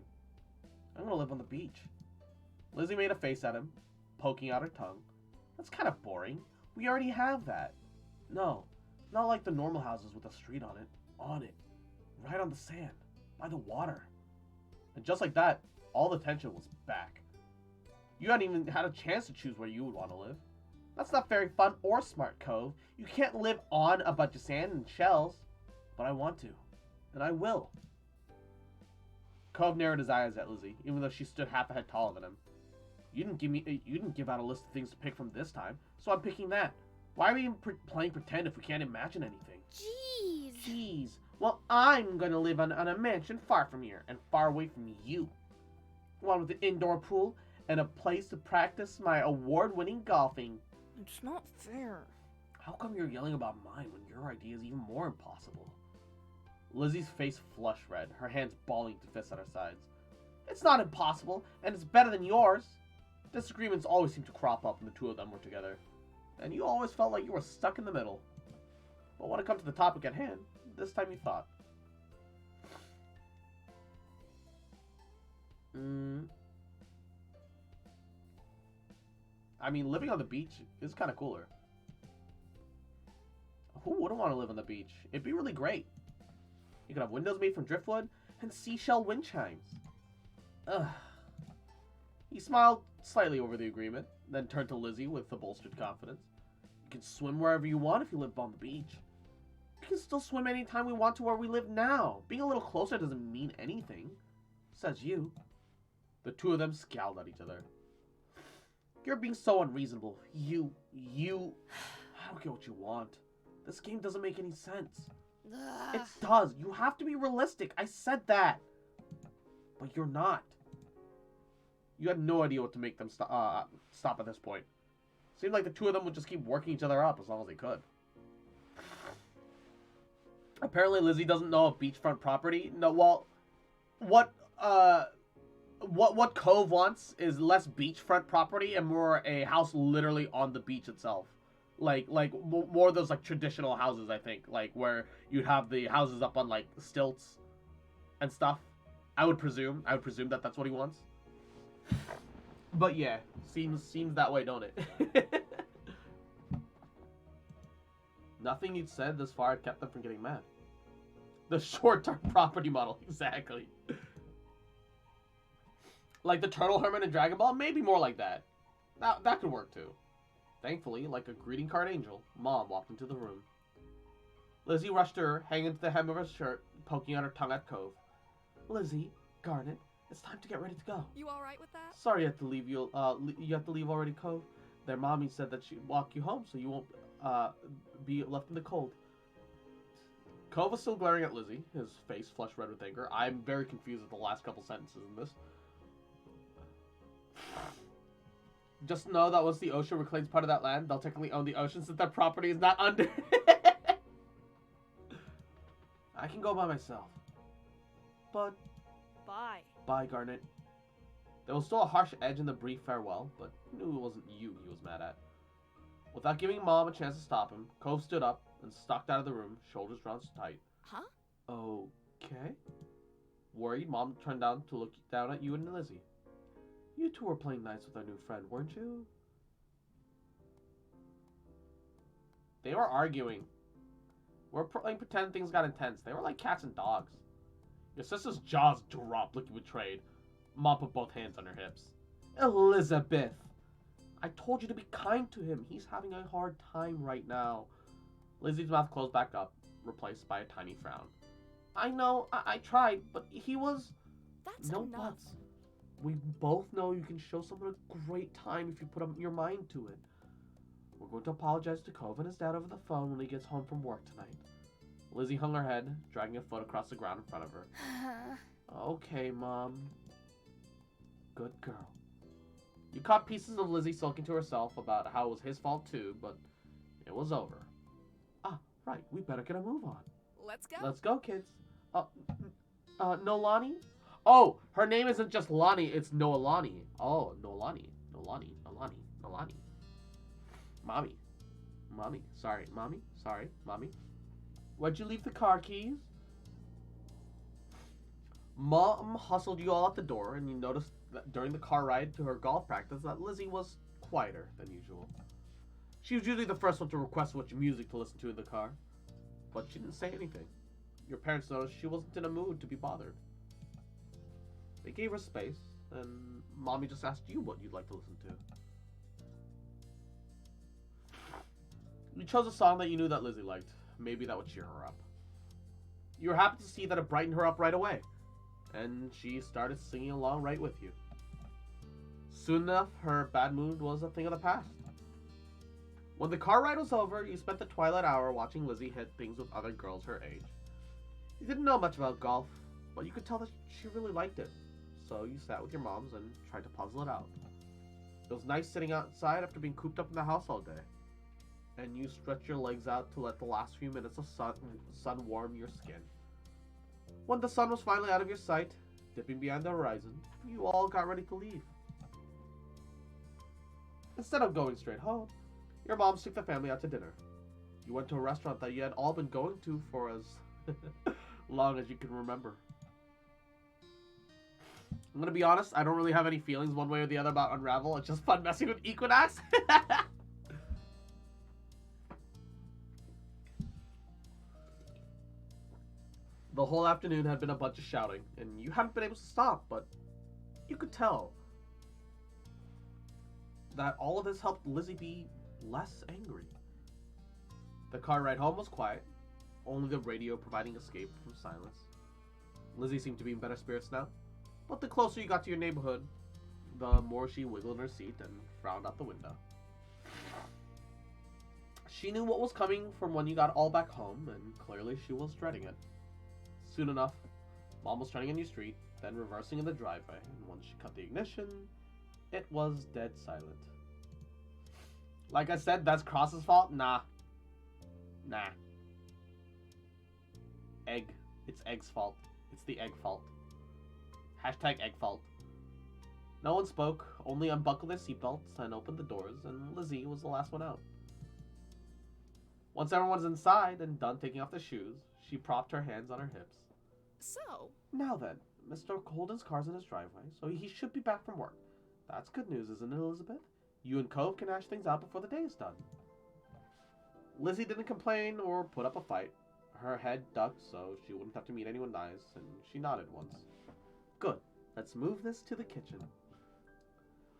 I'm gonna live on the beach. Lizzie made a face at him, poking out her tongue. That's kind of boring. We already have that. No, not like the normal houses with a street on it. On it. Right on the sand. By the water. And just like that, all the tension was back. You hadn't even had a chance to choose where you would want to live. That's not very fun or smart, Cove. You can't live on a bunch of sand and shells. But I want to. And I will. Cove narrowed his eyes at Lizzie, even though she stood half a head taller than him. You didn't give out a list of things to pick from this time, so I'm picking that. Why are we even playing pretend if we can't imagine anything? Jeez. Well, I'm gonna live on a mansion far from here and far away from you. One with an indoor pool and a place to practice my award-winning golfing. It's not fair. How come you're yelling about mine when your idea is even more impossible? Lizzie's face flushed red, her hands balling to fists at her sides. It's not impossible, and it's better than yours. Disagreements always seem to crop up when the two of them were together, and you always felt like you were stuck in the middle. But when it comes to the topic at hand, this time you thought. I mean, living on the beach is kind of cooler. Who wouldn't want to live on the beach? It'd be really great. You could have windows made from driftwood and seashell wind chimes. Ugh. He smiled slightly over the agreement, then turned to Lizzie with a bolstered confidence. You can swim wherever you want if you live on the beach. We can still swim anytime we want to where we live now. Being a little closer doesn't mean anything. Says you. The two of them scowled at each other. You're being so unreasonable. You... I don't get what you want. This game doesn't make any sense. It does. You have to be realistic. I said that. But you're not. You had no idea what to make them stop at this point. Seemed like the two of them would just keep working each other up as long as they could. Apparently Lizzie doesn't know of beachfront property. No, well, what Cove wants is less beachfront property and more a house literally on the beach itself. Like more of those like traditional houses, I think, like where you'd have the houses up on like stilts and stuff. I would presume that that's what he wants. But yeah, seems that way, don't it? Nothing you'd said this far had kept them from getting mad. The short-term property model, exactly. Like the Turtle Hermit in Dragon Ball, maybe more like that. That could work too. Thankfully, like a greeting card angel, Mom walked into the room. Lizzie rushed to her, hanging to the hem of her shirt, poking out her tongue at Cove. Lizzie, Garnet, it's time to get ready to go. You alright with that? Sorry you have to leave. You have to leave already, Cove. Their mommy said that she'd walk you home so you won't be left in the cold. Cove was still glaring at Lizzie, his face flushed red with anger. I'm very confused with the last couple sentences in this. Just know that once the ocean reclaims part of that land, they'll technically own the ocean since their property is not under. I can go by myself. But... Bye, Garnet. There was still a harsh edge in the brief farewell, but he knew it wasn't you he was mad at. Without giving Mom a chance to stop him, Cove stood up and stalked out of the room, shoulders drawn tight. Huh? Okay. Worried, Mom turned down to look down at you and Lizzie. You two were playing nice with our new friend, weren't you? They were arguing. We're playing pretend things got intense. They were like cats and dogs. Your sister's jaws dropped, looking betrayed. Mom put both hands on her hips. Elizabeth! I told you to be kind to him. He's having a hard time right now. Lizzie's mouth closed back up, replaced by a tiny frown. I know, I tried, but he was... That's no enough. buts. We both know you can show someone a great time if you put your mind to it. We're going to apologize to Cove and his dad over the phone when he gets home from work tonight. Lizzie hung her head, dragging a foot across the ground in front of her. Okay, Mom. Good girl. You caught pieces of Lizzie sulking to herself about how it was his fault too, but it was over. Ah, right. We better get a move on. Let's go. Let's go, kids. Nolani? Oh, her name isn't just Lonnie, it's Noelani. Oh, Nolani. Nolani. Mommy. Sorry, Mommy. Where'd you leave the car keys? Mom hustled you all out the door, and you noticed that during the car ride to her golf practice that Lizzie was quieter than usual. She was usually the first one to request which music to listen to in the car, but she didn't say anything. Your parents noticed she wasn't in a mood to be bothered. They gave her space, and Mommy just asked you what you'd like to listen to. You chose a song that you knew that Lizzie liked. Maybe that would cheer her up. You were happy to see that it brightened her up right away, and she started singing along right with you. Soon enough, her bad mood was a thing of the past. When the car ride was over, you spent the twilight hour watching Lizzie hit things with other girls her age. You didn't know much about golf, but you could tell that she really liked it. So you sat with your moms and tried to puzzle it out. It was nice sitting outside after being cooped up in the house all day. And you stretched your legs out to let the last few minutes of sun warm your skin. When the sun was finally out of your sight, dipping behind the horizon, you all got ready to leave. Instead of going straight home, your moms took the family out to dinner. You went to a restaurant that you had all been going to for as long as you can remember. I'm gonna be honest, I don't really have any feelings one way or the other about Unravel. It's just fun messing with Equinox. The whole afternoon had been a bunch of shouting, and you hadn't been able to stop, but you could tell that all of this helped Lizzie be less angry. The car ride home was quiet, only the radio providing escape from silence. Lizzie seemed to be in better spirits now, but the closer you got to your neighborhood, the more she wiggled in her seat and frowned out the window. She knew what was coming from when you got all back home, and clearly she was dreading it. Soon enough, Mom was turning a new street, then reversing in the driveway, and once she cut the ignition, it was dead silent. Like I said, that's Cross's fault? Nah. Egg. It's Egg's fault. It's the Egg fault. Hashtag Egg fault. No one spoke, only unbuckled their seatbelts and opened the doors, and Lizzie was the last one out. Once everyone was inside and done taking off their shoes, she propped her hands on her hips. So, Now then, Mr. Holden's car's in his driveway, so he should be back from work. That's good news, isn't it, Elizabeth? You and Cove can hash things out before the day is done. Lizzie didn't complain or put up a fight. Her head ducked so she wouldn't have to meet anyone nice, and she nodded once. Good. Let's move this to the kitchen.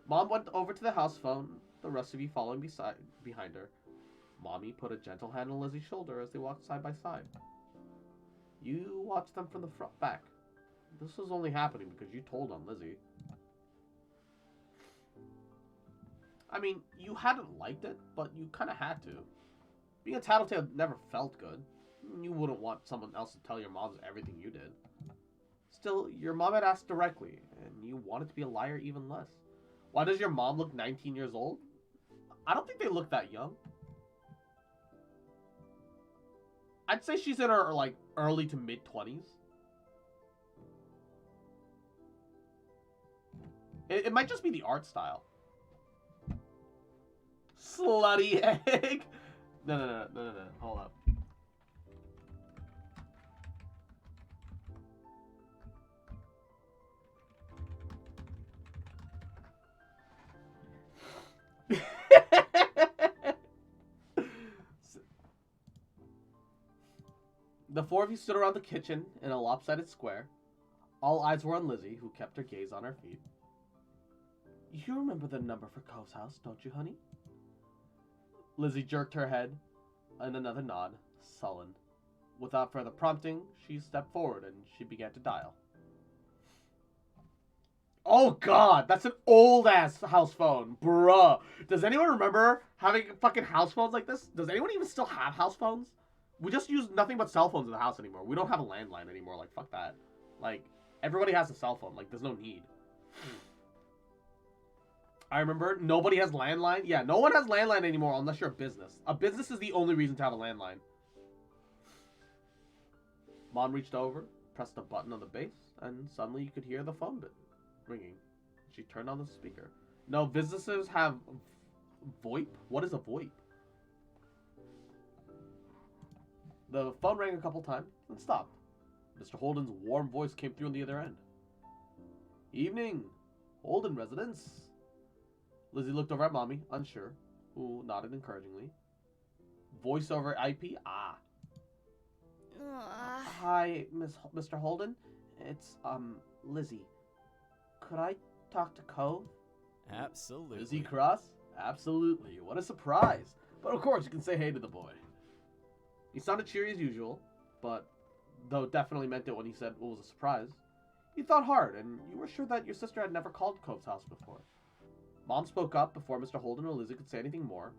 Mom went over to the house phone, the rest of you following behind her. Mommy put a gentle hand on Lizzie's shoulder as they walked side by side. You watched them from the back. This was only happening because you told on Lizzie. I mean, you hadn't liked it, but you kind of had to. Being a tattletale never felt good. You wouldn't want someone else to tell your moms everything you did. Still, your mom had asked directly, and you wanted to be a liar even less. Why does your mom look 19 years old? I don't think they look that young. I'd say she's in her, like, early to mid-20s. It might just be the art style. Slutty egg! No. Hold up. The four of you stood around the kitchen in a lopsided square. All eyes were on Lizzie, who kept her gaze on her feet. You remember the number for Cove's house, don't you, honey? Lizzie jerked her head, and another nod, sullen. Without further prompting, she stepped forward and she began to dial. Oh god, that's an old-ass house phone. Bruh. Does anyone remember having fucking house phones like this? Does anyone even still have house phones? We just use nothing but cell phones in the house anymore. We don't have a landline anymore. Like, fuck that. Like, Everybody has a cell phone. Like, there's no need. I remember nobody has landline. Yeah, no one has landline anymore unless you're a business. A business is the only reason to have a landline. Mom reached over, pressed a button on the base, and suddenly you could hear the phone ringing. She turned on the speaker. No, businesses have VoIP? What is a VoIP? The phone rang a couple times and stopped. Mr. Holden's warm voice came through on the other end. Evening, Holden residence. Lizzie looked over at Mommy, unsure, who nodded encouragingly. Voice over IP? Ah. Hi, Mr. Holden. It's, Lizzie. Could I talk to Cove? Absolutely. Lizzie Cross? Absolutely. What a surprise. But of course, you can say hey to the boy. He sounded cheery as usual, but though definitely meant it when he said it was a surprise. You thought hard, and you were sure that your sister had never called Cove's house before. Mom spoke up before Mr. Holden or Lizzie could say anything more.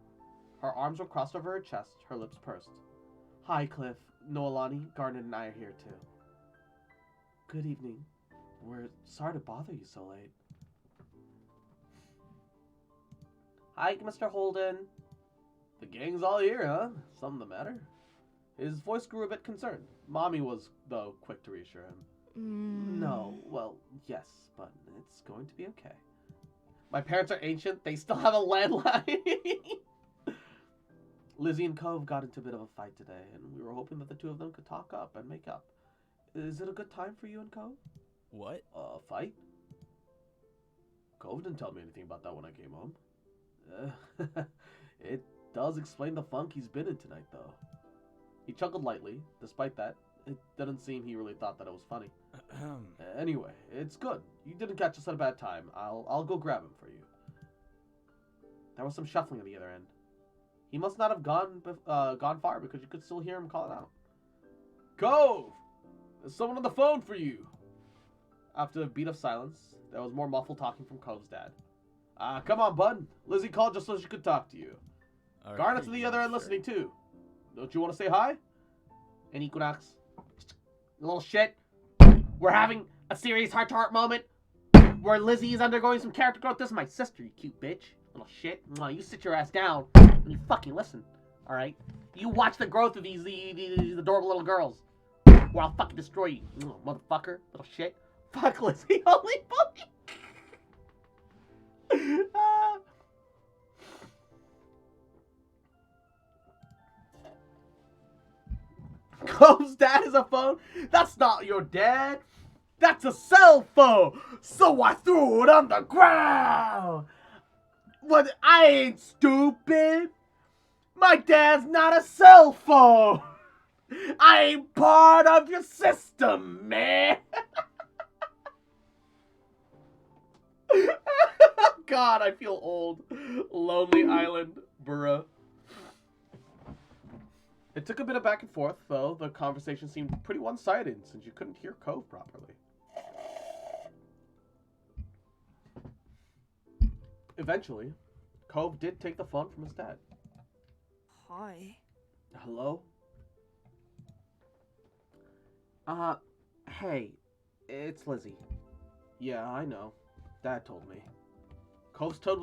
Her arms were crossed over her chest, her lips pursed. Hi, Cliff. Noelani, Garnet, and I are here, too. Good evening. We're sorry to bother you so late. Hi, Mr. Holden. The gang's all here, huh? Something the matter? His voice grew a bit concerned. Mommy was, though, quick to reassure him. No, well, yes, but it's going to be okay. My parents are ancient. They still have a landline. Lizzie and Cove got into a bit of a fight today, and we were hoping that the two of them could talk up and make up. Is it a good time for you and Cove? What? A fight? Cove didn't tell me anything about that when I came home. It does explain the funk he's been in tonight, though. He chuckled lightly. Despite that, it didn't seem he really thought that it was funny. Anyway, it's good. You didn't catch us at a bad time. I'll go grab him for you. There was some shuffling at the other end. He must not have gone far because you could still hear him calling out. Cove! There's someone on the phone for you! After a beat of silence, there was more muffled talking from Cove's dad. Come on, bud. Lizzie called just so she could talk to you. Garnet's on the other end listening, too. Don't you want to say hi? And Equinox. You little shit. We're having a serious heart-to-heart moment where Lizzie is undergoing some character growth. This is my sister, you cute bitch. Little shit. You sit your ass down and you fucking listen. Alright? You watch the growth of these adorable little girls. Or I'll fucking destroy you. Motherfucker. Little shit. Fuck Lizzie. Holy fucking... Cove's dad is a phone? That's not your dad. That's a cell phone. So I threw it on the ground. What? I ain't stupid. My dad's not a cell phone. I ain't part of your system, man. God, I feel old. Lonely Island, bruh. It took a bit of back and forth, though the conversation seemed pretty one-sided since you couldn't hear Cove properly. Eventually, Cove did take the phone from his dad. Hi. Hello? Hey, it's Lizzie. Yeah, I know. Dad told me. Cove's tone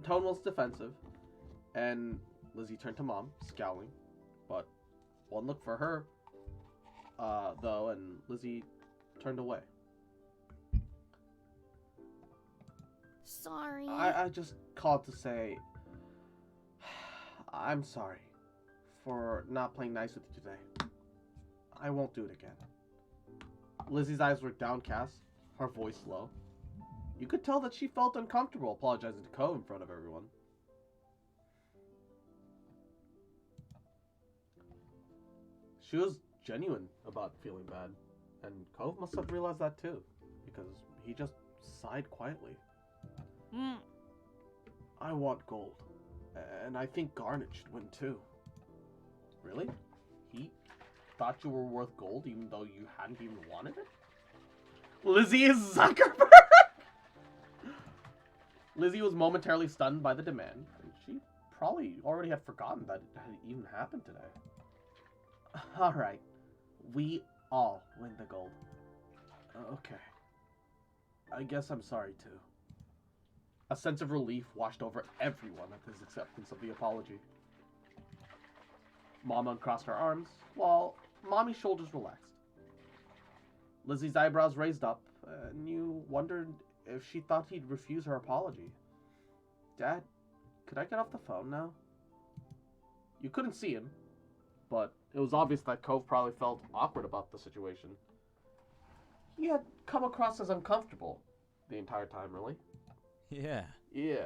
was defensive, and Lizzie turned to Mom, scowling. But one look for her, though, and Lizzie turned away. Sorry. I just called to say I'm sorry for not playing nice with you today. I won't do it again. Lizzie's eyes were downcast, her voice low. You could tell that she felt uncomfortable apologizing to Cove in front of everyone. She was genuine about feeling bad, and Cove must have realized that too, because he just sighed quietly. I want gold, and I think Garnet should win too. Really? He thought you were worth gold even though you hadn't even wanted it? Lizzie is Zuckerberg! Lizzie was momentarily stunned by the demand, and she probably already had forgotten that it had even happened today. Alright, we all win the gold. Okay, I guess I'm sorry, too. A sense of relief washed over everyone at his acceptance of the apology. Mom uncrossed her arms, while Mommy's shoulders relaxed. Lizzie's eyebrows raised up, and you wondered if she thought he'd refuse her apology. Dad, could I get off the phone now? You couldn't see him, but it was obvious that Cove probably felt awkward about the situation. He had come across as uncomfortable the entire time, really. Yeah. Yeah.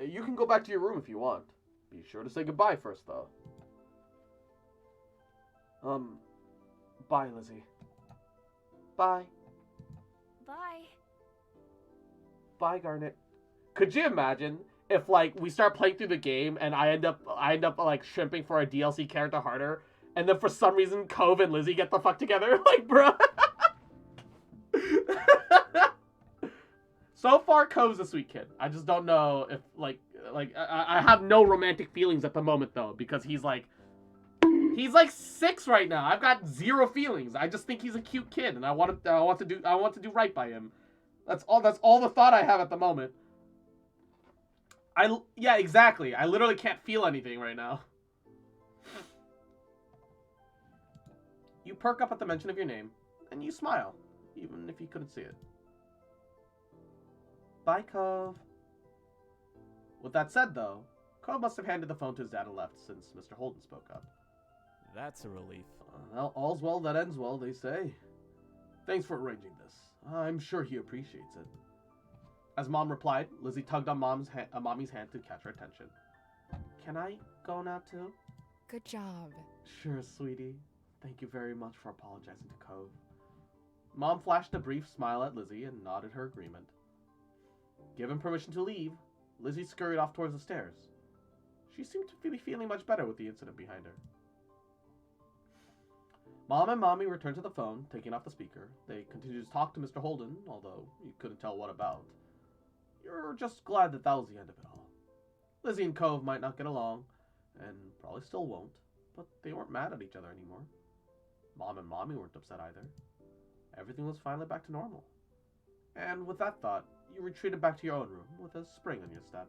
You can go back to your room if you want. Be sure to say goodbye first, though. Bye, Lizzie. Bye. Bye. Bye, Garnet. Could you imagine if, like, we start playing through the game and I end up like shimping for a DLC character harder, and then for some reason Cove and Lizzie get the fuck together? Like, bruh. So far, Cove's a sweet kid. I just don't know if, I have no romantic feelings at the moment, though, because he's like 6 right now. I've got 0 feelings. I just think he's a cute kid, and I want to do right by him. That's all the thought I have at the moment. Yeah, exactly. I literally can't feel anything right now. You perk up at the mention of your name, and you smile, even if you couldn't see it. Bye, Cove. With that said, though, Cove must have handed the phone to his dad and left since Mr. Holden spoke up. That's a relief. Well, all's well that ends well, they say. Thanks for arranging this. I'm sure he appreciates it. As Mom replied, Lizzie tugged on Mommy's hand to catch her attention. Can I go now, too? Good job. Sure, sweetie. Thank you very much for apologizing to Cove. Mom flashed a brief smile at Lizzie and nodded her agreement. Given permission to leave, Lizzie scurried off towards the stairs. She seemed to be feeling much better with the incident behind her. Mom and Mommy returned to the phone, taking off the speaker. They continued to talk to Mr. Holden, although you couldn't tell what about. You're just glad that was the end of it all. Lizzie and Cove might not get along, and probably still won't, but they weren't mad at each other anymore. Mom and Mommy weren't upset either. Everything was finally back to normal. And with that thought, you retreated back to your own room with a spring on your step.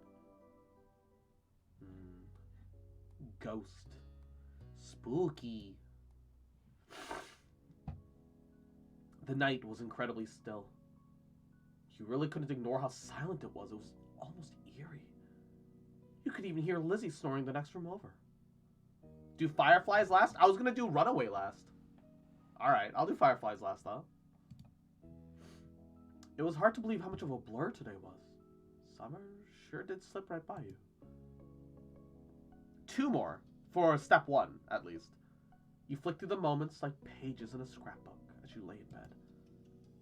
Ghost. Spooky. The night was incredibly still. You really couldn't ignore how silent it was. It was almost eerie. You could even hear Lizzie snoring the next room over. Do Fireflies last? I was gonna do Runaway last. Alright, I'll do Fireflies last, though. It was hard to believe how much of a blur today was. Summer sure did slip right by you. 2 more, for step 1, at least. You flicked through the moments like pages in a scrapbook as you lay in bed.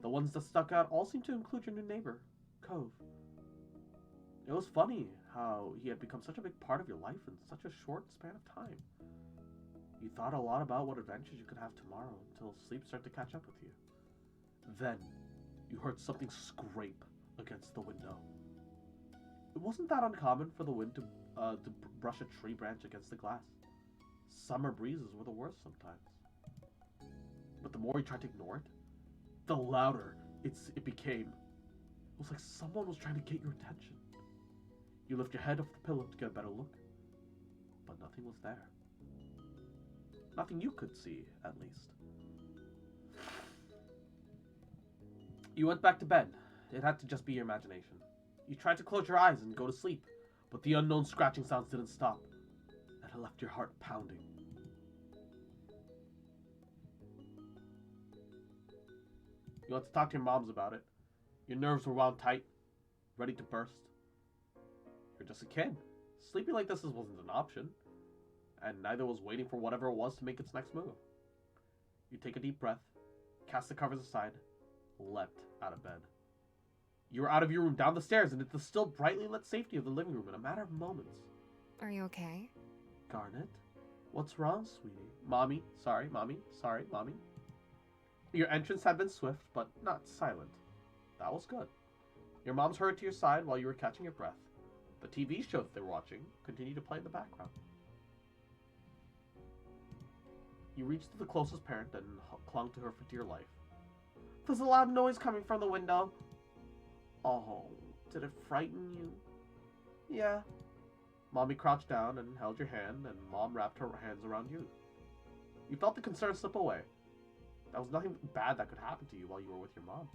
The ones that stuck out all seemed to include your new neighbor, Cove. It was funny how he had become such a big part of your life in such a short span of time. You thought a lot about what adventures you could have tomorrow until sleep started to catch up with you. Then, you heard something scrape against the window. It wasn't that uncommon for the wind to brush a tree branch against the glass. Summer breezes were the worst sometimes. But the more you tried to ignore it, the louder it became. It was like someone was trying to get your attention. You lift your head off the pillow to get a better look, but nothing was there. Nothing you could see, at least. You went back to bed. It had to just be your imagination. You tried to close your eyes and go to sleep, but the unknown scratching sounds didn't stop, and it left your heart pounding. You went to talk to your moms about it. Your nerves were wound tight, ready to burst. You're just a kid. Sleeping like this wasn't an option, and neither was waiting for whatever it was to make its next move. You take a deep breath, cast the covers aside, leapt out of bed. You were out of your room, down the stairs, and into the still brightly lit safety of the living room in a matter of moments. Are you okay? Garnet? What's wrong, sweetie? Mommy. Sorry, Mommy. Sorry, Mommy. Your entrance had been swift, but not silent. That was good. Your mom's hurried to your side while you were catching your breath. The TV show that they were watching continued to play in the background. You reached to the closest parent and clung to her for dear life. There's a loud noise coming from the window. Oh, did it frighten you? Yeah. Mommy crouched down and held your hand, and Mom wrapped her hands around you. You felt the concern slip away. There was nothing bad that could happen to you while you were with your moms.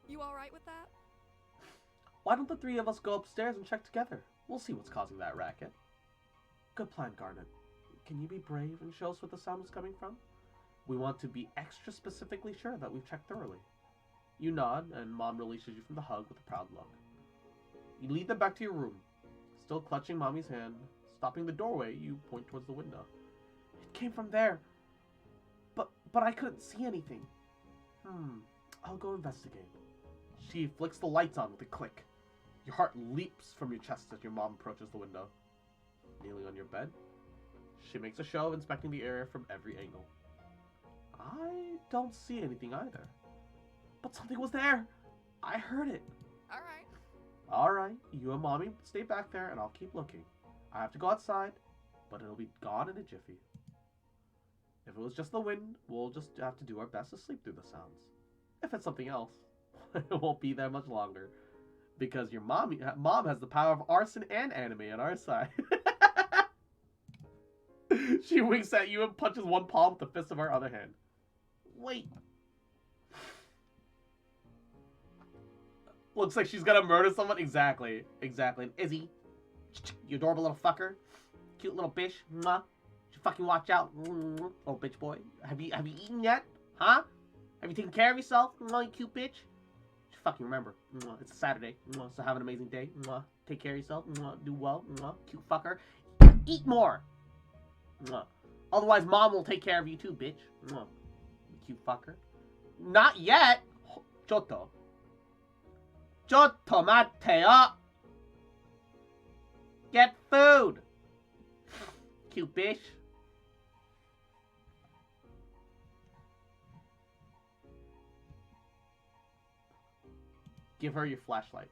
You alright with that? Why don't the three of us go upstairs and check together? We'll see what's causing that racket. Good plan, Garnet. Can you be brave and show us where the sound is coming from? We want to be extra specifically sure that we've checked thoroughly. You nod, and Mom releases you from the hug with a proud look. You lead them back to your room. Still clutching Mommy's hand, stopping the doorway, you point towards the window. It came from there. But I couldn't see anything. I'll go investigate. She flicks the lights on with a click. Your heart leaps from your chest as your mom approaches the window. Kneeling on your bed, she makes a show of inspecting the area from every angle. I don't see anything either. But something was there. I heard it. Alright, you and Mommy stay back there and I'll keep looking. I have to go outside, but it'll be gone in a jiffy. If it was just the wind, we'll just have to do our best to sleep through the sounds. If it's something else, it won't be there much longer. Because your mom has the power of arson and anime on our side. She winks at you and punches one palm with the fist of her other hand. Wait. Looks like she's gonna murder someone. Exactly. Izzy, you adorable little fucker. Cute little bitch. Mwah. You fucking watch out. Oh, bitch boy. Have you eaten yet? Huh? Have you taken care of yourself? You cute bitch. Just fucking remember. It's a Saturday. So have an amazing day. Take care of yourself. Do well. Cute fucker. Eat more. Otherwise, Mom will take care of you too, bitch. Cute fucker. Not yet. Chotto. Chotto Matteo. Get food. Cute bitch. Give her your flashlight.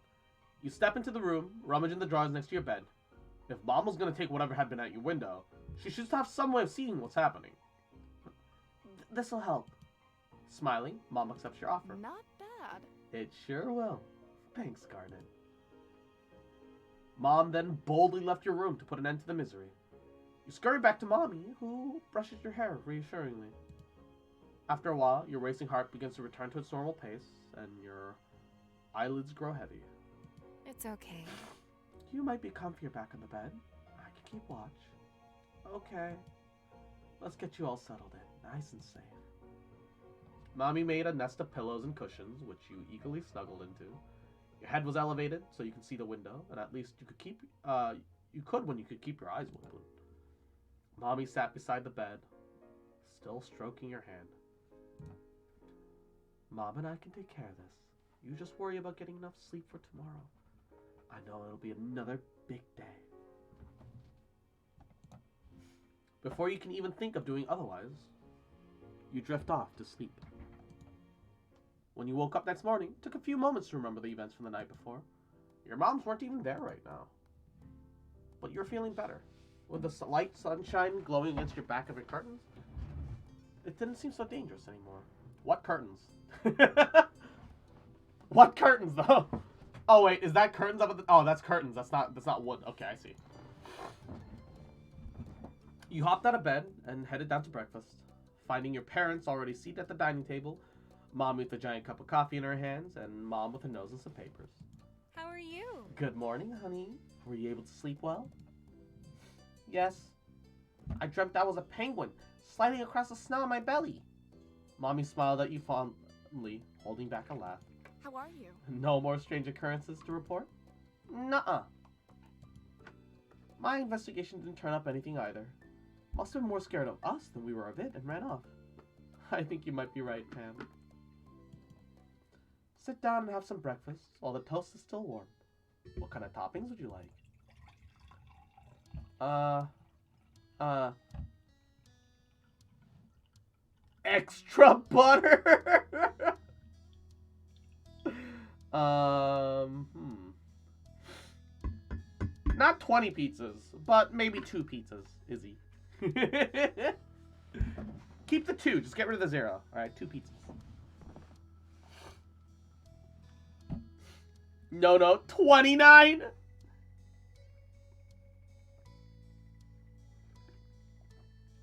You step into the room, rummage in the drawers next to your bed. If Mom was gonna take whatever had been at your window, she should have some way of seeing what's happening. This'll help. Smiling, Mom accepts your offer. Not bad. It sure will. Thanks, Garnet. Mom then boldly left your room to put an end to the misery. You scurry back to Mommy, who brushes your hair reassuringly. After a while, your racing heart begins to return to its normal pace, and your eyelids grow heavy. It's okay. You might be comfier back on the bed. I can keep watch. Okay. Let's get you all settled in, nice and safe. Mommy made a nest of pillows and cushions, which you eagerly snuggled into. Your head was elevated, so you could see the window, and at least you could when you could keep your eyes open. Mommy sat beside the bed, still stroking your hand. Mom and I can take care of this. You just worry about getting enough sleep for tomorrow. I know it'll be another big day. Before you can even think of doing otherwise, you drift off to sleep. When you woke up next morning, it took a few moments to remember the events from the night before. Your moms weren't even there right now. But you're feeling better. With the light sunshine glowing against your back of your curtains, it didn't seem so dangerous anymore. What curtains? What curtains, though? Oh, wait, is that curtains up at the... Oh, that's curtains. That's not wood. Okay, I see. You hopped out of bed and headed down to breakfast, finding your parents already seated at the dining table, Mom with a giant cup of coffee in her hands, and Mom with a nose and some papers. How are you? Good morning, honey. Were you able to sleep well? Yes. I dreamt I was a penguin, sliding across the snow in my belly. Mommy smiled at you fondly, holding back a laugh. How are you? No more strange occurrences to report? Nuh-uh. My investigation didn't turn up anything either. Must have been more scared of us than we were of it and ran off. I think you might be right, Pam. Sit down and have some breakfast while the toast is still warm. What kind of toppings would you like? Extra butter? Not 20 pizzas, but maybe 2 pizzas, Izzy. Keep the 2, just get rid of the 0. Alright, 2 pizzas. No, 29?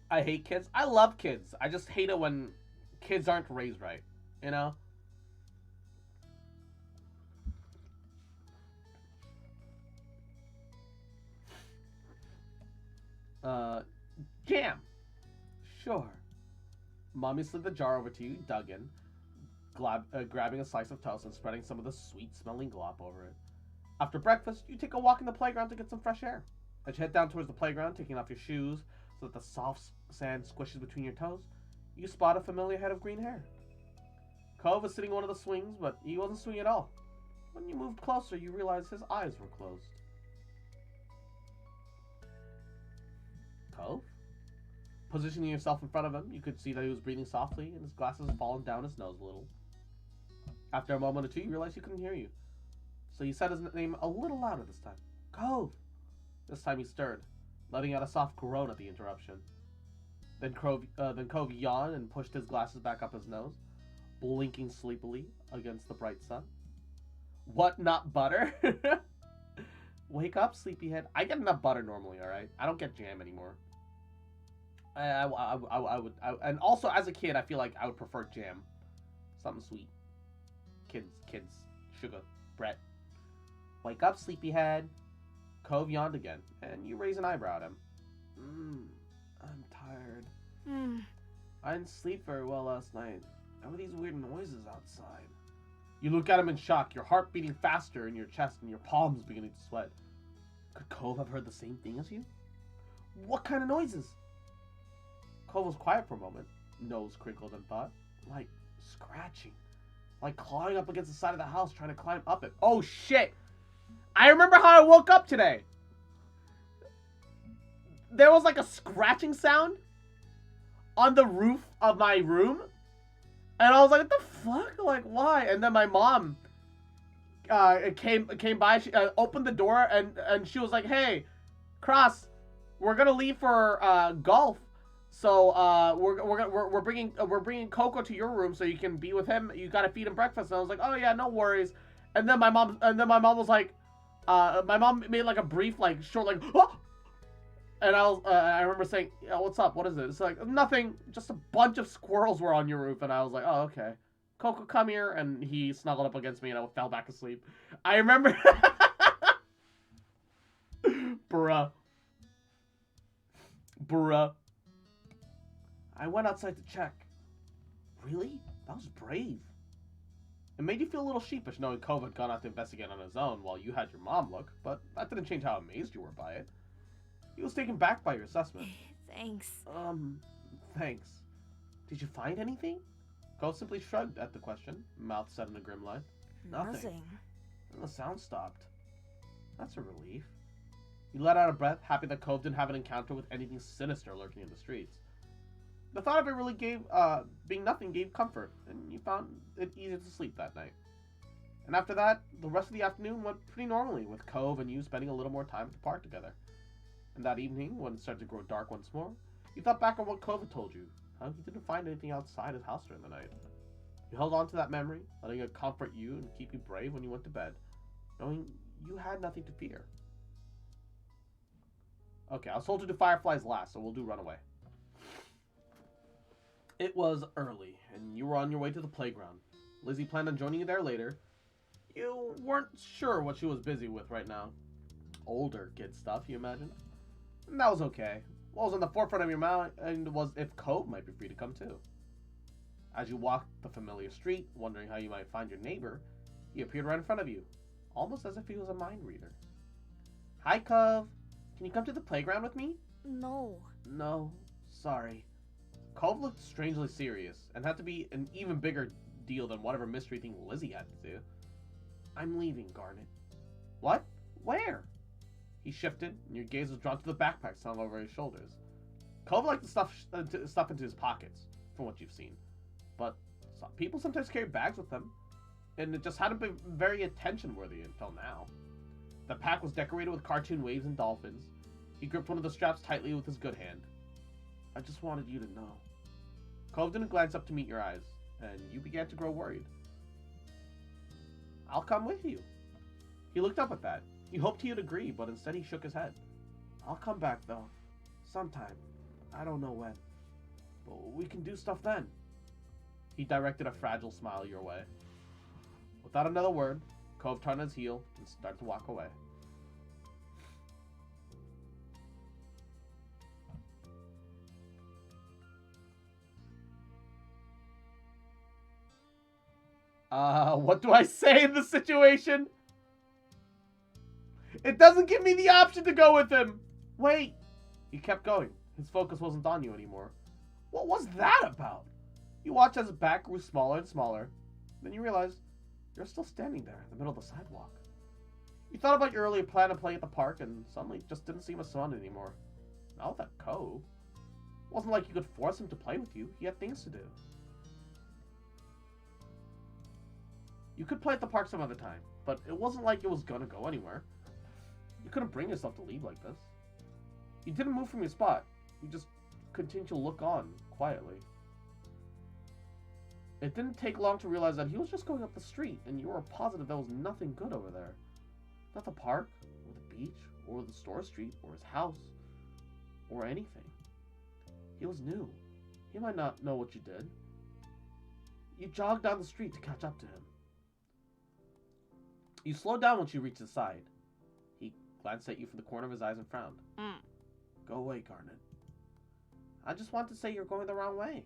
I hate kids. I love kids. I just hate it when kids aren't raised right. You know? Jam. Sure. Mommy slid the jar over to you, dug in, grabbing a slice of toast and spreading some of the sweet-smelling glop over it. After breakfast, you take a walk in the playground to get some fresh air. As you head down towards the playground, taking off your shoes so that the soft sand squishes between your toes, you spot a familiar head of green hair. Cove was sitting on one of the swings, but he wasn't swinging at all. When you moved closer, you realized his eyes were closed. Cove? Positioning yourself in front of him, you could see that he was breathing softly, and his glasses had fallen down his nose a little. After a moment or two, you realized he couldn't hear you. So you said his name a little louder this time. Cove! This time he stirred, letting out a soft groan at the interruption. Then Cove yawned and pushed his glasses back up his nose, blinking sleepily against the bright sun. What, not butter? Wake up, sleepyhead. I get enough butter normally, alright? I don't get jam anymore. I would, and also as a kid, I feel like I would prefer jam. Something sweet. Kids, sugar, bread. Wake up, sleepyhead. Cove yawned again, and you raise an eyebrow at him. I'm tired. I didn't sleep very well last night. There were these weird noises outside. You look at him in shock, your heart beating faster in your chest and your palms beginning to sweat. Could Cove have heard the same thing as you? What kind of noises? Cove was quiet for a moment, nose crinkled in thought. Like scratching. Like clawing up against the side of the house, trying to climb up it. Oh shit! I remember how I woke up today! There was like a scratching sound on the roof of my room. And I was like, what the fuck? Like, why? And then my mom came by, she opened the door, and she was like, hey, Cross, we're gonna leave for golf. So we're bringing Coco to your room so you can be with him. You gotta feed him breakfast. And I was like, oh yeah, no worries. And then my mom was like, my mom made like a brief, like short, like, oh! And I remember saying, yeah, what's up? What is it? It's like nothing. Just a bunch of squirrels were on your roof, and I was like, oh okay. Coco, come here, and he snuggled up against me, and I fell back asleep. I remember, bruh. I went outside to check. Really? That was brave. It made you feel a little sheepish knowing Cove had gone out to investigate on his own while you had your mom look, but that didn't change how amazed you were by it. He was taken back by your assessment. Thanks. Thanks. Did you find anything? Cove simply shrugged at the question, mouth set in a grim line. Nothing. And the sound stopped. That's a relief. You let out a breath, happy that Cove didn't have an encounter with anything sinister lurking in the streets. The thought of it really being nothing gave comfort, and you found it easier to sleep that night. And after that, the rest of the afternoon went pretty normally, with Cove and you spending a little more time at the park together. And that evening, when it started to grow dark once more, you thought back on what Cove had told you, how he didn't find anything outside his house during the night. You held on to that memory, letting it comfort you and keep you brave when you went to bed, knowing you had nothing to fear. Okay, I was told to do Fireflies last, so we'll do Runaway. It was early, and you were on your way to the playground. Lizzie planned on joining you there later. You weren't sure what she was busy with right now. Older kid stuff, you imagine? And that was okay. What was on the forefront of your mind was if Cove might be free to come too. As you walked the familiar street, wondering how you might find your neighbor, he appeared right in front of you, almost as if he was a mind reader. Hi, Cove. Can you come to the playground with me? No. No, sorry. Cove looked strangely serious, and had to be an even bigger deal than whatever mystery thing Lizzie had to do. I'm leaving, Garnet. What? Where? He shifted, and your gaze was drawn to the backpack slung over his shoulders. Cove liked to stuff into his pockets, from what you've seen. But people sometimes carry bags with them, and it just hadn't been very attention-worthy until now. The pack was decorated with cartoon waves and dolphins. He gripped one of the straps tightly with his good hand. I just wanted you to know. Cove didn't glance up to meet your eyes, and you began to grow worried. I'll come with you. He looked up at that. He hoped he'd agree, but instead he shook his head. I'll come back, though. Sometime. I don't know when. But we can do stuff then. He directed a fragile smile your way. Without another word, Cove turned his heel and started to walk away. What do I say in this situation? It doesn't give me the option to go with him. Wait. He kept going. His focus wasn't on you anymore. What was that about? You watch as his back grew smaller and smaller. Then you realize you're still standing there in the middle of the sidewalk. You thought about your earlier plan to play at the park and suddenly it just didn't seem as fun anymore. Not with that Cove. It wasn't like you could force him to play with you. He had things to do. You could play at the park some other time, but it wasn't like it was gonna go anywhere. You couldn't bring yourself to leave like this. You didn't move from your spot. You just continued to look on, quietly. It didn't take long to realize that he was just going up the street, and you were positive there was nothing good over there. Not the park, or the beach, or the store street, or his house, or anything. He was new. He might not know what you did. You jogged down the street to catch up to him. You slowed down once you reached his side. He glanced at you from the corner of his eyes and frowned. Go away, Garnet. I just want to say you're going the wrong way.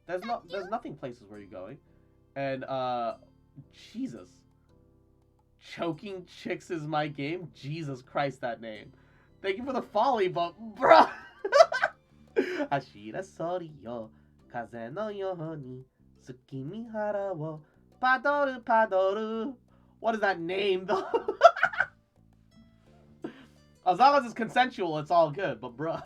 There's nothing places where you're going. And, Jesus. Choking chicks is my game? Jesus Christ, that name. Thank you for the folly, but, bruh! Ashira sori yo, kaze no yohoni, tsukimi hara wo, padoru padoru. What is that name, though? As long as it's consensual, it's all good, but bruh.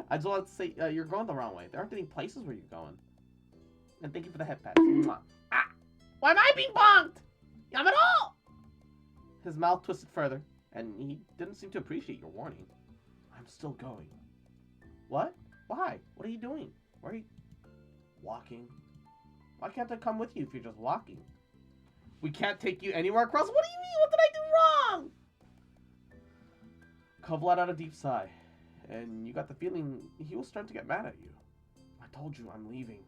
I just want to say, you're going the wrong way. There aren't any places where you're going. And thank you for the head pat. Ah! Why am I being bonked? I'm at all! His mouth twisted further, and he didn't seem to appreciate your warning. I'm still going. What? Why? What are you doing? Where are you? Walking. Why can't I come with you if you're just walking? We can't take you anywhere across. What do you mean? What did I do wrong? Cove let out a deep sigh, and you got the feeling he was starting to get mad at you. I told you I'm leaving.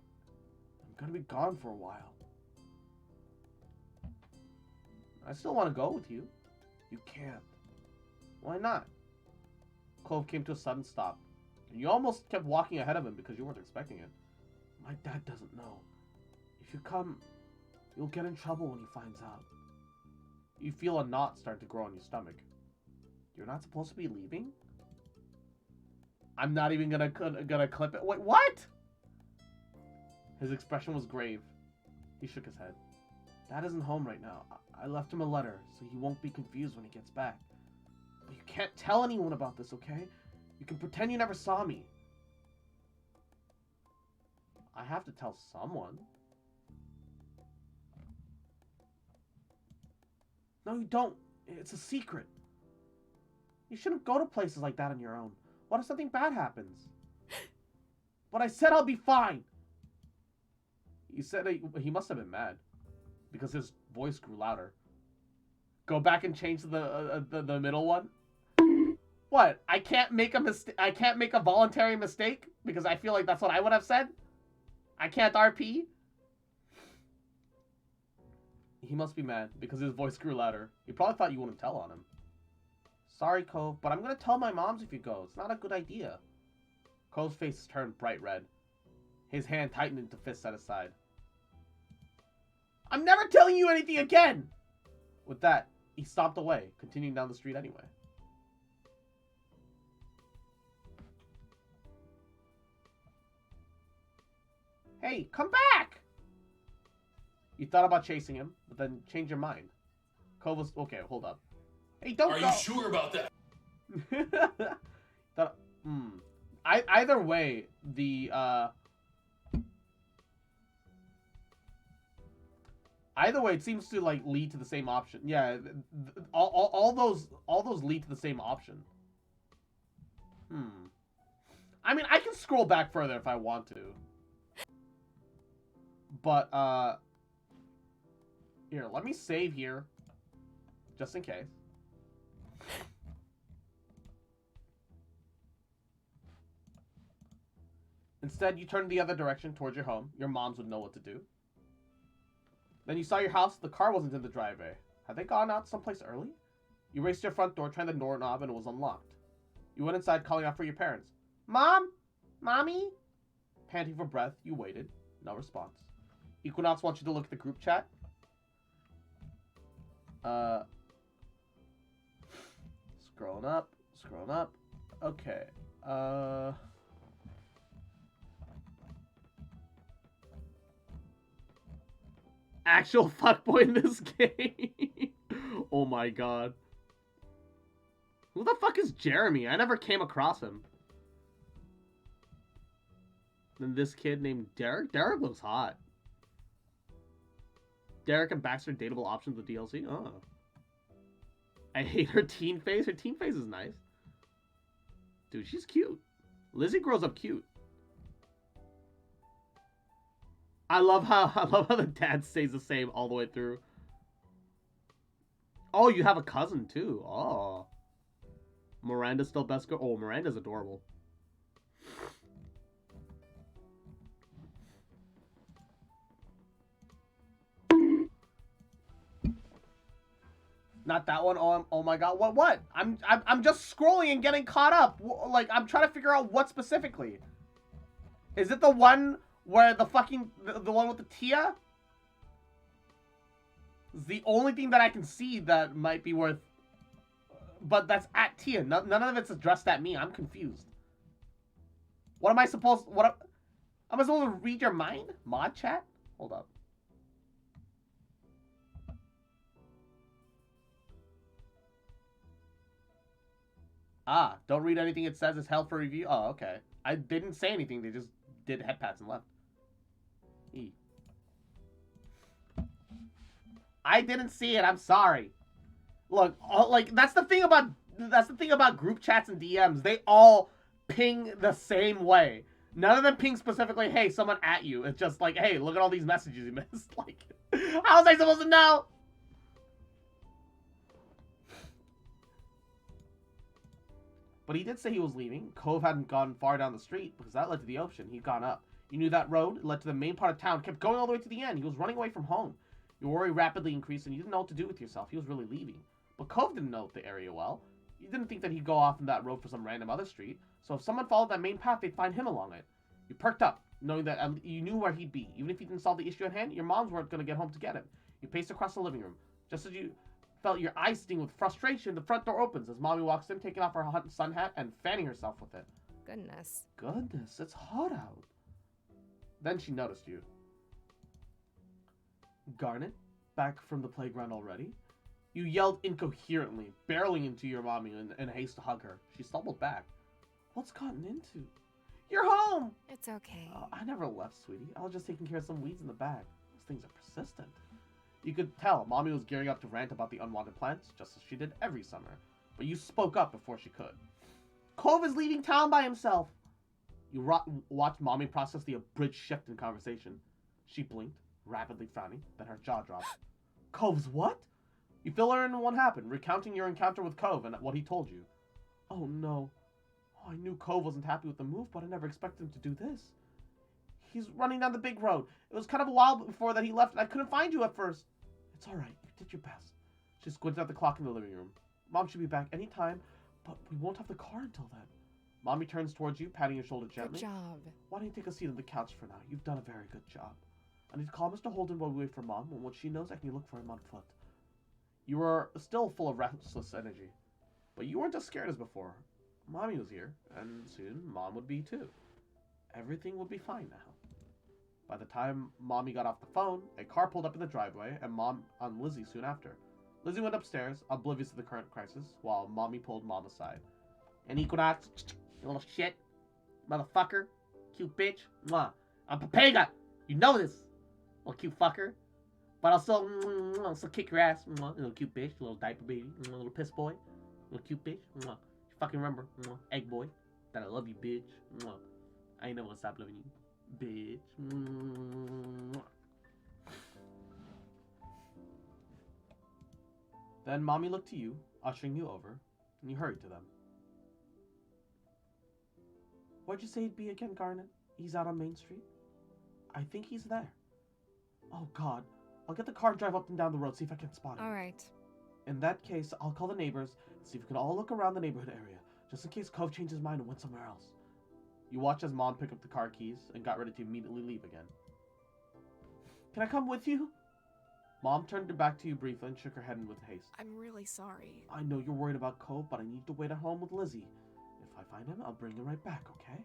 I'm gonna be gone for a while. I still want to go with you. You can't. Why not? Cove came to a sudden stop, and you almost kept walking ahead of him because you weren't expecting it. My dad doesn't know. If you come, you'll get in trouble when he finds out. You feel a knot start to grow on your stomach. You're not supposed to be leaving? I'm not even gonna clip it. Wait, what? His expression was grave. He shook his head. Dad isn't home right now. I left him a letter, so he won't be confused when he gets back. But you can't tell anyone about this, okay? You can pretend you never saw me. I have to tell someone. No, you don't. It's a secret. You shouldn't go to places like that on your own. What if something bad happens? But I said I'll be fine. You said he must have been mad, because his voice grew louder. Go back and change the middle one. What? I can't make a mistake. I can't make a voluntary mistake because I feel like that's what I would have said. I can't RP. He must be mad because his voice grew louder. He probably thought you wouldn't tell on him. Sorry, Cove, but I'm gonna tell my moms if you go. It's not a good idea. Cove's face turned bright red. His hand tightened into fist at his side. I'm never telling you anything again! With that, he stomped away, continuing down the street anyway. Hey, come back! You thought about chasing him, but then changed your mind. Cove was... Okay, hold up. Hey, don't go! Are you sure about that? Either way, the, Either way, it seems to, like, lead to the same option. Yeah, all those lead to the same option. I mean, I can scroll back further if I want to. But, here, let me save here. just in case. Instead, you turned the other direction towards your home. Your moms would know what to do. Then you saw your house. The car wasn't in the driveway. Had they gone out someplace early? You raced to your front door, turned the doorknob, and it was unlocked. You went inside, calling out for your parents. Mom? Mommy? Panting for breath, you waited. No response. Equinox wants you to look at the group chat. Scrolling up. Okay. Actual fuckboy in this game. Oh my god. Who the fuck is Jeremy? I never came across him. Then this kid named Derek. Derek looks hot. Derek and Baxter dateable options with DLC. Oh. I hate her teen face. Her teen face is nice. Dude, she's cute. Lizzie grows up cute. I love how the dad stays the same all the way through. Oh, you have a cousin too. Oh. Miranda's still best girl. Oh, Miranda's adorable. Not that one. Oh my god. What? I'm just scrolling and getting caught up. Like, I'm trying to figure out what specifically. Is it the one where the fucking the one with the Tia? It's the only thing that I can see that might be worth. But that's at Tia. None of it's addressed at me. I'm confused. What am I supposed? Am I supposed to read your mind? Mod chat? Hold up. Ah, don't read anything it says. It's held for review. Oh, okay. I didn't say anything. They just did head pats and left. E. I didn't see it. I'm sorry. Look, like that's the thing about group chats and DMs. They all ping the same way. None of them ping specifically, "Hey, someone at you." It's just like, "Hey, look at all these messages you missed." Like, how was I supposed to know? But he did say he was leaving. Cove hadn't gone far down the street because that led to the ocean. He'd gone up. You knew that road led to the main part of town, kept going all the way to the end. He was running away from home. Your worry rapidly increased and you didn't know what to do with yourself. He was really leaving. But Cove didn't know the area well. You didn't think that he'd go off on that road for some random other street. So if someone followed that main path, they'd find him along it. You perked up, knowing that you knew where he'd be. Even if you didn't solve the issue at hand, your moms weren't going to get home to get him. You paced across the living room. Just as you felt your eyes sting with frustration, the front door opens as Mommy walks in, taking off her sun hat and fanning herself with it. Goodness, it's hot out. Then she noticed you. Garnet, back from the playground already? You yelled incoherently, barreling into your mommy in haste to hug her. She stumbled back. What's gotten into? You're home! It's okay. I never left, sweetie. I was just taking care of some weeds in the bag. Those things are persistent. You could tell Mommy was gearing up to rant about the unwanted plants, just as she did every summer. But you spoke up before she could. Cove is leaving town by himself. You watched Mommy process the abridged shift in conversation. She blinked, rapidly frowning, then her jaw dropped. Cove's what? You fill her in what happened, recounting your encounter with Cove and what he told you. Oh no. Oh, I knew Cove wasn't happy with the move, but I never expected him to do this. He's running down the big road. It was kind of a while before that he left, and I couldn't find you at first. It's alright, you did your best. She squinted at the clock in the living room. Mom should be back any time, but we won't have the car until then. Mommy turns towards you, patting your shoulder gently. Good job. Why don't you take a seat on the couch for now? You've done a very good job. I need to call Mr. Holden while we wait for Mom, and when she knows, I can look for him on foot. You were still full of restless energy, but you weren't as scared as before. Mommy was here, and soon Mom would be too. Everything would be fine now. By the time Mommy got off the phone, a car pulled up in the driveway, and Mom and Lizzie soon after. Lizzie went upstairs, oblivious to the current crisis, while Mommy pulled Mom aside. And Equinox, you little shit, motherfucker, cute bitch, mwah. I'm Papega, you know this, little cute fucker. But I'll still kick your ass, mwah. Little cute bitch, little diaper baby, little piss boy, little cute bitch, mwah. You fucking remember, mwah. Egg boy, that I love you, bitch, mwah. I ain't never gonna stop loving you, bitch. Mwah. Then Mommy looked to you, ushering you over, and you hurried to them. Where'd you say he'd be again, Garnet? He's out on Main Street? I think he's there. Oh, God. I'll get the car and drive up and down the road, see if I can spot him. All right. In that case, I'll call the neighbors and see if we can all look around the neighborhood area, just in case Cove changed his mind and went somewhere else. You watched as Mom picked up the car keys and got ready to immediately leave again. Can I come with you? Mom turned her back to you briefly and shook her head with haste. I'm really sorry. I know you're worried about Cove, but I need to wait at home with Lizzie. If I find him, I'll bring him right back, okay?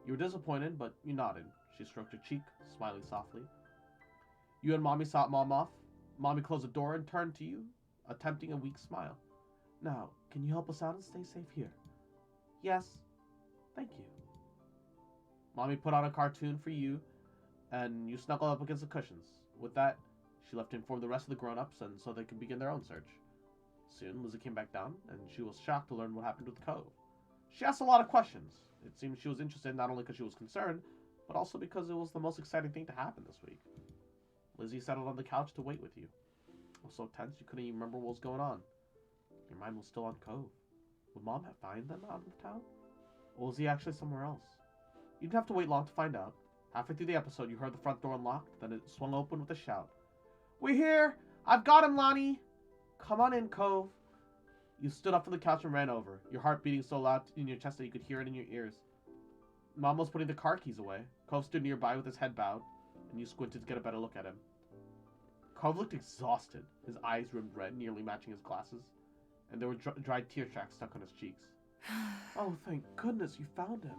You were disappointed, but you nodded. She stroked her cheek, smiling softly. You and Mommy saw Mom off. Mommy closed the door and turned to you, attempting a weak smile. Now, can you help us out and stay safe here? Yes. Thank you. Mommy put on a cartoon for you, and you snuggled up against the cushions. With that, she left to inform the rest of the grown-ups and so they could begin their own search. Soon, Lizzie came back down, and she was shocked to learn what happened with Cove. She asked a lot of questions. It seemed she was interested not only because she was concerned, but also because it was the most exciting thing to happen this week. Lizzie settled on the couch to wait with you. It was so tense you couldn't even remember what was going on. Your mind was still on Cove. Would Mom find them out of town? Or was he actually somewhere else? You didn't have to wait long to find out. Halfway through the episode, you heard the front door unlocked, then it swung open with a shout. We're here! I've got him, Lonnie! Come on in, Cove. You stood up from the couch and ran over, your heart beating so loud in your chest that you could hear it in your ears. Mom was putting the car keys away. Cove stood nearby with his head bowed, and you squinted to get a better look at him. Cove looked exhausted, his eyes rimmed red, nearly matching his glasses, and there were dried tear tracks stuck on his cheeks. Oh, thank goodness you found him.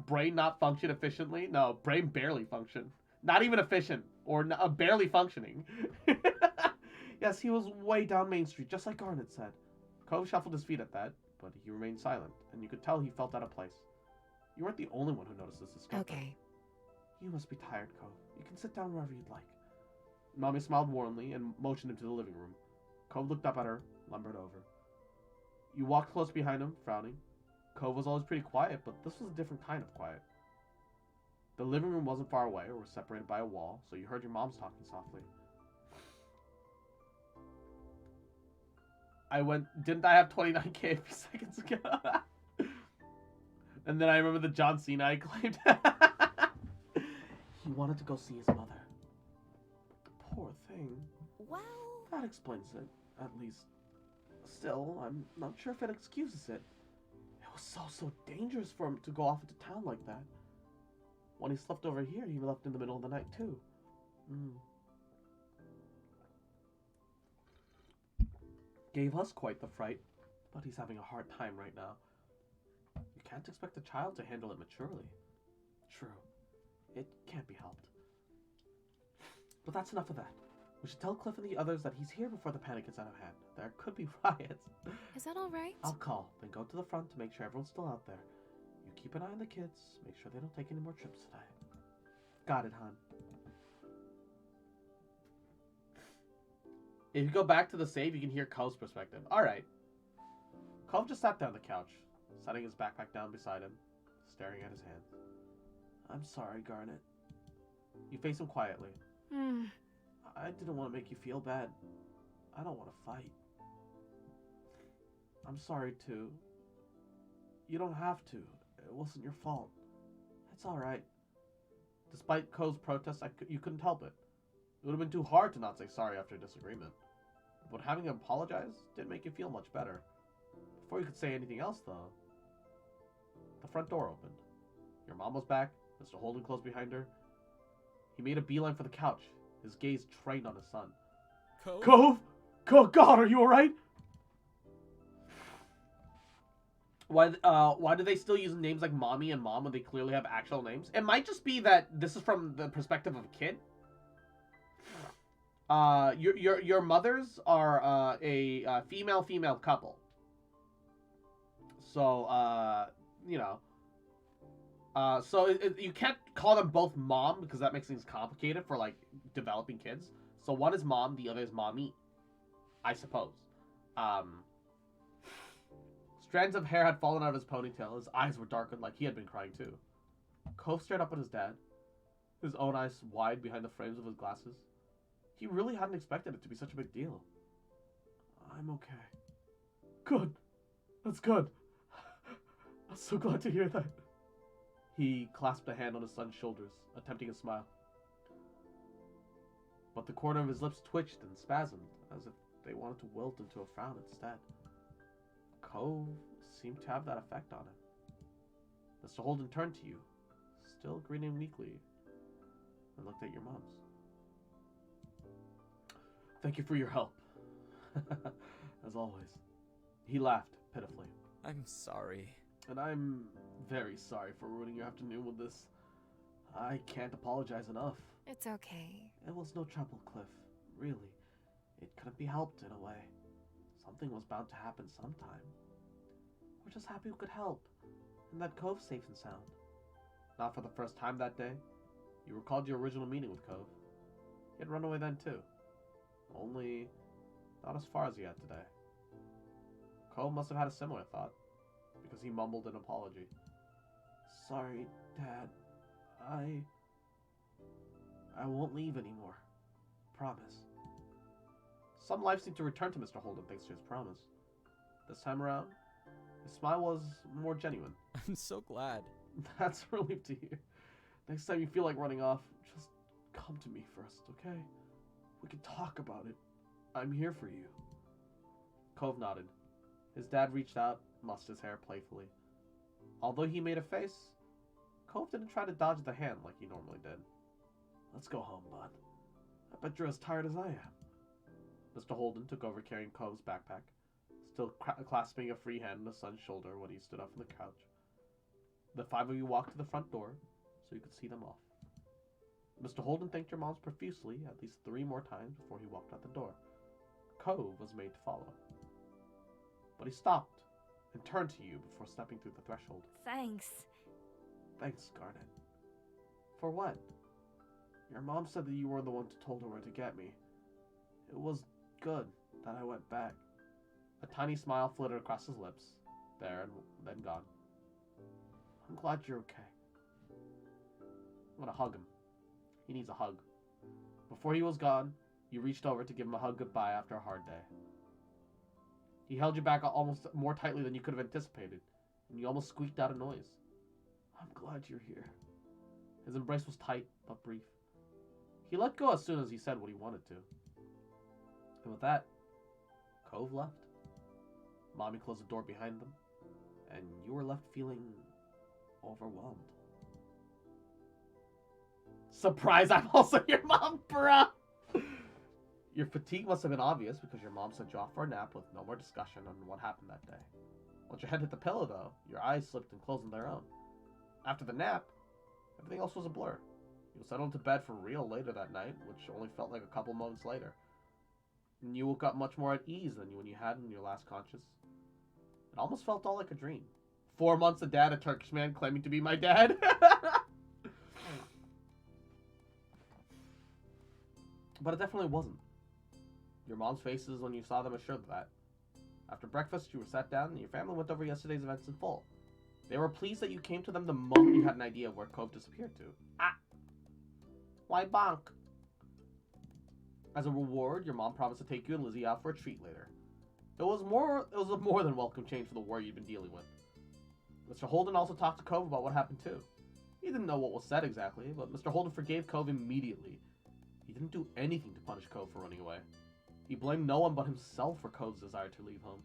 Brain not function efficiently? No, brain barely function. Not even efficient, or barely functioning. Yes, he was way down Main Street, just like Garnet said. Cove shuffled his feet at that, but he remained silent, and you could tell he felt out of place. You weren't the only one who noticed this discomfort. Okay. You must be tired, Cove. You can sit down wherever you'd like. Mommy smiled warmly and motioned him to the living room. Cove looked up at her, lumbered over. You walked close behind him, frowning. Cove was always pretty quiet, but this was a different kind of quiet. The living room wasn't far away or was separated by a wall, so you heard your mom's talking softly. Didn't I have 29K a few seconds ago? And then I remember the John Cena I claimed. He wanted to go see his mother. Poor thing. Well, That explains it, at least. Still, I'm not sure if it excuses it. It was so dangerous for him to go off into town like that. When he slept over here, he left in the middle of the night, too. Gave us quite the fright, but he's having a hard time right now. You can't expect a child to handle it maturely. True. It can't be helped. But that's enough of that. We should tell Cliff and the others that he's here before the panic gets out of hand. There could be riots. Is that all right? I'll call, then go to the front to make sure everyone's still out there. You keep an eye on the kids. Make sure they don't take any more trips tonight. Got it, hon. If you go back to the save, you can hear Cove's perspective. Alright. Cove just sat down on the couch, setting his backpack down beside him, staring at his hands. I'm sorry, Garnet. You face him quietly. I didn't want to make you feel bad. I don't want to fight. I'm sorry, too. You don't have to. It wasn't your fault. It's alright. Despite Cove's protests, you couldn't help it. It would have been too hard to not say sorry after a disagreement. But having him apologize didn't make you feel much better. Before you could say anything else, though, the front door opened. Your mom was back, Mr. Holden close behind her. He made a beeline for the couch, his gaze trained on his son. Cove? Cove? God, are you alright? Why do they still use names like Mommy and Mom when they clearly have actual names? It might just be that this is from the perspective of a kid. Your mothers are a female couple. So you know. So you can't call them both mom because that makes things complicated for like developing kids. So one is mom, the other is mommy, I suppose. Strands of hair had fallen out of his ponytail. His eyes were darkened like he had been crying too. Cove stared up at his dad, his own eyes wide behind the frames of his glasses. He really hadn't expected it to be such a big deal. I'm okay. Good. That's good. I'm so glad to hear that. He clasped a hand on his son's shoulders, attempting a smile. But the corner of his lips twitched and spasmed, as if they wanted to wilt into a frown instead. Cove seemed to have that effect on him. Mr. Holden turned to you, still grinning weakly, and looked at your moms. Thank you for your help. As always. He laughed pitifully. I'm sorry. And I'm very sorry for ruining your afternoon with this. I can't apologize enough. It's okay. It was no trouble, Cliff. Really. It couldn't be helped in a way. Something was bound to happen sometime. We're just happy we could help. And that Cove's safe and sound. Not for the first time that day. You recalled your original meeting with Cove. He had run away then too. Only not as far as he had today. Cove must have had a similar thought, because he mumbled an apology. Sorry, Dad. I won't leave anymore. Promise. Some life seemed to return to Mr. Holden thanks to his promise. This time around, his smile was more genuine. I'm so glad. That's a relief to hear. Next time you feel like running off, just come to me first, okay? We can talk about it. I'm here for you. Cove nodded. His dad reached out, mussed his hair playfully. Although he made a face, Cove didn't try to dodge the hand like he normally did. Let's go home, bud. I bet you're as tired as I am. Mr. Holden took over carrying Cove's backpack, still clasping a free hand on his son's shoulder when he stood up from the couch. The five of you walked to the front door so you could see them off. Mr. Holden thanked your moms profusely at least 3 more times before he walked out the door. Cove was made to follow. But he stopped and turned to you before stepping through the threshold. Thanks. Thanks, Garnet. For what? Your mom said that you were the one who told her where to get me. It was good that I went back. A tiny smile flitted across his lips, there and then gone. I'm glad you're okay. I'm gonna hug him. He needs a hug. Before he was gone, you reached over to give him a hug goodbye after a hard day. He held you back almost more tightly than you could have anticipated, and you almost squeaked out a noise. I'm glad you're here. His embrace was tight, but brief. He let go as soon as he said what he wanted to. And with that, Cove left. Mommy closed the door behind them, and you were left feeling overwhelmed. Surprise, I'm also your mom, bruh! Your fatigue must have been obvious because your mom sent you off for a nap with no more discussion on what happened that day. Once your head hit the pillow, though, your eyes slipped and closed on their own. After the nap, everything else was a blur. You settled into bed for real later that night, which only felt like a couple moments later. And you woke up much more at ease than when you had in your last conscious. It almost felt all like a dream. 4 months of dad, a Turkish man claiming to be my dad. But it definitely wasn't. Your mom's faces when you saw them assured that. After breakfast, you were sat down and your family went over yesterday's events in full. They were pleased that you came to them the moment you had an idea of where Cove disappeared to. Ah! Why bonk? As a reward, your mom promised to take you and Lizzie out for a treat later. It was a more than welcome change for the war you'd been dealing with. Mr. Holden also talked to Cove about what happened too. He didn't know what was said exactly, but Mr. Holden forgave Cove immediately. He didn't do anything to punish Cove for running away. He blamed no one but himself for Cove's desire to leave home.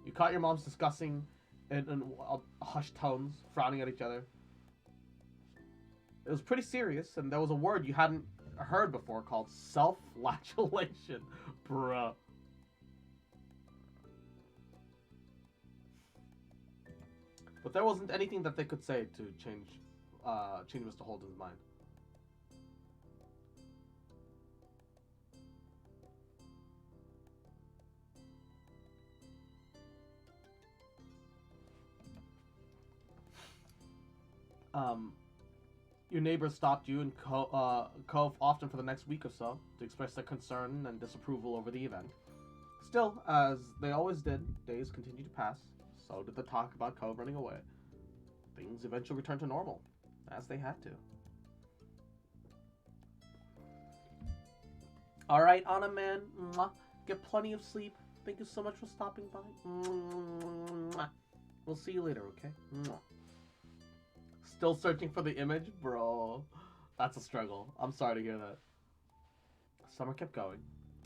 You caught your moms discussing in hushed tones, frowning at each other. It was pretty serious, and there was a word you hadn't heard before called self-flagellation. Bruh. But there wasn't anything that they could say to change Mr. Holden's mind. Your neighbors stopped you and Cove often for the next week or so to express their concern and disapproval over the event. Still, as they always did, days continued to pass. So did the talk about Cove running away. Things eventually returned to normal, as they had to. Alright, Anna man, get plenty of sleep. Thank you so much for stopping by. Mwah. We'll see you later, okay? Mwah. Still searching for the image? Bro, that's a struggle. I'm sorry to hear that. Summer kept going,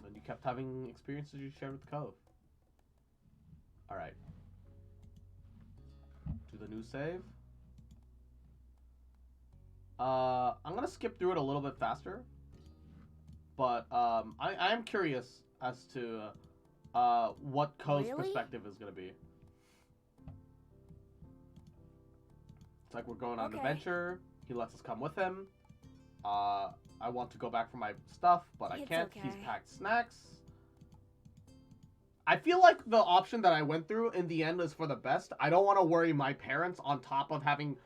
and you kept having experiences you shared with the Cove. Alright. Do the new save. I'm gonna skip through it a little bit faster. But, I am curious as to, what Cove's perspective is gonna be. It's like we're going on an adventure. He lets us come with him. I want to go back for my stuff, but I can't. He's packed snacks. I feel like the option that I went through in the end is for the best. I don't want to worry my parents on top of having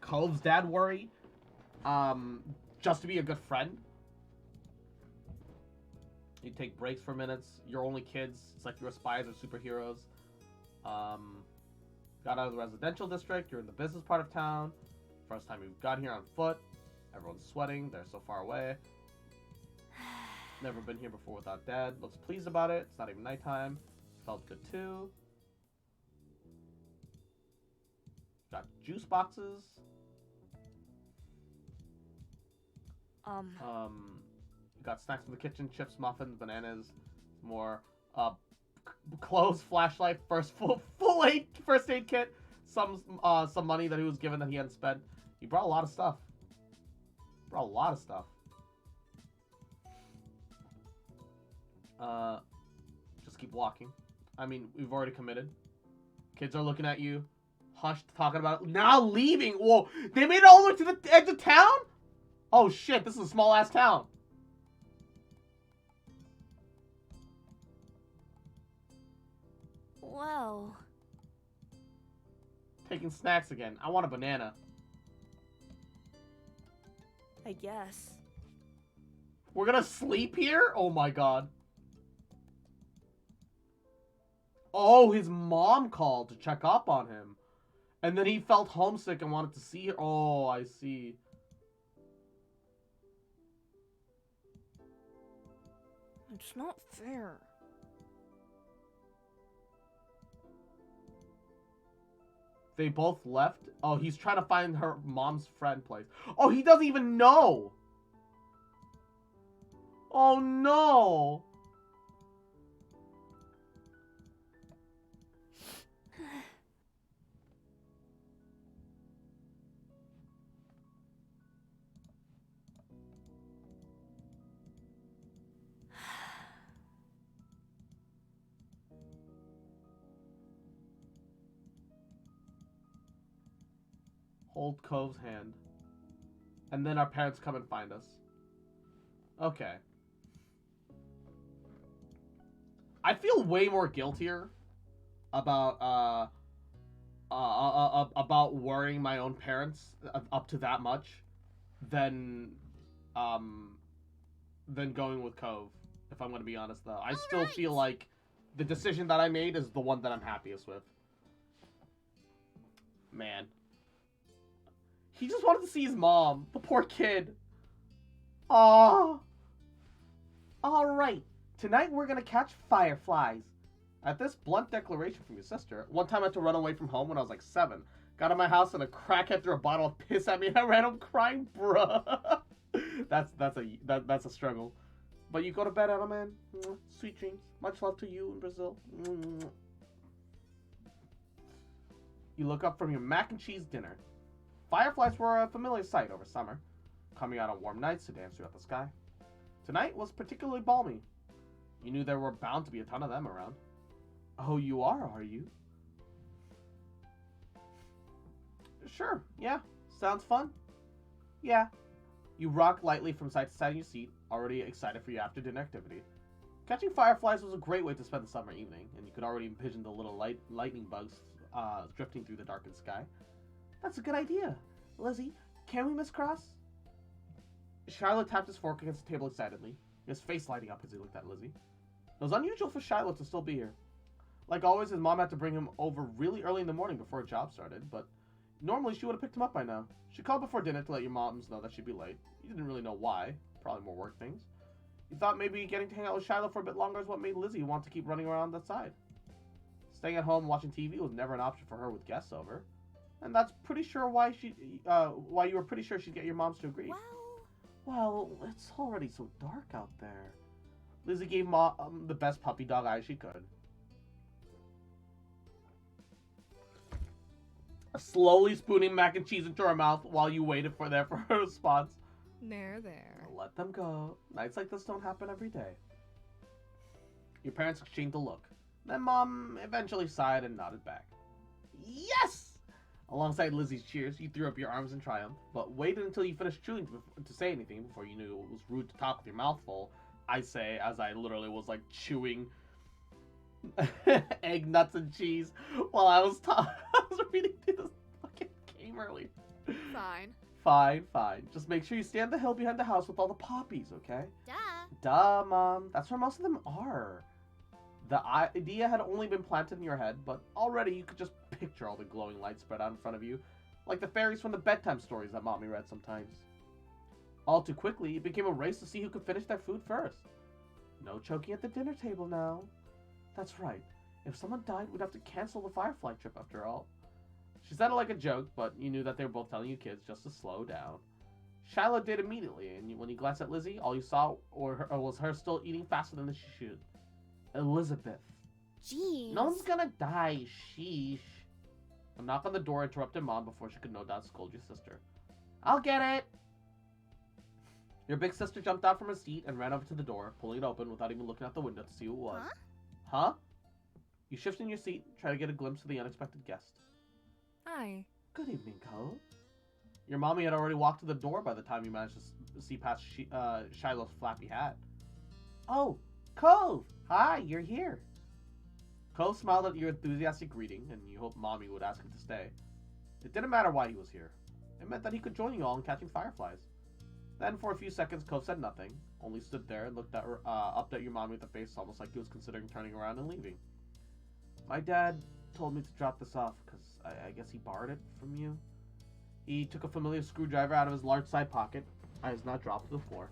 Cove's dad worry. Just to be a good friend. You take breaks for minutes. You're only kids. It's like you're spies or superheroes. Got out of the residential district. You're in the business part of town. First time you got here on foot. Everyone's sweating. They're so far away. Never been here before without dad. Looks pleased about it. It's not even nighttime. Felt good too. Got juice boxes. Got snacks in the kitchen, chips, muffins, bananas, more clothes, flashlight, first aid kit, some money that he was given that he hadn't spent. He brought a lot of stuff. Just keep walking. I mean, we've already committed. Kids are looking at you, hushed, talking about it. Now leaving. Whoa, they made it all the way to the edge of town? Oh shit, this is a small ass town. Whoa. Taking snacks again. I want a banana. I guess. We're gonna sleep here? Oh my god. Oh, his mom called to check up on him. And then he felt homesick and wanted to see her. Oh, I see. It's not fair. They both left? Oh, he's trying to find her mom's friend place. Oh, he doesn't even know. Oh, no. Hold Cove's hand. And then our parents come and find us. Okay. I feel way more guiltier about worrying my own parents up to that much than going with Cove, if I'm gonna be honest though. I still feel like the decision that I made is the one that I'm happiest with. Man. He just wanted to see his mom. The poor kid. Aww. Alright. Tonight we're gonna catch fireflies. At this blunt declaration from your sister, one time I had to run away from home when I was like 7. Got in my house and a crackhead threw a bottle of piss at me and I ran home crying, bruh. That's a struggle. But you go to bed, Anna, man. Sweet dreams. Much love to you in Brazil. You look up from your mac and cheese dinner. Fireflies were a familiar sight over summer, coming out on warm nights to dance throughout the sky. Tonight was particularly balmy. You knew there were bound to be a ton of them around. Oh, you are you? Sure, yeah. Sounds fun. Yeah. You rock lightly from side to side in your seat, already excited for your after-dinner activity. Catching fireflies was a great way to spend the summer evening, and you could already envision the little lightning bugs drifting through the darkened sky. That's a good idea. Lizzie, can we Miss Cross? Shiloh tapped his fork against the table excitedly, his face lighting up as he looked at Lizzie. It was unusual for Shiloh to still be here. Like always, his mom had to bring him over really early in the morning before a job started, but normally she would have picked him up by now. She called before dinner to let your moms know that she'd be late. You didn't really know why. Probably more work things. You thought maybe getting to hang out with Shiloh for a bit longer is what made Lizzie want to keep running around outside. Staying at home watching TV was never an option for her with guests over. And that's pretty sure why you were pretty sure she'd get your moms to agree. Well, it's already so dark out there. Lizzie gave Mom the best puppy dog eyes she could. Slowly spooning mac and cheese into her mouth while you waited for her response. There. Let them go. Nights like this don't happen every day. Your parents exchanged a look. Then Mom eventually sighed and nodded back. Yes! Alongside Lizzie's cheers, you threw up your arms in triumph, but waited until you finished chewing to say anything before you knew it was rude to talk with your mouth full. I say, as I literally was like chewing egg, nuts, and cheese while I was reading through this fucking game earlier. Fine. Fine. Just make sure you stay on the hill behind the house with all the poppies, okay? Duh. Mom. That's where most of them are. The idea had only been planted in your head, but already you could just picture all the glowing lights spread out in front of you, like the fairies from the bedtime stories that Mommy read sometimes. All too quickly, it became a race to see who could finish their food first. No choking at the dinner table now. That's right. If someone died, we'd have to cancel the Firefly trip after all. She said it like a joke, but you knew that they were both telling you kids just to slow down. Shiloh did immediately, and when you glanced at Lizzie, all you saw was her still eating faster than she should. Elizabeth. Jeez. No one's gonna die, sheesh. A knock on the door interrupted Mom before she could no doubt scold your sister. I'll get it! Your big sister jumped out from her seat and ran over to the door, pulling it open without even looking out the window to see who it was. Huh? You shift in your seat, try to get a glimpse of the unexpected guest. Hi. Good evening, Cove. Your mommy had already walked to the door by the time you managed to see past Shiloh's flappy hat. Oh, Cove! Hi, you're here. Cove smiled at your enthusiastic greeting, and you hoped Mommy would ask him to stay. It didn't matter why he was here. It meant that he could join you all in catching fireflies. Then, for a few seconds, Cove said nothing, only stood there and looked up at your mommy with a face almost like he was considering turning around and leaving. My dad told me to drop this off, because I guess he borrowed it from you. He took a familiar screwdriver out of his large side pocket. I was not dropped to the floor.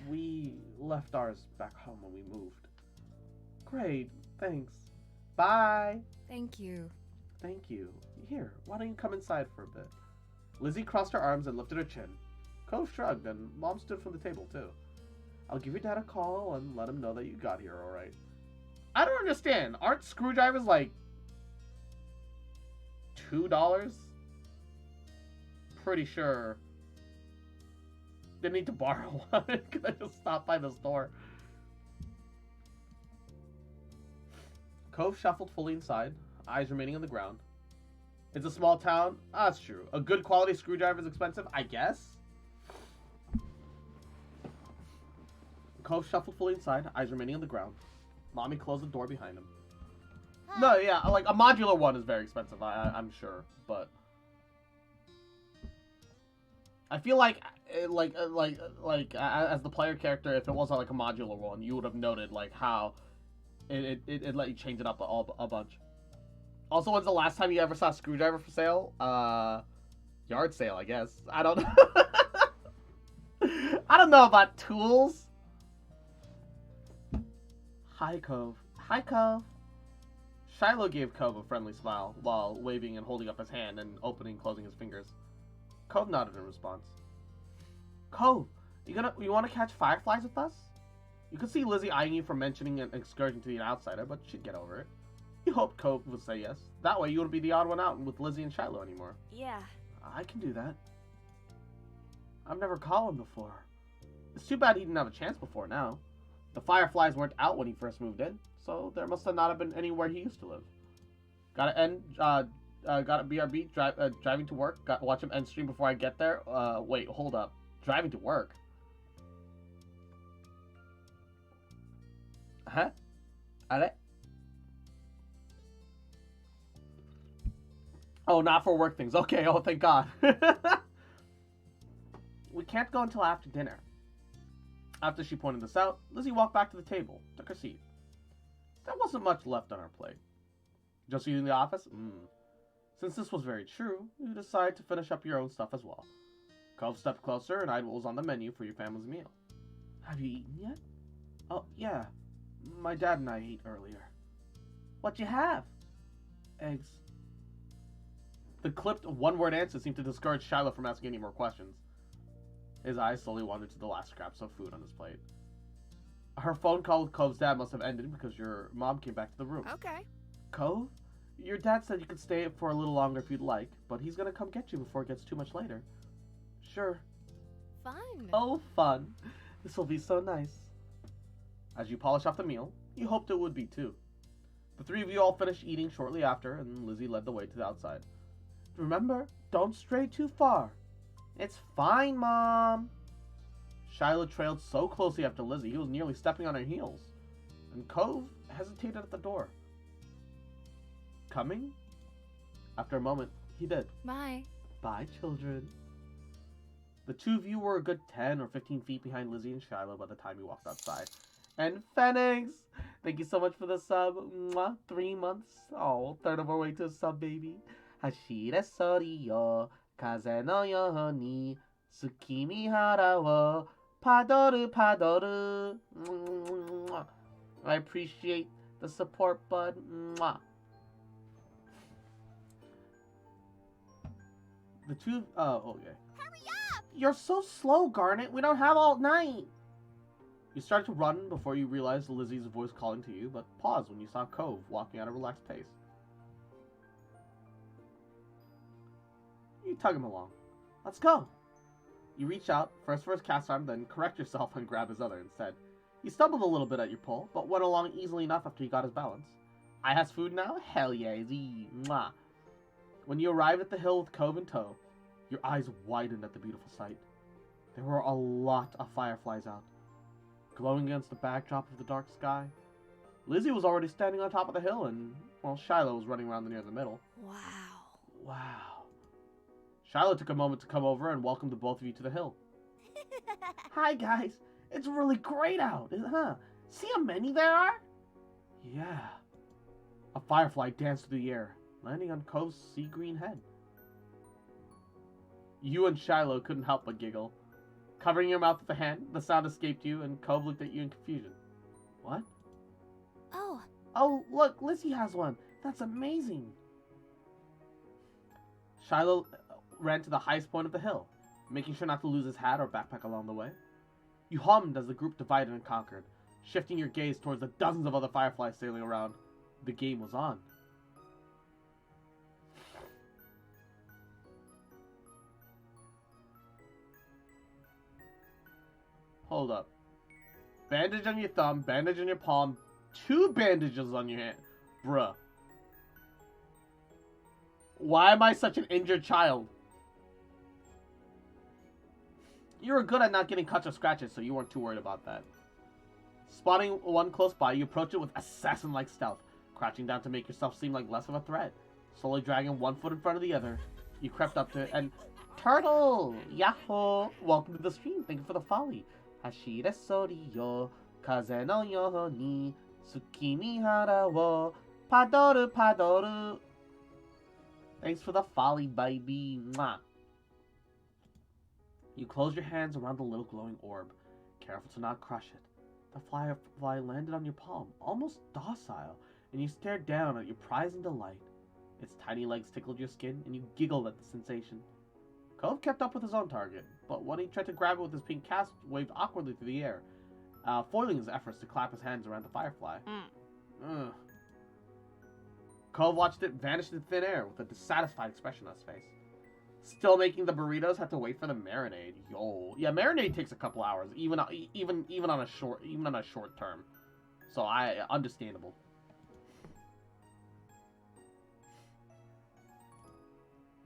We left ours back home when we moved. Great, thanks. Bye. Thank you. Thank you. Here, why don't you come inside for a bit? Lizzie crossed her arms and lifted her chin. Cove shrugged, and Mom stood from the table, too. I'll give your dad a call and let him know that you got here all right. I don't understand. Aren't screwdrivers like $2? Pretty sure they need to borrow one. Could I just stop by the store? Cove shuffled fully inside, eyes remaining on the ground. It's a small town. That's true. A good quality screwdriver is expensive, I guess. Cove shuffled fully inside, eyes remaining on the ground. Mommy closed the door behind him. No, yeah, like a modular one is very expensive, I'm sure, but I feel like as the player character, if it wasn't like a modular one, you would have noted like how it let you change it up a bunch. Also, when's the last time you ever saw a screwdriver for sale? Yard sale, I guess. I don't know. I don't know about tools. Hi, Cove. Hi, Cove. Shiloh gave Cove a friendly smile while waving and holding up his hand and opening and closing his fingers. Cove nodded in response. Cove, you want to catch fireflies with us? You could see Lizzie eyeing you for mentioning an excursion to the outsider, but she'd get over it. You hoped Cove would say yes. That way you wouldn't be the odd one out with Lizzie and Shiloh anymore. Yeah. I can do that. I've never caught him before. It's too bad he didn't have a chance before now. The fireflies weren't out when he first moved in, so there must have not have been anywhere he used to live. Gotta BRB, driving to work. Watch him end stream before I get there. Wait, hold up. Driving to work? Huh? Are Oh, not for work things. Okay, oh, thank God. We can't go until after dinner. After she pointed this out, Lizzie walked back to the table, took her seat. There wasn't much left on her plate. Just you in the office? Since this was very true, you decided to finish up your own stuff as well. Cove stepped closer and eyed what was on the menu for your family's meal. Have you eaten yet? Oh, yeah. My dad and I ate earlier. What'd you have? Eggs. The clipped one-word answer seemed to discourage Shiloh from asking any more questions. His eyes slowly wandered to the last scraps of food on his plate. Her phone call with Cove's dad must have ended because your mom came back to the room. Okay. Cove? Your dad said you could stay for a little longer if you'd like, but he's gonna come get you before it gets too much later. Sure. Fun. Oh, fun. This will be so nice. As you polish off the meal, you hoped it would be too. The three of you all finished eating shortly after, and Lizzie led the way to the outside. Remember, don't stray too far. It's fine, Mom. Shiloh trailed so closely after Lizzie, he was nearly stepping on her heels. And Cove hesitated at the door. Coming? After a moment, he did. Bye. Bye, children. The two of you were a good 10 or 15 feet behind Lizzie and Shiloh by the time you walked outside. And Phoenix! Thank you so much for the sub. Mwah, 3 months. Oh, third of our way to a sub, baby. Hashire sori yo, kaze no yo ni, tsukimi hara wo, padoru padoru. Mwah. I appreciate the support, bud. Mwah. The two... Oh, okay. Hurry up! You're so slow, Garnet. We don't have all night. You started to run before you realized Lizzie's voice calling to you, but paused when you saw Cove walking at a relaxed pace. You tug him along. Let's go. You reach out, first for his cast arm, then correct yourself and grab his other instead. You stumbled a little bit at your pull, but went along easily enough after you got his balance. I has food now? Hell yeah, easy. Mwah. When you arrived at the hill with Cove in tow, your eyes widened at the beautiful sight. There were a lot of fireflies out, glowing against the backdrop of the dark sky. Lizzie was already standing on top of the hill, and, well, Shiloh was running around near the middle. Wow. Wow. Shiloh took a moment to come over and welcome the both of you to the hill. Hi, guys. It's really great out, huh? See how many there are? Yeah. A firefly danced through the air, landing on Cove's sea green head. You and Shiloh couldn't help but giggle. Covering your mouth with a hand, the sound escaped you, and Cove looked at you in confusion. What? Oh, Oh, look, Lizzie has one. That's amazing. Shiloh ran to the highest point of the hill, making sure not to lose his hat or backpack along the way. You hummed as the group divided and conquered, shifting your gaze towards the dozens of other fireflies sailing around. The game was on. Hold up. Bandage on your thumb, bandage on your palm, 2 bandages on your hand. Bruh. Why am I such an injured child? You were good at not getting cuts or scratches, so you weren't too worried about that. Spotting one close by, you approach it with assassin-like stealth, crouching down to make yourself seem like less of a threat. Slowly dragging one foot in front of the other, you crept up to it and... Turtle! Yahoo! Welcome to the stream. Thank you for the folly. Hashire sori yo, kaze no yo ni, tsukimi hara wo, padoru padoru. Thanks for the folly, baby. Mwah. You close your hands around the little glowing orb, careful to not crush it. The firefly landed on your palm, almost docile, and you stared down at your prize in delight. Its tiny legs tickled your skin, and you giggled at the sensation. Cove kept up with his own target, but when he tried to grab it with his pink cast, waved awkwardly through the air, foiling his efforts to clap his hands around the firefly. Ugh. Cove watched it vanish into thin air with a dissatisfied expression on his face. Still making the burritos, had to wait for the marinade. Yo, yeah, marinade takes a couple hours, even on a short term. So understandable.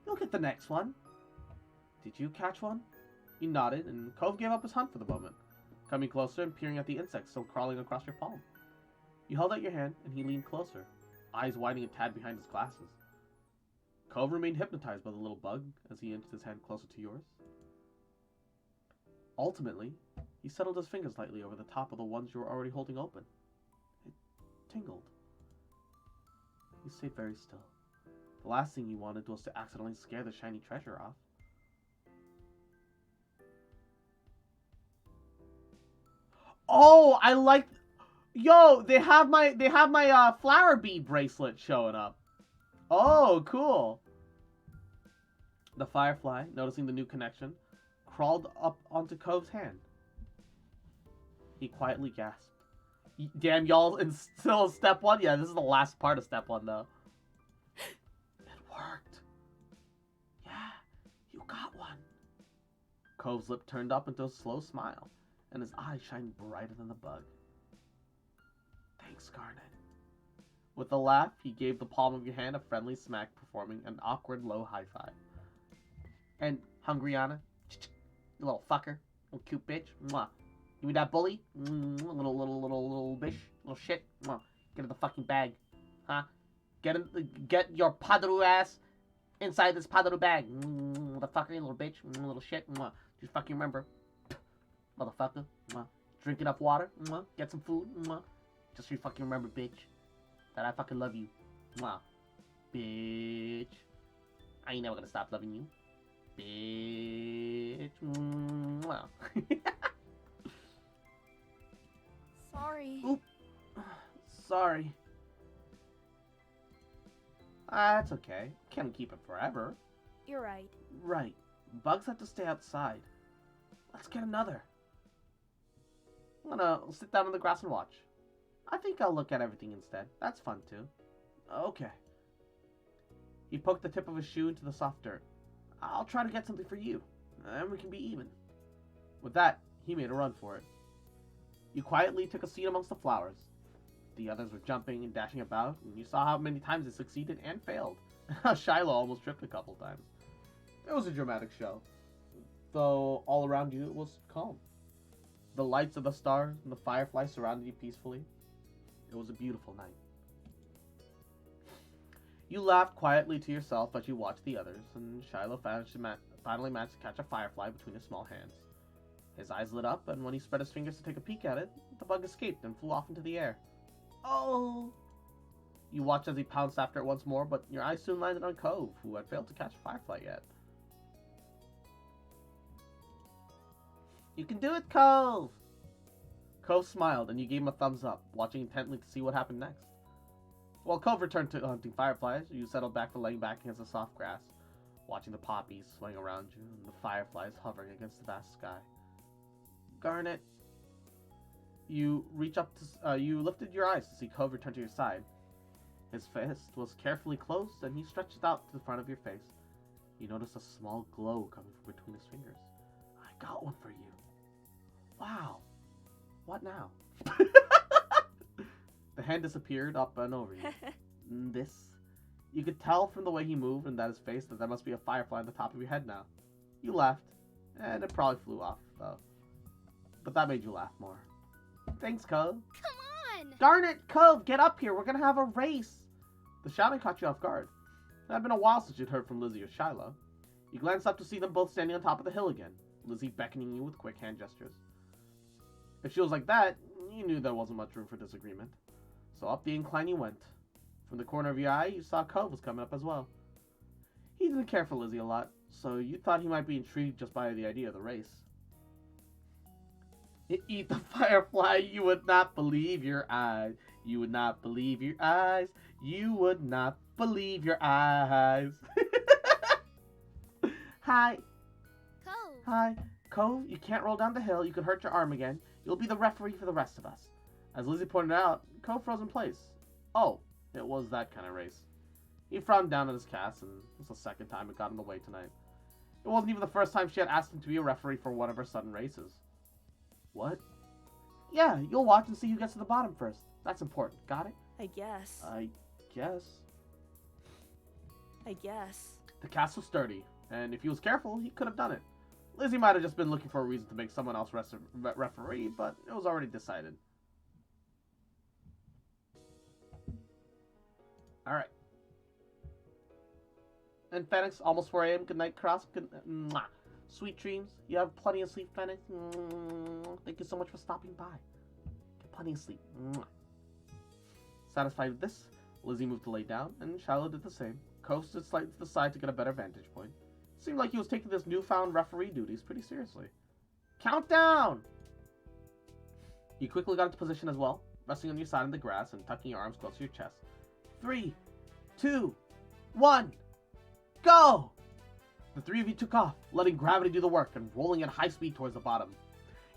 You'll get the next one. Did you catch one? You nodded, and Cove gave up his hunt for the moment, coming closer and peering at the insects still crawling across your palm. You held out your hand, and he leaned closer, eyes widening a tad behind his glasses. Cove remained hypnotized by the little bug as he inched his hand closer to yours. Ultimately, he settled his fingers lightly over the top of the ones you were already holding open. It tingled. You stayed very still. The last thing you wanted was to accidentally scare the shiny treasure off. Oh, I like... Yo, they have my flower bead bracelet showing up. Oh, cool. The firefly, noticing the new connection, crawled up onto Cove's hand. He quietly gasped. Damn, y'all, still step one? Yeah, this is the last part of step one, though. It worked. Yeah, you got one. Cove's lip turned up into a slow smile, and his eyes shined brighter than the bug. Thanks, Garnet. With a laugh, he gave the palm of your hand a friendly smack, performing an awkward low high five. And hungry, Anna? You little fucker. Little cute bitch. Mwah. Give me that bully. Little bitch. Little shit. Mwah. Get in the fucking bag. Huh? Get your padaru ass inside this padaru bag. Motherfucker, you little bitch. Little shit. Mwah. Just fucking remember. Motherfucker. Mwah. Drink enough water. Mwah. Get some food. Mwah. Just so you fucking remember, bitch, that I fucking love you. Mwah. Bitch. I ain't never gonna stop loving you. Bitch. Mwah. Sorry. Oop. Sorry. That's okay. Can't keep it forever. You're right. Right. Bugs have to stay outside. Let's get another. I'm gonna sit down on the grass and watch. I think I'll look at everything instead. That's fun too. Okay. He poked the tip of his shoe into the soft dirt. I'll try to get something for you, and we can be even. With that, he made a run for it. You quietly took a seat amongst the flowers. The others were jumping and dashing about, and you saw how many times they succeeded and failed. Shiloh almost tripped a couple times. It was a dramatic show, though all around you it was calm. The lights of the stars and the fireflies surrounded you peacefully. It was a beautiful night. You laughed quietly to yourself as you watched the others, and Shiloh finally managed to catch a firefly between his small hands. His eyes lit up, and when he spread his fingers to take a peek at it, the bug escaped and flew off into the air. Oh! You watched as he pounced after it once more, but your eyes soon landed on Cove, who had failed to catch a firefly yet. You can do it, Cove! Cove smiled, and you gave him a thumbs up, watching intently to see what happened next. While Cove returned to hunting fireflies, you settled back to laying back against the soft grass, watching the poppies swing around you and the fireflies hovering against the vast sky. Garnet, you lifted your eyes to see Cove return to your side. His fist was carefully closed, and he stretched it out to the front of your face. You noticed a small glow coming from between his fingers. I got one for you. Wow. What now? The hand disappeared up and over you. This? You could tell from the way he moved and that his face that there must be a firefly on the top of your head now. You laughed, and it probably flew off, though. But that made you laugh more. Thanks, Cove. Come on! Darn it, Cove, get up here. We're gonna have a race. The shouting caught you off guard. It had been a while since you'd heard from Lizzie or Shiloh. You glanced up to see them both standing on top of the hill again, Lizzie beckoning you with quick hand gestures. If she was like that, you knew there wasn't much room for disagreement. So up the incline you went. From the corner of your eye, you saw Cove was coming up as well. He didn't care for Lizzie a lot, so you thought he might be intrigued just by the idea of the race. Eat the firefly, you would not believe your eyes. You would not believe your eyes. You would not believe your eyes. Hi. Cove. Hi. Cove, you can't roll down the hill. You could hurt your arm again. You'll be the referee for the rest of us. As Lizzie pointed out, Cove froze in place. Oh, it was that kind of race. He frowned down at his cast, and it was the second time it got in the way tonight. It wasn't even the first time she had asked him to be a referee for one of her sudden races. What? Yeah, you'll watch and see who gets to the bottom first. That's important. Got it? I guess. I guess. I guess. The cast was sturdy, and if he was careful, he could have done it. Lizzie might have just been looking for a reason to make someone else referee, but it was already decided. Alright. And Phoenix, almost 4 a.m. Good night, Cross. Mwah. Sweet dreams. You have plenty of sleep, Phoenix. Thank you so much for stopping by. Get plenty of sleep. Mwah. Satisfied with this, Lizzie moved to lay down, and Shiloh did the same. Coasted slightly to the side to get a better vantage point. Seemed like he was taking his newfound referee duties pretty seriously. Countdown! You quickly got into position as well, resting on your side in the grass and tucking your arms close to your chest. 3, 2, 1, go! The three of you took off, letting gravity do the work and rolling at high speed towards the bottom.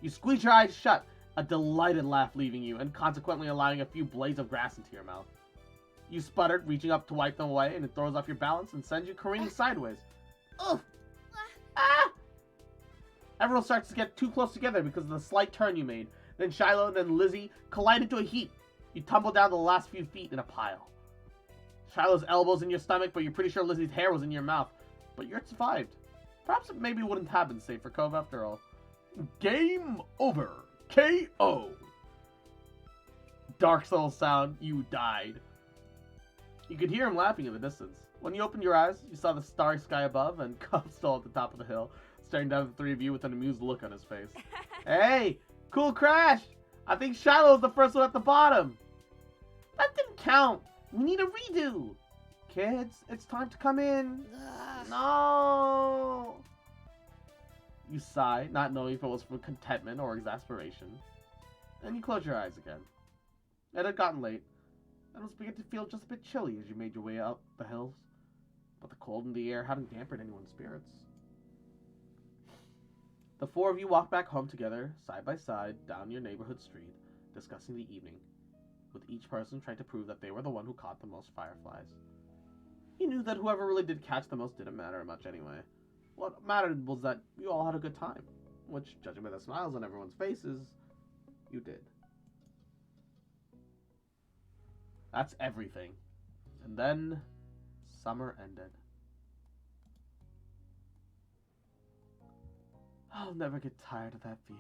You squeeze your eyes shut, a delighted laugh leaving you, and consequently allowing a few blades of grass into your mouth. You sputtered, reaching up to wipe them away, and it throws off your balance and sends you careening sideways. Ugh! Ah! Everyone starts to get too close together because of the slight turn you made. Then Shiloh and then Lizzie collide into a heap. You tumble down the last few feet in a pile. Shiloh's elbow's in your stomach, but you're pretty sure Lizzie's hair was in your mouth. But you're survived. Perhaps it maybe wouldn't have been safe for Cove after all. Game over. KO. Dark Soul sound, you died. You could hear him laughing in the distance. When you opened your eyes, you saw the starry sky above and Cove still at the top of the hill, staring down at the three of you with an amused look on his face. Hey, cool crash! I think Shiloh's the first one at the bottom. That didn't count. We need a redo. Kids, it's time to come in. Ugh. No. You sigh, not knowing if it was from contentment or exasperation. Then you close your eyes again. It had gotten late, and it was beginning to feel just a bit chilly as you made your way up the hills. But the cold in the air hadn't dampened anyone's spirits. The four of you walked back home together, side by side, down your neighborhood street, discussing the evening, with each person trying to prove that they were the one who caught the most fireflies. You knew that whoever really did catch the most didn't matter much anyway. What mattered was that you all had a good time, which, judging by the smiles on everyone's faces, you did. That's everything. And then, summer ended. I'll never get tired of that view.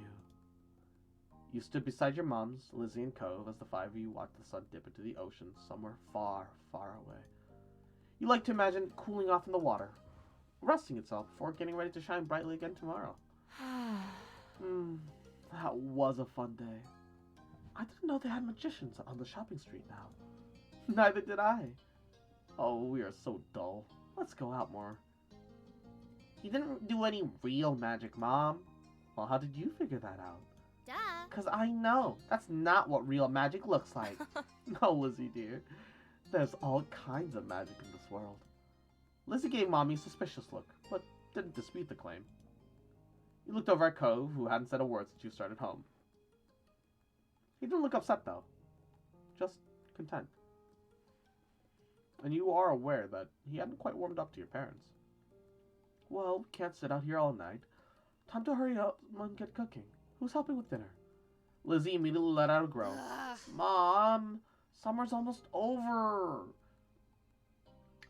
You stood beside your moms, Lizzie and Cove, as the five of you watched the sun dip into the ocean somewhere far, far away. You like to imagine cooling off in the water, resting itself before getting ready to shine brightly again tomorrow. That was a fun day. I didn't know they had magicians on the shopping street now. Neither did I. Oh, we are so dull. Let's go out more. You didn't do any real magic, Mom. Well, how did you figure that out? Duh. 'Cause I know. That's not what real magic looks like. No, Lizzie, dear. There's all kinds of magic in this world. Lizzie gave Mommy a suspicious look, but didn't dispute the claim. You looked over at Cove, who hadn't said a word since you started home. He didn't look upset, though. Just content. And you are aware that he hadn't quite warmed up to your parents. Well, can't sit out here all night. Time to hurry up and get cooking. Who's helping with dinner? Lizzie immediately let out a groan. Ugh. Mom, summer's almost over.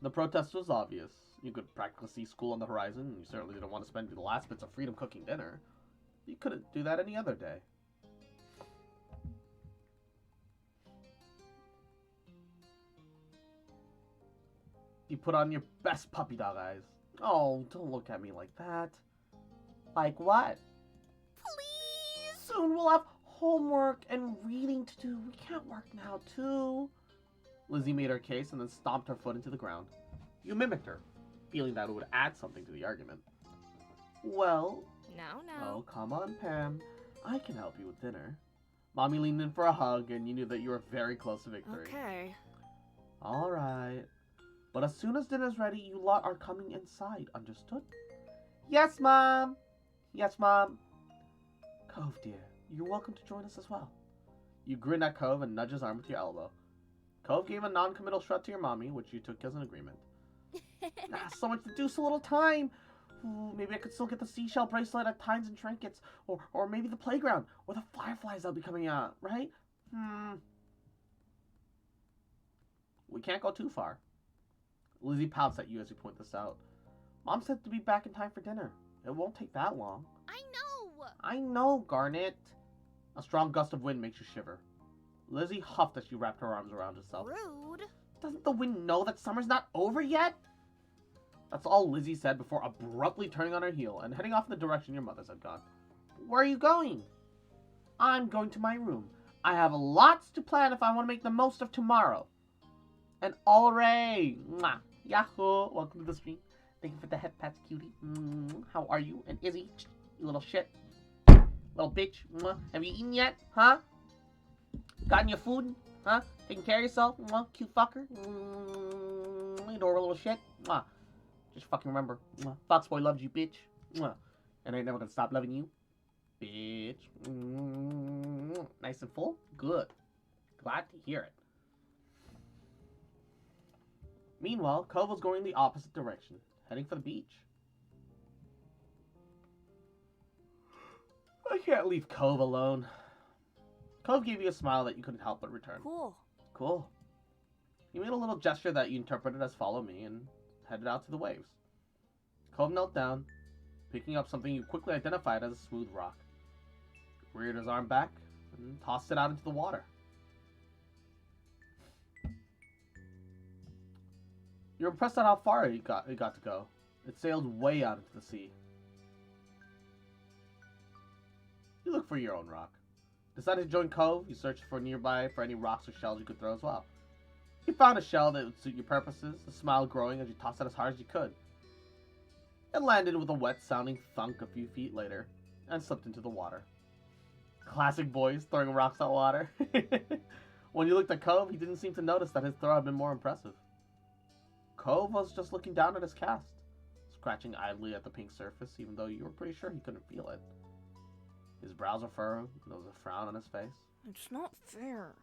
The protest was obvious. You could practically see school on the horizon, and you certainly didn't want to spend the last bits of freedom cooking dinner. You couldn't do that any other day. You put on your best puppy dog eyes. Oh, don't look at me like that. Like what? Please. Soon we'll have homework and reading to do. We can't work now, too. Lizzie made her case and then stomped her foot into the ground. You mimicked her, feeling that it would add something to the argument. Well... No. Oh, come on, Pam. I can help you with dinner. Mommy leaned in for a hug, and you knew that you were very close to victory. Okay. All right. But as soon as dinner's ready, you lot are coming inside, understood? Yes, Mom! Yes, Mom. Cove, dear, you're welcome to join us as well. You grin at Cove and nudge his arm with your elbow. Cove gave a non-committal shrug to your mommy, which you took as an agreement. So much to do, so little time! Ooh, maybe I could still get the seashell bracelet at Tines and Trinkets, or maybe the playground, or the fireflies that'll be coming out, right? We can't go too far. Lizzie pouts at you as you point this out. Mom said to be back in time for dinner. It won't take that long. I know, Garnet. A strong gust of wind makes you shiver. Lizzie huffed as she wrapped her arms around herself. Rude. Doesn't the wind know that summer's not over yet? That's all Lizzie said before abruptly turning on her heel and heading off in the direction your mothers had gone. Where are you going? I'm going to my room. I have lots to plan if I want to make the most of tomorrow. And alright. Mwah. Yahoo. Welcome to the stream. Thank you for the head pats, cutie. How are you? And Izzy, you little shit. Little bitch. Mwah. Have you eaten yet? Huh? Gotten your food? Huh? Taking care of yourself? Mwah, cute fucker? You adorable little shit? Mwah. Just fucking remember, mwah, Foxboy loves you, bitch. Mwah. And I ain't never gonna stop loving you, bitch. Nice and full? Good. Glad to hear it. Meanwhile, Cove was going the opposite direction, heading for the beach. I can't leave Cove alone. Cove gave you a smile that you couldn't help but return. Cool. Cool. He made a little gesture that you interpreted as follow me and headed out to the waves. Cove knelt down, picking up something you quickly identified as a smooth rock. Reared his arm back and tossed it out into the water. You're impressed at how far it got to go. It sailed way out into the sea. You look for your own rock. Decided to join Cove, you searched for nearby for any rocks or shells you could throw as well. You found a shell that would suit your purposes, a smile growing as you tossed it as hard as you could. It landed with a wet-sounding thunk a few feet later, and slipped into the water. Classic boys, throwing rocks at water. When you looked at Cove, he didn't seem to notice that his throw had been more impressive. Cove was just looking down at his cast, scratching idly at the pink surface, even though you were pretty sure he couldn't feel it. His brows were furrowed, and there was a frown on his face. It's not fair.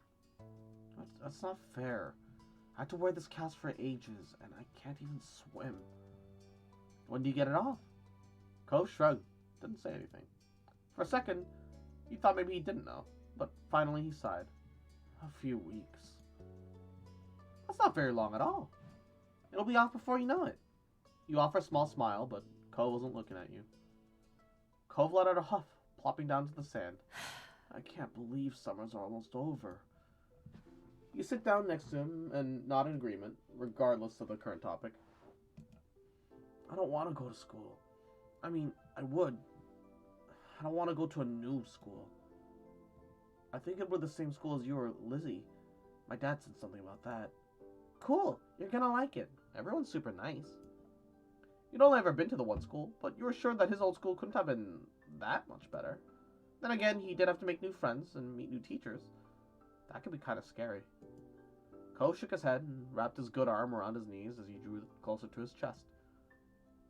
That's not fair. I had to wear this cast for ages, and I can't even swim. When do you get it off? Cove shrugged, didn't say anything. For a second, you thought maybe he didn't know, but finally he sighed. A few weeks. That's not very long at all. It'll be off before you know it. You offer a small smile, but Cove wasn't looking at you. Cove let out a huff, plopping down to the sand. I can't believe summer's almost over. You sit down next to him and nod in agreement, regardless of the current topic. I don't want to go to school. I mean, I would. I don't want to go to a new school. I think it would be the same school as you or Lizzie. My dad said something about that. Cool, you're gonna like it. Everyone's super nice. You'd only ever been to the one school, but you were sure that his old school couldn't have been that much better. Then again, he did have to make new friends and meet new teachers. That could be kind of scary. Cove shook his head and wrapped his good arm around his knees as he drew closer to his chest.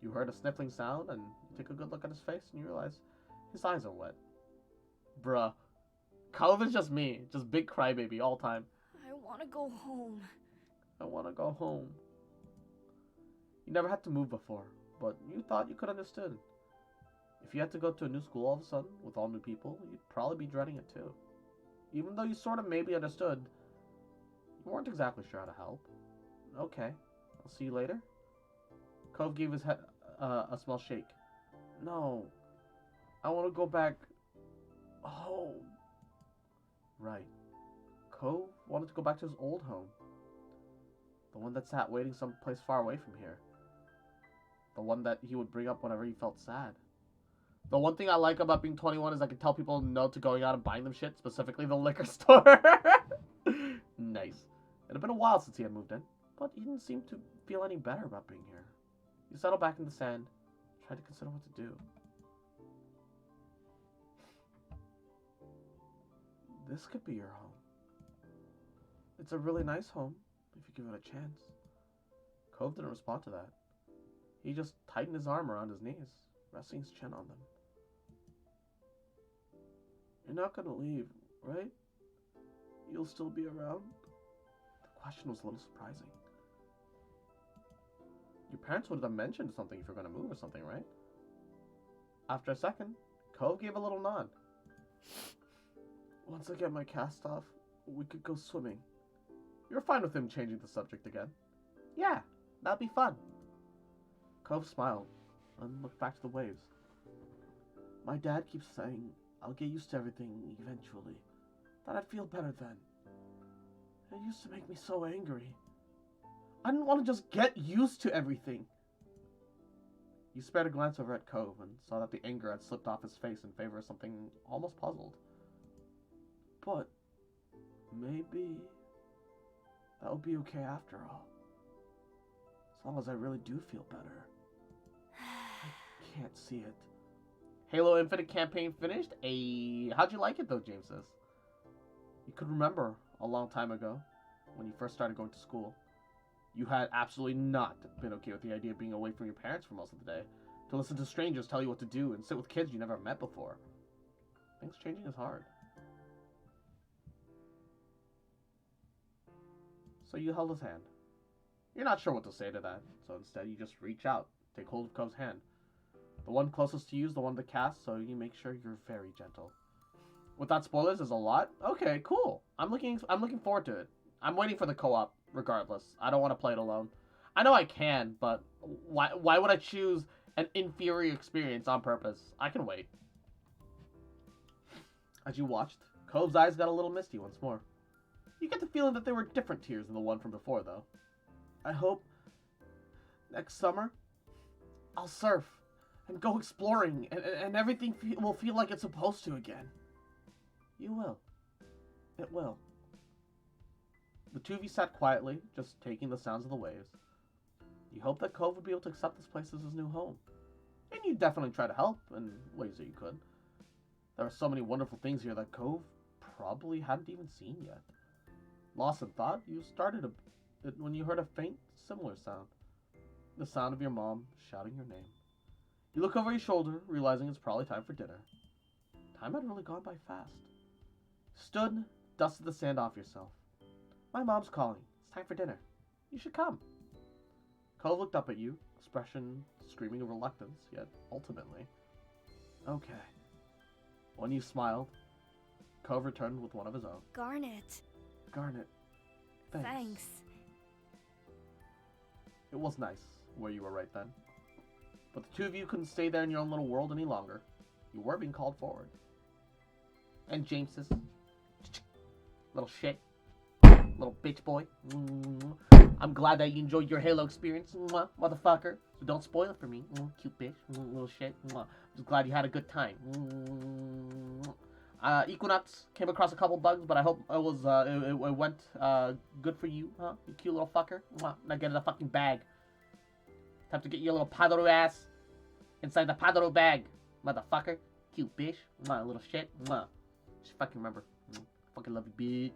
You heard a sniffling sound, and you take a good look at his face, and you realize his eyes are wet. Bruh. Cove is just me. Just big crybaby all time. I want to go home. I want to go home. You never had to move before, but you thought you could understand. If you had to go to a new school all of a sudden, with all new people, you'd probably be dreading it too. Even though you sort of maybe understood, you weren't exactly sure how to help. Okay, I'll see you later. Cove gave his head a small shake. No, I want to go back home. Right. Cove wanted to go back to his old home. The one that sat waiting someplace far away from here. The one that he would bring up whenever he felt sad. The one thing I like about being 21 is I can tell people no to going out and buying them shit, specifically the liquor store. Nice. It had been a while since he had moved in, but he didn't seem to feel any better about being here. He settled back in the sand, tried to consider what to do. This could be your home. It's a really nice home, if you give it a chance. Cove didn't respond to that. He just tightened his arm around his knees, resting his chin on them. You're not gonna leave, right? You'll still be around? The question was a little surprising. Your parents would have mentioned something if you're gonna move or something, right? After a second, Cove gave a little nod. Once I get my cast off, we could go swimming. You're fine with him changing the subject again. Yeah, that'd be fun. Cove smiled and looked back to the waves. My dad keeps saying I'll get used to everything eventually. That I'd feel better then. It used to make me so angry. I didn't want to just get used to everything. You spared a glance over at Cove and saw that the anger had slipped off his face in favor of something almost puzzled. But maybe that would be okay after all. As long as I really do feel better. I can't see it. Halo Infinite campaign finished? How'd you like it though, James says? You could remember a long time ago, when you first started going to school, you had absolutely not been okay with the idea of being away from your parents for most of the day, to listen to strangers tell you what to do and sit with kids you never met before. Things changing is hard. So you held his hand. You're not sure what to say to that, so instead you just reach out, take hold of Cove's hand. The one closest to you is the one to cast, so you make sure you're very gentle. Without spoilers, there's a lot. Okay, cool. I'm looking forward to it. I'm waiting for the co-op, regardless. I don't want to play it alone. I know I can, but why would I choose an inferior experience on purpose? I can wait. As you watched, Cove's eyes got a little misty once more. You get the feeling that they were different tears than the one from before, though. I hope next summer I'll surf and go exploring, and everything will feel like it's supposed to again. You will. It will. The two of you sat quietly, just taking the sounds of the waves. You hoped that Cove would be able to accept this place as his new home. And you definitely tried to help in ways that you could. There are so many wonderful things here that Cove probably hadn't even seen yet. Lost in thought, you started when you heard a faint, similar sound. The sound of your mom shouting your name. You look over your shoulder, realizing it's probably time for dinner. Time had really gone by fast. Stood, dusted the sand off yourself. My mom's calling. It's time for dinner. You should come. Cove looked up at you, expression screaming of reluctance, yet ultimately. Okay. When you smiled, Cove returned with one of his own. Garnet. Garnet. Thanks. It was nice where you were right then. But the two of you couldn't stay there in your own little world any longer. You were being called forward. And James's little shit. Little bitch boy. I'm glad that you enjoyed your Halo experience, motherfucker. So don't spoil it for me. Cute bitch. Little shit. I'm just glad you had a good time. Equinox came across a couple bugs, but I hope it went good for you, huh? You cute little fucker. Now get in the fucking bag. Time to get your little Padoro ass inside the Padoro bag, motherfucker. Cute bitch. Little shit. Just fucking remember. Fucking love you, bitch.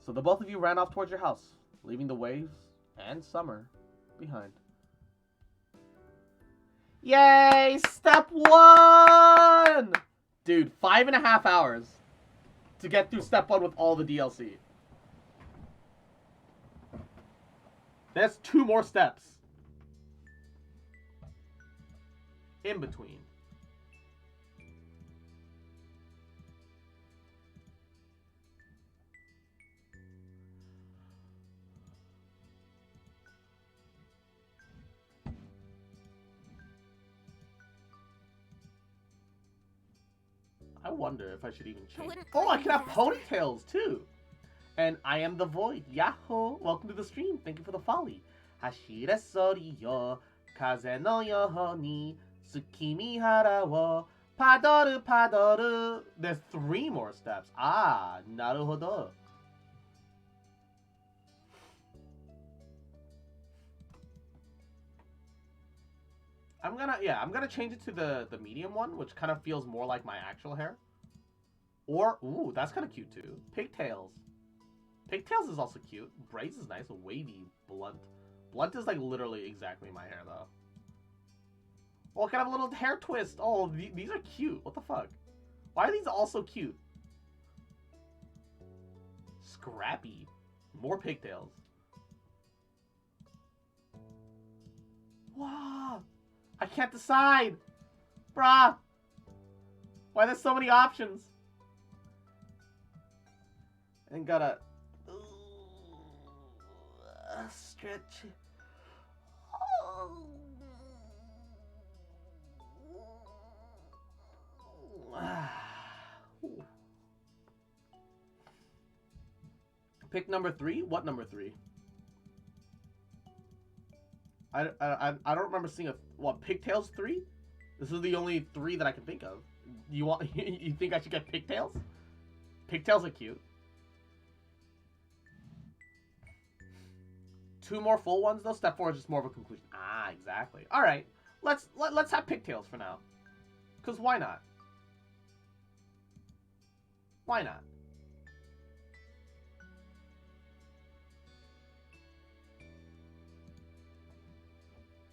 So the both of you ran off towards your house, leaving the waves and summer behind. Yay! Step 1! Dude, 5.5 hours to get through step 1 with all the DLC. There's 2 more steps in between. I wonder if I should even change. Oh, I can have ponytails too. And I am the void. Yahoo! Welcome to the stream. Thank you for the folly. Hashire sori yo, kaze no yoho ni tsukimi hara wo padoru padoru. There's 3 more steps. Ah, naruhodo. I'm gonna change it to the medium one, which kind of feels more like my actual hair. Or, ooh, that's kind of cute too. Pigtails. Pigtails is also cute. Braids is nice. Wavy, blunt. Blunt is like literally exactly my hair though. Oh, I can have a little hair twist. Oh, these are cute. What the fuck? Why are these all so cute? Scrappy. More pigtails. Wow. I can't decide. Bruh. Why there's so many options? And gotta stretch. Pick number 3? What number 3? I don't remember seeing Pigtails 3? This is the only 3 that I can think of. You think I should get Pigtails? Pigtails are cute. 2 more full ones though. Step 4 is just more of a conclusion. Ah, exactly. All right, let's have Pigtails for now. Cause why not? Why not?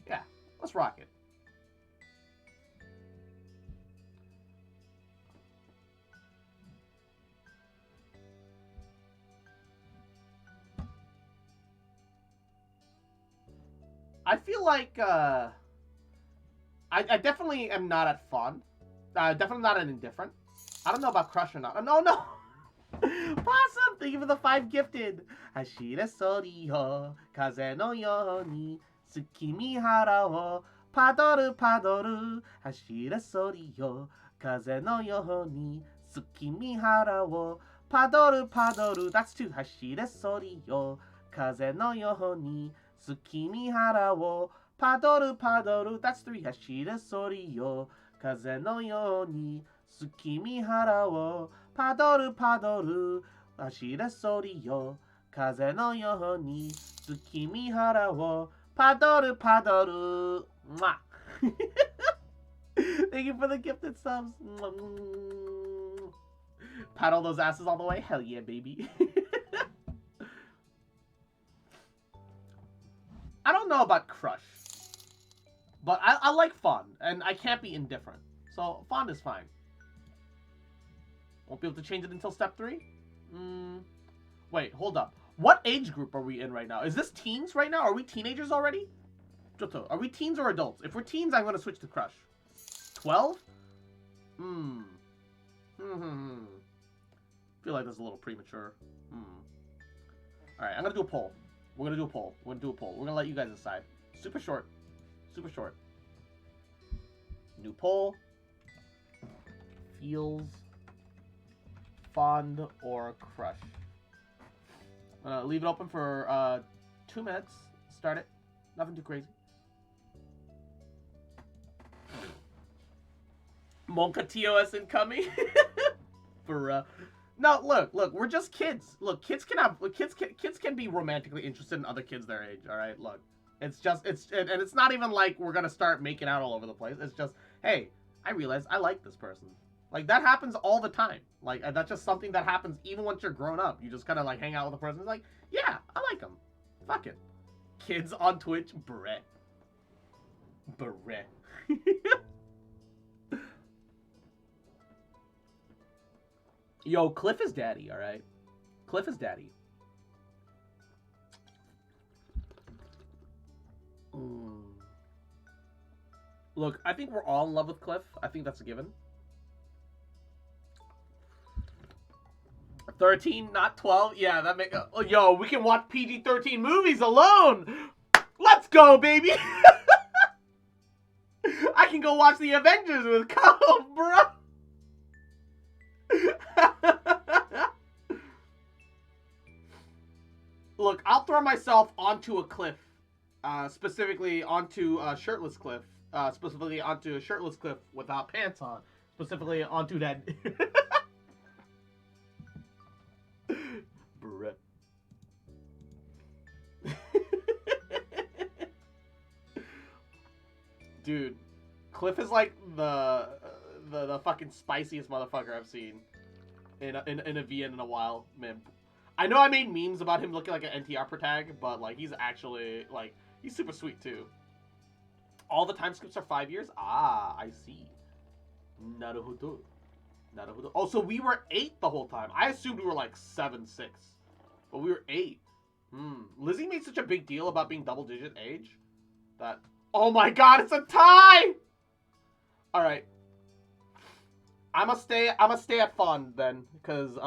Yeah, let's rock it. I feel like, I definitely am not at fun. Definitely not at indifferent. I don't know about crush or not. No, no! Possum, thank you for the 5 gifted. Hashire sori yo, kaze no yo ni, tsukimi hara wo, padoru padoru. Hashire sori yo, kaze no yo ni, tsukimi hara wo, padoru padoru. That's 2. Hashire sori yo, kaze no yo ni, tsukimi hara wo, padoru padoru. That's 3. Hashire sori yo, kaze no yo ni, tsukimi hara wo, padoru padoru. Hashire sori yo, kaze no yo ni, tsukimi hara wo, padoru padoru. Mwah. Thank you for the gifted subs. Paddle those asses all the way. Hell yeah, baby. I don't know about crush, but I like fun, and I can't be indifferent. So fun is fine. Won't be able to change it until step 3? Wait, hold up. What age group are we in right now? Is this teens right now? Are we teenagers already? Joto, are we teens or adults? If we're teens, I'm going to switch to crush. 12? Feel like that's a little premature. Alright, I'm going to do a poll. We're going to do a poll. We're going to let you guys decide. Super short. Super short. New poll. Feels fond or crush. Leave it open for 2 minutes. Start it. Nothing too crazy. Monka TOS incoming. For no, look, we're just kids. Look, kids can be romantically interested in other kids their age. All right, look, it's not even like we're gonna start making out all over the place. It's just, hey, I realize I like this person. Like, that happens all the time. Like, that's just something that happens even once you're grown up. You just kind of, like, hang out with a person. It's like, yeah, I like him. Fuck it. Kids on Twitch, Brett. Yo, Cliff is daddy, alright? Cliff is daddy. Look, I think we're all in love with Cliff. I think that's a given. 13, not 12. Yeah, that make. Oh, yo, we can watch PG-13 movies alone. Let's go, baby. I can go watch the Avengers with Cole, bro. Look, I'll throw myself onto a cliff, specifically onto a shirtless cliff, specifically onto a shirtless cliff without pants on, specifically onto that. Brett. Dude, Cliff is like the fucking spiciest motherfucker I've seen in a VN in a while, man. I know I made memes about him looking like an NTR protag, but like he's actually like he's super sweet too. All the time skips are 5 years. Ah, I see. Naruhodo. Naruhodo. Oh, so we were 8 the whole time. I assumed we were like 7, 6, but we were 8. Lizzie made such a big deal about being double-digit age that. Oh my God, it's a tie! All right. I'ma stay at fond then, because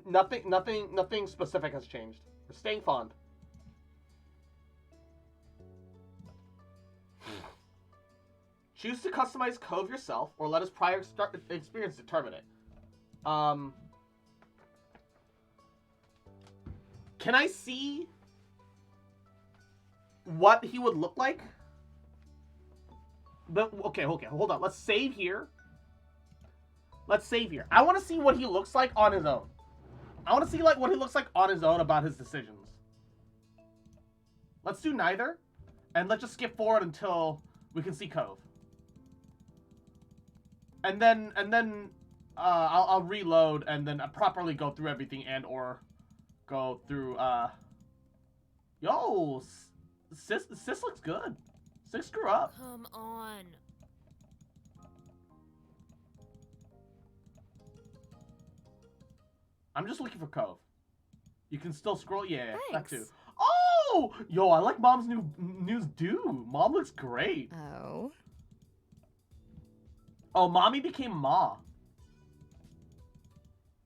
nothing specific has changed. We're staying fond. Choose to customize Cove yourself, or let us prior experience determine it. Can I see what he would look like? But okay, hold on. Let's save here. I want to see what he looks like on his own. I want to see like what he looks like on his own about his decisions. Let's do neither, and let's just skip forward until we can see Cove. And then I'll reload and then properly go through everything and or go through, yo, sis looks good. Sis grew up. Come on. I'm just looking for Cove. You can still scroll, yeah, that Thanks. too. Oh, yo, I like Mom's news do. Mom looks great. Oh. Oh, Mommy became Ma.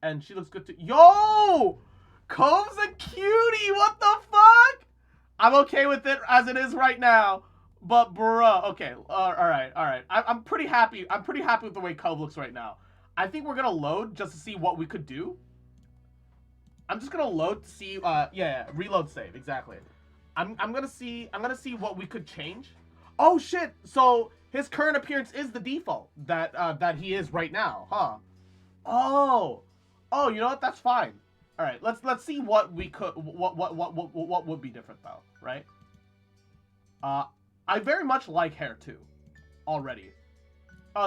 And she looks good too. Yo! Cove's a cutie! What the fuck? I'm okay with it as it is right now. But bruh, okay. Alright. I'm pretty happy. I'm pretty happy with the way Cove looks right now. I think we're gonna load just to see what we could do. I'm just gonna load to see reload save, exactly. I'm gonna see what we could change. Oh shit! So his current appearance is the default that he is right now, huh? Oh, you know what? That's fine. All right, let's see what we could what would be different though, right? I very much like Hair 2 already.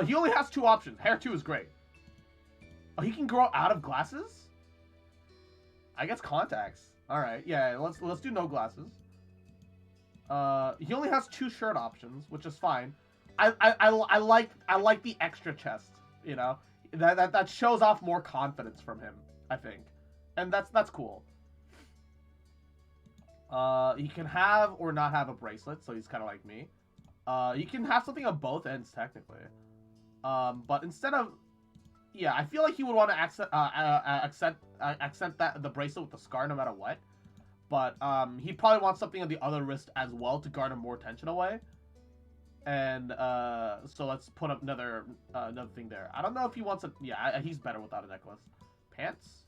He only has 2 options. Hair 2 is great. Oh, he can grow out of glasses? I guess contacts. All right, yeah, let's do no glasses. He only has 2 shirt options, which is fine. I like the extra chest, you know? That shows off more confidence from him, I think. And that's cool. He can have or not have a bracelet, so he's kind of like me. He can have something on both ends, technically. But instead of... Yeah, I feel like he would want to accent the bracelet with the scar no matter what. But he'd probably want something on the other wrist as well to garner more attention away. And so let's put up another thing there. I don't know if he wants a... Yeah, he's better without a necklace. Pants?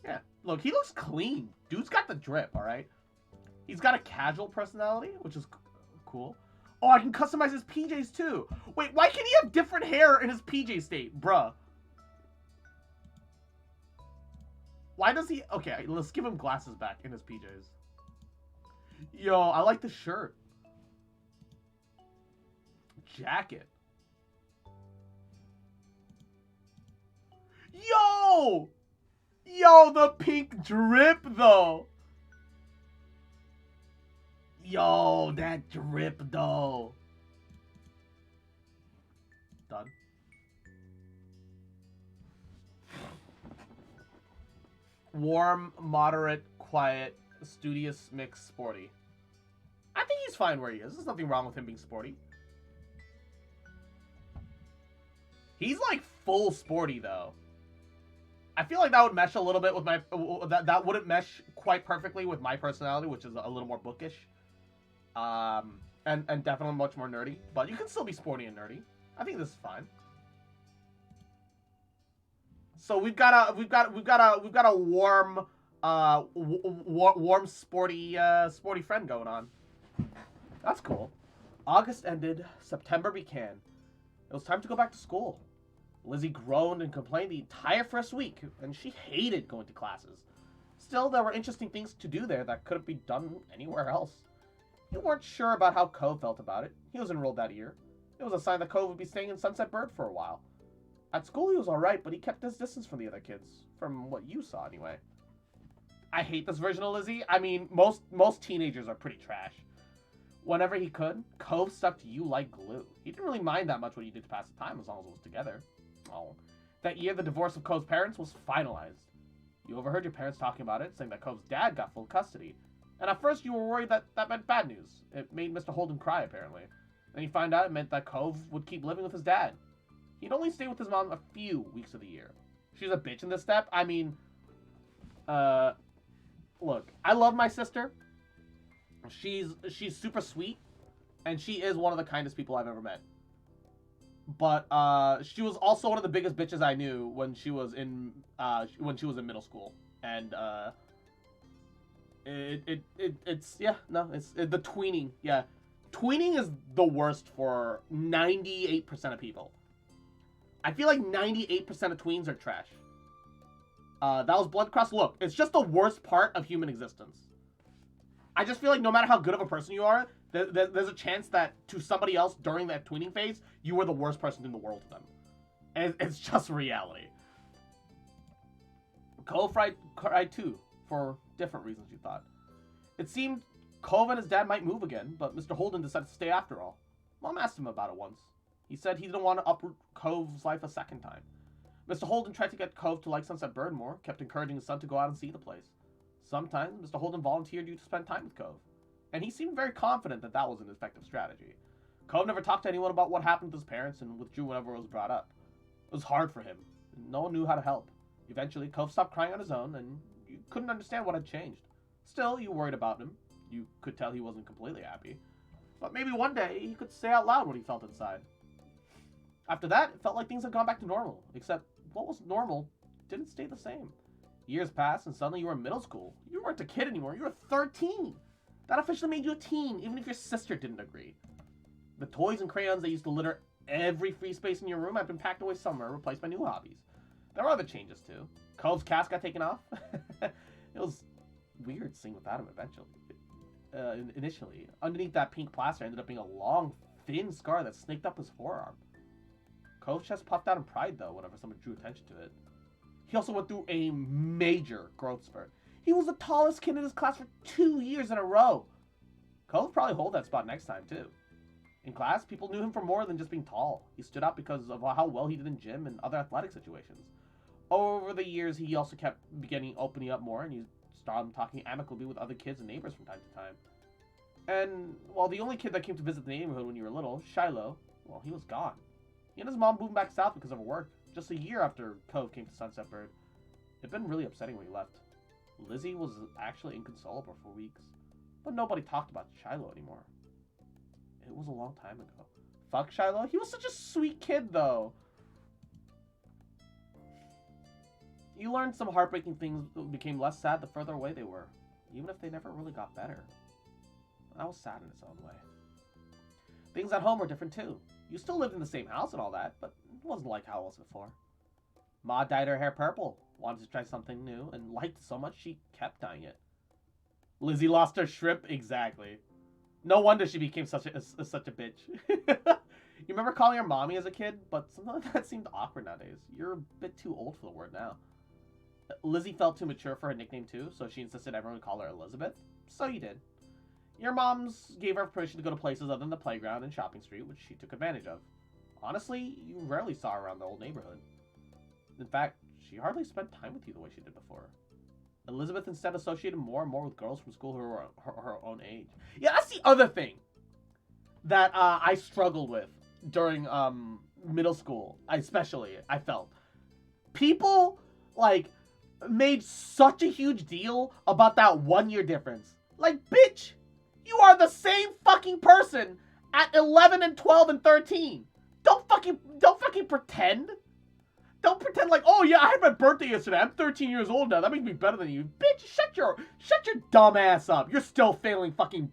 Yeah, look, he looks clean. Dude's got the drip, alright? He's got a casual personality, which is cool. Oh, I can customize his PJs too. Wait, why can he have different hair in his PJ state, bruh? Why does he... Okay, let's give him glasses back in his PJs. Yo, I like the shirt. Jacket. Yo! Yo, the pink drip, though. Yo, that drip, though. Done. Warm, moderate, quiet, studious, mix, sporty. I think he's fine where he is. There's nothing wrong with him being sporty. He's like full sporty though. I feel like that would mesh a little bit with my that wouldn't mesh quite perfectly with my personality, which is a little more bookish. And definitely much more nerdy. But you can still be sporty and nerdy. I think this is fine. So we've got a warm warm sporty friend going on. That's cool. August ended, September began. It was time to go back to school. Lizzie groaned and complained the entire first week, and she hated going to classes. Still, there were interesting things to do there that couldn't be done anywhere else. You weren't sure about how Cove felt about it. He was enrolled that year. It was a sign that Cove would be staying in Sunset Bird for a while. At school he was alright, but he kept his distance from the other kids. From what you saw, anyway. I hate this version of Lizzie. I mean, most teenagers are pretty trash. Whenever he could, Cove stuck to you like glue. He didn't really mind that much what you did to pass the time as long as it was together. Oh. That year, the divorce of Cove's parents was finalized. You overheard your parents talking about it, saying that Cove's dad got full custody. And at first you were worried that meant bad news. It made Mr. Holden cry, apparently. Then you find out it meant that Cove would keep living with his dad. He'd only stay with his mom a few weeks of the year. She's a bitch in this step. I mean, look, I love my sister. She's super sweet, and she is one of the kindest people I've ever met. But she was also one of the biggest bitches I knew when she was in middle school, and it's the tweening. Yeah, tweening is the worst for 98% of people. I feel like 98% of tweens are trash. That was Blood Cross. Look, it's just the worst part of human existence. I just feel like no matter how good of a person you are, There's a chance that to somebody else during that tweening phase, you were the worst person in the world to them. And it's just reality. Cove cried too, for different reasons, you thought. It seemed Cove and his dad might move again, but Mr. Holden decided to stay after all. Mom asked him about it once. He said he didn't want to uproot Cove's life a second time. Mr. Holden tried to get Cove to like Sunset Bird more, kept encouraging his son to go out and see the place. Sometimes, Mr. Holden volunteered you to spend time with Cove, and he seemed very confident that that was an effective strategy. Cove never talked to anyone about what happened to his parents and withdrew whenever it was brought up. It was hard for him, and no one knew how to help. Eventually, Cove stopped crying on his own, and you couldn't understand what had changed. Still, you worried about him. You could tell he wasn't completely happy. But maybe one day, he could say out loud what he felt inside. After that, it felt like things had gone back to normal, except what was normal didn't stay the same. Years passed, and suddenly you were in middle school. You weren't a kid anymore, you were 13! That officially made you a teen, even if your sister didn't agree. The toys and crayons that used to litter every free space in your room had been packed away somewhere, replaced by new hobbies. There were other changes, too. Cove's cast got taken off. It was weird seeing without him eventually. Initially. Underneath that pink plaster ended up being a long, thin scar that snaked up his forearm. Cove's chest puffed out in pride, though, whenever someone drew attention to it. He also went through a major growth spurt. He was the tallest kid in his class for 2 years in a row. Cove probably hold that spot next time, too. In class, people knew him for more than just being tall. He stood out because of how well he did in gym and other athletic situations. Over the years, he also kept opening up more, and you started talking amicably with other kids and neighbors from time to time. And, well, the only kid that came to visit the neighborhood when you were little, Shiloh, well, he was gone. He and his mom moved back south because of her work, just a year after Cove came to Sunset Bird. It'd been really upsetting when he left. Lizzie was actually inconsolable for weeks, but nobody talked about Shiloh anymore. It was a long time ago. Fuck Shiloh. He was such a sweet kid, though. You learned some heartbreaking things became less sad the further away they were, even if they never really got better. That was sad in its own way. Things at home were different, too. You still lived in the same house and all that, but it wasn't like how it was before. Ma dyed her hair purple, wanted to try something new, and liked it so much she kept dyeing it. Lizzie lost her shrimp, exactly. No wonder she became such a bitch. You remember calling her mommy as a kid, but something like that seemed awkward nowadays. You're a bit too old for the word now. Lizzie felt too mature for her nickname too, so she insisted everyone call her Elizabeth. So you did. Your moms gave her permission to go to places other than the playground and shopping street, which she took advantage of. Honestly, you rarely saw her around the old neighborhood. In fact, she hardly spent time with you the way she did before. Elizabeth instead associated more and more with girls from school who were her own age. Yeah, that's the other thing that I struggled with during middle school, especially, I felt. People, like, made such a huge deal about that 1 year difference. Like, bitch, you are the same fucking person at 11 and 12 and 13. Don't fucking pretend. Don't pretend like, oh yeah, I had my birthday yesterday. I'm 13 years old now. That makes me better than you. Bitch, shut your dumb ass up. You're still failing fucking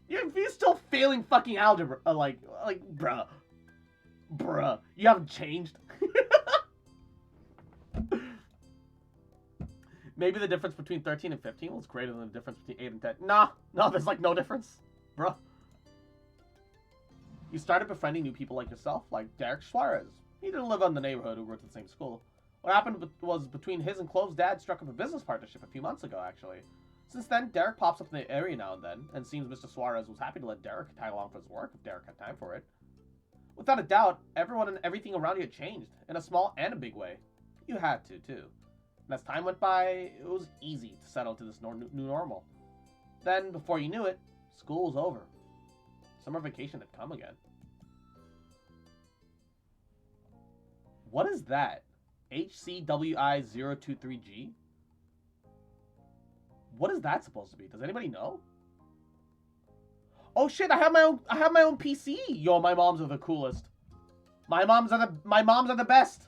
you're still failing fucking algebra. Bruh. You haven't changed. Maybe the difference between 13 and 15 was greater than the difference between 8 and 10. Nah, there's like no difference. Bruh. You started befriending new people like yourself, like Derek Suarez. He didn't live in the neighborhood who worked at the same school. What happened was between his and Clove's dad struck up a business partnership a few months ago, actually. Since then, Derek pops up in the area now and then, and seems Mr. Suarez was happy to let Derek tag along for his work if Derek had time for it. Without a doubt, everyone and everything around you had changed, in a small and a big way. You had to, too. And as time went by, it was easy to settle into this new normal. Then, before you knew it, school was over. Summer vacation had come again. What is that? HCWI023G? What is that supposed to be? Does anybody know? Oh shit, I have my own PC. Yo, my moms are the coolest. My moms are the best.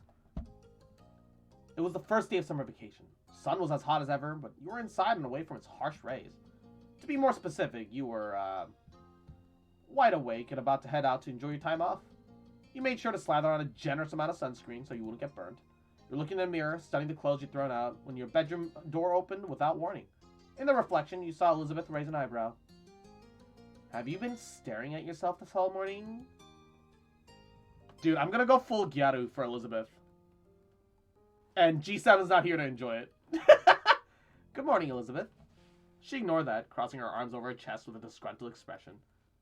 It was the first day of summer vacation. Sun was as hot as ever, but you were inside and away from its harsh rays. To be more specific, you were wide awake and about to head out to enjoy your time off. You made sure to slather on a generous amount of sunscreen so you wouldn't get burnt. You're looking in the mirror, studying the clothes you'd thrown out, when your bedroom door opened without warning. In the reflection, you saw Elizabeth raise an eyebrow. Have you been staring at yourself this whole morning? Dude, I'm gonna go full Gyaru for Elizabeth. And G7's not here to enjoy it. Good morning, Elizabeth. She ignored that, crossing her arms over her chest with a disgruntled expression.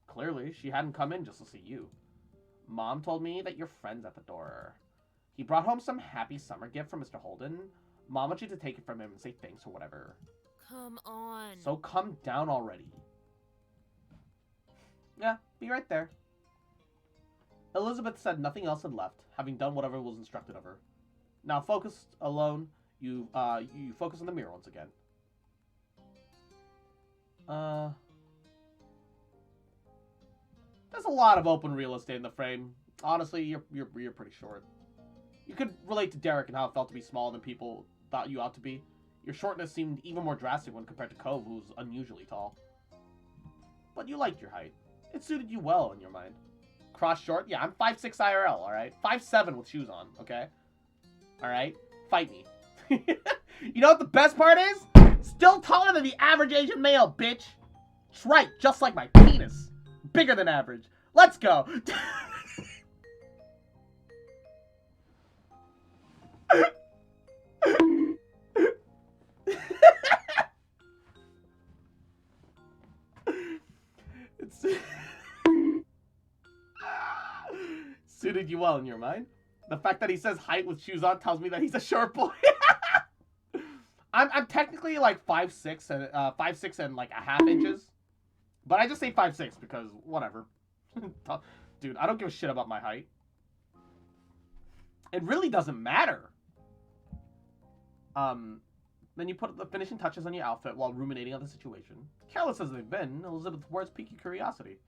Clearly, she hadn't come in just to see you. Mom told me that your friend's at the door. He brought home some happy summer gift from Mr. Holden. Mom wants you to take it from him and say thanks or whatever. Come on. So come down already. Yeah, be right there. Elizabeth said nothing else and left, having done whatever was instructed of her. Now focused alone, you focus on the mirror once again. There's a lot of open real estate in the frame. Honestly, you're pretty short. You could relate to Derek and how it felt to be smaller than people thought you ought to be. Your shortness seemed even more drastic when compared to Cove, who's unusually tall. But you liked your height. It suited you well in your mind. Cross short? Yeah, I'm 5'6" IRL, alright? 5'7" with shoes on, okay? Alright? Fight me. You know what the best part is? Still taller than the average Asian male, bitch! That's right, just like my penis. Bigger than average. Let's go! It's suited you well in your mind. The fact that he says height with shoes on tells me that he's a short boy. I'm technically like 5'6" and 5'6" and like a half inches, but I just say 5'6" because whatever. Dude, I don't give a shit about my height. It really doesn't matter. Then you put the finishing touches on your outfit while ruminating on the situation. Careless as they've been, Elizabeth's words piqued your curiosity.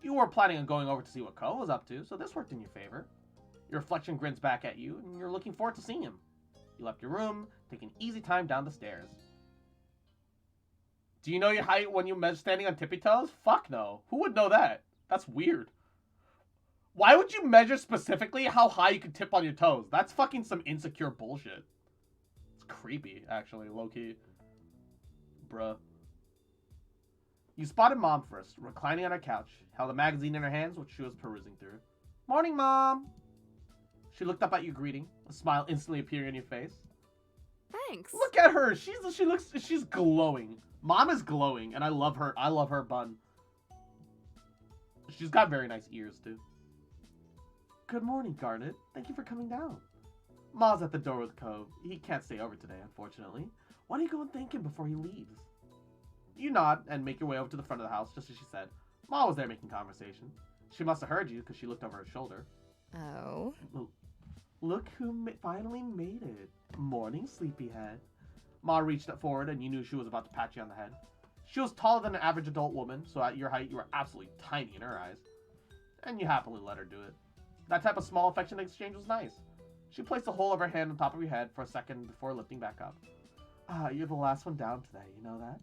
You were planning on going over to see what Ko was up to, so this worked in your favor. Your reflection grins back at you, and you're looking forward to seeing him. You left your room, taking easy time down the stairs. Do you know your height when you measure standing on tippy toes? Fuck no. Who would know that? That's weird. Why would you measure specifically how high you could tip on your toes? That's fucking some insecure bullshit. It's creepy, actually, low-key. Bruh. You spotted Mom first, reclining on her couch, held a magazine in her hands, which she was perusing through. Morning, Mom! She looked up at you, greeting, a smile instantly appearing on your face. Thanks. Look at her! She's glowing. Mom is glowing, and I love her. I love her bun. She's got very nice ears, too. Good morning, Garnet. Thank you for coming down. Ma's at the door with Cove. He can't stay over today, unfortunately. Why don't you go and thank him before he leaves? You nod and make your way over to the front of the house, just as she said. Ma was there making conversation. She must have heard you, because she looked over her shoulder. Oh. Look who finally made it. Morning, sleepyhead. Ma reached forward, and you knew she was about to pat you on the head. She was taller than an average adult woman, so at your height, you were absolutely tiny in her eyes. And you happily let her do it. That type of small affectionate exchange was nice. She placed the whole of her hand on top of your head for a second before lifting back up. You're the last one down today, you know that?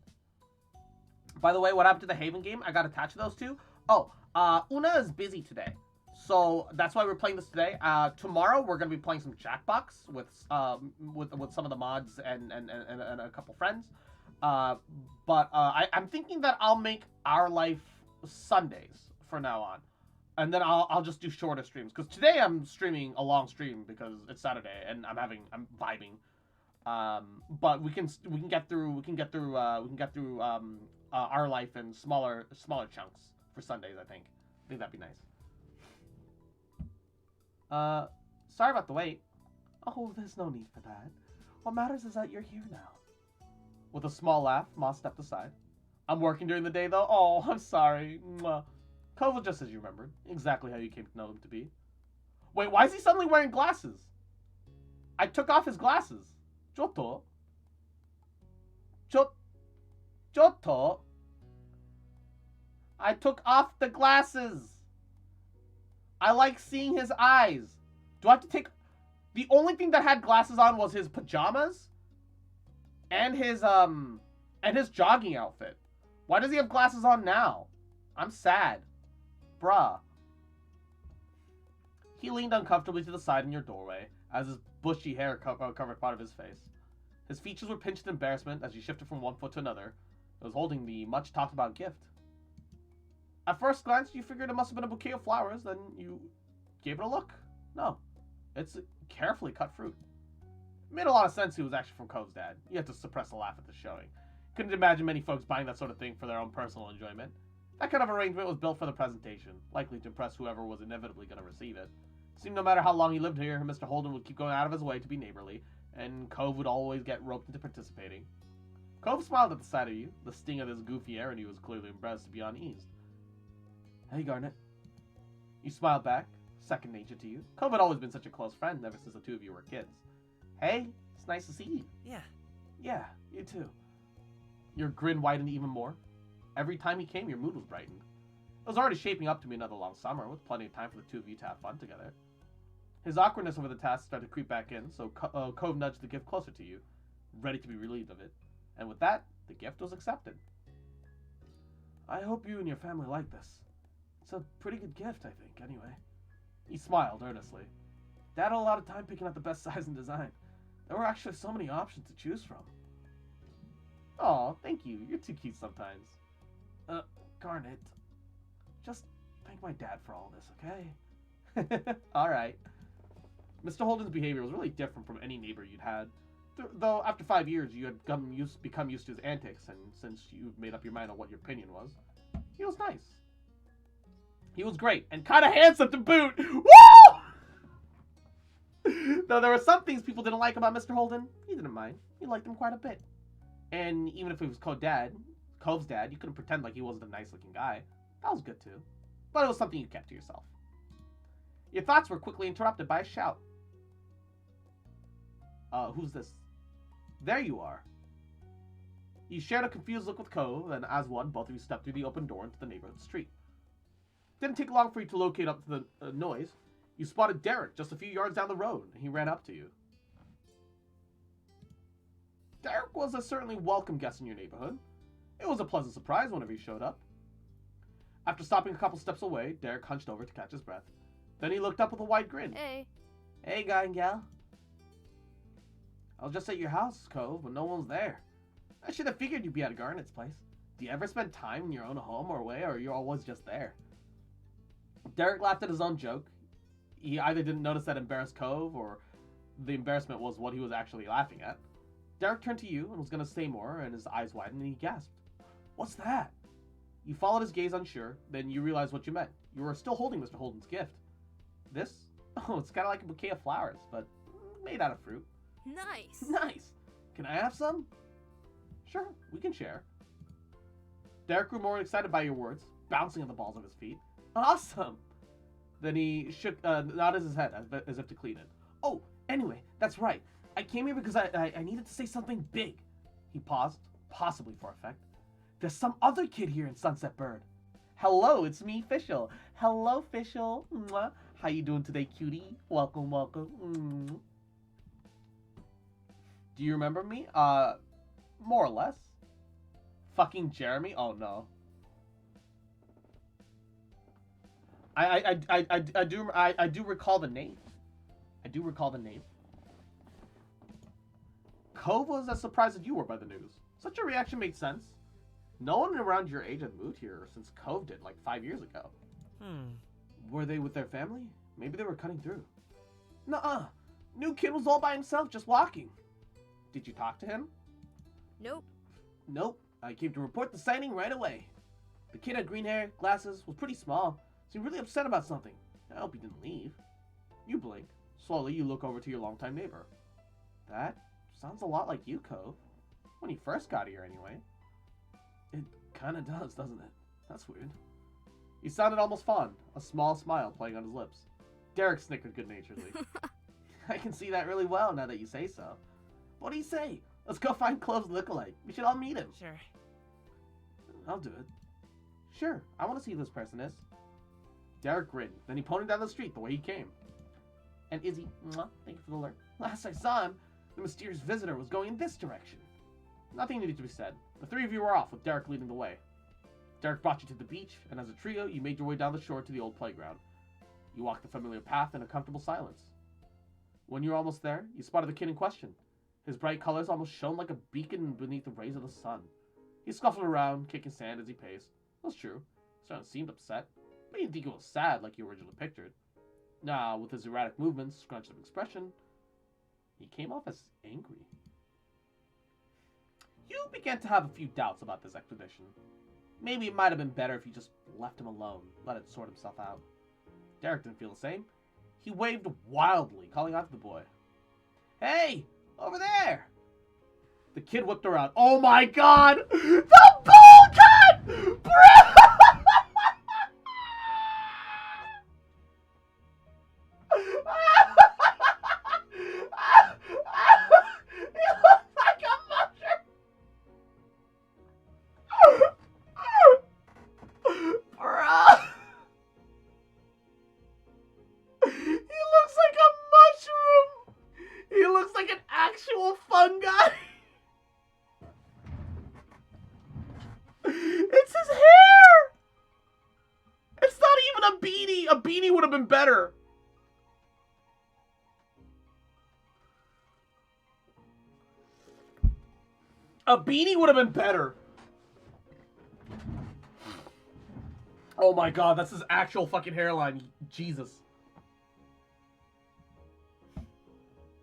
By the way, what happened to the Haven game? I got attached to those two. Oh, Una is busy today. So that's why we're playing this today. Tomorrow we're gonna be playing some Jackbox with some of the mods and a couple friends. But I'm thinking that I'll make Our Life Sundays from now on, and then I'll just do shorter streams. Because today I'm streaming a long stream because it's Saturday and I'm vibing. But we can get through Our Life in smaller chunks for Sundays. I think that'd be nice. Sorry about the wait. Oh, there's no need for that. What matters is that you're here now. With a small laugh, Ma stepped aside. I'm working during the day, though. Oh, I'm sorry. Mwah. Koval just as you remembered. Exactly how you came to know him to be. Wait, why is he suddenly wearing glasses? I took off his glasses. Joto? Joto? I took off the glasses. I like seeing his eyes. Do I have to take... The only thing that had glasses on was his pajamas and his jogging outfit. Why does he have glasses on now? I'm sad. Bruh. He leaned uncomfortably to the side in your doorway as his bushy hair covered part of his face. His features were pinched in embarrassment as he shifted from one foot to another. He was holding the much talked about gift. At first glance, you figured it must have been a bouquet of flowers, then you gave it a look. No, it's carefully cut fruit. It made a lot of sense he was actually from Cove's dad. You had to suppress a laugh at the showing. Couldn't imagine many folks buying that sort of thing for their own personal enjoyment. That kind of arrangement was built for the presentation, likely to impress whoever was inevitably going to receive it. It seemed no matter how long he lived here, Mr. Holden would keep going out of his way to be neighborly, and Cove would always get roped into participating. Cove smiled at the sight of you. The sting of his goofy errand was clearly embarrassed beyond ease. Hey, Garnet. You smiled back, second nature to you. Cove had always been such a close friend ever since the two of you were kids. Hey, it's nice to see you. Yeah. Yeah, you too. Your grin widened even more. Every time he came, your mood was brightened. It was already shaping up to be another long summer, with plenty of time for the two of you to have fun together. His awkwardness over the task started to creep back in, so Cove nudged the gift closer to you, ready to be relieved of it. And with that, the gift was accepted. I hope you and your family like this. It's a pretty good gift, I think, anyway. He smiled earnestly. Dad had a lot of time picking out the best size and design. There were actually so many options to choose from. Aw, thank you. You're too cute sometimes. Garnet, just thank my dad for all this, okay? Alright. Mr. Holden's behavior was really different from any neighbor you'd had. Though after 5 years, you had become used to his antics, and since you made up your mind on what your opinion was, he was nice. He was great, and kind of handsome to boot! Woo! Though there were some things people didn't like about Mr. Holden, he didn't mind. He liked him quite a bit. And even if he was Cove's dad, you couldn't pretend like he wasn't a nice-looking guy. That was good, too. But it was something you kept to yourself. Your thoughts were quickly interrupted by a shout. Who's this? There you are. You shared a confused look with Cove, and as one, both of you stepped through the open door into the neighborhood street. Didn't take long for you to locate up to the noise. You spotted Derek just a few yards down the road, and he ran up to you. Derek was a certainly welcome guest in your neighborhood. It was a pleasant surprise whenever he showed up. After stopping a couple steps away, Derek hunched over to catch his breath. Then he looked up with a wide grin. Hey. Hey, guy and gal. I was just at your house, Cove, but no one's there. I should have figured you'd be at Garnet's place. Do you ever spend time in your own home or away, or you're always just there? Derek laughed at his own joke. He either didn't notice that embarrassed Cove, or the embarrassment was what he was actually laughing at. Derek turned to you and was going to say more, and his eyes widened and he gasped. What's that? You followed his gaze unsure, then you realized what you meant. You were still holding Mr. Holden's gift. This? Oh, it's kind of like a bouquet of flowers, but made out of fruit. Nice. Nice. Can I have some? Sure, we can share. Derek grew more excited by your words, bouncing on the balls of his feet. Awesome. Then he nodded his head as if to clean it. Oh, anyway, that's right. I came here because I needed to say something big. He paused, possibly for effect. There's some other kid here in Sunset Bird. Hello, it's me, Fischl. Hello, Fischl. Mwah. How you doing today, cutie? Welcome, welcome. Do you remember me? More or less. Fucking Jeremy? Oh no. I do recall the name. I do recall the name. Cove was as surprised as you were by the news. Such a reaction made sense. No one around your age had moved here since Cove did, like 5 years ago. Were they with their family? Maybe they were cutting through. Nuh-uh. New kid was all by himself, just walking. Did you talk to him? Nope. Nope. I came to report the sighting right away. The kid had green hair, glasses, was pretty small. Seemed really upset about something. I hope he didn't leave. You blink. Slowly, you look over to your longtime neighbor. That sounds a lot like you, Cove. When you first got here, anyway. It kinda does, doesn't it? That's weird. He sounded almost fond, a small smile playing on his lips. Derek snickered good-naturedly. I can see that really well now that you say so. What do you say? Let's go find Clove's lookalike. We should all meet him. Sure. I'll do it. Sure, I want to see who this person is. Derek grinned. Then he pointed down the street the way he came. And Izzy, thank you for the alert. Last I saw him, the mysterious visitor was going in this direction. Nothing needed to be said. The three of you were off, with Derek leading the way. Derek brought you to the beach, and as a trio, you made your way down the shore to the old playground. You walked the familiar path in a comfortable silence. When you were almost there, you spotted the kid in question. His bright colors almost shone like a beacon beneath the rays of the sun. He scuffled around, kicking sand as he paced. It was true. Certainly seemed upset, but he didn't think it was sad like you originally pictured. Nah, with his erratic movements, scrunched up expression, he came off as angry. You began to have a few doubts about this expedition. Maybe it might have been better if you just left him alone, let it sort himself out. Derek didn't feel the same. He waved wildly, calling out to the boy. Hey! Over there! The kid whipped around. Oh my god! The bowl cut! Bro! He looks like a mushroom! Bro! He looks like a mushroom! He looks like an actual fungi! It's his hair! It's not even a beanie! A beanie would have been better! A beanie would have been better! Oh my god, that's his actual fucking hairline. Jesus.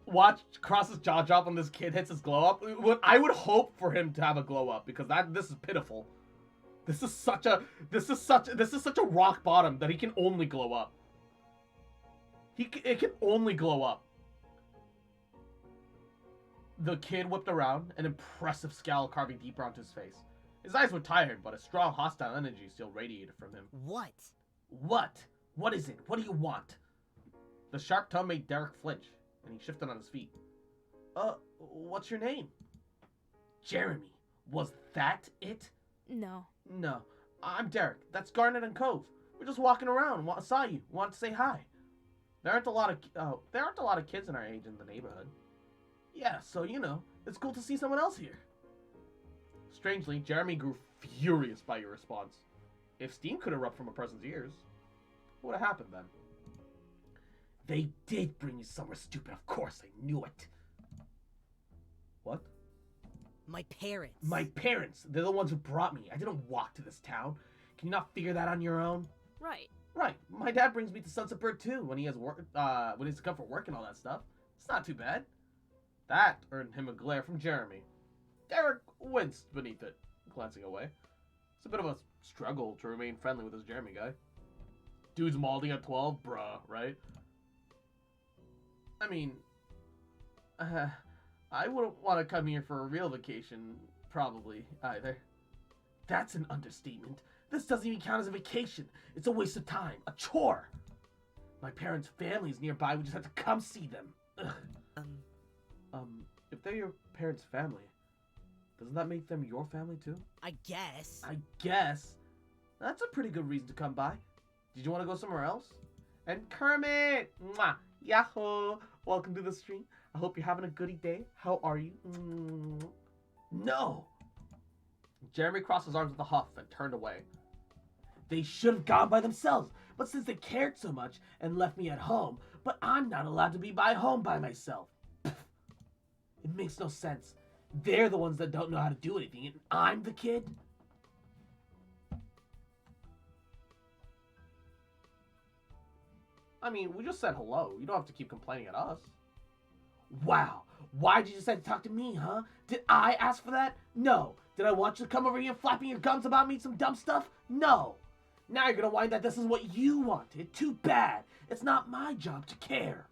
Watch Cross's jaw drop when this kid hits his glow up. I would hope for him to have a glow up because this is pitiful. This is such a rock bottom that he can only glow up. It can only glow up. The kid whipped around, an impressive scowl carving deeper onto his face. His eyes were tired, but a strong hostile energy still radiated from him. What? What? What is it? What do you want? The sharp tone made Derek flinch, and he shifted on his feet. What's your name? Jeremy. Was that it? No. No. I'm Derek. That's Garnet and Cove. We're just walking around. Saw you. Want to say hi. There aren't a lot of kids in our age in the neighborhood. Yeah, so you know, it's cool to see someone else here. Strangely, Jeremy grew furious by your response. If steam could erupt from a person's ears, what would have happened then? They did bring you somewhere stupid, of course, I knew it. What? My parents. My parents. They're the ones who brought me. I didn't walk to this town. Can you not figure that on your own? Right. Right. My dad brings me to Sunset Bird too when he has work. When he's come for work and all that stuff. It's not too bad. That earned him a glare from Jeremy. Derek winced beneath it, glancing away. It's a bit of a struggle to remain friendly with this Jeremy guy. Dude's malding at 12, bruh, right? I mean, I wouldn't want to come here for a real vacation, probably, either. That's an understatement. This doesn't even count as a vacation. It's a waste of time. A chore. My parents' family's nearby. We just have to come see them. Ugh. If they're your parents' family, doesn't that make them your family too? I guess. I guess. That's a pretty good reason to come by. Did you want to go somewhere else? And Kermit! Mwah! Yahoo! Welcome to the stream. I hope you're having a goody day. How are you? No! Jeremy crossed his arms with a huff and turned away. They should have gone by themselves, but since they cared so much and left me at home, but I'm not allowed to be by home by myself. Pfft. It makes no sense. They're the ones that don't know how to do anything, and I'm the kid? I mean, we just said hello. You don't have to keep complaining at us. Wow. Why did you decide to talk to me, huh? Did I ask for that? No. Did I want you to come over here flapping your gums about me some dumb stuff? No. Now you're gonna whine that this is what you wanted. Too bad. It's not my job to care.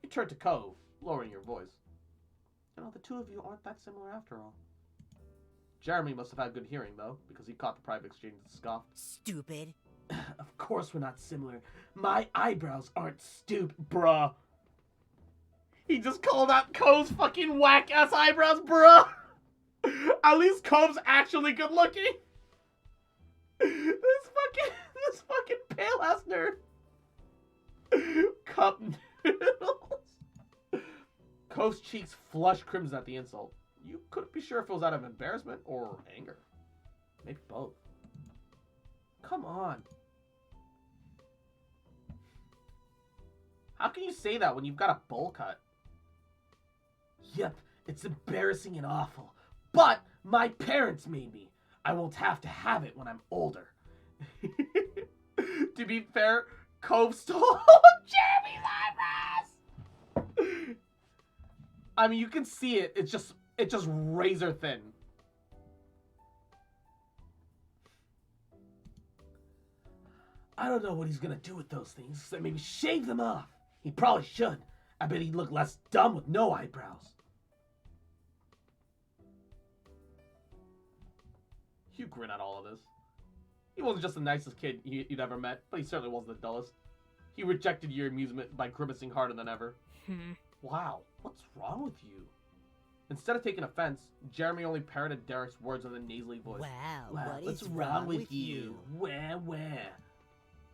You turned to Cove, lowering your voice. You know, the two of you aren't that similar after all. Jeremy must have had good hearing, though, because he caught the private exchange and scoffed. Stupid. Of course we're not similar. My eyebrows aren't stupid, bruh. He just called out Cove's fucking whack-ass eyebrows, bruh. At least Cove's actually good looking. This fucking pale-ass nerd. Cup noodles. Cove's cheeks flushed crimson at the insult. You couldn't be sure if it was out of embarrassment or anger. Maybe both. Come on. How can you say that when you've got a bowl cut? Yep, it's embarrassing and awful. But my parents made me. I won't have to have it when I'm older. To be fair, Cove stole Jeremy's eyebrows. I mean, you can see it. It's just razor thin. I don't know what he's gonna do with those things, except maybe shave them off. He probably should. I bet he'd look less dumb with no eyebrows. You grin at all of this. He wasn't just the nicest kid you'd ever met, but he certainly wasn't the dullest. He rejected your amusement by grimacing harder than ever. Wow, what's wrong with you? Instead of taking offense, Jeremy only parroted Derek's words with a nasally voice. Wow, What's wrong with you? Where?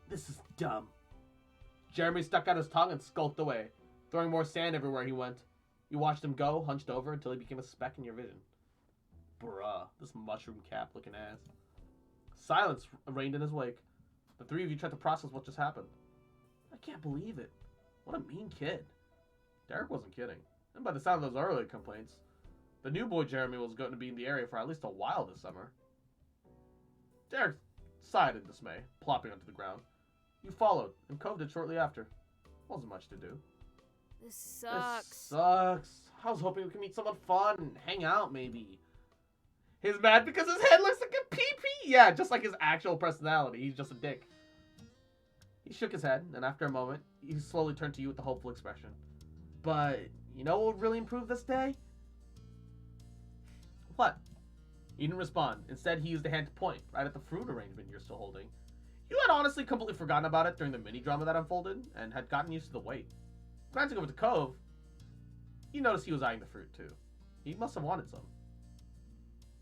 This is dumb. Jeremy stuck out his tongue and skulked away, throwing more sand everywhere he went. You watched him go, hunched over, until he became a speck in your vision. Bruh, this mushroom cap looking ass. Silence reigned in his wake. The three of you tried to process what just happened. I can't believe it. What a mean kid. Derek wasn't kidding. And by the sound of those earlier complaints, the new boy Jeremy was going to be in the area for at least a while this summer. Derek sighed in dismay, plopping onto the ground. You followed, and Cove did shortly after. Wasn't much to do. This sucks. This sucks. I was hoping we could meet someone fun and hang out, maybe. He's mad because his head looks like a pee-pee? Yeah, just like his actual personality. He's just a dick. He shook his head, and after a moment, he slowly turned to you with a hopeful expression. But, you know what would really improve this day? What? You didn't respond. Instead, he used a hand to point, right at the fruit arrangement you're still holding. You had honestly completely forgotten about it during the mini-drama that unfolded, and had gotten used to the wait. Glancing over to Cove, you noticed he was eyeing the fruit, too. He must have wanted some.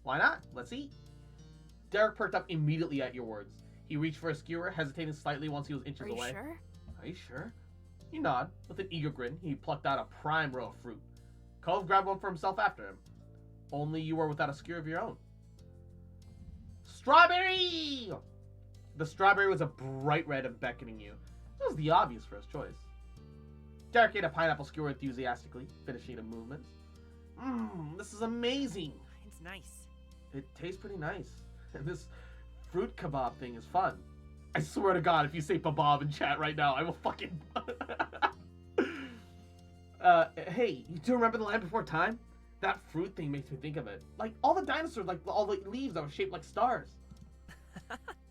Why not? Let's eat. Derek perked up immediately at your words. He reached for a skewer, hesitating slightly once he was inches away. Sure? Are you sure? You nod. With an eager grin, he plucked out a prime row of fruit. Cove grabbed one for himself after him. Only you were without a skewer of your own. Strawberry! The strawberry was a bright red and beckoning you. It was the obvious first choice. Derek ate a pineapple skewer enthusiastically, finishing a movement. This is amazing. It's nice. It tastes pretty nice. And this fruit kebab thing is fun. I swear to God, if you say kebab in chat right now, I will fucking... hey, you do remember the Land Before Time? That fruit thing makes me think of it. Like, all the dinosaurs, like, all the leaves that were shaped like stars.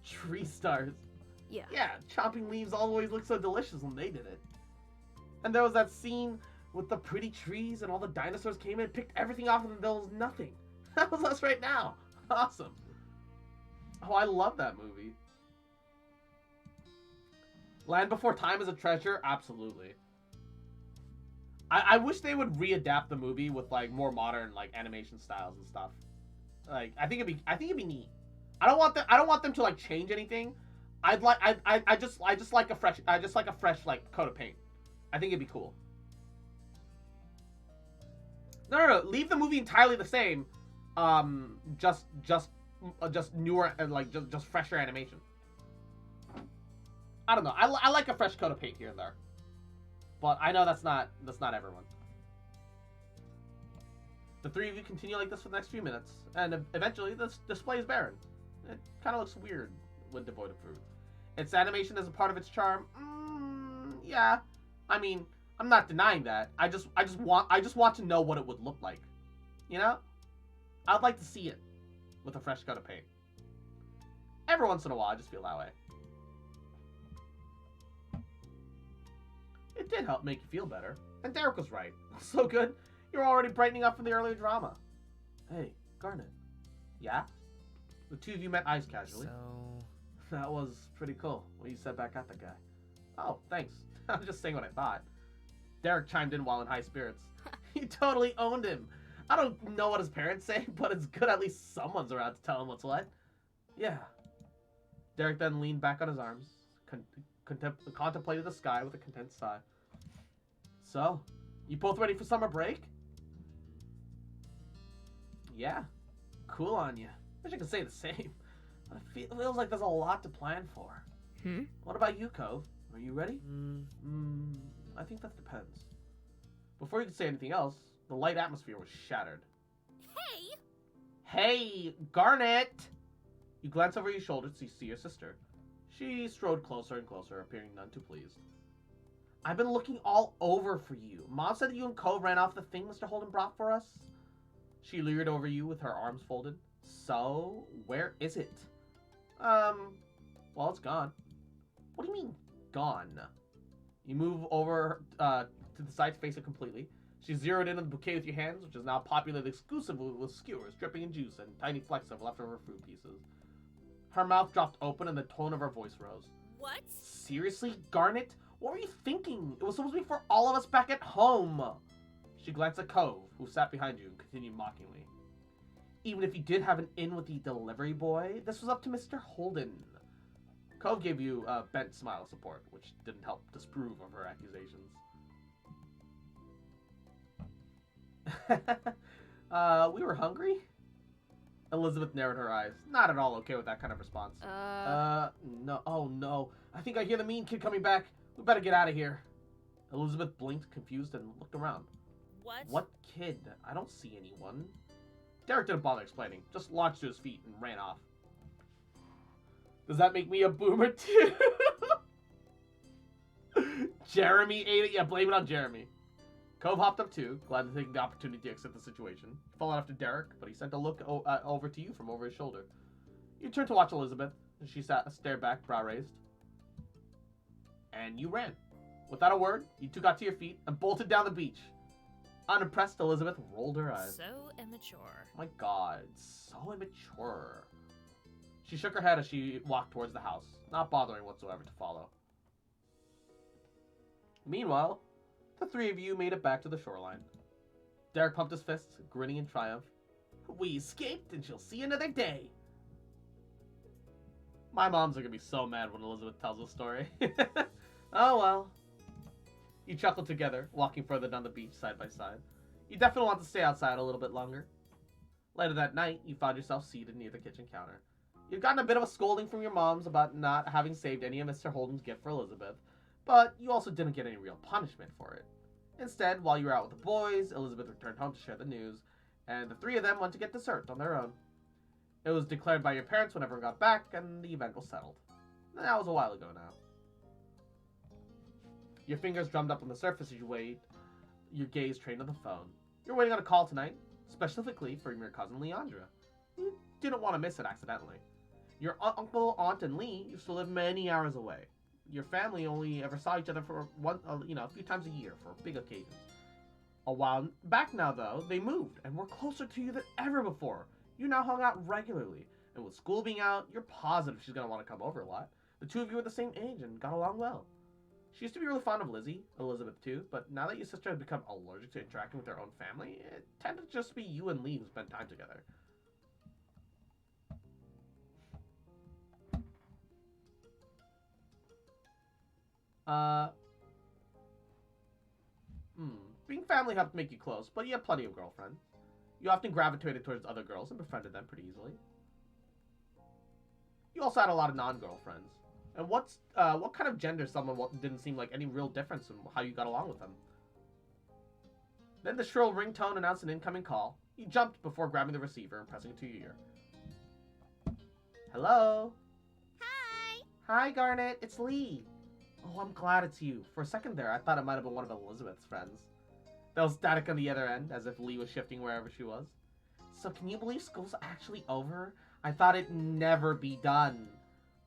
Tree stars. Yeah. Yeah, chopping leaves always looked so delicious when they did it. And there was that scene with the pretty trees and all the dinosaurs came in, picked everything off, and there was nothing. That was us right now. Awesome. Oh, I love that movie. Land Before Time is a treasure? Absolutely. I wish they would readapt the movie with like more modern like animation styles and stuff. Like I think it'd be neat. I don't want them to like change anything. I just like a fresh like coat of paint. I think it'd be cool. No. Leave the movie entirely the same. Just newer and like just fresher animation. I don't know. I like a fresh coat of paint here and there. But I know that's not everyone. The three of you continue like this for the next few minutes, and eventually the display is barren. It kind of looks weird when devoid of fruit. Its animation is a part of its charm. Yeah. I mean, I'm not denying that. I just want to know what it would look like. You know? I'd like to see it with a fresh coat of paint. Every once in a while, I just feel that way. It did help make you feel better. And Derek was right. So good, you're already brightening up from the earlier drama. Hey, Garnet. Yeah? The two of you met eyes casually. So... That was pretty cool, what you said back at the guy. Oh, thanks. I was just saying what I thought. Derek chimed in while in high spirits. You totally owned him. I don't know what his parents say, but it's good at least someone's around to tell him what's what. Yeah. Derek then leaned back on his arms, contemplated the sky with a content sigh. So, you both ready for summer break? Yeah. Cool on you. Wish I could say the same. But it feels like there's a lot to plan for. What about you, Cove? Are you ready? I think that depends. Before you could say anything else, the light atmosphere was shattered. Hey! Hey, Garnet! You glance over your shoulder to see your sister. She strode closer and closer, appearing none too pleased. I've been looking all over for you. Mom said that you and Cove ran off the thing Mr. Holden brought for us. She leered over you with her arms folded. So, where is it? Well, it's gone. What do you mean, gone? You move over to the side to face it completely. She zeroed in on the bouquet with your hands, which is now populated exclusively with skewers dripping in juice and tiny flecks of leftover fruit pieces. Her mouth dropped open and the tone of her voice rose. What? Seriously, Garnet? What were you thinking? It was supposed to be for all of us back at home. She glanced at Cove, who sat behind you, and continued mockingly. Even if you did have an in with the delivery boy, this was up to Mr. Holden. Cove gave you a bent smile of support, which didn't help disprove of her accusations. We were hungry? Elizabeth narrowed her eyes, not at all okay with that kind of response. No, oh no. I think I hear the mean kid coming back. We better get out of here. Elizabeth blinked, confused, and looked around. What? What kid? I don't see anyone. Derek didn't bother explaining, just launched to his feet and ran off. Does that make me a boomer too? Jeremy ate it? Yeah, blame it on Jeremy. Cove hopped up too, glad to take the opportunity to exit the situation. He followed after Derek, but he sent a look over to you from over his shoulder. You turned to watch Elizabeth, and she stared back, brow raised. And you ran. Without a word, you two got to your feet and bolted down the beach. Unimpressed, Elizabeth rolled her eyes. So immature. My God, so immature. She shook her head as she walked towards the house, not bothering whatsoever to follow. Meanwhile, the three of you made it back to the shoreline. Derek pumped his fists, grinning in triumph. We escaped, and she'll see another day. My moms are gonna be so mad when Elizabeth tells the story. Oh well. You chuckled together, walking further down the beach side by side. You definitely want to stay outside a little bit longer. Later that night, you found yourself seated near the kitchen counter. You'd gotten a bit of a scolding from your moms about not having saved any of Mr. Holden's gift for Elizabeth, but you also didn't get any real punishment for it. Instead, while you were out with the boys, Elizabeth returned home to share the news, and the three of them went to get dessert on their own. It was declared by your parents when everyone got back, and the event was settled. That was a while ago now. Your fingers drummed up on the surface as you wait, your gaze trained on the phone. You're waiting on a call tonight, specifically from your cousin Leandra. You didn't want to miss it accidentally. Your uncle, aunt, and Lee used to live many hours away. Your family only ever saw each other for a few times a year for big occasions. A while back now, though, they moved and were closer to you than ever before. You now hung out regularly, and with school being out, you're positive she's gonna want to come over a lot. The two of you are the same age and got along well. She used to be really fond of Lizzie, Elizabeth too, but now that your sister has become allergic to interacting with her own family, it tended to just be you and Lee who spend time together. Being family helped make you close, but you had plenty of girlfriends. You often gravitated towards other girls and befriended them pretty easily. You also had a lot of non-girlfriends. And what kind of gender someone didn't seem like any real difference in how you got along with them. Then the shrill ringtone announced an incoming call. You jumped before grabbing the receiver and pressing it to your ear. Hello? Hi! Hi, Garnet. It's Lee. Oh, I'm glad it's you. For a second there, I thought it might have been one of Elizabeth's friends. There was static on the other end, as if Lee was shifting wherever she was. So can you believe school's actually over? I thought it'd never be done.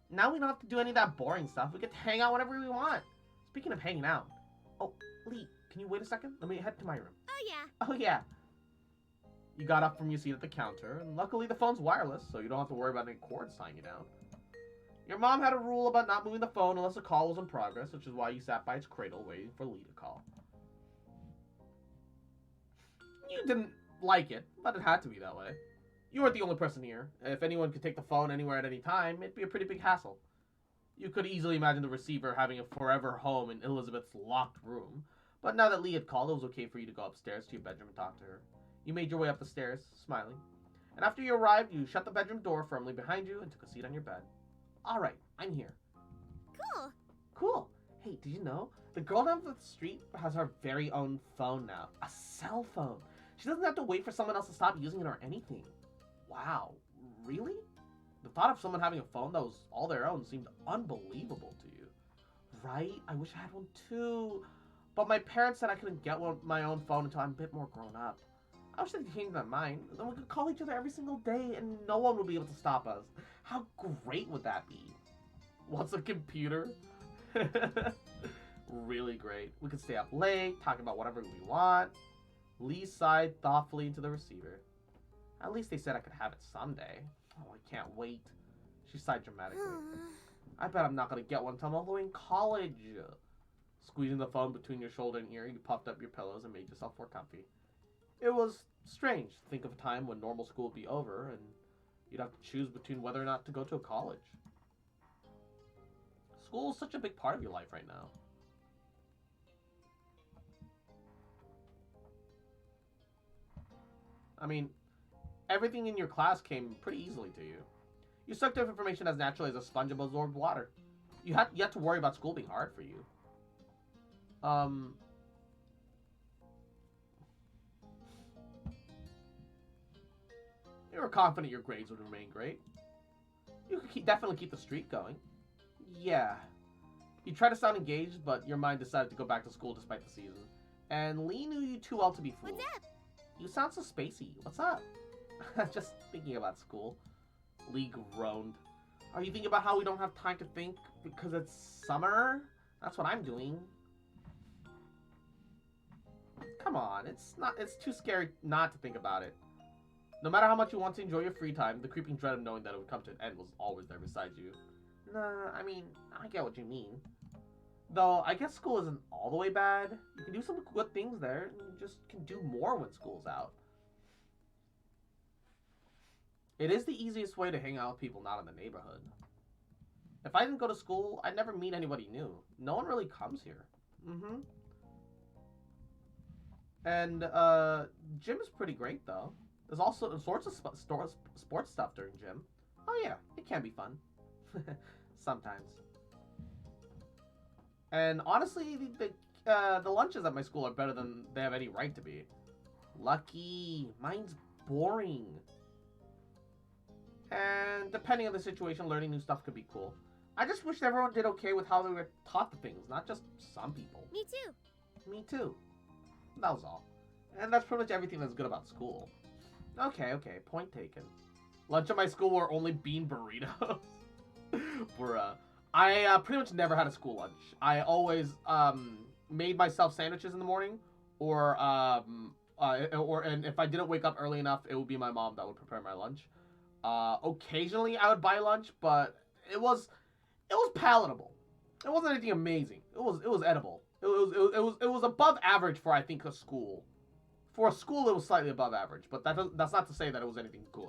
Now we don't have to do any of that boring stuff. We get to hang out whenever we want. Speaking of hanging out. Oh, Lee, can you wait a second? Let me head to my room. Oh yeah. Oh, yeah. You got up from your seat at the counter, and luckily the phone's wireless, so you don't have to worry about any cords tying you down. Your mom had a rule about not moving the phone unless a call was in progress, which is why you sat by its cradle waiting for Lee to call. You didn't like it, but it had to be that way. You weren't the only person here. If anyone could take the phone anywhere at any time, it'd be a pretty big hassle. You could easily imagine the receiver having a forever home in Elizabeth's locked room, but now that Lee had called, it was okay for you to go upstairs to your bedroom and talk to her. You made your way up the stairs, smiling, and after you arrived, you shut the bedroom door firmly behind you and took a seat on your bed. Alright, I'm here. Cool. Cool. Hey, did you know? The girl down the street has her very own phone now. A cell phone. She doesn't have to wait for someone else to stop using it or anything. Wow. Really? The thought of someone having a phone that was all their own seemed unbelievable to you. Right? I wish I had one too. But my parents said I couldn't get my own phone until I'm a bit more grown up. I wish they'd changed their mind. Then we could call each other every single day and no one would be able to stop us. How great would that be? What's a computer? Really great. We could stay up late, talking about whatever we want. Lee sighed thoughtfully into the receiver. At least they said I could have it someday. Oh, I can't wait. She sighed dramatically. I bet I'm not going to get one until I'm all the way in college. Squeezing the phone between your shoulder and ear, you puffed up your pillows and made yourself more comfy. It was strange to think of a time when normal school would be over and you'd have to choose between whether or not to go to a college. School is such a big part of your life right now. I mean, everything in your class came pretty easily to you. You sucked up information as naturally as a sponge absorbed water. You had yet to worry about school being hard for you. You were confident your grades would remain great. You could definitely keep the streak going. Yeah. You tried to sound engaged, but your mind decided to go back to school despite the season. And Lee knew you too well to be fooled. What's up? You sound so spacey. What's up? Just thinking about school. Lee groaned. Are you thinking about how we don't have time to think because it's summer? That's what I'm doing. Come on, it's too scary not to think about it. No matter how much you want to enjoy your free time, the creeping dread of knowing that it would come to an end was always there beside you. Nah, I mean, I get what you mean. Though, I guess school isn't all the way bad. You can do some good things there, and you just can do more when school's out. It is the easiest way to hang out with people not in the neighborhood. If I didn't go to school, I'd never meet anybody new. No one really comes here. And, gym is pretty great, though. There's also sorts of sports stuff during gym. Oh yeah, it can be fun. Sometimes. And honestly, the lunches at my school are better than they have any right to be. Lucky. Mine's boring. And depending on the situation, learning new stuff could be cool. I just wish everyone did okay with how they were taught the things, not just some people. Me too. Me too. That was all. And that's pretty much everything that's good about school. Okay, point taken. Lunch at my school were only bean burritos. Bruh. I pretty much never had a school lunch. I always made myself sandwiches in the morning, and if I didn't wake up early enough, it would be my mom that would prepare my lunch. Occasionally I would buy lunch, but it was palatable. It wasn't anything amazing. It was edible. It was above average for, I think, a school. For a school, it was slightly above average, but that's not to say that it was anything good.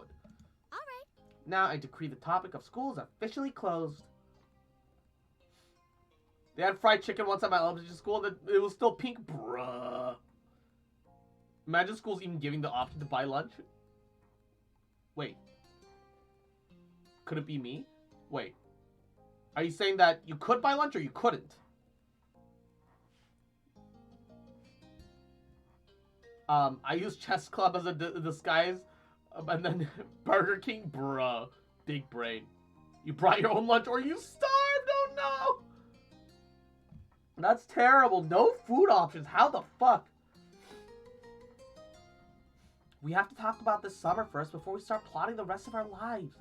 All right. Now I decree the topic of school is officially closed. They had fried chicken once at my elementary school, and it was still pink, bruh. Imagine schools even giving the option to buy lunch. Wait. Could it be me? Wait. Are you saying that you could buy lunch or you couldn't? I used Chess Club as a disguise, and then Burger King, bruh, big brain. You brought your own lunch or you starved, oh no! That's terrible, no food options, how the fuck? We have to talk about this summer first before we start plotting the rest of our lives.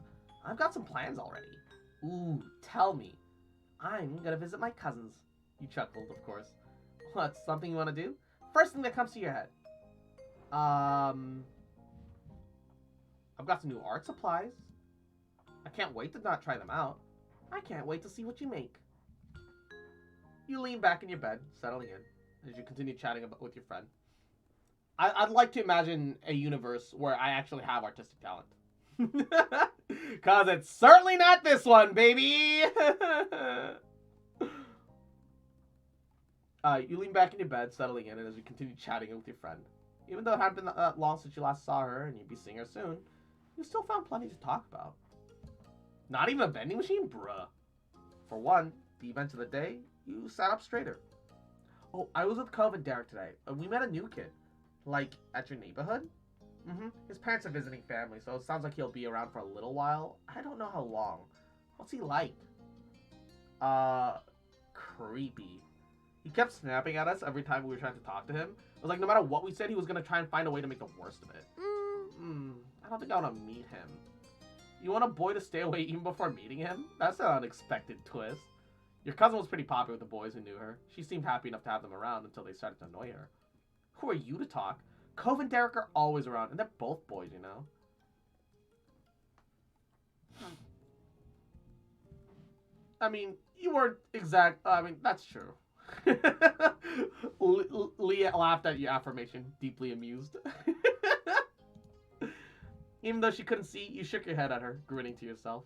I've got some plans already. Ooh, tell me. I'm gonna visit my cousins. You chuckled, of course. What's something you want to do? First thing that comes to your head. I've got some new art supplies. I can't wait to not try them out. I can't wait to see what you make. You lean back in your bed, settling in, as you continue chatting with your friend. I'd like to imagine a universe where I actually have artistic talent. Cause it's certainly not this one, baby! You lean back in your bed, settling in, and as you continue chatting with your friend. Even though it hadn't been that long since you last saw her, and you'd be seeing her soon, you still found plenty to talk about. Not even a vending machine? Bruh. For one, the event of the day, you sat up straighter. Oh, I was with Cove and Derek today, and we met a new kid. Like, at your neighborhood? His parents are visiting family, so it sounds like he'll be around for a little while. I don't know how long. What's he like? Creepy. He kept snapping at us every time we were trying to talk to him. It was like no matter what we said, he was gonna try and find a way to make the worst of it. I don't think I want to meet him. You want a boy to stay away even before meeting him? That's an unexpected twist. Your cousin was pretty popular with the boys who knew her. She seemed happy enough to have them around until they started to annoy her. Who are you to talk? Cove and Derek are always around, and they're both boys, you know. I mean, you weren't exact. I mean, that's true. Leah laughed at your affirmation, deeply amused. Even though she couldn't see, you shook your head at her, grinning to yourself.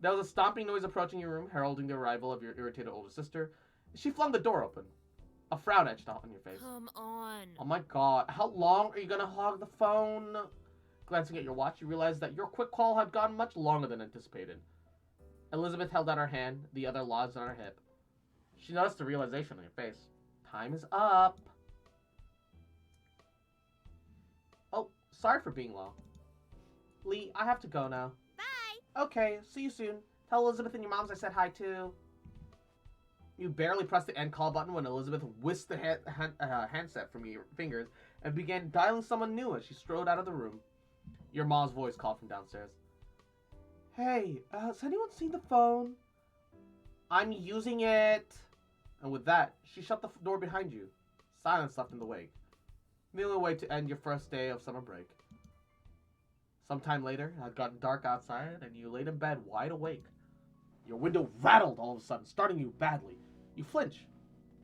There was a stomping noise approaching your room, heralding the arrival of your irritated older sister. She flung the door open. A frown etched out on your face. Come on. Oh my god, how long are you gonna hog the phone? Glancing at your watch, you realized that your quick call had gone much longer than anticipated. Elizabeth held out her hand, the other lodged on her hip. She noticed the realization on your face. Time is up. Oh, sorry for being long. Lee, I have to go now. Bye. Okay, see you soon. Tell Elizabeth and your moms I said hi too. You barely pressed the end call button when Elizabeth whisked the handset from your fingers and began dialing someone new as she strode out of the room. Your mom's voice called from downstairs. Hey, has anyone seen the phone? I'm using it. And with that, she shut the door behind you. Silence left in the wake. The only way to end your first day of summer break. Sometime later, it had gotten dark outside, and you laid in bed wide awake. Your window rattled all of a sudden, starting you badly. You flinch,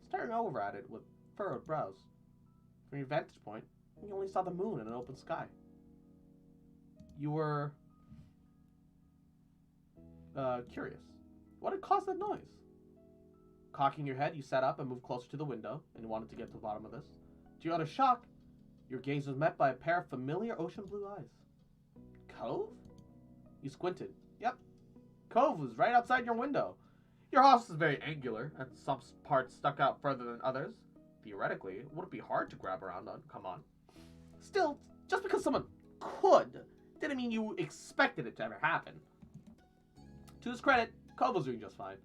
staring over at it with furrowed brows. From your vantage point, you only saw the moon and an open sky. You were curious. What had caused that noise? Cocking your head, you sat up and moved closer to the window, and wanted to get to the bottom of this. To your utter shock, your gaze was met by a pair of familiar ocean blue eyes. Cove? You squinted. Yep. Cove was right outside your window. Your house is very angular, and some parts stuck out further than others. Theoretically, it wouldn't be hard to grab around on. Come on. Still, just because someone could, didn't mean you expected it to ever happen. To his credit, Cove was doing just fine.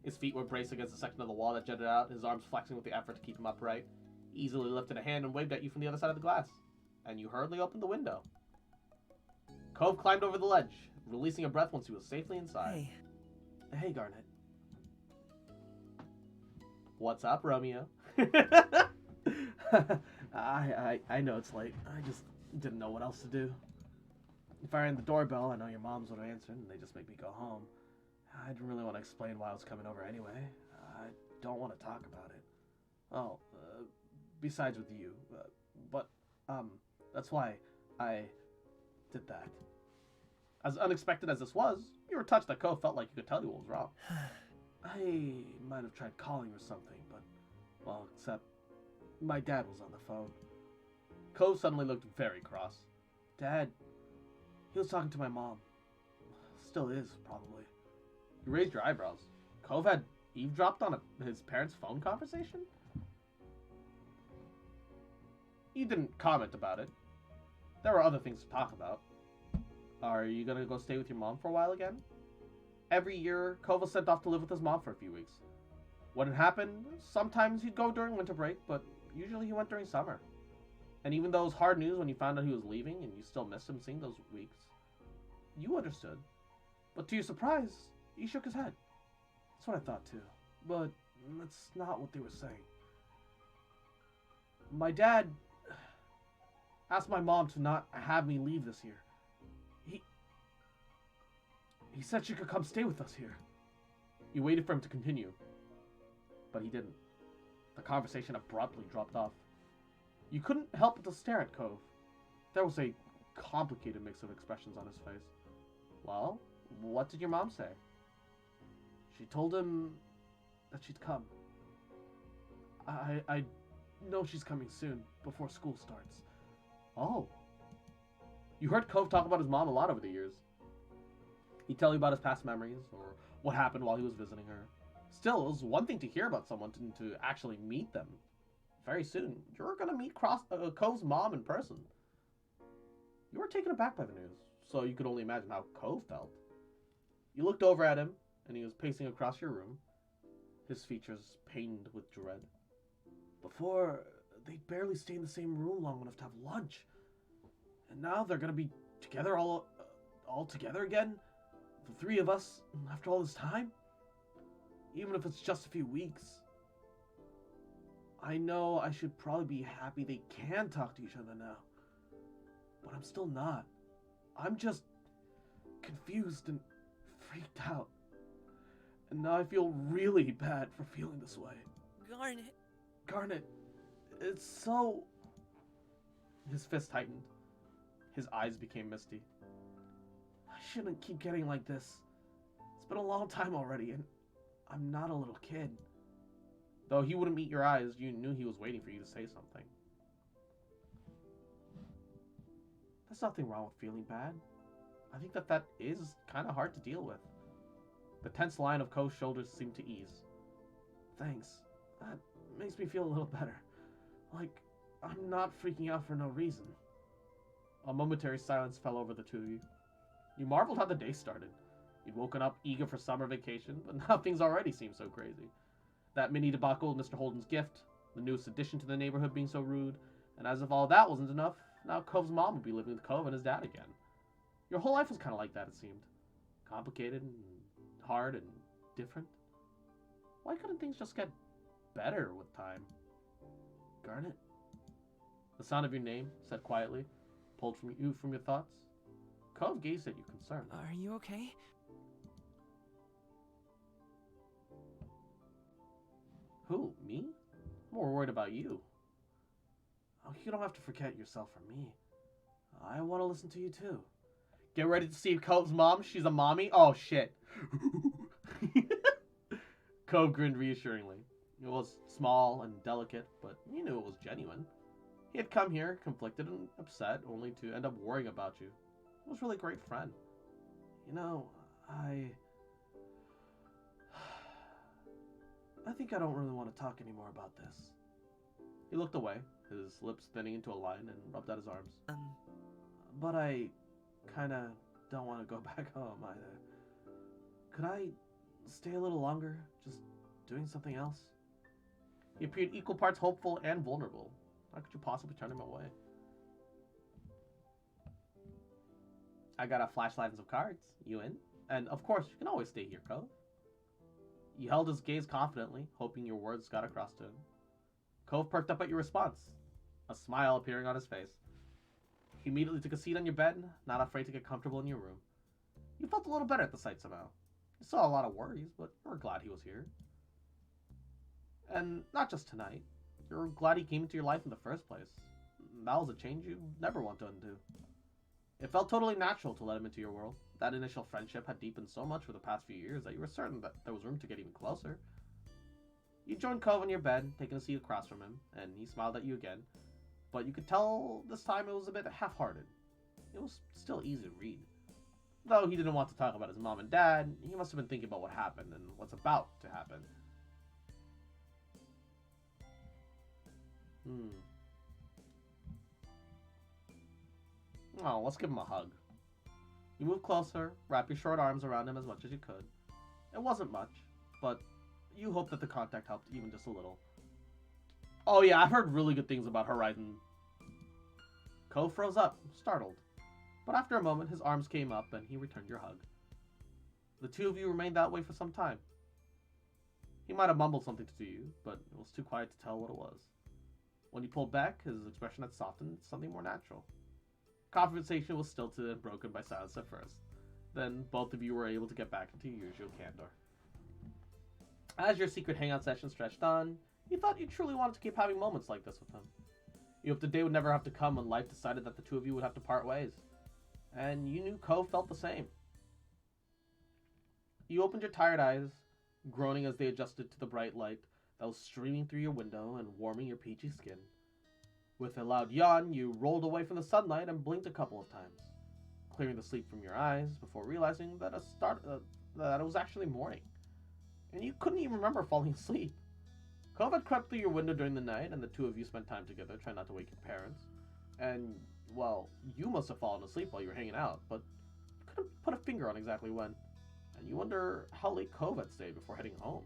His feet were braced against the section of the wall that jutted out, his arms flexing with the effort to keep him upright. He easily lifted a hand and waved at you from the other side of the glass, and you hurriedly opened the window. Cove climbed over the ledge, releasing a breath once he was safely inside. Hey, Garnet. What's up, Romeo? I know it's late. I just didn't know what else to do. If I rang the doorbell, I know your moms would have answered, and they just make me go home. I didn't really want to explain why I was coming over anyway. I don't want to talk about it. Oh, besides with you. But that's why I did that. As unexpected as this was, you were touched that Cove felt like you could tell you what was wrong. I might have tried calling or something, but, well, except my dad was on the phone. Cove suddenly looked very cross. Dad, he was talking to my mom. Still is, probably. You raised your eyebrows. Cove had eavesdropped on his parents' phone conversation? You didn't comment about it. There were other things to talk about. Are you gonna go stay with your mom for a while again? Every year, Cove was sent off to live with his mom for a few weeks. When it happened, sometimes he'd go during winter break, but usually he went during summer. And even though it was hard news when you found out he was leaving and you still missed him seeing those weeks, you understood. But to your surprise, he shook his head. That's what I thought too. But that's not what they were saying. My dad asked my mom to not have me leave this year. He said she could come stay with us here. You waited for him to continue, but he didn't. The conversation abruptly dropped off. You couldn't help but to stare at Cove. There was a complicated mix of expressions on his face. Well, what did your mom say? She told him that she'd come. I know she's coming soon, before school starts. Oh. You heard Cove talk about his mom a lot over the years. He'd tell you about his past memories, or what happened while he was visiting her. Still, it was one thing to hear about someone to actually meet them. Very soon, you're gonna meet Cove's mom in person. You were taken aback by the news, so you could only imagine how Cove felt. You looked over at him, and he was pacing across your room, his features pained with dread. Before, they'd barely stay in the same room long enough to have lunch. And now they're gonna be together all together again? The three of us, after all this time? Even if it's just a few weeks. I know I should probably be happy they can talk to each other now. But I'm still not. I'm just confused and freaked out. And now I feel really bad for feeling this way. Garnet, it's so... His fist tightened. His eyes became misty. I shouldn't keep getting like this. It's been a long time already, and I'm not a little kid. Though he wouldn't meet your eyes, you knew he was waiting for you to say something. There's nothing wrong with feeling bad. I think that is kind of hard to deal with. The tense line of Ko's shoulders seemed to ease. Thanks. That makes me feel a little better. Like, I'm not freaking out for no reason. A momentary silence fell over the two of you. You marveled how the day started. You'd woken up eager for summer vacation, but now things already seem so crazy. That mini debacle with Mr. Holden's gift, the newest addition to the neighborhood being so rude, and as if all that wasn't enough, now Cove's mom would be living with Cove and his dad again. Your whole life was kind of like that, it seemed. Complicated and hard and different. Why couldn't things just get better with time? Garnet? The sound of your name, said quietly, pulled from your thoughts. Cove gazed at you, concerned. Are you okay? Who, me? I'm more worried about you. Oh, you don't have to forget yourself for me. I want to listen to you too. Get ready to see Cove's mom. She's a mommy. Oh, shit. Cove grinned reassuringly. It was small and delicate, but you knew it was genuine. He had come here, conflicted and upset, only to end up worrying about you. He was a really great friend. You know, I think I don't really want to talk anymore about this. He looked away, his lips thinning into a line, and rubbed out his arms. But I kinda don't want to go back home either. Could I stay a little longer, just doing something else? He appeared equal parts hopeful and vulnerable. How could you possibly turn him away? I got a flashlight and some cards. You in? And of course, you can always stay here, Cove. You held his gaze confidently, hoping your words got across to him. Cove perked up at your response, a smile appearing on his face. He immediately took a seat on your bed, not afraid to get comfortable in your room. You felt a little better at the sight somehow. You saw a lot of worries, but you were glad he was here. And not just tonight. You were glad he came into your life in the first place. That was a change you never want to undo. It felt totally natural to let him into your world. That initial friendship had deepened so much for the past few years that you were certain that there was room to get even closer. You joined Cove in your bed, taking a seat across from him, and he smiled at you again. But you could tell this time it was a bit half-hearted. It was still easy to read. Though he didn't want to talk about his mom and dad, he must have been thinking about what happened and what's about to happen. Oh, let's give him a hug. You moved closer, wrap your short arms around him as much as you could. It wasn't much, but you hoped that the contact helped even just a little. Oh yeah, I've heard really good things about Horizon. Cove froze up, startled. But after a moment, his arms came up and he returned your hug. The two of you remained that way for some time. He might have mumbled something to you, but it was too quiet to tell what it was. When he pulled back, his expression had softened to something more natural. Conversation was stilted and broken by silence at first. Then both of you were able to get back into your usual candor. As your secret hangout session stretched on, you thought you truly wanted to keep having moments like this with him. You hoped the day would never have to come when life decided that the two of you would have to part ways. And you knew Cove felt the same. You opened your tired eyes, groaning as they adjusted to the bright light that was streaming through your window and warming your peachy skin. With a loud yawn, you rolled away from the sunlight and blinked a couple of times, clearing the sleep from your eyes before realizing that it was actually morning. And you couldn't even remember falling asleep. Cove had crept through your window during the night, and the two of you spent time together, trying not to wake your parents. And well, you must have fallen asleep while you were hanging out, but you couldn't put a finger on exactly when. And you wonder how late Cove had stayed before heading home.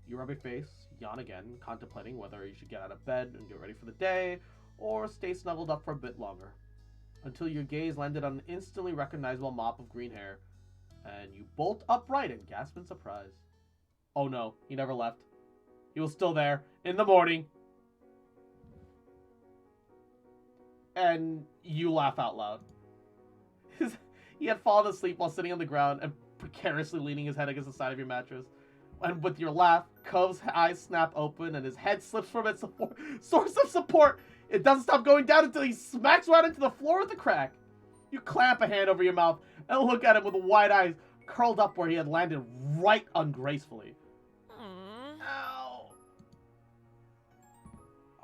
You rub your face, yawn again, contemplating whether you should get out of bed and get ready for the day, or stay snuggled up for a bit longer. Until your gaze landed on an instantly recognizable mop of green hair, and you bolt upright and gasp in surprise. Oh no, he never left. He was still there, in the morning. And you laugh out loud. He had fallen asleep while sitting on the ground and precariously leaning his head against the side of your mattress. And with your laugh, Cove's eyes snap open and his head slips from its source of support. It doesn't stop going down until he smacks right into the floor with a crack. You clamp a hand over your mouth and look at him with wide eyes curled up where he had landed right ungracefully. Ow.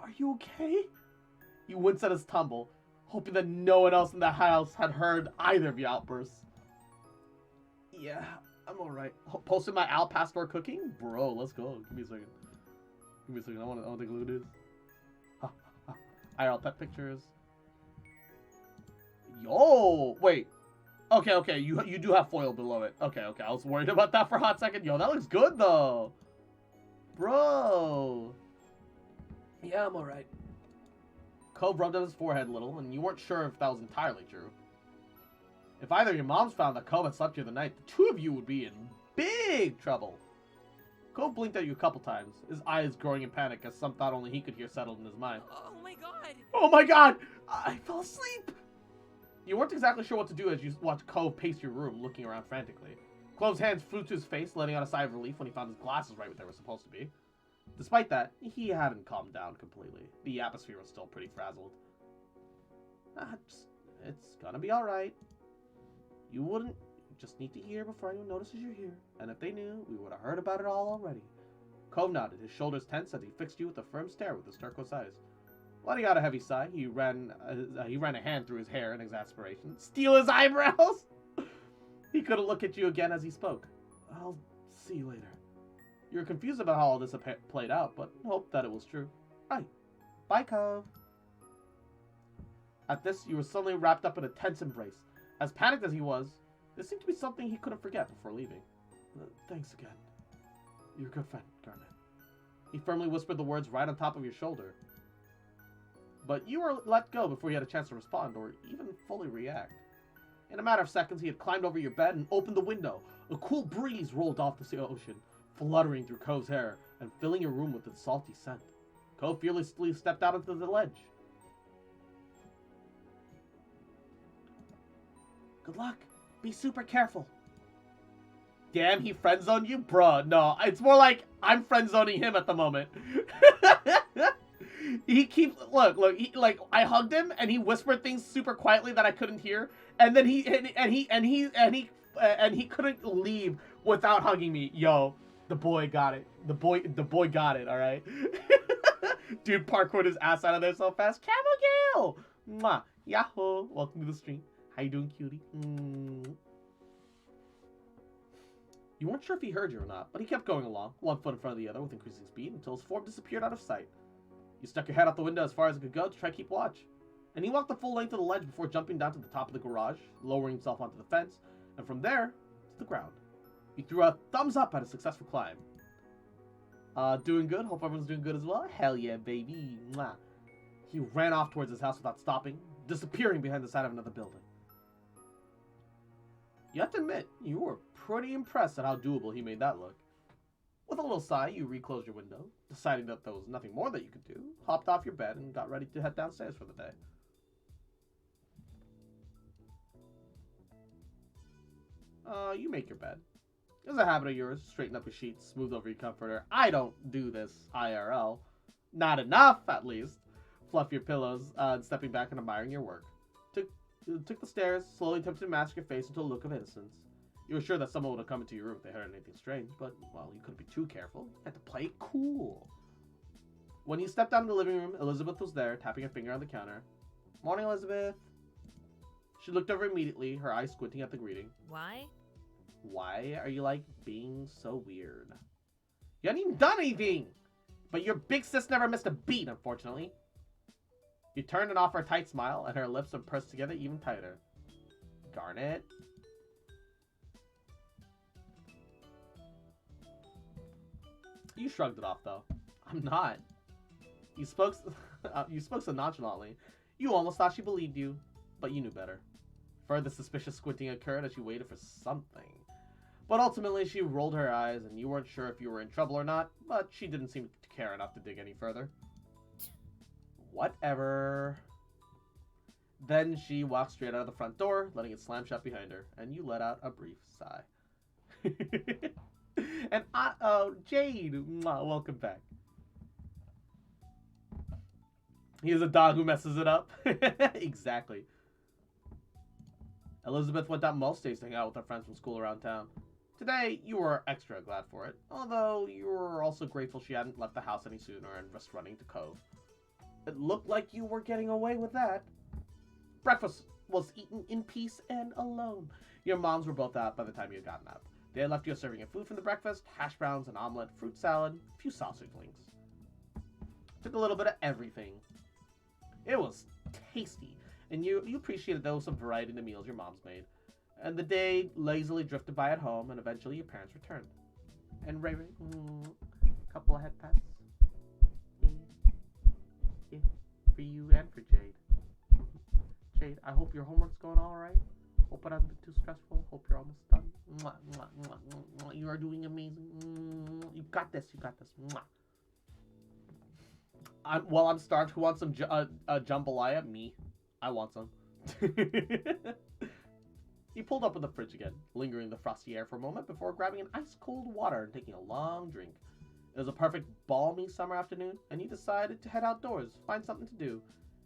Are you okay? You wince at his tumble, hoping that no one else in the house had heard either of your outbursts. Yeah, I'm alright. Posted my Al Pastor cooking? Bro, let's go. Give me a second. Give me a second. I want to take a look at this. IRL pet pictures. Yo! Wait. Okay. You do have foil below it. Okay. I was worried about that for a hot second. Yo, that looks good, though. Bro. Yeah, I'm alright. Cove rubbed at his forehead a little, and you weren't sure if that was entirely true. If either of your moms found that Cove had slept here the night, the two of you would be in big trouble. Cove blinked at you a couple times, his eyes growing in panic as some thought only he could hear settled in his mind. Oh my god! Oh my god! I fell asleep! You weren't exactly sure what to do as you watched Cove pace your room, looking around frantically. Cove's hands flew to his face, letting out a sigh of relief when he found his glasses right where they were supposed to be. Despite that, he hadn't calmed down completely. The atmosphere was still pretty frazzled. It's gonna be alright. You just need to hear before anyone notices you're here. And if they knew, we would have heard about it all already. Cove nodded, his shoulders tense as he fixed you with a firm stare with his turquoise eyes. Letting out a heavy sigh, he ran a hand through his hair in exasperation. Steal his eyebrows? He couldn't look at you again as he spoke. I'll see you later. You were confused about how all this played out, but hoped that it was true. Right. Bye, Cove. At this, you were suddenly wrapped up in a tense embrace. As panicked as he was, this seemed to be something he couldn't forget before leaving. Thanks again. You're a good friend, Garnet. He firmly whispered the words right on top of your shoulder. But you were let go before you had a chance to respond or even fully react. In a matter of seconds, he had climbed over your bed and opened the window. A cool breeze rolled off the ocean, fluttering through Cove's hair and filling your room with its salty scent. Cove fearlessly stepped out onto the ledge. Good luck. Be super careful. Damn, he friend-zoned you? Bruh, no. It's more like I'm friend-zoning him at the moment. He keeps... Look, I hugged him, and he whispered things super quietly that I couldn't hear. And then he couldn't leave without hugging me. Yo, the boy got it. The boy got it, alright? Dude parkoured his ass out of there so fast. Camel Gale! Mwah. Yahoo! Welcome to the stream. How you doing, cutie? You weren't sure if he heard you or not, but he kept going along, one foot in front of the other with increasing speed, until his form disappeared out of sight. You stuck your head out the window as far as it could go to try to keep watch. And he walked the full length of the ledge before jumping down to the top of the garage, lowering himself onto the fence, and from there, to the ground. He threw a thumbs up at a successful climb. Doing good? Hope everyone's doing good as well? Hell yeah, baby. Mwah. He ran off towards his house without stopping, disappearing behind the side of another building. You have to admit, you were pretty impressed at how doable he made that look. With a little sigh, you reclosed your window, deciding that there was nothing more that you could do, hopped off your bed, and got ready to head downstairs for the day. You make your bed. It's a habit of yours, straighten up your sheets, smooth over your comforter. I don't do this IRL. Not enough, at least. Fluff your pillows, and stepping back and admiring your work. Took the stairs, slowly attempted to mask your face into a look of innocence. You were sure that someone would have come into your room if they heard anything strange, but, well, you couldn't be too careful. You had to play it cool. When you stepped out in the living room, Elizabeth was there, tapping a finger on the counter. Morning, Elizabeth. She looked over immediately, her eyes squinting at the greeting. Why? Why are you, being so weird? You hadn't even done anything! But your big sis never missed a beat, unfortunately. You turned and off her tight smile, and her lips are pressed together even tighter. Garnet? You shrugged it off, though. I'm not. You spoke so nonchalantly. You almost thought she believed you, but you knew better. Further suspicious squinting occurred as you waited for something. But ultimately, she rolled her eyes, and you weren't sure if you were in trouble or not, but she didn't seem to care enough to dig any further. Whatever. Then she walked straight out of the front door, letting it slam shut behind her, and you let out a brief sigh. And Jade, mwah, welcome back. He is a dog who messes it up. Exactly. Elizabeth went out most days to hang out with her friends from school around town. Today, you were extra glad for it, although you were also grateful she hadn't left the house any sooner and risked running to Cove. It looked like you were getting away with that. Breakfast was eaten in peace and alone. Your moms were both out by the time you had gotten up. They had left you a serving of food from the breakfast, hash browns, an omelet, fruit salad, a few sausage links. Took a little bit of everything. It was tasty, and you appreciated there was some variety in the meals your moms made. And the day lazily drifted by at home, and eventually your parents returned. And Ray Ray, couple of head pats. Yeah, for you and for Jade. Jade, I hope your homework's going all right. Hope it hasn't been too stressful. Hope you're almost done. Mwah, mwah, mwah, mwah, mwah. You are doing amazing. You got this. You got this. Mwah. I'm starved. Who wants some jambalaya? Me. I want some. He pulled up in the fridge again, lingering in the frosty air for a moment before grabbing an ice-cold water and taking a long drink. It was a perfect balmy summer afternoon, and you decided to head outdoors, find something to do.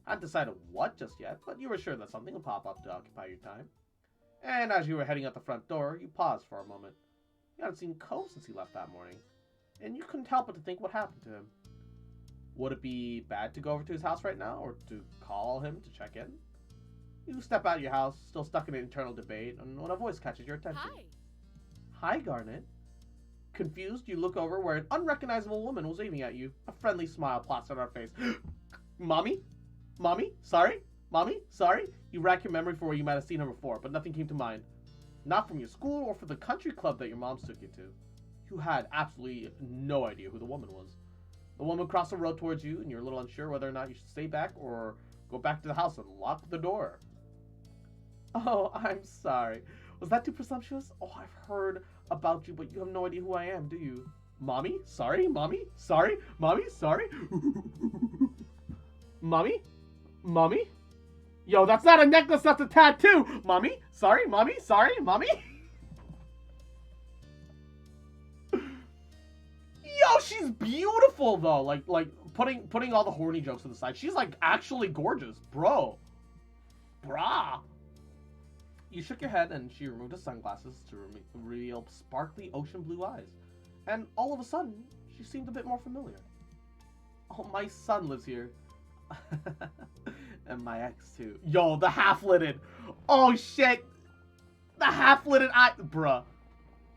Hadn't decided what just yet, but you were sure that something would pop up to occupy your time. And as you were heading out the front door, you paused for a moment. You hadn't seen Cove since he left that morning, and you couldn't help but to think what happened to him. Would it be bad to go over to his house right now, or to call him to check in? You step out of your house, still stuck in an internal debate, and when a voice catches your attention. Hi. Hi, Garnet. Confused, you look over where an unrecognizable woman was waving at you. A friendly smile plastered on her face. Mommy? Mommy? Sorry? Mommy? Sorry? You rack your memory for where you might have seen her before, but nothing came to mind. Not from your school or from the country club that your moms took you to. You had absolutely no idea who the woman was. The woman crossed the road towards you, and you're a little unsure whether or not you should stay back or go back to the house and lock the door. Oh, I'm sorry. Was that too presumptuous? Oh, I've heard about you, but you have no idea who I am, do you? Mommy? Sorry? Mommy? Sorry? Mommy? Sorry? Mommy? Mommy? Yo, that's not a necklace, that's a tattoo! Mommy? Sorry? Mommy? Sorry? Mommy? Yo, she's beautiful, though. Like putting all the horny jokes to the side. She's, like, actually gorgeous. Bro. Brah. You shook your head, and she removed her sunglasses to reveal sparkly ocean blue eyes. And all of a sudden, she seemed a bit more familiar. Oh, my son lives here. And my ex, too. Yo, the half-lidded. Oh, shit. The half-lidded eye. Bruh.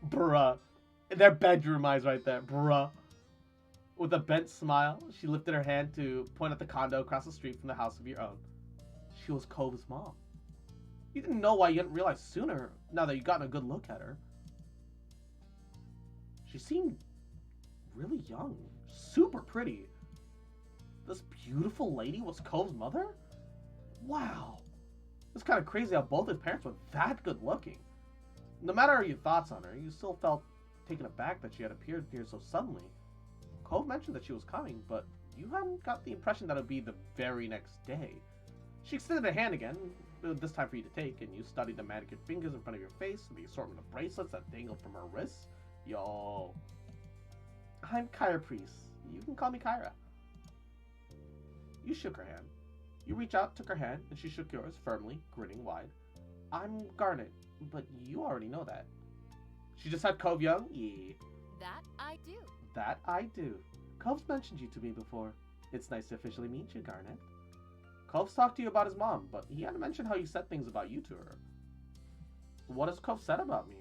Bruh. Their bedroom eyes right there. Bruh. With a bent smile, she lifted her hand to point at the condo across the street from the house of your own. She was Cove's mom. You didn't know why you didn't realize sooner, now that you'd gotten a good look at her. She seemed really young. Super pretty. This beautiful lady was Cove's mother? Wow. It's kind of crazy how both his parents were that good looking. No matter your thoughts on her, you still felt taken aback that she had appeared here so suddenly. Cove mentioned that she was coming, but you hadn't got the impression that it would be the very next day. She extended her hand again, this time for you to take, and you studied the manicured fingers in front of your face and the assortment of bracelets that dangled from her wrists. Yo. I'm Kyra Priest. You can call me Kyra. You shook her hand. You reached out, took her hand, and she shook yours firmly, grinning wide. I'm Garnet, but you already know that. She just had Cove young? Yeah. That I do. That I do. Cove's mentioned you to me before. It's nice to officially meet you, Garnet. Cove's talked to you about his mom, but he hadn't mentioned how you said things about you to her. What has Cove said about me?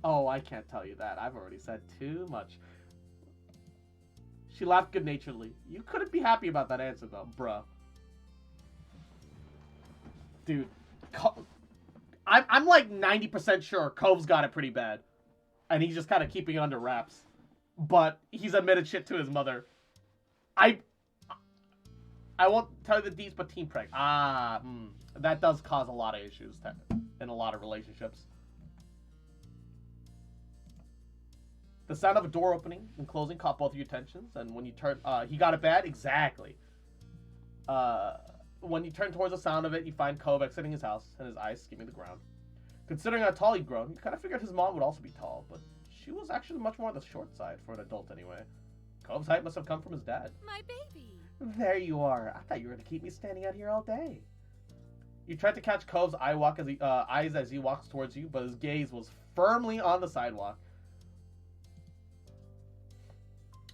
Oh, I can't tell you that. I've already said too much. She laughed good-naturedly. You couldn't be happy about that answer, though, bruh. Dude, I'm like 90% sure Cove's got it pretty bad. And he's just kind of keeping it under wraps. But he's admitted shit to his mother. I won't tell you the deeds, but teen preg. That does cause a lot of issues in a lot of relationships. The sound of a door opening and closing caught both of your attentions, and when you turn, he got it bad? Exactly. When you turn towards the sound of it, you find Cove exiting his house, and his eyes skimming the ground. Considering how tall he'd grown, you kind of figured his mom would also be tall, but she was actually much more on the short side for an adult anyway. Cove's height must have come from his dad. My baby. There you are. I thought you were going to keep me standing out here all day. You tried to catch Cove's eyes as he walks towards you, but his gaze was firmly on the sidewalk.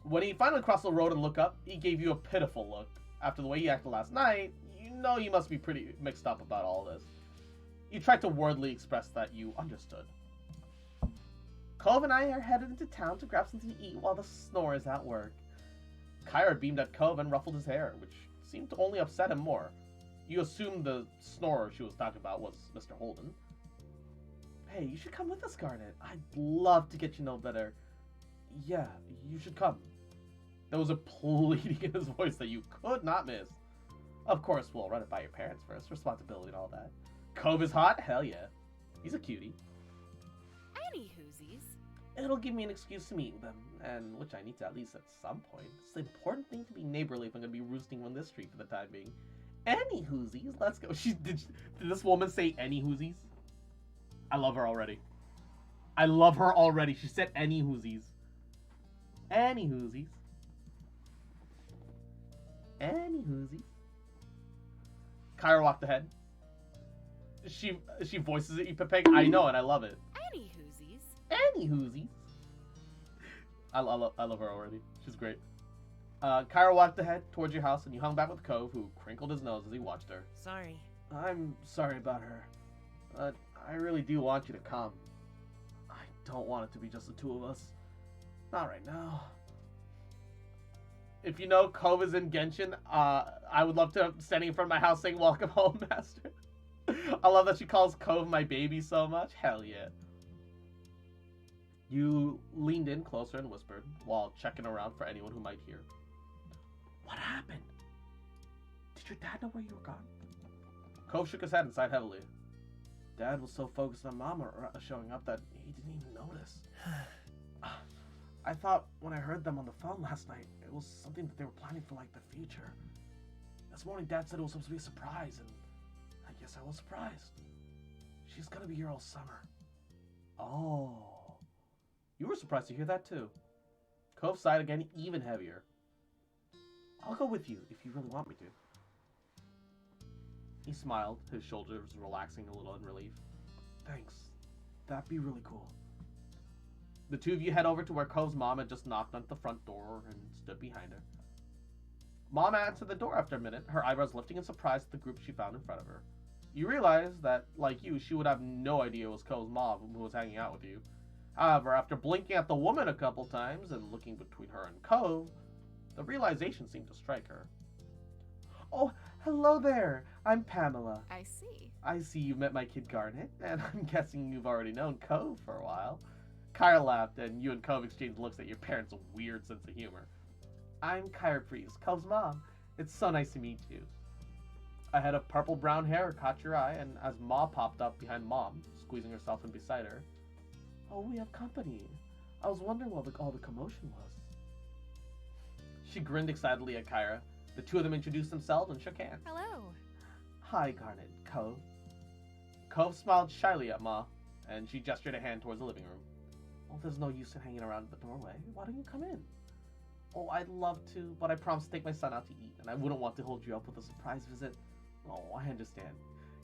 When he finally crossed the road and looked up, he gave you a pitiful look. After the way he acted last night, you know you must be pretty mixed up about all this. You tried to wordly express that you understood. Cove and I are headed into town to grab something to eat while the snore is at work. Kyra beamed at Cove and ruffled his hair, which seemed to only upset him more. You assumed the snorer she was talking about was Mr. Holden. Hey, you should come with us, Garnet. I'd love to get you know better. Yeah, you should come. There was a pleading in his voice that you could not miss. Of course, we'll run it by your parents first. Responsibility and all that. Cove is hot? Hell yeah. He's a cutie. Any whoosies. It'll give me an excuse to meet with them, and which I need to at least at some point. It's the important thing to be neighborly if I'm going to be roosting on this street for the time being. Any whoosies? Let's go. Did this woman say any whoosies? I love her already. I love her already. She said any whoosies. Any whoosies. Any whoosies. Kyra walked ahead. She voices it, you Pepeg. I know it. I love it. Any whoosies. Any whoosies. I love her already. She's great. Kyra walked ahead towards your house, and you hung back with Cove, who crinkled his nose as he watched her. Sorry. I'm sorry about her. I really do want you to come. I don't want it to be just the two of us. Not right now. If you know Cove is in Genshin, I would love to standing in front of my house saying, "Welcome home, master." I love that she calls Cove my baby so much. Hell yeah. You leaned in closer and whispered, while checking around for anyone who might hear. What happened? Did your dad know where you were gone? Cove shook his head and sighed heavily. Dad was so focused on Mama showing up that he didn't even notice. I thought when I heard them on the phone last night, it was something that they were planning for, like, the future. This morning, Dad said it was supposed to be a surprise, and I guess I was surprised. She's gonna be here all summer. Oh. You were surprised to hear that, too. Cove sighed again, even heavier. I'll go with you, if you really want me to. He smiled, his shoulders relaxing a little in relief. Thanks. That'd be really cool. The two of you head over to where Cove's mom had just knocked on the front door and stood behind her. Mom answered the door after a minute, her eyebrows lifting in surprise at the group she found in front of her. You realize that, like you, she would have no idea it was Cove's mom who was hanging out with you. However, after blinking at the woman a couple times and looking between her and Cove, the realization seemed to strike her. Oh, hello there. I'm Pamela. I see. I see you met my kid Garnet, and I'm guessing you've already known Cove for a while. Kyra laughed, and you and Cove exchanged looks at your parents' weird sense of humor. I'm Kyra Priest, Cove's mom. It's so nice to meet you. A head of purple-brown hair caught your eye, and as Ma popped up behind Mom, squeezing herself in beside her. Oh, we have company. I was wondering what all the commotion was. She grinned excitedly at Kyra. The two of them introduced themselves and shook hands. Hello. Hi, Garnet. Cove. Cove smiled shyly at Ma, and she gestured a hand towards the living room. Well, there's no use in hanging around the doorway. Why don't you come in? Oh, I'd love to, but I promised to take my son out to eat, and I wouldn't want to hold you up with a surprise visit. Oh, I understand.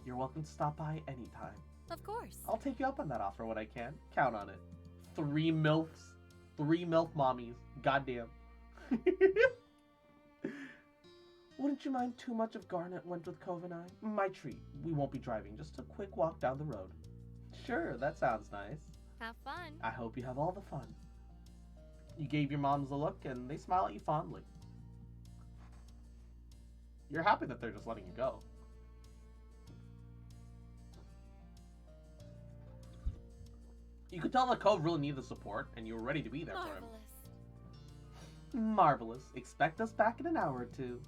You're welcome to stop by anytime. Of course. I'll take you up on that offer when I can. Count on it. 3 MILFs. 3 MILF mommies. Goddamn. Wouldn't you mind too much if Garnet went with Cove and I? My treat. We won't be driving, just a quick walk down the road. Sure, that sounds nice. Have fun. I hope you have all the fun. You gave your moms a look, and they smile at you fondly. You're happy that they're just letting you go. You could tell that Cove really needed the support, and you were ready to be there for him. Marvelous. Marvelous. Expect us back in an hour or two.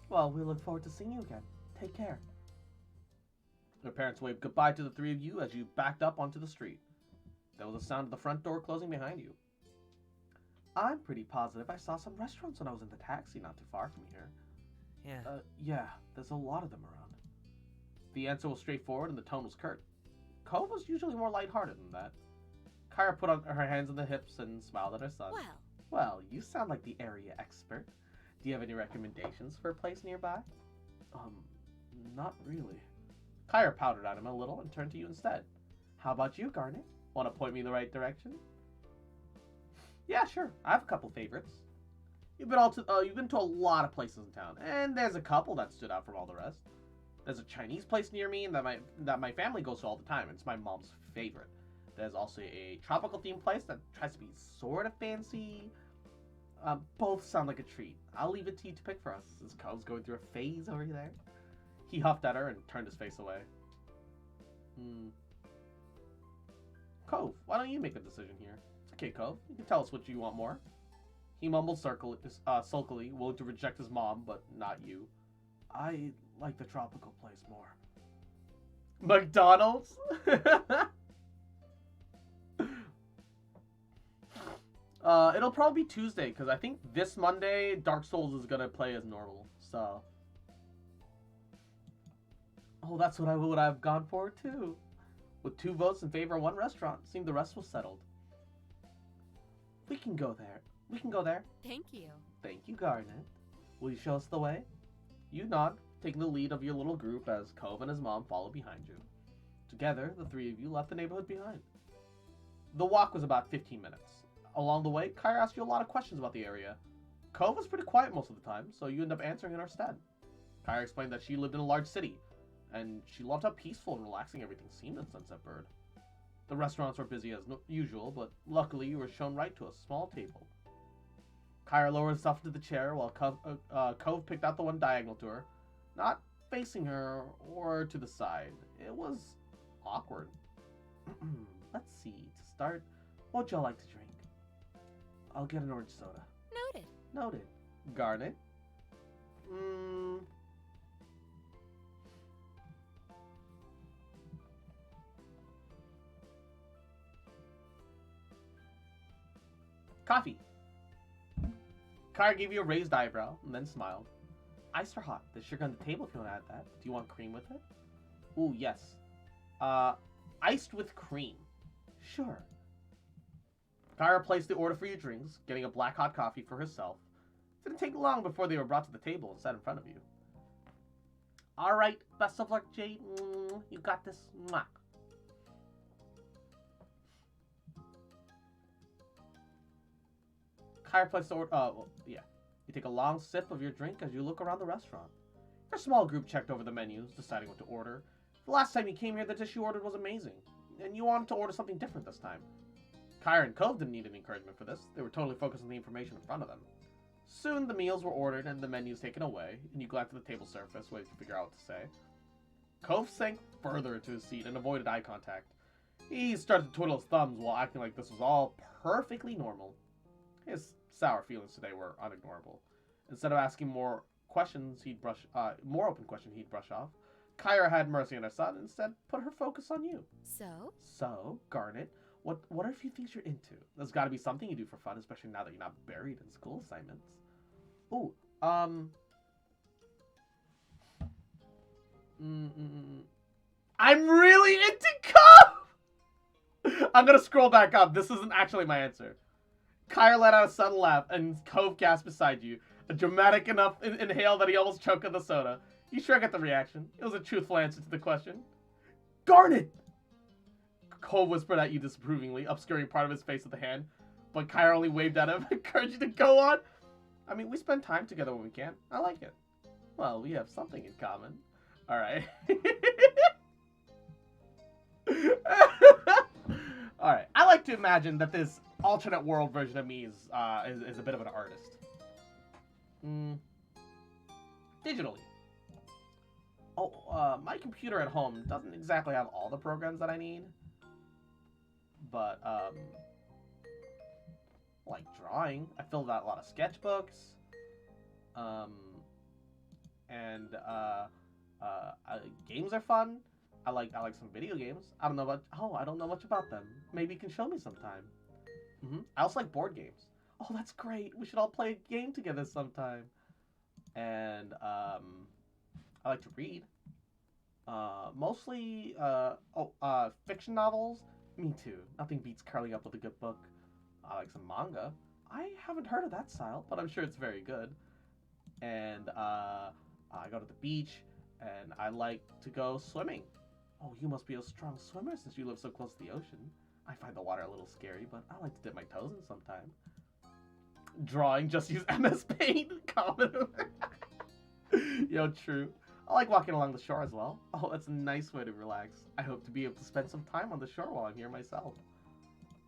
Well, we look forward to seeing you again. Take care. Your parents waved goodbye to the three of you as you backed up onto the street. There was a sound of the front door closing behind you. I'm pretty positive I saw some restaurants when I was in the taxi not too far from here. Yeah. Yeah, there's a lot of them around. The answer was straightforward and the tone was curt. Cove was usually more lighthearted than that. Kyra put on her hands on the hips and smiled at her son. Well, you sound like the area expert. Do you have any recommendations for a place nearby? Not really. Kyra powdered at him a little and turned to you instead. How about you, Garnet? Want to point me in the right direction? Yeah, sure. I have a couple favorites. You've been to a lot of places in town, and there's a couple that stood out from all the rest. There's a Chinese place near me that my family goes to all the time, and it's my mom's favorite. There's also a tropical themed place that tries to be sort of fancy. Both sound like a treat. I'll leave it to you to pick for us, as Cove's going through a phase over there. He huffed at her and turned his face away. Cove, why don't you make a decision here? It's okay, Cove. You can tell us what you want more. He mumbled sulkily, willing to reject his mom, but not you. I like the tropical place more. McDonald's? It'll probably be Tuesday, because I think this Monday, Dark Souls is going to play as normal, so... Oh, that's what I would have gone for, too. With 2 votes in favor of 1 restaurant, seemed the rest was settled. We can go there. We can go there. Thank you. Thank you, Garnet. Will you show us the way? You nod, taking the lead of your little group as Cove and his mom follow behind you. Together, the 3 of you left the neighborhood behind. The walk was about 15 minutes. Along the way, Kyra asked you a lot of questions about the area. Cove was pretty quiet most of the time, so you end up answering in her stead. Kyra explained that she lived in a large city, and she loved how peaceful and relaxing everything seemed in Sunset Bird. The restaurants were busy as usual, but luckily you were shown right to a small table. Kyra lowered herself into the chair while Cove picked out the one diagonal to her, not facing her or to the side. It was awkward. Let's see. To start, what would y'all like to drink? I'll get an orange soda. Noted. Noted. Garnet? Coffee. Kyra gave you a raised eyebrow and then smiled. Iced or hot? There's sugar on the table if you want to add that. Do you want cream with it? Ooh, yes. Iced with cream. Sure. Kyra placed the order for your drinks, getting a black hot coffee for herself. It didn't take long before they were brought to the table and set in front of you. Alright, best of luck, Jade. You got this. Mwah. Kyra placed the order. Yeah. You take a long sip of your drink as you look around the restaurant. Your small group checked over the menus, deciding what to order. The last time you came here, the dish you ordered was amazing, and you wanted to order something different this time. Kyra and Cove didn't need any encouragement for this. They were totally focused on the information in front of them. Soon, the meals were ordered and the menus taken away, and you glanced at the table surface, waiting to figure out what to say. Cove sank further into his seat and avoided eye contact. He started to twiddle his thumbs while acting like this was all perfectly normal. His sour feelings today were unignorable. Instead of asking more open questions he'd brush off, Kyra had mercy on her son and instead put her focus on you. So, Garnet, what are a few things you're into? There's got to be something you do for fun, especially now that you're not buried in school assignments. Ooh, I'm really into Cove! I'm gonna scroll back up. This isn't actually my answer. Kyra let out a sudden laugh, and Cove gasped beside you. A dramatic enough inhale that he almost choked on the soda. You shrugged at the reaction. It was a truthful answer to the question. Garnet! Cove whispered at you disapprovingly, obscuring part of his face with a hand. But Kyra only waved at him, encouraged you to go on. I mean, we spend time together when we can. I like it. Well, we have something in common. Alright. Alright. I like to imagine that this alternate world version of me is a bit of an artist. Digitally. Oh, my computer at home doesn't exactly have all the programs that I need. But like drawing. I filled out a lot of sketchbooks. And games are fun. I like some video games. I don't know much about them. Maybe you can show me sometime. I also like board games. Oh, that's great. We should all play a game together sometime. And I like to read. Mostly fiction novels. Me too. Nothing beats curling up with a good book. I like some manga. I haven't heard of that style, but I'm sure it's very good. And I go to the beach, and I like to go swimming. Oh, you must be a strong swimmer since you live so close to the ocean. I find the water a little scary, but I like to dip my toes in sometime. Drawing, just use MS Paint. Comment. Yo, true. I like walking along the shore as well. Oh, that's a nice way to relax. I hope to be able to spend some time on the shore while I'm here myself.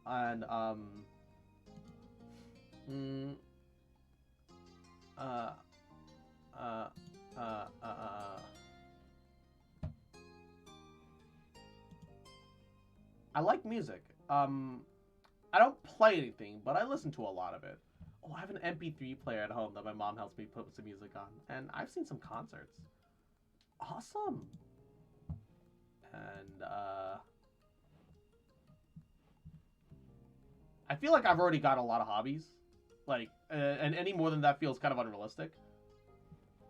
And, I like music. I don't play anything, but I listen to a lot of it. Oh, I have an MP3 player at home that my mom helps me put some music on, and I've seen some concerts. Awesome. And I feel like I've already got a lot of hobbies, like, and any more than that feels kind of unrealistic.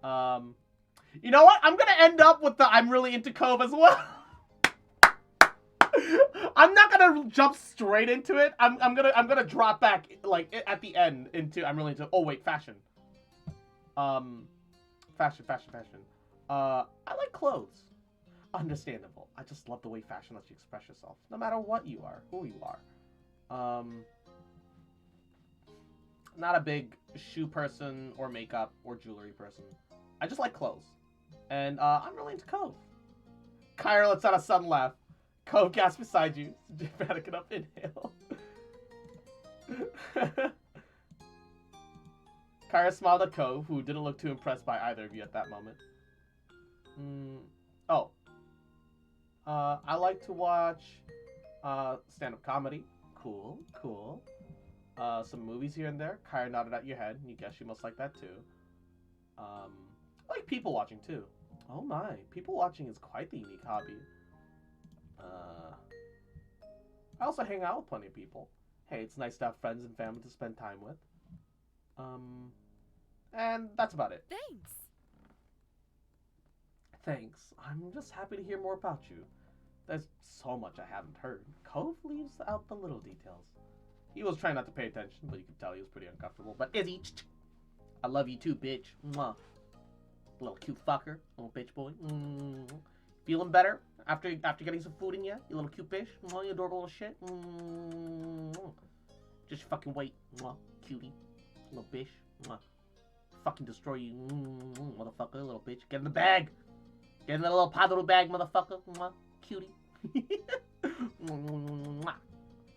You know what? I'm gonna end up with the I'm really into Cove as well. I'm not gonna jump straight into it. I'm gonna drop back like at the end into I'm really into. Oh wait, fashion. Fashion. I like clothes. Understandable. I just love the way fashion lets you express yourself, no matter what you are, who you are. Not a big shoe person or makeup or jewelry person. I just like clothes, and I'm really into Cove. Kyra lets out a sudden laugh. Cove gas beside you. Dramatic enough inhale. Kyra smiled at Cove, who didn't look too impressed by either of you at that moment. I like to watch stand-up comedy. Cool. Some movies here and there. Kyra nodded at your head. You guess you must like that too. I like people watching too. Oh my, people watching is quite the unique hobby. I also hang out with plenty of people. Hey, it's nice to have friends and family to spend time with. And that's about it. Thanks. I'm just happy to hear more about you. There's so much I haven't heard. Cove leaves out the little details. He was trying not to pay attention, but you could tell he was pretty uncomfortable. But Izzy, I love you too, bitch. Mwah. Little cute fucker. Little bitch boy. Feeling better after getting some food in you? You little cute bitch. Mwah, you adorable little shit. Just fucking wait. Mwah, cutie. Little bitch. Mwah. Fucking destroy you. Motherfucker, little bitch. Get in the bag. Get in the little pod little bag, motherfucker. Mwah, cutie.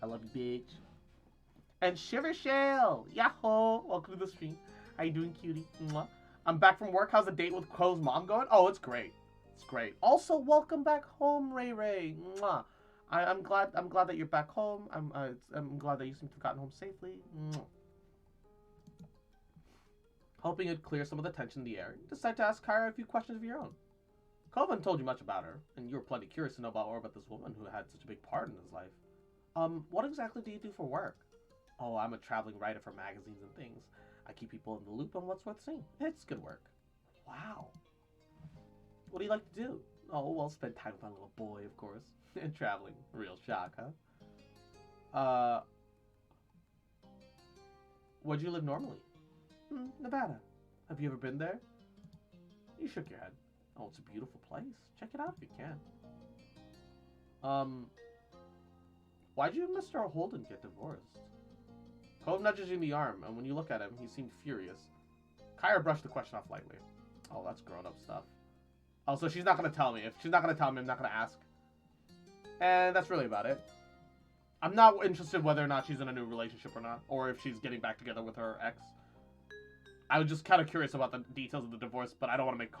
I love you, bitch. And Shiver Shale. Yahoo. Welcome to the stream. How you doing, cutie? Mwah. I'm back from work. How's the date with Cove's mom going? Oh, it's great. It's great. Also, welcome back home, Ray Ray. Mwah. I'm glad that you're back home. I'm glad that you seem to have gotten home safely. Mwah. Hoping it'd clear some of the tension in the air, you decide to ask Kyra a few questions of your own. Cove hadn't told you much about her, and you were plenty curious to know more about this woman who had such a big part in his life. What exactly do you do for work? Oh, I'm a traveling writer for magazines and things. I keep people in the loop on what's worth seeing. It's good work. Wow. What do you like to do? Oh, well, spend time with my little boy, of course. And traveling. Real shock, huh? Where'd you live normally? Nevada. Have you ever been there? You shook your head. Oh, it's a beautiful place. Check it out if you can. Why'd you and Mr. Holden get divorced? Cove nudges you in the arm, and when you look at him, he seemed furious. Kyra brushed the question off lightly. Oh, that's grown-up stuff. Oh, so she's not going to tell me. If she's not going to tell me, I'm not going to ask. And that's really about it. I'm not interested whether or not she's in a new relationship or not, or if she's getting back together with her ex. I was just kind of curious about the details of the divorce, but I don't want to make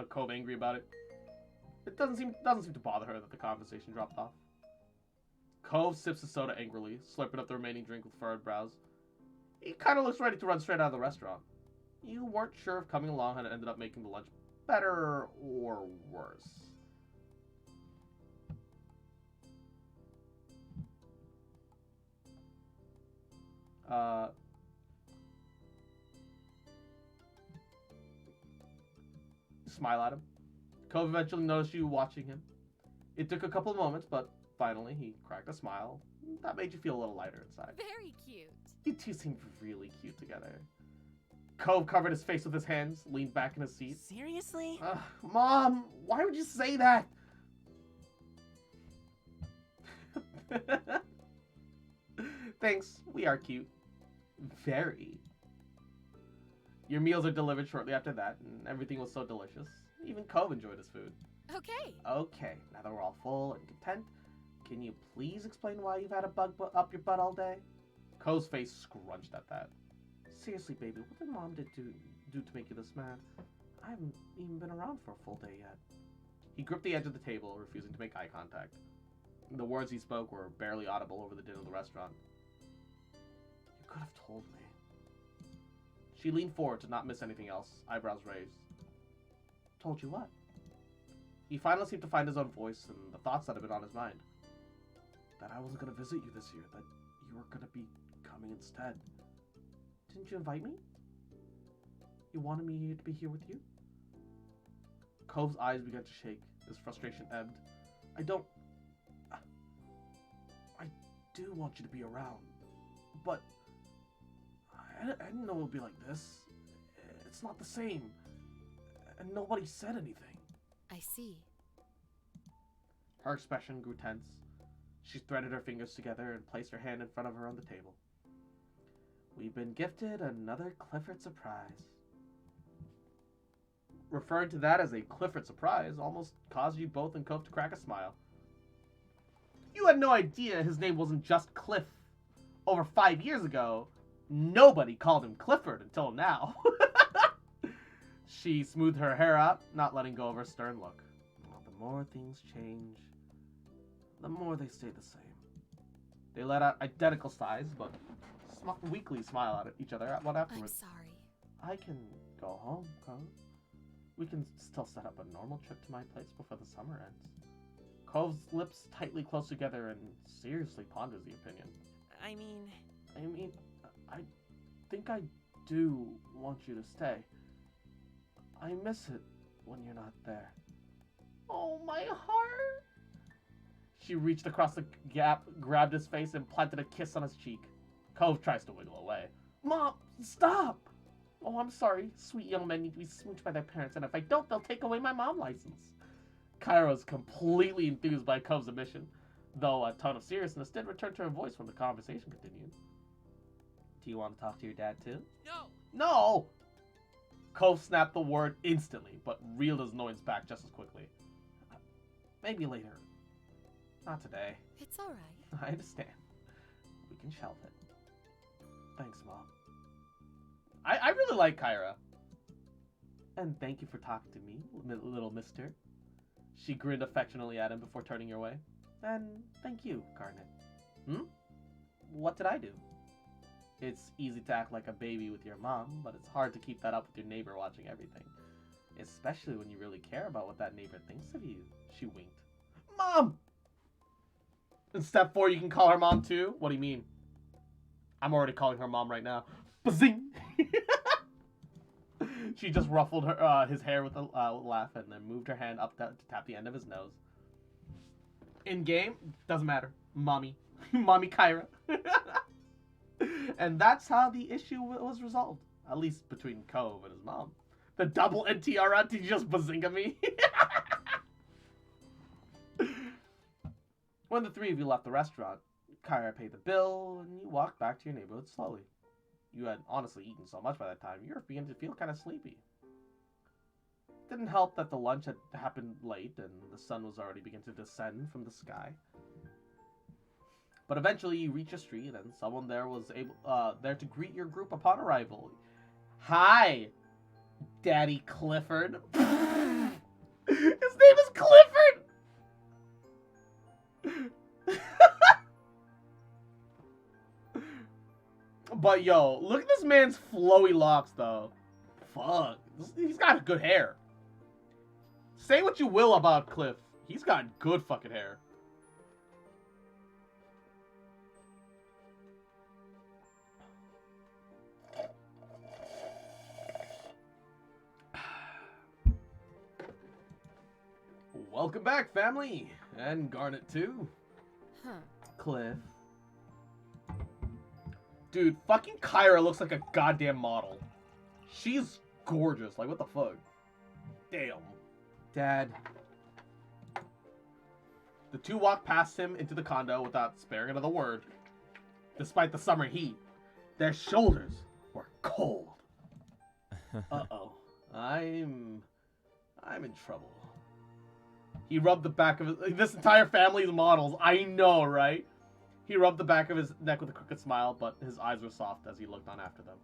Cove angry about it. It doesn't seem to bother her that the conversation dropped off. Cove sips his soda angrily, slurping up the remaining drink with furrowed brows. He kind of looks ready to run straight out of the restaurant. You weren't sure if coming along had ended up making the lunch better or worse. Smile at him. Cove eventually noticed you watching him. It took a couple of moments, but finally he cracked a smile. That made you feel a little lighter inside. Very cute. You two seemed really cute together. Cove covered his face with his hands, leaned back in his seat. Seriously? Mom, why would you say that? Thanks, we are cute. Very. Your meals are delivered shortly after that, and everything was so delicious. Even Cove enjoyed his food. Okay. Okay, now that we're all full and content, can you please explain why you've had a bug up your butt all day? Cove's face scrunched at that. Seriously, baby, what did Mom do to make you this mad? I haven't even been around for a full day yet. He gripped the edge of the table, refusing to make eye contact. The words he spoke were barely audible over the din of the restaurant. You could have told me. She leaned forward to not miss anything else, eyebrows raised. Told you what? He finally seemed to find his own voice and the thoughts that had been on his mind. That I wasn't going to visit you this year, that you were going to be coming instead. Didn't you invite me? You wanted me to be here with you? Cove's eyes began to shake. His frustration ebbed. I do want you to be around, but I didn't know it would be like this. It's not the same, and nobody said anything. I see. Her expression grew tense. She threaded her fingers together and placed her hand in front of her on the table. We've been gifted another Clifford surprise. Referring to that as a Clifford surprise almost caused you both and Cove to crack a smile. You had no idea his name wasn't just Cliff. Over 5 years ago, nobody called him Clifford until now. She smoothed her hair out, not letting go of her stern look. Well, the more things change, the more they stay the same. They let out identical sighs, but weakly smile at each other one I'm afterwards. sorry. I can go home, Cove. We can still set up a normal trip to my place before the summer ends. Cove's lips tightly close together and seriously ponders the opinion. I mean, I think I do want you to stay. I miss it when you're not there. Oh, my heart! She reached across the gap, grabbed his face, and planted a kiss on his cheek. Cove tries to wiggle away. Mom, stop! Oh, I'm sorry. Sweet young men need to be smooched by their parents, and if I don't, they'll take away my mom license. Kyra was completely enthused by Cove's admission, though a tone of seriousness did return to her voice when the conversation continued. Do you want to talk to your dad, too? no. No! Cove snapped the word instantly, but reeled his annoyance back just as quickly. Maybe later. Not today. It's all right. I understand. We can shelve it. Thanks, Mom. I really like Kyra. And thank you for talking to me, little mister. She grinned affectionately at him before turning your way. And thank you, Garnet. What did I do? It's easy to act like a baby with your mom, but it's hard to keep that up with your neighbor watching everything. Especially when you really care about what that neighbor thinks of you. She winked. Mom! In step 4, you can call her mom too? What do you mean? I'm already calling her mom right now. Bazing! She just ruffled his hair with a laugh and then moved her hand up to tap the end of his nose. In game, doesn't matter. Mommy. Mommy Kyra. And that's how the issue was resolved. At least between Cove and his mom. The double NTR, did you just bazinga me? When the three of you left the restaurant, Kyra paid the bill, and you walked back to your neighborhood slowly. You had honestly eaten so much by that time, you were beginning to feel kind of sleepy. It didn't help that the lunch had happened late, and the sun was already beginning to descend from the sky. But eventually you reach a street, and someone there was there to greet your group upon arrival. Hi, Daddy Clifford. His name is Clifford! But yo, look at this man's flowy locks, though. Fuck. He's got good hair. Say what you will about Cliff. He's got good fucking hair. Welcome back, family. And Garnet, too. Huh. Cliff. Dude, fucking Kyra looks like a goddamn model. She's gorgeous. Like, what the fuck? Damn. Dad. The two walked past him into the condo without sparing another word. Despite the summer heat, their shoulders were cold. Uh-oh. I'm in trouble. He rubbed the back of his... This entire family is models. I know, right? He rubbed the back of his neck with a crooked smile, but his eyes were soft as he looked on after them.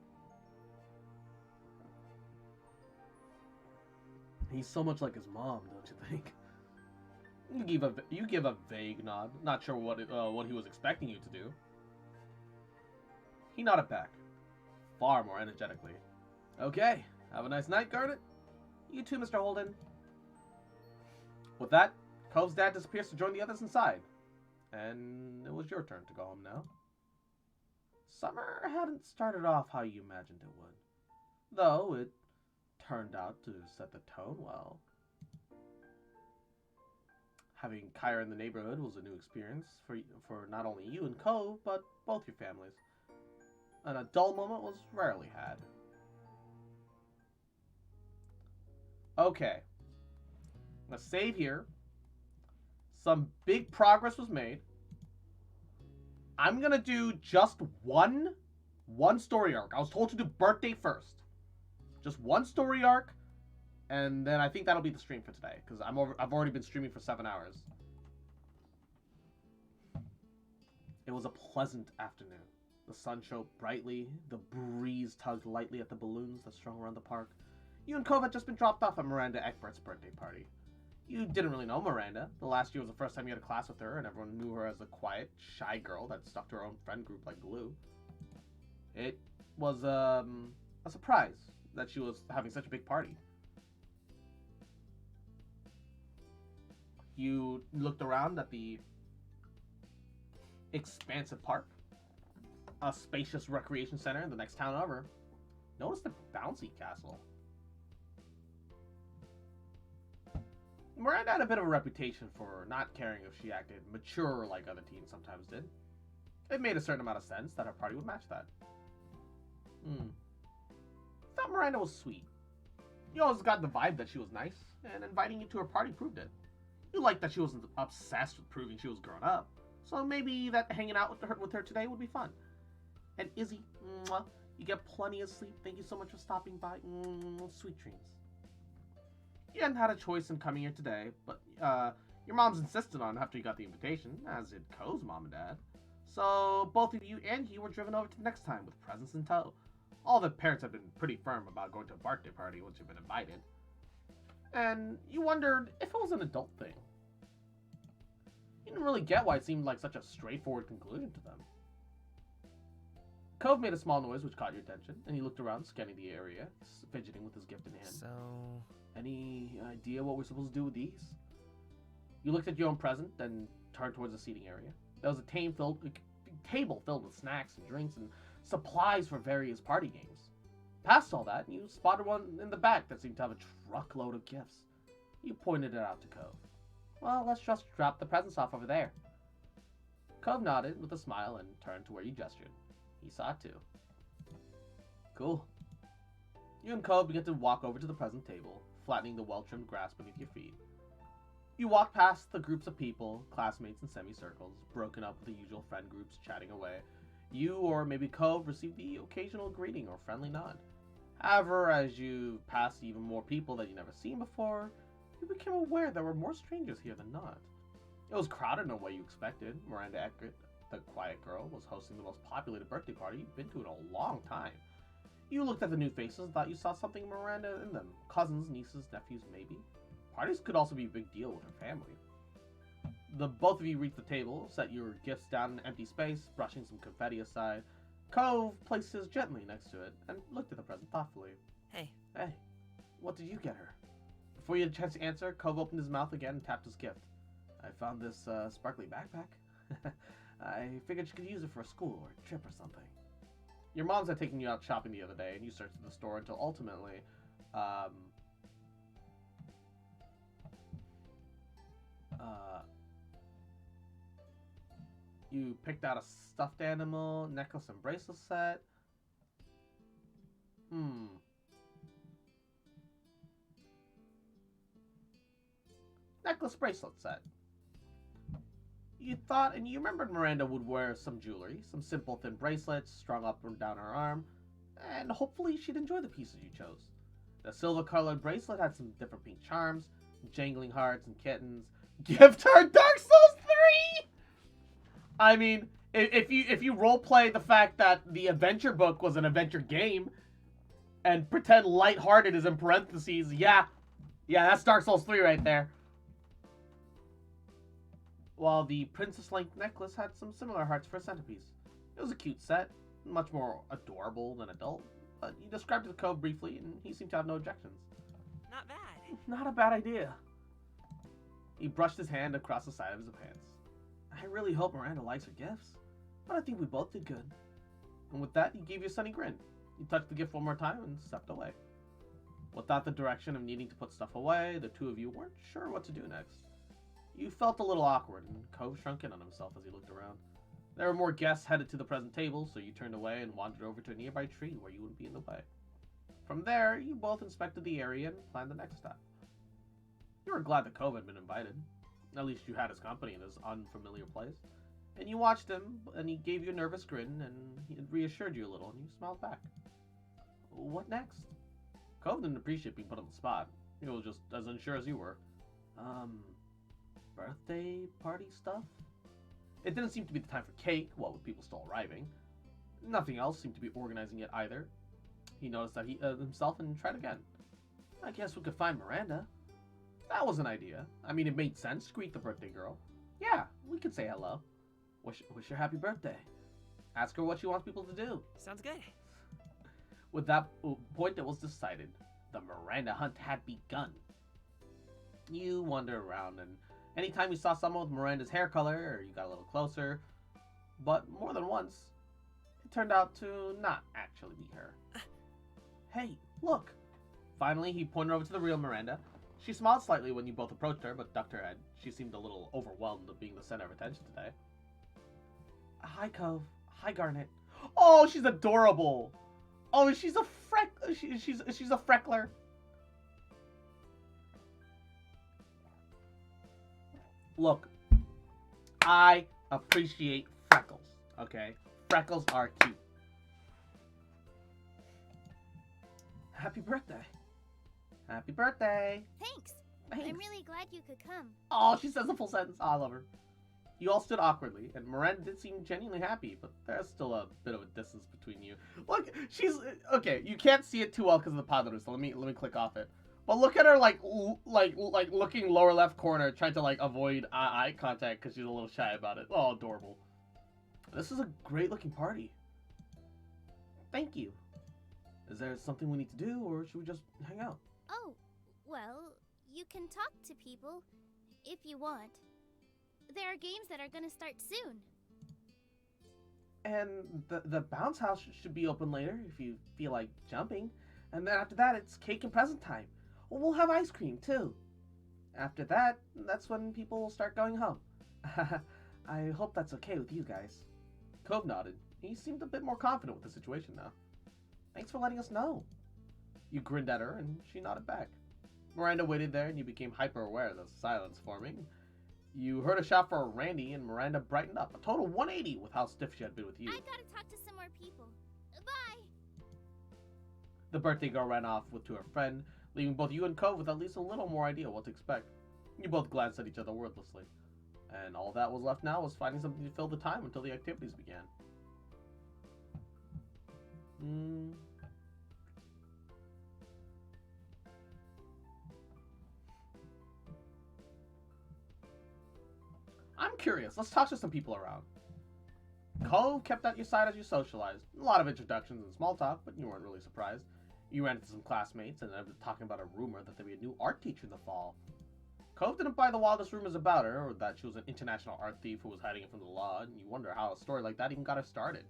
He's so much like his mom, don't you think? You give a vague nod, not sure what he was expecting you to do. He nodded back, far more energetically. Okay, have a nice night, Garnet. You too, Mr. Holden. With that, Cove's dad disappears to join the others inside. And it was your turn to go home now. Summer hadn't started off how you imagined it would, though it turned out to set the tone well. Having Kyra in the neighborhood was a new experience for not only you and Cove, but both your families. And a dull moment was rarely had. Okay. Let's save here. Some big progress was made. I'm gonna do just one story arc. I was told to do birthday first. Just one story arc, and then I think that'll be the stream for today, because I've already been streaming for 7 hours. It was a pleasant afternoon. The sun shone brightly, the breeze tugged lightly at the balloons that strung around the park. You and Cove had just been dropped off at Miranda Eckbert's birthday party. You didn't really know Miranda. The last year was the first time you had a class with her, and everyone knew her as a quiet, shy girl that stuck to her own friend group like glue. It was a surprise that she was having such a big party. You looked around at the expansive park, a spacious recreation center in the next town over. Notice the bouncy castle. Miranda had a bit of a reputation for not caring if she acted mature like other teens sometimes did. It made a certain amount of sense that her party would match that. Thought Miranda was sweet. You always got the vibe that she was nice, and inviting you to her party proved it. You liked that she wasn't obsessed with proving she was grown up, so maybe that hanging out with her today would be fun. And Izzy, mwah, you get plenty of sleep. Thank you so much for stopping by. Sweet dreams. You hadn't had a choice in coming here today, but your mom's insisted on after you got the invitation, as did Co's mom and dad. So both of you and he were driven over to the next time with presents in tow. All the parents had been pretty firm about going to a birthday party once you've been invited. And you wondered if it was an adult thing. You didn't really get why it seemed like such a straightforward conclusion to them. Cove made a small noise which caught your attention, and he looked around, scanning the area, fidgeting with his gift in hand. So... Any idea what we're supposed to do with these? You looked at your own present, then turned towards the seating area. There was a table filled with snacks and drinks and supplies for various party games. Past all that, you spotted one in the back that seemed to have a truckload of gifts. You pointed it out to Cove. Well, let's just drop the presents off over there. Cove nodded with a smile and turned to where you gestured. He saw it too. Cool. You and Cove began to walk over to the present table, flattening the well-trimmed grass beneath your feet. You walked past the groups of people, classmates in semicircles, broken up with the usual friend groups chatting away. You, or maybe Cove, received the occasional greeting or friendly nod. However, as you passed even more people that you'd never seen before, you became aware there were more strangers here than not. It was crowded in a way you expected. Miranda Eckert, the quiet girl, was hosting the most populated birthday party you've been to in a long time. You looked at the new faces and thought you saw something Miranda in them. Cousins, nieces, nephews, maybe. Parties could also be a big deal with her family. Both of you reached the table, set your gifts down in an empty space, brushing some confetti aside. Cove placed his gently next to it and looked at the present thoughtfully. Hey. Hey, what did you get her? Before you had a chance to answer, Cove opened his mouth again and tapped his gift. I found this sparkly backpack. I figured you could use it for a school or a trip or something. Your mom's had taken you out shopping the other day, and you searched the store until ultimately, you picked out a stuffed animal, necklace and bracelet set. Necklace bracelet set. You thought and you remembered Miranda would wear some jewelry, some simple thin bracelets strung up and down her arm, and hopefully she'd enjoy the pieces you chose. The silver-colored bracelet had some different pink charms, jangling hearts and kittens. Gift her Dark Souls 3! I mean, if you roleplay the fact that the adventure book was an adventure game, and pretend lighthearted is in parentheses, yeah, that's Dark Souls 3 right there. While the Princess Link necklace had some similar hearts for a centerpiece. It was a cute set, much more adorable than adult, but you described it to Cove briefly, and he seemed to have no objections. Not bad. Not a bad idea. He brushed his hand across the side of his pants. I really hope Miranda likes her gifts, but I think we both did good. And with that, he gave you a sunny grin. He touched the gift one more time and stepped away. Without the direction of needing to put stuff away, the two of you weren't sure what to do next. You felt a little awkward, and Cove shrunk in on himself as he looked around. There were more guests headed to the present table, so you turned away and wandered over to a nearby tree where you wouldn't be in the way. From there, you both inspected the area and planned the next step. You were glad that Cove had been invited. At least you had his company in this unfamiliar place. And you watched him, and he gave you a nervous grin, and he reassured you a little, and you smiled back. What next? Cove didn't appreciate being put on the spot. He was just as unsure as you were. Birthday party stuff? It didn't seem to be the time for cake, what with people still arriving. Nothing else seemed to be organizing it either. He noticed that himself and tried again. I guess we could find Miranda. That was an idea. I mean, it made sense. Greet the birthday girl. Yeah, we could say hello. Wish her happy birthday. Ask her what she wants people to do. Sounds good. With that point, it was decided. The Miranda hunt had begun. You wandered around, and anytime you saw someone with Miranda's hair color, or you got a little closer, but more than once, it turned out to not actually be her. Hey, look! Finally, he pointed over to the real Miranda. She smiled slightly when you both approached her, but ducked her head. She seemed a little overwhelmed of being the center of attention today. Hi, Cove. Hi, Garnet. Oh, she's adorable! Oh, she's a she's a freckler. Look, I appreciate freckles, okay? Freckles are cute. Happy birthday. Happy birthday. Thanks. Thanks. I'm really glad you could come. Oh, she says a full sentence. Oh, I love her. You all stood awkwardly, and Miranda did seem genuinely happy, but there's still a bit of a distance between you. Look, she's... Okay, you can't see it too well because of the powder, so let me click off it. But look at her, like looking lower left corner, trying to, like, avoid eye contact because she's a little shy about it. Oh, adorable. This is a great-looking party. Thank you. Is there something we need to do, or should we just hang out? Oh, well, you can talk to people if you want. There are games that are gonna start soon. And the bounce house should be open later if you feel like jumping. And then after that, it's cake and present time. Well, we'll have ice cream, too. After that, that's when people will start going home. I hope that's okay with you guys. Cove nodded. He seemed a bit more confident with the situation now. Thanks for letting us know. You grinned at her, and she nodded back. Miranda waited there, and you became hyper-aware of the silence forming. You heard a shout for Randy, and Miranda brightened up. A total 180 with how stiff she had been with you. I gotta talk to some more people. Bye! The birthday girl ran off to her friend, leaving both you and Cove with at least a little more idea what to expect. You both glanced at each other wordlessly. And all that was left now was finding something to fill the time until the activities began. I'm curious. Let's talk to some people around. Cove kept at your side as you socialized. A lot of introductions and small talk, but you weren't really surprised. You ran into some classmates and ended up talking about a rumor that there'd be a new art teacher in the fall. Cove didn't buy the wildest rumors about her, or that she was an international art thief who was hiding it from the law, and you wonder how a story like that even got her started.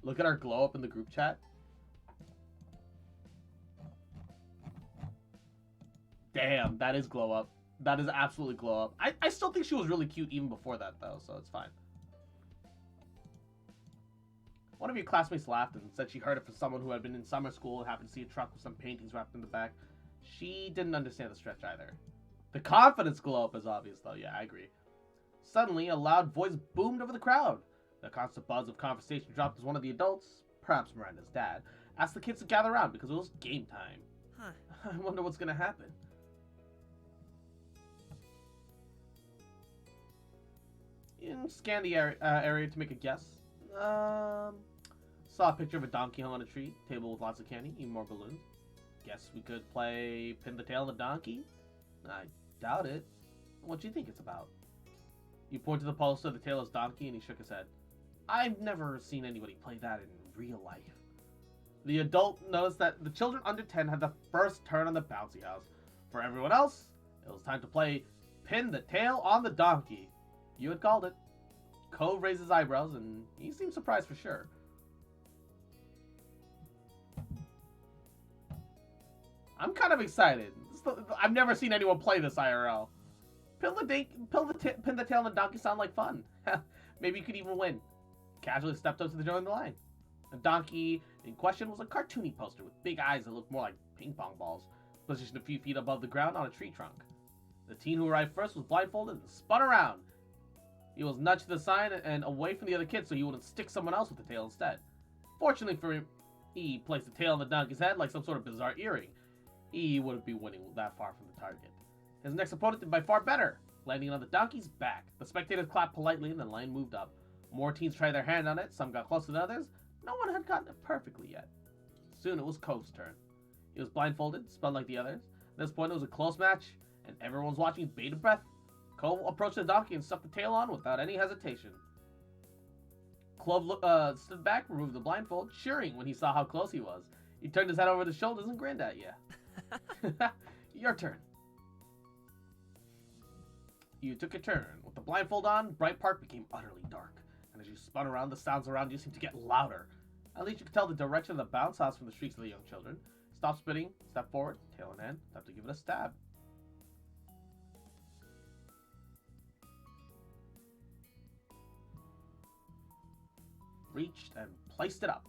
Look at our glow up in the group chat. Damn, that is glow up. That is absolutely glow up. I still think she was really cute even before that, though, so it's fine. One of your classmates laughed and said she heard it from someone who had been in summer school and happened to see a truck with some paintings wrapped in the back. She didn't understand the stretch either. The confidence glow up is obvious, though. Yeah, I agree. Suddenly, a loud voice boomed over the crowd. The constant buzz of conversation dropped as one of the adults, perhaps Miranda's dad, asked the kids to gather around because it was game time. Huh. I wonder what's going to happen. You can scan the area to make a guess. Saw a picture of a donkey hung on a tree, table with lots of candy, even more balloons. Guess we could play Pin the Tail on the Donkey? I doubt it. What do you think it's about? You point to the poster of the tailless donkey and he shook his head. I've never seen anybody play that in real life. The adult noticed that the children under 10 had the first turn on the bouncy house. For everyone else, it was time to play Pin the Tail on the Donkey. You had called it. Cove raised his eyebrows and he seemed surprised for sure. I'm kind of excited. I've never seen anyone play this IRL. Pin the Tail on the Donkey sound like fun. Maybe you could even win. Casually stepped up to join the line. The donkey in question was a cartoony poster with big eyes that looked more like ping pong balls, positioned a few feet above the ground on a tree trunk. The teen who arrived first was blindfolded and spun around. He was nudged to the side and away from the other kids so he wouldn't stick someone else with the tail instead. Fortunately for him, he placed the tail on the donkey's head like some sort of bizarre earring. He wouldn't be winning that far from the target. His next opponent did by far better, landing on the donkey's back. The spectators clapped politely and the line moved up. More teens tried their hand on it, some got closer than others. No one had gotten it perfectly yet. Soon it was Cove's turn. He was blindfolded, spun like the others. At this point it was a close match, and everyone was watching with bated breath. Cove approached the donkey and stuck the tail on without any hesitation. Clove stood back, removed the blindfold, cheering when he saw how close he was. He turned his head over his shoulders and grinned at you. Your turn. You took a turn. With the blindfold on, Bright Park became utterly dark, and as you spun around, the sounds around you seemed to get louder. At least you could tell the direction of the bounce house from the streets of the young children. Stop spinning, step forward, tail in hand, time to give it a stab. Reached and placed it up.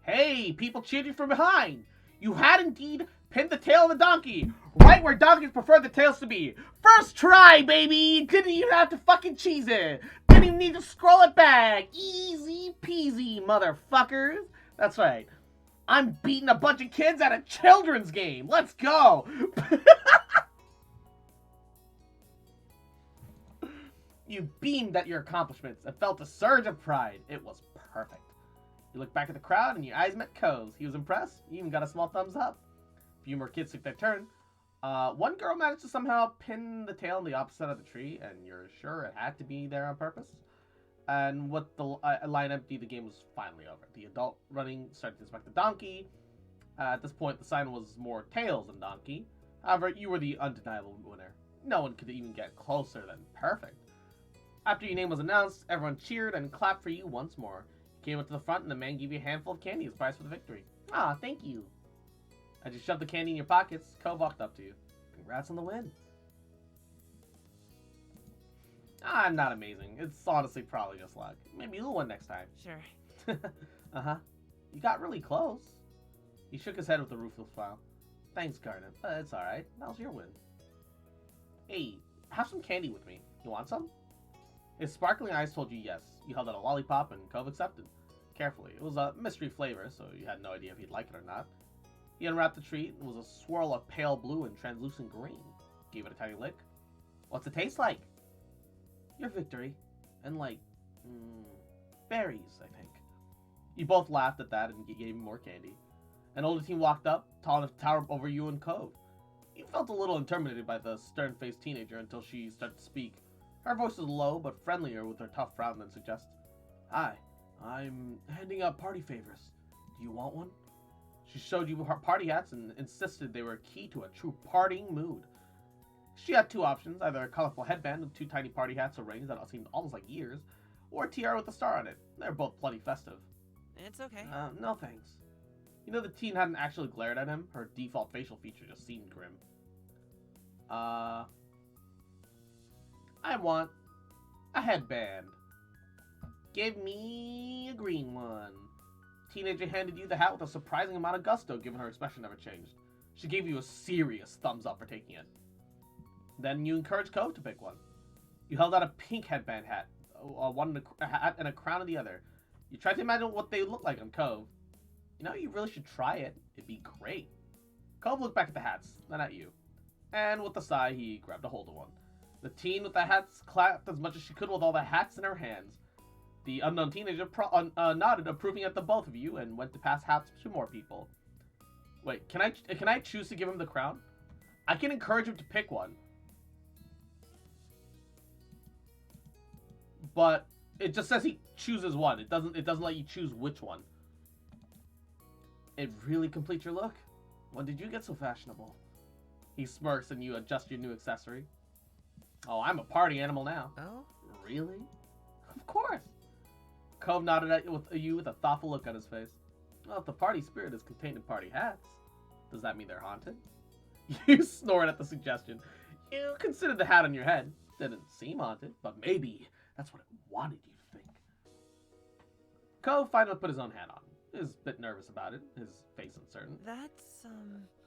Hey, people cheered you from behind! You had indeed pinned the tail of the donkey, right where donkeys prefer the tails to be. First try, baby! Didn't even have to fucking cheese it. Didn't even need to scroll it back. Easy peasy, motherfuckers. That's right. I'm beating a bunch of kids at a children's game. Let's go! You beamed at your accomplishments and felt a surge of pride. It was perfect. You looked back at the crowd and your eyes met Cove's. He was impressed. He even got a small thumbs up. A few more kids took their turn. One girl managed to somehow pin the tail on the opposite of the tree, and you're sure it had to be there on purpose. And with the line empty, the game was finally over. The adult running started to inspect the donkey. At this point, the sign was more tails than donkey. However, you were the undeniable winner. No one could even get closer than perfect. After your name was announced, everyone cheered and clapped for you once more. You came up to the front and the man gave you a handful of candy as prize for the victory. Ah, thank you. As you shoved the candy in your pockets, Cove walked up to you. Congrats on the win. I'm not amazing. It's honestly probably just luck. Maybe you'll win next time. Sure. Uh-huh. You got really close. He shook his head with a rueful smile. Thanks, Garnet. It's alright. That was your win. Hey, have some candy with me. You want some? His sparkling eyes told you yes. You held out a lollipop and Cove accepted. Carefully. It was a mystery flavor, so you had no idea if he'd like it or not. He unwrapped the treat and was a swirl of pale blue and translucent green. Gave it a tiny lick. What's it taste like? Your victory. And like, berries, I think. You both laughed at that and gave him more candy. An older teen walked up, tall enough to tower over you and Cove. You felt a little intimidated by the stern-faced teenager until she started to speak. Her voice is low but friendlier with her tough frown that suggests, "Hi, I'm handing out party favors. Do you want one?" She showed you her party hats and insisted they were key to a true partying mood. She had two options, either a colorful headband with two tiny party hats arranged that seemed almost like ears, or a tiara with a star on it. They're both plenty festive. It's okay. No thanks. You know, the teen hadn't actually glared at him. Her default facial feature just seemed grim. I want a headband. Give me a green one. Teenager handed you the hat with a surprising amount of gusto, given her expression never changed. She gave you a serious thumbs up for taking it. Then you encouraged Cove to pick one. You held out a pink headband hat, one in a hat and a crown in the other. You tried to imagine what they look like on Cove. You know, you really should try it. It'd be great. Cove looked back at the hats, then at you. And with a sigh, he grabbed a hold of one. The teen with the hats clapped as much as she could with all the hats in her hands. The unknown teenager nodded, approving at the both of you, and went to pass hats to more people. Wait, can I choose to give him the crown? I can encourage him to pick one. But it just says he chooses one. It doesn't let you choose which one. It really completes your look. When did you get so fashionable? He smirks and you adjust your new accessory. Oh, I'm a party animal now. Oh? Really? Of course. Cove nodded at you with a thoughtful look on his face. Well, if the party spirit is contained in party hats, does that mean they're haunted? You snored at the suggestion. You considered the hat on your head. Didn't seem haunted, but maybe that's what it wanted you to think. Cove finally put his own hat on. He was a bit nervous about it, his face uncertain. That's,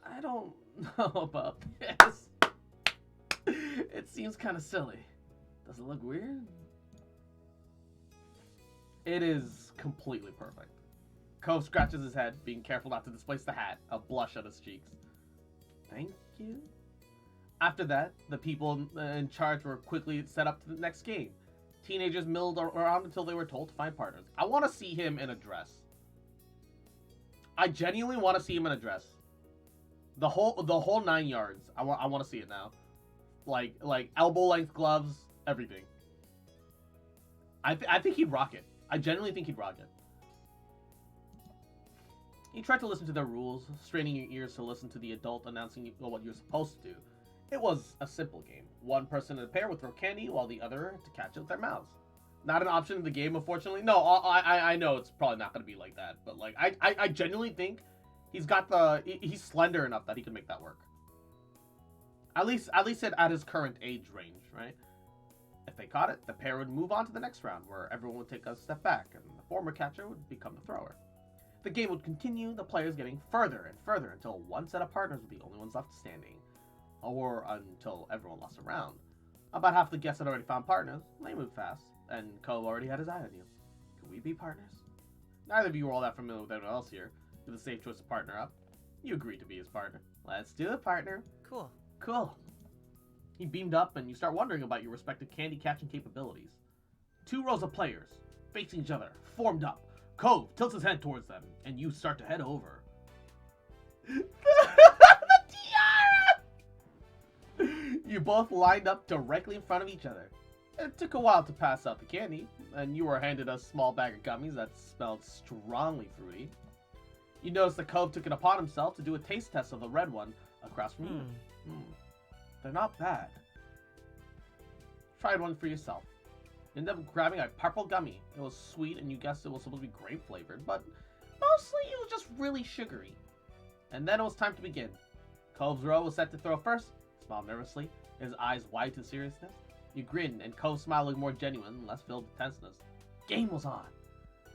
I don't know about this. It seems kind of silly. Does it look weird? It is completely perfect. Cove scratches his head, being careful not to displace the hat, a blush on his cheeks. Thank you. After that, the people in charge were quickly set up to the next game. Teenagers milled around until they were told to find partners. I want to see him in a dress. I genuinely want to see him in a dress. The whole 9 yards. I want to see it now. Like elbow length gloves, everything. I think he'd rock it. I genuinely think he'd rock it. You tried to listen to their rules, straining your ears to listen to the adult announcing what you're supposed to do. It was a simple game. One person in a pair would throw candy, while the other to catch it with their mouths. Not an option in the game, unfortunately. No, I know it's probably not going to be like that, but like I genuinely think he's slender enough that he can make that work. At least at his current age range, right? If they caught it, the pair would move on to the next round, where everyone would take a step back, and the former catcher would become the thrower. The game would continue, the players getting further and further until one set of partners were the only ones left standing. Or until everyone lost a round. About half the guests had already found partners. They moved fast, and Cole already had his eye on you. Could we be partners? Neither of you were all that familiar with anyone else here. With a safe choice to partner up. You agreed to be his partner. Let's do it, partner. cool. Cool. He beamed up, and you start wondering about your respective candy-catching capabilities. 2 rows of players, facing each other, formed up. Cove tilts his head towards them, and you start to head over. The tiara! You both lined up directly in front of each other. It took a while to pass out the candy, and you were handed a small bag of gummies that smelled strongly fruity. You noticed that Cove took it upon himself to do a taste test of the red one across from you. They're not bad. Try one for yourself. You ended up grabbing a purple gummy. It was sweet, and you guessed it was supposed to be grape flavored, but mostly it was just really sugary. And then it was time to begin. Cove's row was set to throw first. He smiled nervously, his eyes wide to seriousness. You grinned, and Cove's smile looked more genuine, less filled with tenseness. Game was on.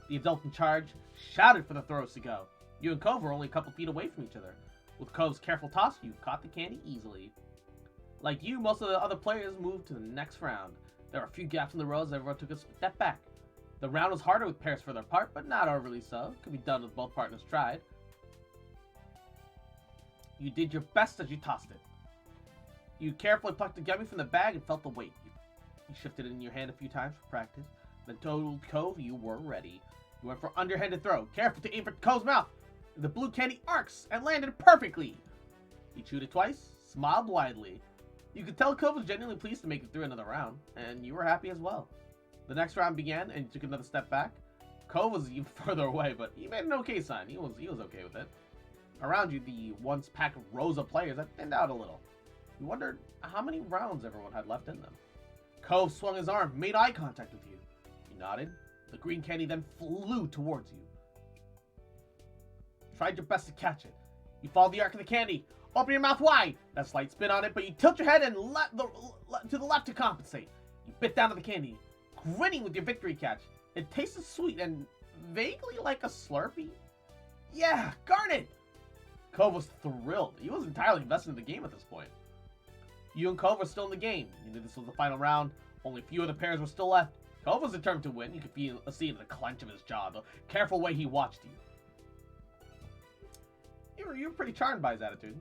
The adult in charge shouted for the throws to go. You and Cove were only a couple feet away from each other. With Cove's careful toss, you caught the candy easily. Like you, most of the other players moved to the next round. There were a few gaps in the rows, everyone took a step back. The round was harder with pairs further apart, but not overly so. Could be done if both partners tried. You did your best as you tossed it. You carefully plucked the gummy from the bag and felt the weight. You shifted it in your hand a few times for practice, then told Cove you were ready. You went for underhanded throw, careful to aim for Cove's mouth. The blue candy arcs and landed perfectly. He chewed it twice, smiled widely. You could tell Cove was genuinely pleased to make it through another round, and you were happy as well. The next round began, and you took another step back. Cove was even further away, but he made an okay sign. He was okay with it. Around you, the once packed rows of players had thinned out a little. You wondered how many rounds everyone had left in them. Cove swung his arm, made eye contact with you. You nodded. The green candy then flew towards you. Tried your best to catch it. You followed the arc of the candy. Open your mouth wide. That slight spin on it, but you tilt your head and to the left to compensate. You bit down to the candy, grinning with your victory catch. It tasted sweet and vaguely like a Slurpee. Yeah, Garnet! Cove was thrilled. He was entirely invested in the game at this point. You and Cove were still in the game. You knew this was the final round. Only a few of the pairs were still left. Cove was determined to win. You could see it in the clench of his jaw, the careful way he watched you. You were pretty charmed by his attitude.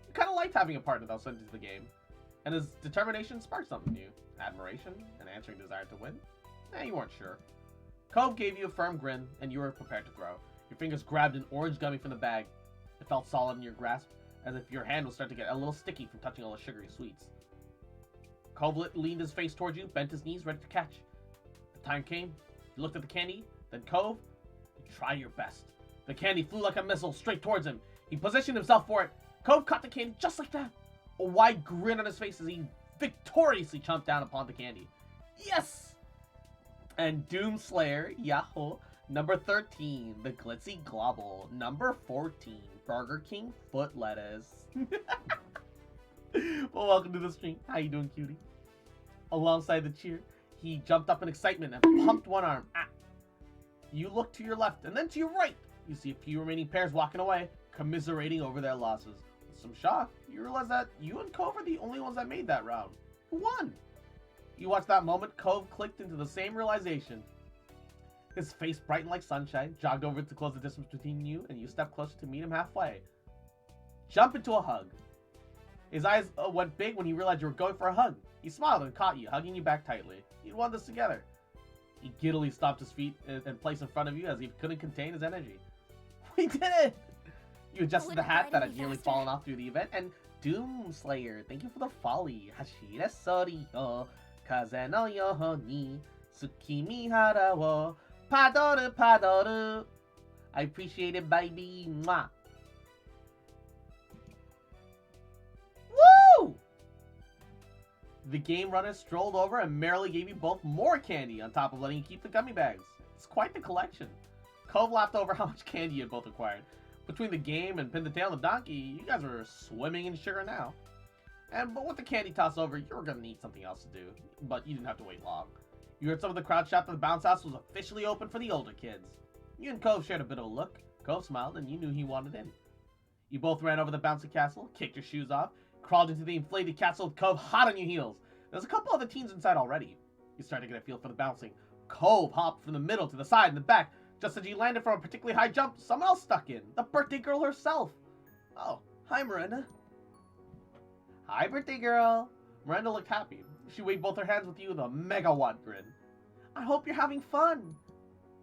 You kind of liked having a partner that was sent into the game. And his determination sparked something new. Admiration? An answering desire to win? You weren't sure. Cove gave you a firm grin, and you were prepared to throw. Your fingers grabbed an orange gummy from the bag. It felt solid in your grasp, as if your hand was starting to get a little sticky from touching all the sugary sweets. Cove leaned his face towards you, bent his knees, ready to catch. The time came. You looked at the candy, then Cove, you try your best. The candy flew like a missile straight towards him. He positioned himself for it. Cove caught the candy just like that. A wide grin on his face as he victoriously chomped down upon the candy. Yes! And Doomslayer, Yahoo! Number 13, the Glitzy Globble. Number 14, Burger King Foot Lettuce. Well, welcome to the stream. How you doing, cutie? Alongside the cheer, he jumped up in excitement and pumped one arm. You look to your left and then to your right. You see a few remaining pairs walking away, commiserating over their losses. With some shock, you realize that you and Cove are the only ones that made that round. Who won? You watch that moment, Cove clicked into the same realization. His face brightened like sunshine, jogged over to close the distance between you, and you stepped closer to meet him halfway. Jump into a hug. His eyes went big when he realized you were going for a hug. He smiled and caught you, hugging you back tightly. You'd won this together. He giddily stopped his feet and placed in front of you as if he couldn't contain his energy. We did it! You adjusted the hat that had nearly fallen off through the event, and Doomslayer, thank you for the folly. Hashire sori yo, kaze no yoho ni, tsukimi hara wo, padoru padoru. I appreciate it, baby. Mwah. Woo! The game runner strolled over and merrily gave you both more candy on top of letting you keep the gummy bags. It's quite the collection. Cove laughed over how much candy you had both acquired. Between the game and Pin the Tail and the Donkey, you guys were swimming in sugar now. But with the candy toss over, you were going to need something else to do. But you didn't have to wait long. You heard some of the crowd shout that the bounce house was officially open for the older kids. You and Cove shared a bit of a look. Cove smiled and you knew he wanted in. You both ran over the bouncy castle, kicked your shoes off, crawled into the inflated castle with Cove hot on your heels. There's a couple other teens inside already. You started to get a feel for the bouncing. Cove hopped from the middle to the side and the back. Just as you landed from a particularly high jump, someone else stuck in. The birthday girl herself. Oh, hi, Miranda. Hi, birthday girl. Miranda looked happy. She waved both her hands with you with a megawatt grin. I hope you're having fun.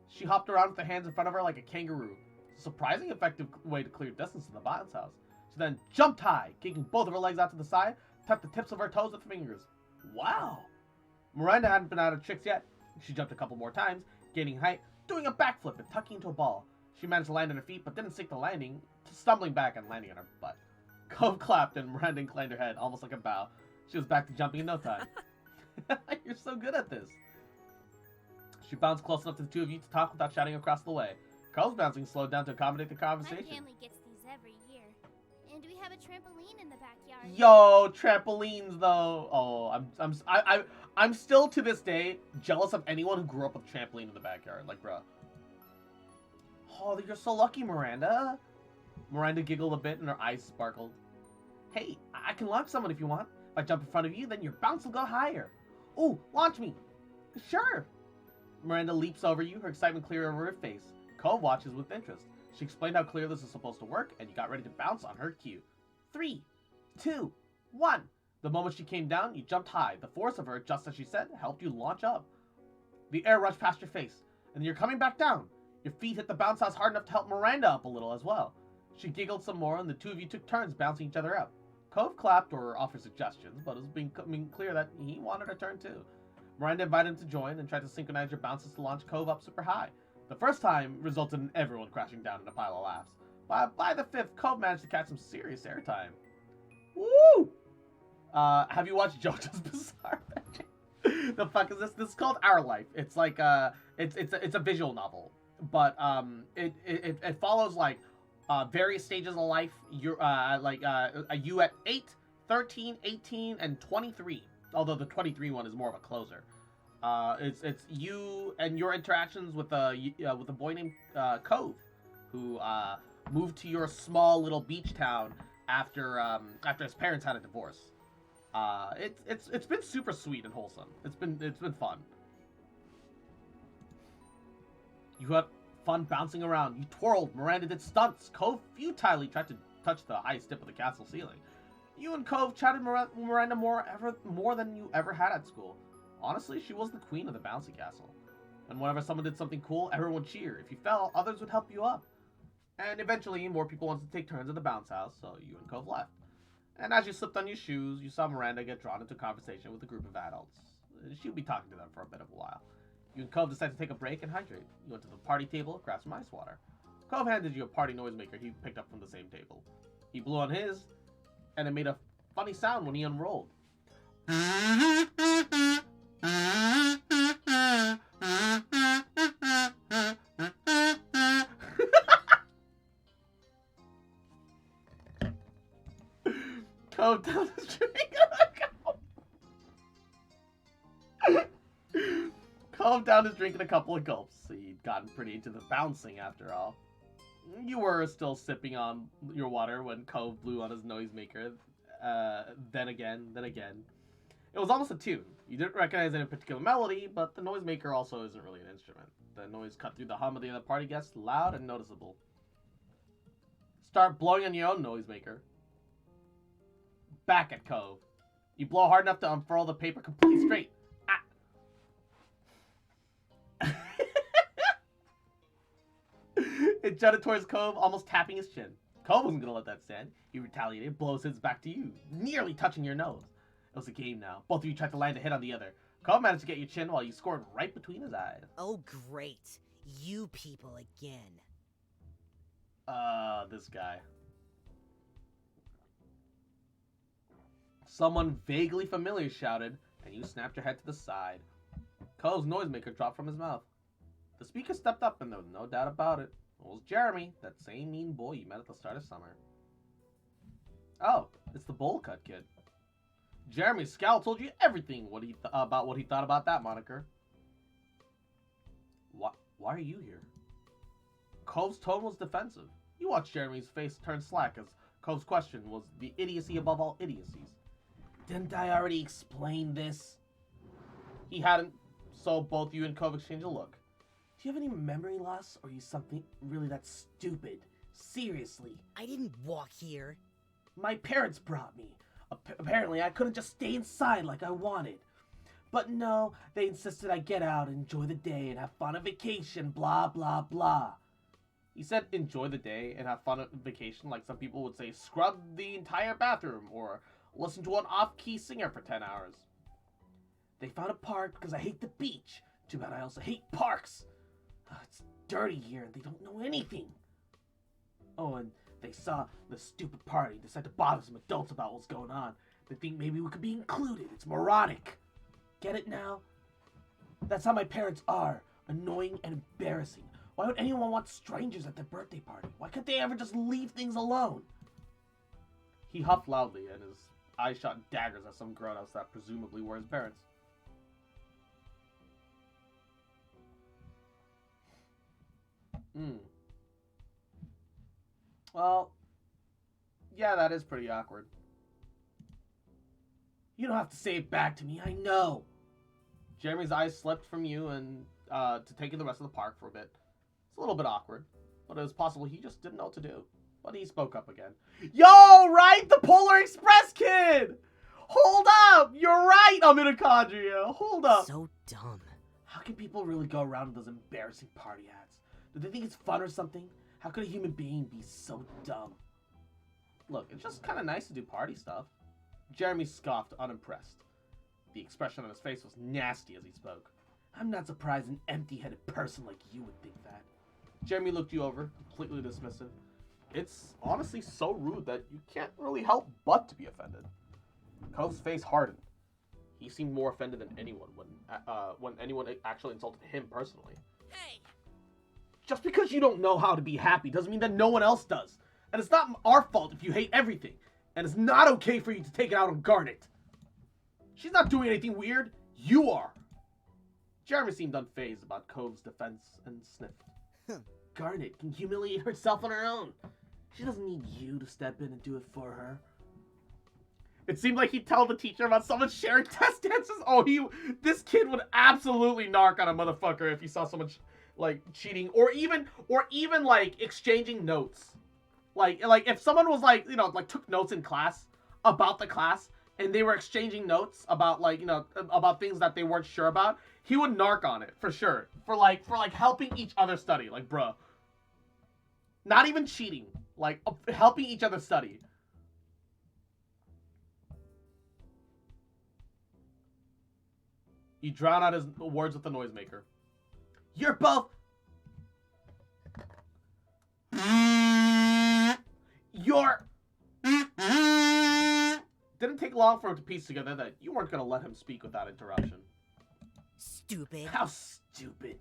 She hopped around with her hands in front of her like a kangaroo. It's a surprisingly effective way to clear distance in the bounce house. She then jumped high, kicking both of her legs out to the side, tapped the tips of her toes with fingers. Wow. Miranda hadn't been out of tricks yet. She jumped a couple more times, gaining height, doing a backflip and tucking into a ball. She managed to land on her feet, but didn't stick the landing, stumbling back and landing on her butt. Cove clapped and Miranda inclined her head, almost like a bow. She was back to jumping in no time. You're so good at this. She bounced close enough to the two of you to talk without shouting across the way. Cove's bouncing slowed down to accommodate the My conversation. family gets these every year. And we have a trampoline in the backyard. Yo, trampolines though. Oh, I'm still to this day jealous of anyone who grew up with a trampoline in the backyard. Like, bruh. Oh, you're so lucky, Miranda. Miranda giggled a bit and her eyes sparkled. Hey, I can launch someone if you want. If I jump in front of you, then your bounce will go higher. Ooh, launch me. Sure. Miranda leaps over you, her excitement clear over her face. Cove watches with interest. She explained how clear this is supposed to work, and you got ready to bounce on her cue. 3, 2, 1. The moment she came down, you jumped high. The force of her, just as she said, helped you launch up. The air rushed past your face, and then you're coming back down. Your feet hit the bounce house hard enough to help Miranda up a little as well. She giggled some more, and the two of you took turns bouncing each other up. Cove clapped or offered suggestions, but it was becoming clear that he wanted a turn too. Miranda invited him to join and tried to synchronize your bounces to launch Cove up super high. The first time resulted in everyone crashing down in a pile of laughs. By the fifth, Cove managed to catch some serious airtime. Woo! Have you watched JoJo's Bizarre Adventure? The fuck is this? This is called Our Life. It's like it's a visual novel, but it follows like various stages of life. You're you at 8, 13, 18, and 23. Although the 23 one is more of a closer. It's you and your interactions with a boy named Cove, who moved to your small little beach town after his parents had a divorce. It's been super sweet and wholesome. It's been fun. You had fun bouncing around. You twirled. Miranda did stunts. Cove futilely tried to touch the highest tip of the castle ceiling. You and Cove chatted Miranda more than you ever had at school. Honestly, she was the queen of the bouncy castle. And whenever someone did something cool, everyone would cheer. If you fell, others would help you up. And eventually, more people wanted to take turns at the bounce house, so you and Cove left. And as you slipped on your shoes, you saw Miranda get drawn into conversation with a group of adults. She would be talking to them for a bit of a while. You and Cove decided to take a break and hydrate. You went to the party table, grabbed some ice water. Cove handed you a party noisemaker he picked up from the same table. He blew on his, and it made a funny sound when he unrolled. Cove down his drink. Cove down his drink in a couple of gulps. He'd gotten pretty into the bouncing after all. You were still sipping on your water when Cove blew on his noisemaker. Then again. It was almost a tune. You didn't recognize any particular melody, but the noisemaker also isn't really an instrument. The noise cut through the hum of the other party guests, loud and noticeable. Start blowing on your own noisemaker. Back at Cove. You blow hard enough to unfurl the paper completely straight. It jutted towards Cove, almost tapping his chin. Cove wasn't gonna let that stand. He retaliated, blows his back to you, nearly touching your nose. It was a game now. Both of you tried to land a hit on the other. Cove managed to get your chin while you scored right between his eyes. Oh, great. You people again. This guy. Someone vaguely familiar shouted, and you snapped your head to the side. Cove's noisemaker dropped from his mouth. The speaker stepped up, and there was no doubt about it. It was Jeremy, that same mean boy you met at the start of summer. Oh, it's the bowl cut kid. Jeremy's scowl told you everything about what he thought about that moniker. Why are you here? Cove's tone was defensive. You watched Jeremy's face turn slack as Cove's question was the idiocy above all idiocies. Didn't I already explain this? He hadn't, so both you and Cove exchanged a look. Do you have any memory loss, or are you something really that stupid? Seriously. I didn't walk here. My parents brought me. Apparently, I couldn't just stay inside like I wanted. But no, they insisted I get out and enjoy the day and have fun on vacation, blah, blah, blah. He said enjoy the day and have fun on vacation like some people would say scrub the entire bathroom or listen to an off-key singer for 10 hours. They found a park because I hate the beach. Too bad I also hate parks. It's dirty here and they don't know anything. Oh, and they saw the stupid party, decided to bother some adults about what's going on. They think maybe we could be included. It's moronic. Get it now? That's how my parents are. Annoying and embarrassing. Why would anyone want strangers at their birthday party? Why can't they ever just leave things alone? He huffed loudly and his eyes shot daggers at some grown-ups that presumably were his parents. Well, yeah, that is pretty awkward. You don't have to say it back to me, I know. Jeremy's eyes slipped from you and to taking the rest of the park for a bit. It's a little bit awkward, but it was possible he just didn't know what to do. But he spoke up again. Yo, right? The Polar Express kid! Hold up! You're right, mitochondria. Hold up. So dumb. How can people really go around with those embarrassing party hats? Do they think it's fun or something? How could a human being be so dumb? Look, it's just kind of nice to do party stuff. Jeremy scoffed, unimpressed. The expression on his face was nasty as he spoke. I'm not surprised an empty-headed person like you would think that. Jeremy looked you over, completely dismissive. It's honestly so rude that you can't really help but to be offended. Cove's face hardened. He seemed more offended than anyone when anyone actually insulted him personally. Hey! Just because you don't know how to be happy doesn't mean that no one else does. And it's not our fault if you hate everything. And it's not okay for you to take it out on Garnet. She's not doing anything weird. You are. Jeremy seemed unfazed about Cove's defense and sniffed. Garnet can humiliate herself on her own. She doesn't need you to step in and do it for her. It seemed like he'd tell the teacher about someone sharing test answers. Oh, this kid would absolutely narc on a motherfucker if he saw someone like cheating or even like exchanging notes. Like if someone was like, you know, like took notes in class about the class and they were exchanging notes about like, you know, about things that they weren't sure about, he would narc on it for sure. For like helping each other study. Like, bruh. Not even cheating. Like helping each other study. He drowned out his words with the noisemaker. You're both... You're... Didn't take long for him to piece together that you weren't going to let him speak without interruption. Stupid. How stupid.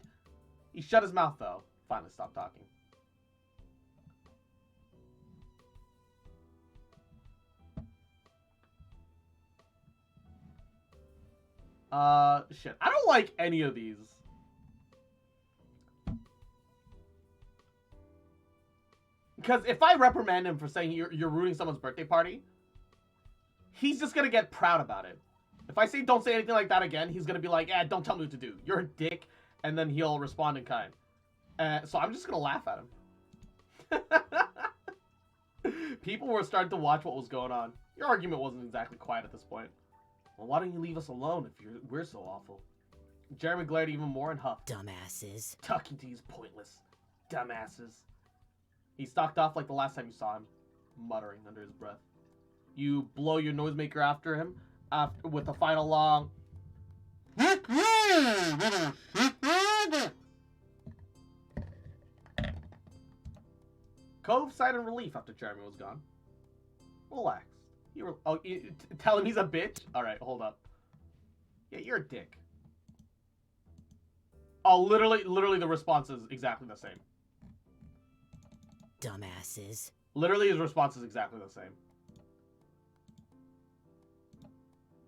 He shut his mouth, though. Finally stopped talking. Shit. I don't like any of these. Because if I reprimand him for saying you're ruining someone's birthday party, he's just gonna get proud about it. If I say don't say anything like that again, he's gonna be like, eh, don't tell me what to do. You're a dick. And then he'll respond in kind. So I'm just gonna laugh at him. People were starting to watch what was going on. Your argument wasn't exactly quiet at this point. Well, why don't you leave us alone if we're so awful? Jeremy glared even more and huffed. Dumbasses. Talking to you's pointless. Dumbasses. He stalked off like the last time you saw him, muttering under his breath. You blow your noisemaker after him with a final long... Cove sighed in relief after Jeremy was gone. Relax. You tell him he's a bitch? Alright, hold up. Yeah, you're a dick. Oh, literally the response is exactly the same. Dumbasses. Literally his response is exactly the same.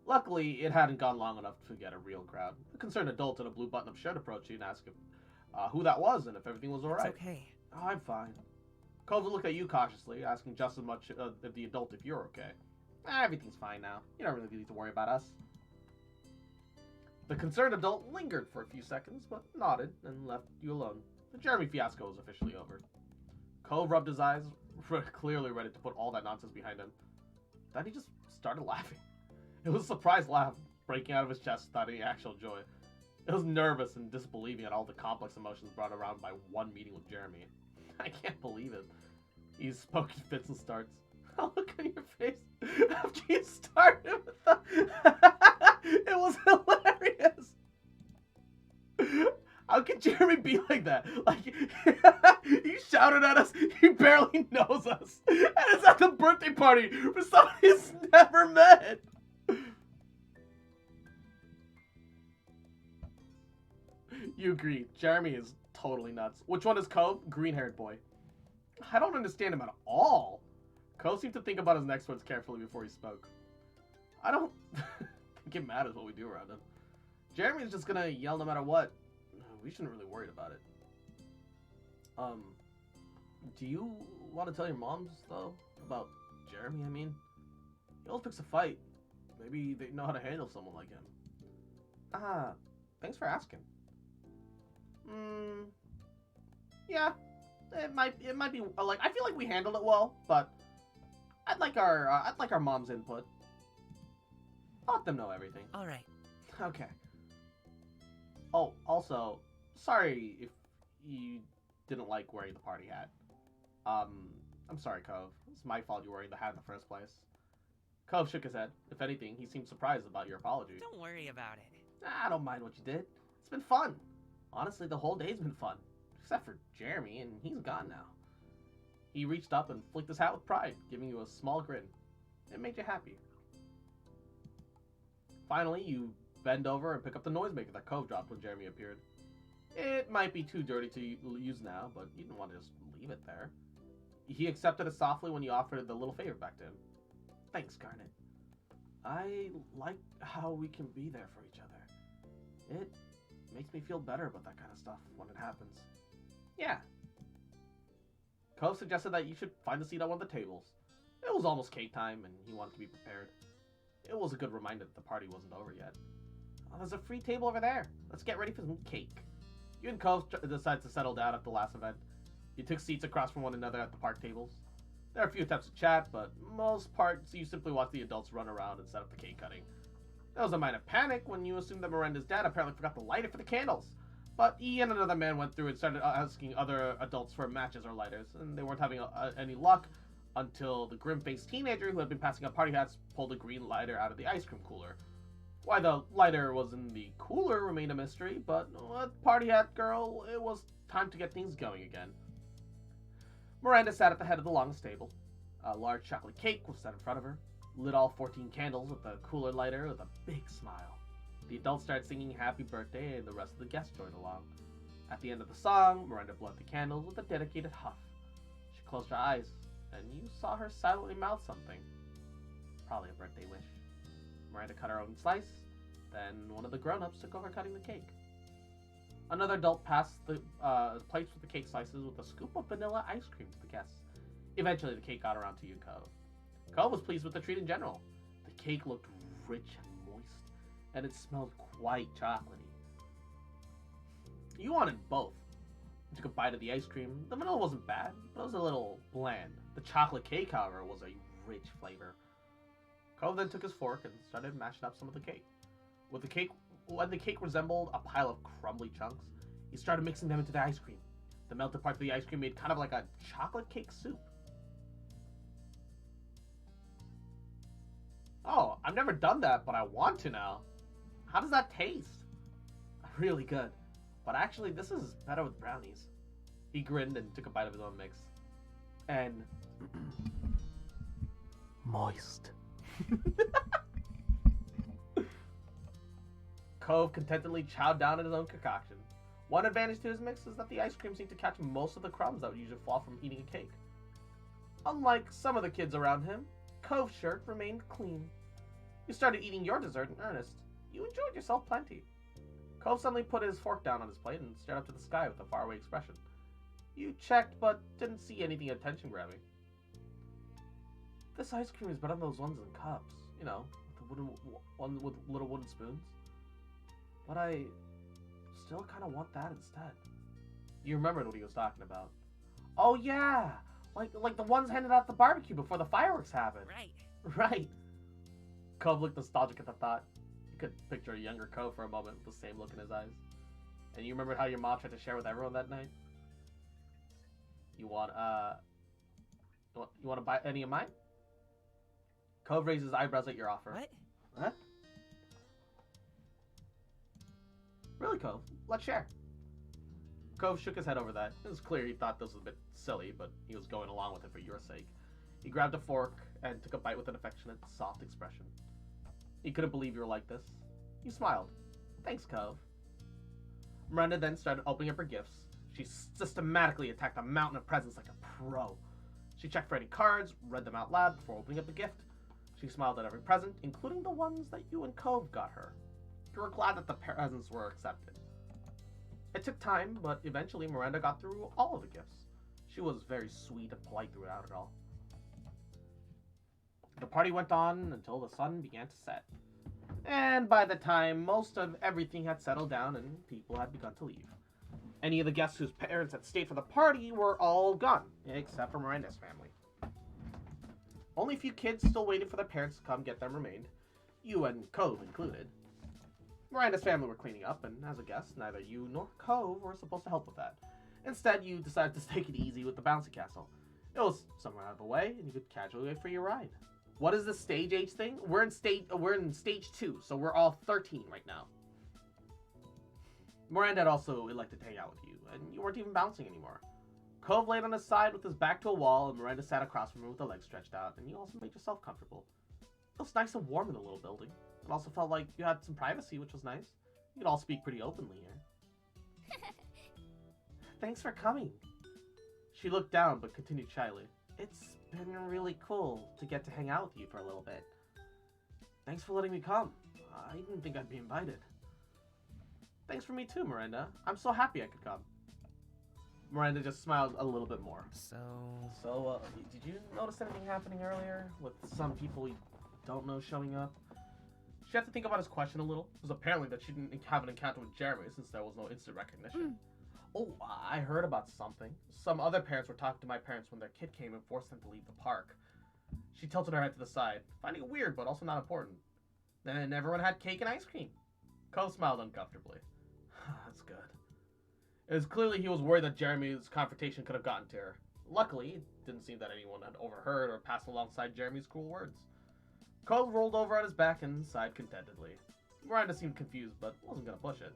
Luckily, it hadn't gone long enough to get a real crowd. A concerned adult in a blue button-up shirt approached you and asked who that was and if everything was alright. It's okay. Oh, I'm fine. Cove looked at you cautiously, asking just as much of the adult if you're okay. Everything's fine now. You don't really need to worry about us. The concerned adult lingered for a few seconds, but nodded and left you alone. The Jeremy fiasco was officially over. Cove rubbed his eyes, clearly ready to put all that nonsense behind him. Then he just started laughing. It was a surprised laugh, breaking out of his chest without any actual joy. It was nervous and disbelieving at all the complex emotions brought around by one meeting with Jeremy. I can't believe it. He spoke in fits and starts. I'll look on your face after you started with the... It was hilarious. How could Jeremy be like that? Like, he shouted at us, he barely knows us. And it's at the birthday party for someone he's never met. You agree. Jeremy is totally nuts. Which one is Cove? Green-haired boy. I don't understand him at all. Cove seemed to think about his next words carefully before he spoke. I don't think it matters what we do around him. Jeremy's just gonna yell no matter what. We shouldn't really worry about it. Do you want to tell your moms, though, about Jeremy? I mean, he always picks a fight. Maybe they know how to handle someone like him. Thanks for asking. Yeah, it might be like, I feel like we handled it well, but I'd like our mom's input. I'll let them know everything. All right. Okay. Oh, also, sorry if you didn't like wearing the party hat. I'm sorry, Cove. It's my fault you were wearing the hat in the first place. Cove shook his head. If anything, he seemed surprised about your apology. Don't worry about it. I don't mind what you did. It's been fun. Honestly, the whole day's been fun. Except for Jeremy, and he's gone now. He reached up and flicked his hat with pride, giving you a small grin. It made you happy. Finally, you bend over and pick up the noisemaker that Cove dropped when Jeremy appeared. It might be too dirty to use now, but you didn't want to just leave it there. He accepted it softly when you offered the little favor back to him. Thanks, Garnet. I like how we can be there for each other. It makes me feel better about that kind of stuff when it happens. Yeah. Cove suggested that you should find a seat at one of the tables. It was almost cake time, and he wanted to be prepared. It was a good reminder that the party wasn't over yet. Oh, there's a free table over there. Let's get ready for some cake. You and Cove decided to settle down at the last event. You took seats across from one another at the park tables. There are a few attempts to chat, but most parts you simply watch the adults run around and set up the cake cutting. There was a minor panic when you assumed that Miranda's dad apparently forgot to light it for the candles. But he and another man went through and started asking other adults for matches or lighters, and they weren't having any luck until the grim-faced teenager who had been passing out party hats pulled a green lighter out of the ice cream cooler. Why the lighter was in the cooler remained a mystery, but with Party Hat Girl, it was time to get things going again. Miranda sat at the head of the longest table. A large chocolate cake was set in front of her, lit all 14 candles with the cooler lighter with a big smile. The adults started singing Happy Birthday, and the rest of the guests joined along. At the end of the song, Miranda blew out the candles with a dedicated huff. She closed her eyes, and you saw her silently mouth something. Probably a birthday wish. Miranda cut her own slice, then one of the grown-ups took over cutting the cake. Another adult passed the plates with the cake slices with a scoop of vanilla ice cream to the guests. Eventually, the cake got around to you, Cove. Cove was pleased with the treat in general. The cake looked rich and moist, and it smelled quite chocolatey. You wanted both. You took a bite of the ice cream. The vanilla wasn't bad, but it was a little bland. The chocolate cake, however, was a rich flavor. Cove then took his fork and started mashing up some of the cake. When the cake resembled a pile of crumbly chunks, he started mixing them into the ice cream. The melted part of the ice cream made kind of like a chocolate cake soup. Oh, I've never done that, but I want to now. How does that taste? Really good. But actually, this is better with brownies. He grinned and took a bite of his own mix. And... moist. Cove contentedly chowed down on his own concoction. One advantage to his mix is that the ice cream seemed to catch most of the crumbs that would usually fall from eating a cake. Unlike some of the kids around him, Cove's shirt remained clean. You started eating your dessert in earnest. You enjoyed yourself plenty. Cove suddenly put his fork down on his plate and stared up to the sky with a faraway expression. You checked, but didn't see anything attention-grabbing. This ice cream is better than those ones in cups. You know, the one with little wooden spoons. But I still kind of want that instead. You remembered what he was talking about. Oh yeah! Like the ones handed out at the barbecue before the fireworks happened. Right. Right. Cove looked nostalgic at the thought. You could picture a younger Cove for a moment with the same look in his eyes. And you remembered how your mom tried to share with everyone that night? You want to buy any of mine? Cove raised his eyebrows at your offer. What? Huh? Really, Cove? Let's share. Cove shook his head over that. It was clear he thought this was a bit silly, but he was going along with it for your sake. He grabbed a fork and took a bite with an affectionate, soft expression. He couldn't believe you were like this. You smiled. Thanks, Cove. Miranda then started opening up her gifts. She systematically attacked a mountain of presents like a pro. She checked for any cards, read them out loud before opening up the gift. She smiled at every present, including the ones that you and Cove got her. You were glad that the presents were accepted. It took time, but eventually Miranda got through all of the gifts. She was very sweet and polite throughout it all. The party went on until the sun began to set. And by the time most of everything had settled down and people had begun to leave. Any of the guests whose parents had stayed for the party were all gone, except for Miranda's family. Only a few kids still waiting for their parents to come get them remained, you and Cove included. Miranda's family were cleaning up, and as a guest, neither you nor Cove were supposed to help with that. Instead, you decided to take it easy with the bouncy castle. It was somewhere out of the way, and you could casually wait for your ride. What is the stage age thing? We're in stage 2, so we're all 13 right now. Miranda had also elected to hang out with you, and you weren't even bouncing anymore. Cove laid on his side with his back to a wall, and Miranda sat across from him with her legs stretched out, and you also made yourself comfortable. It was nice and warm in the little building. It also felt like you had some privacy, which was nice. You could all speak pretty openly here. Thanks for coming. She looked down, but continued shyly. It's been really cool to get to hang out with you for a little bit. Thanks for letting me come. I didn't think I'd be invited. Thanks for me too, Miranda. I'm so happy I could come. Miranda just smiled a little bit more. So, did you notice anything happening earlier with some people you don't know showing up? She had to think about his question a little. It was apparently that she didn't have an encounter with Jeremy since there was no instant recognition. Oh, I heard about something. Some other parents were talking to my parents when their kid came and forced them to leave the park. She tilted her head to the side, finding it weird but also not important. Then everyone had cake and ice cream. Cole smiled uncomfortably. That's good. It was clearly he was worried that Jeremy's confrontation could have gotten to her. Luckily, it didn't seem that anyone had overheard or passed alongside Jeremy's cruel words. Cole rolled over on his back and sighed contentedly. Miranda seemed confused, but wasn't going to push it.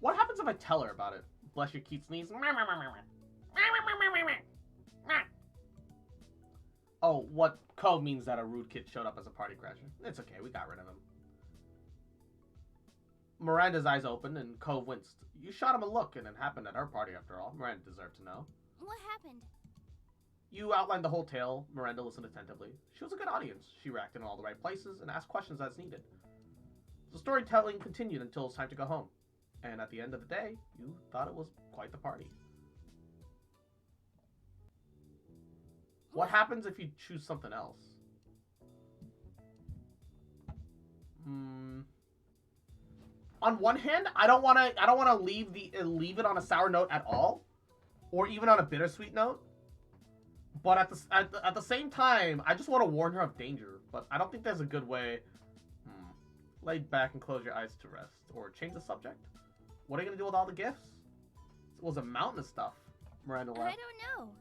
What happens if I tell her about it? Bless your cute sneeze. Oh, what Cove means that a rude kid showed up as a party crasher. It's okay, we got rid of him. Miranda's eyes opened and Cove winced. You shot him a look and it happened at our party after all. Miranda deserved to know. What happened? You outlined the whole tale. Miranda listened attentively. She was a good audience. She reacted in all the right places and asked questions as needed. The storytelling continued until it was time to go home. And at the end of the day, you thought it was quite the party. What happens if you choose something else? On one hand, I don't want to leave it on a sour note at all, or even on a bittersweet note. But at the same time, I just want to warn her of danger. But I don't think there's a good way. Lay back and close your eyes to rest, or change the subject. What are you gonna do with all the gifts? It was a mountain of stuff. Miranda laughed. I don't know.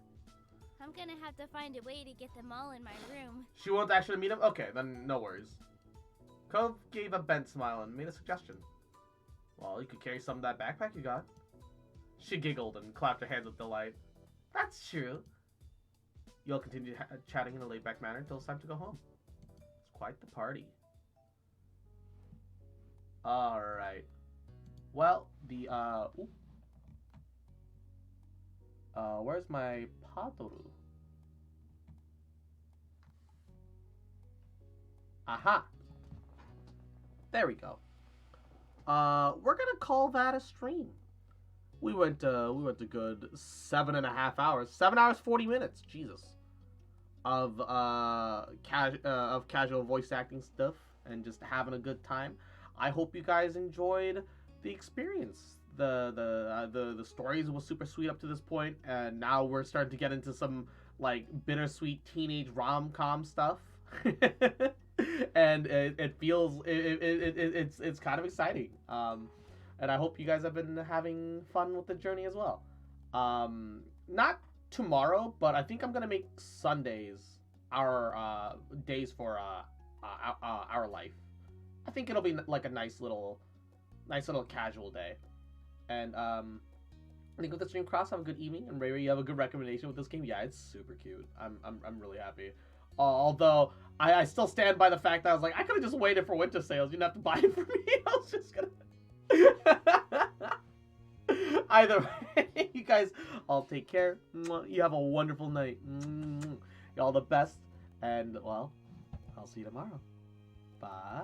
I'm gonna have to find a way to get them all in my room. She wants to actually meet him? Okay, then no worries. Cove gave a bent smile and made a suggestion. Well, you could carry some of that backpack you got. She giggled and clapped her hands with delight. That's true. You'll continue chatting in a laid-back manner until it's time to go home. It's quite the party. Alright. Well, where's my Patoru? Aha! There we go. We're gonna call that a stream. We went a good 7.5 hours. 7 hours 40 minutes. Jesus. Of casual voice acting stuff and just having a good time. I hope you guys enjoyed the experience. The stories was super sweet up to this point, and now we're starting to get into some like bittersweet teenage rom-com stuff. And it feels it's kind of exciting. And I hope you guys have been having fun with the journey as well. Not tomorrow, but I think I'm gonna make Sundays our days for our life. I think it'll be like a nice little casual day. And I think with the stream cross, have a good evening. And Ray Ray, you have a good recommendation with this game. Yeah, it's super cute. I'm really happy. Although I still stand by the fact that I was like, I could have just waited for winter sales. You didn't have to buy it for me. I was just gonna. Either way, you guys all take care. You have a wonderful night. You all the best. And well, I'll see you tomorrow. Bye.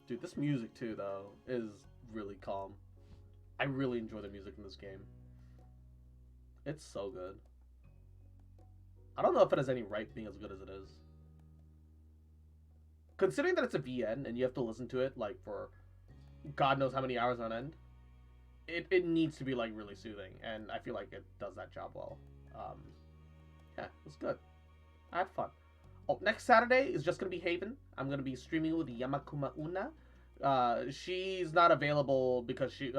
Dude, this music too, though, is really calm. I really enjoy the music in this game. It's so good. I don't know if it has any right being as good as it is. Considering that it's a VN and you have to listen to it like for God knows how many hours on end, it needs to be like really soothing, and I feel like it does that job well. Yeah, it was good. I had fun. Oh, next Saturday is just gonna be Haven. I'm gonna be streaming with Yamakuma Una. She's not available because she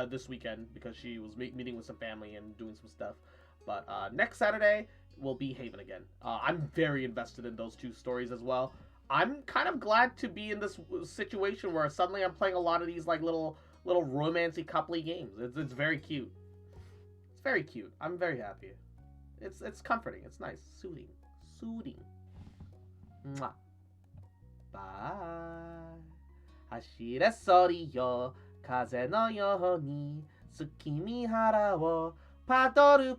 this weekend because she was meeting with some family and doing some stuff. But next Saturday will be Haven again. I'm very invested in those two stories as well. I'm kind of glad to be in this situation where suddenly I'm playing a lot of these like little romancy coupley games. It's very cute. It's very cute. I'm very happy. It's comforting. It's nice. Soothing. Mwah. Bye. 走れソリよ風のように月見原をパドル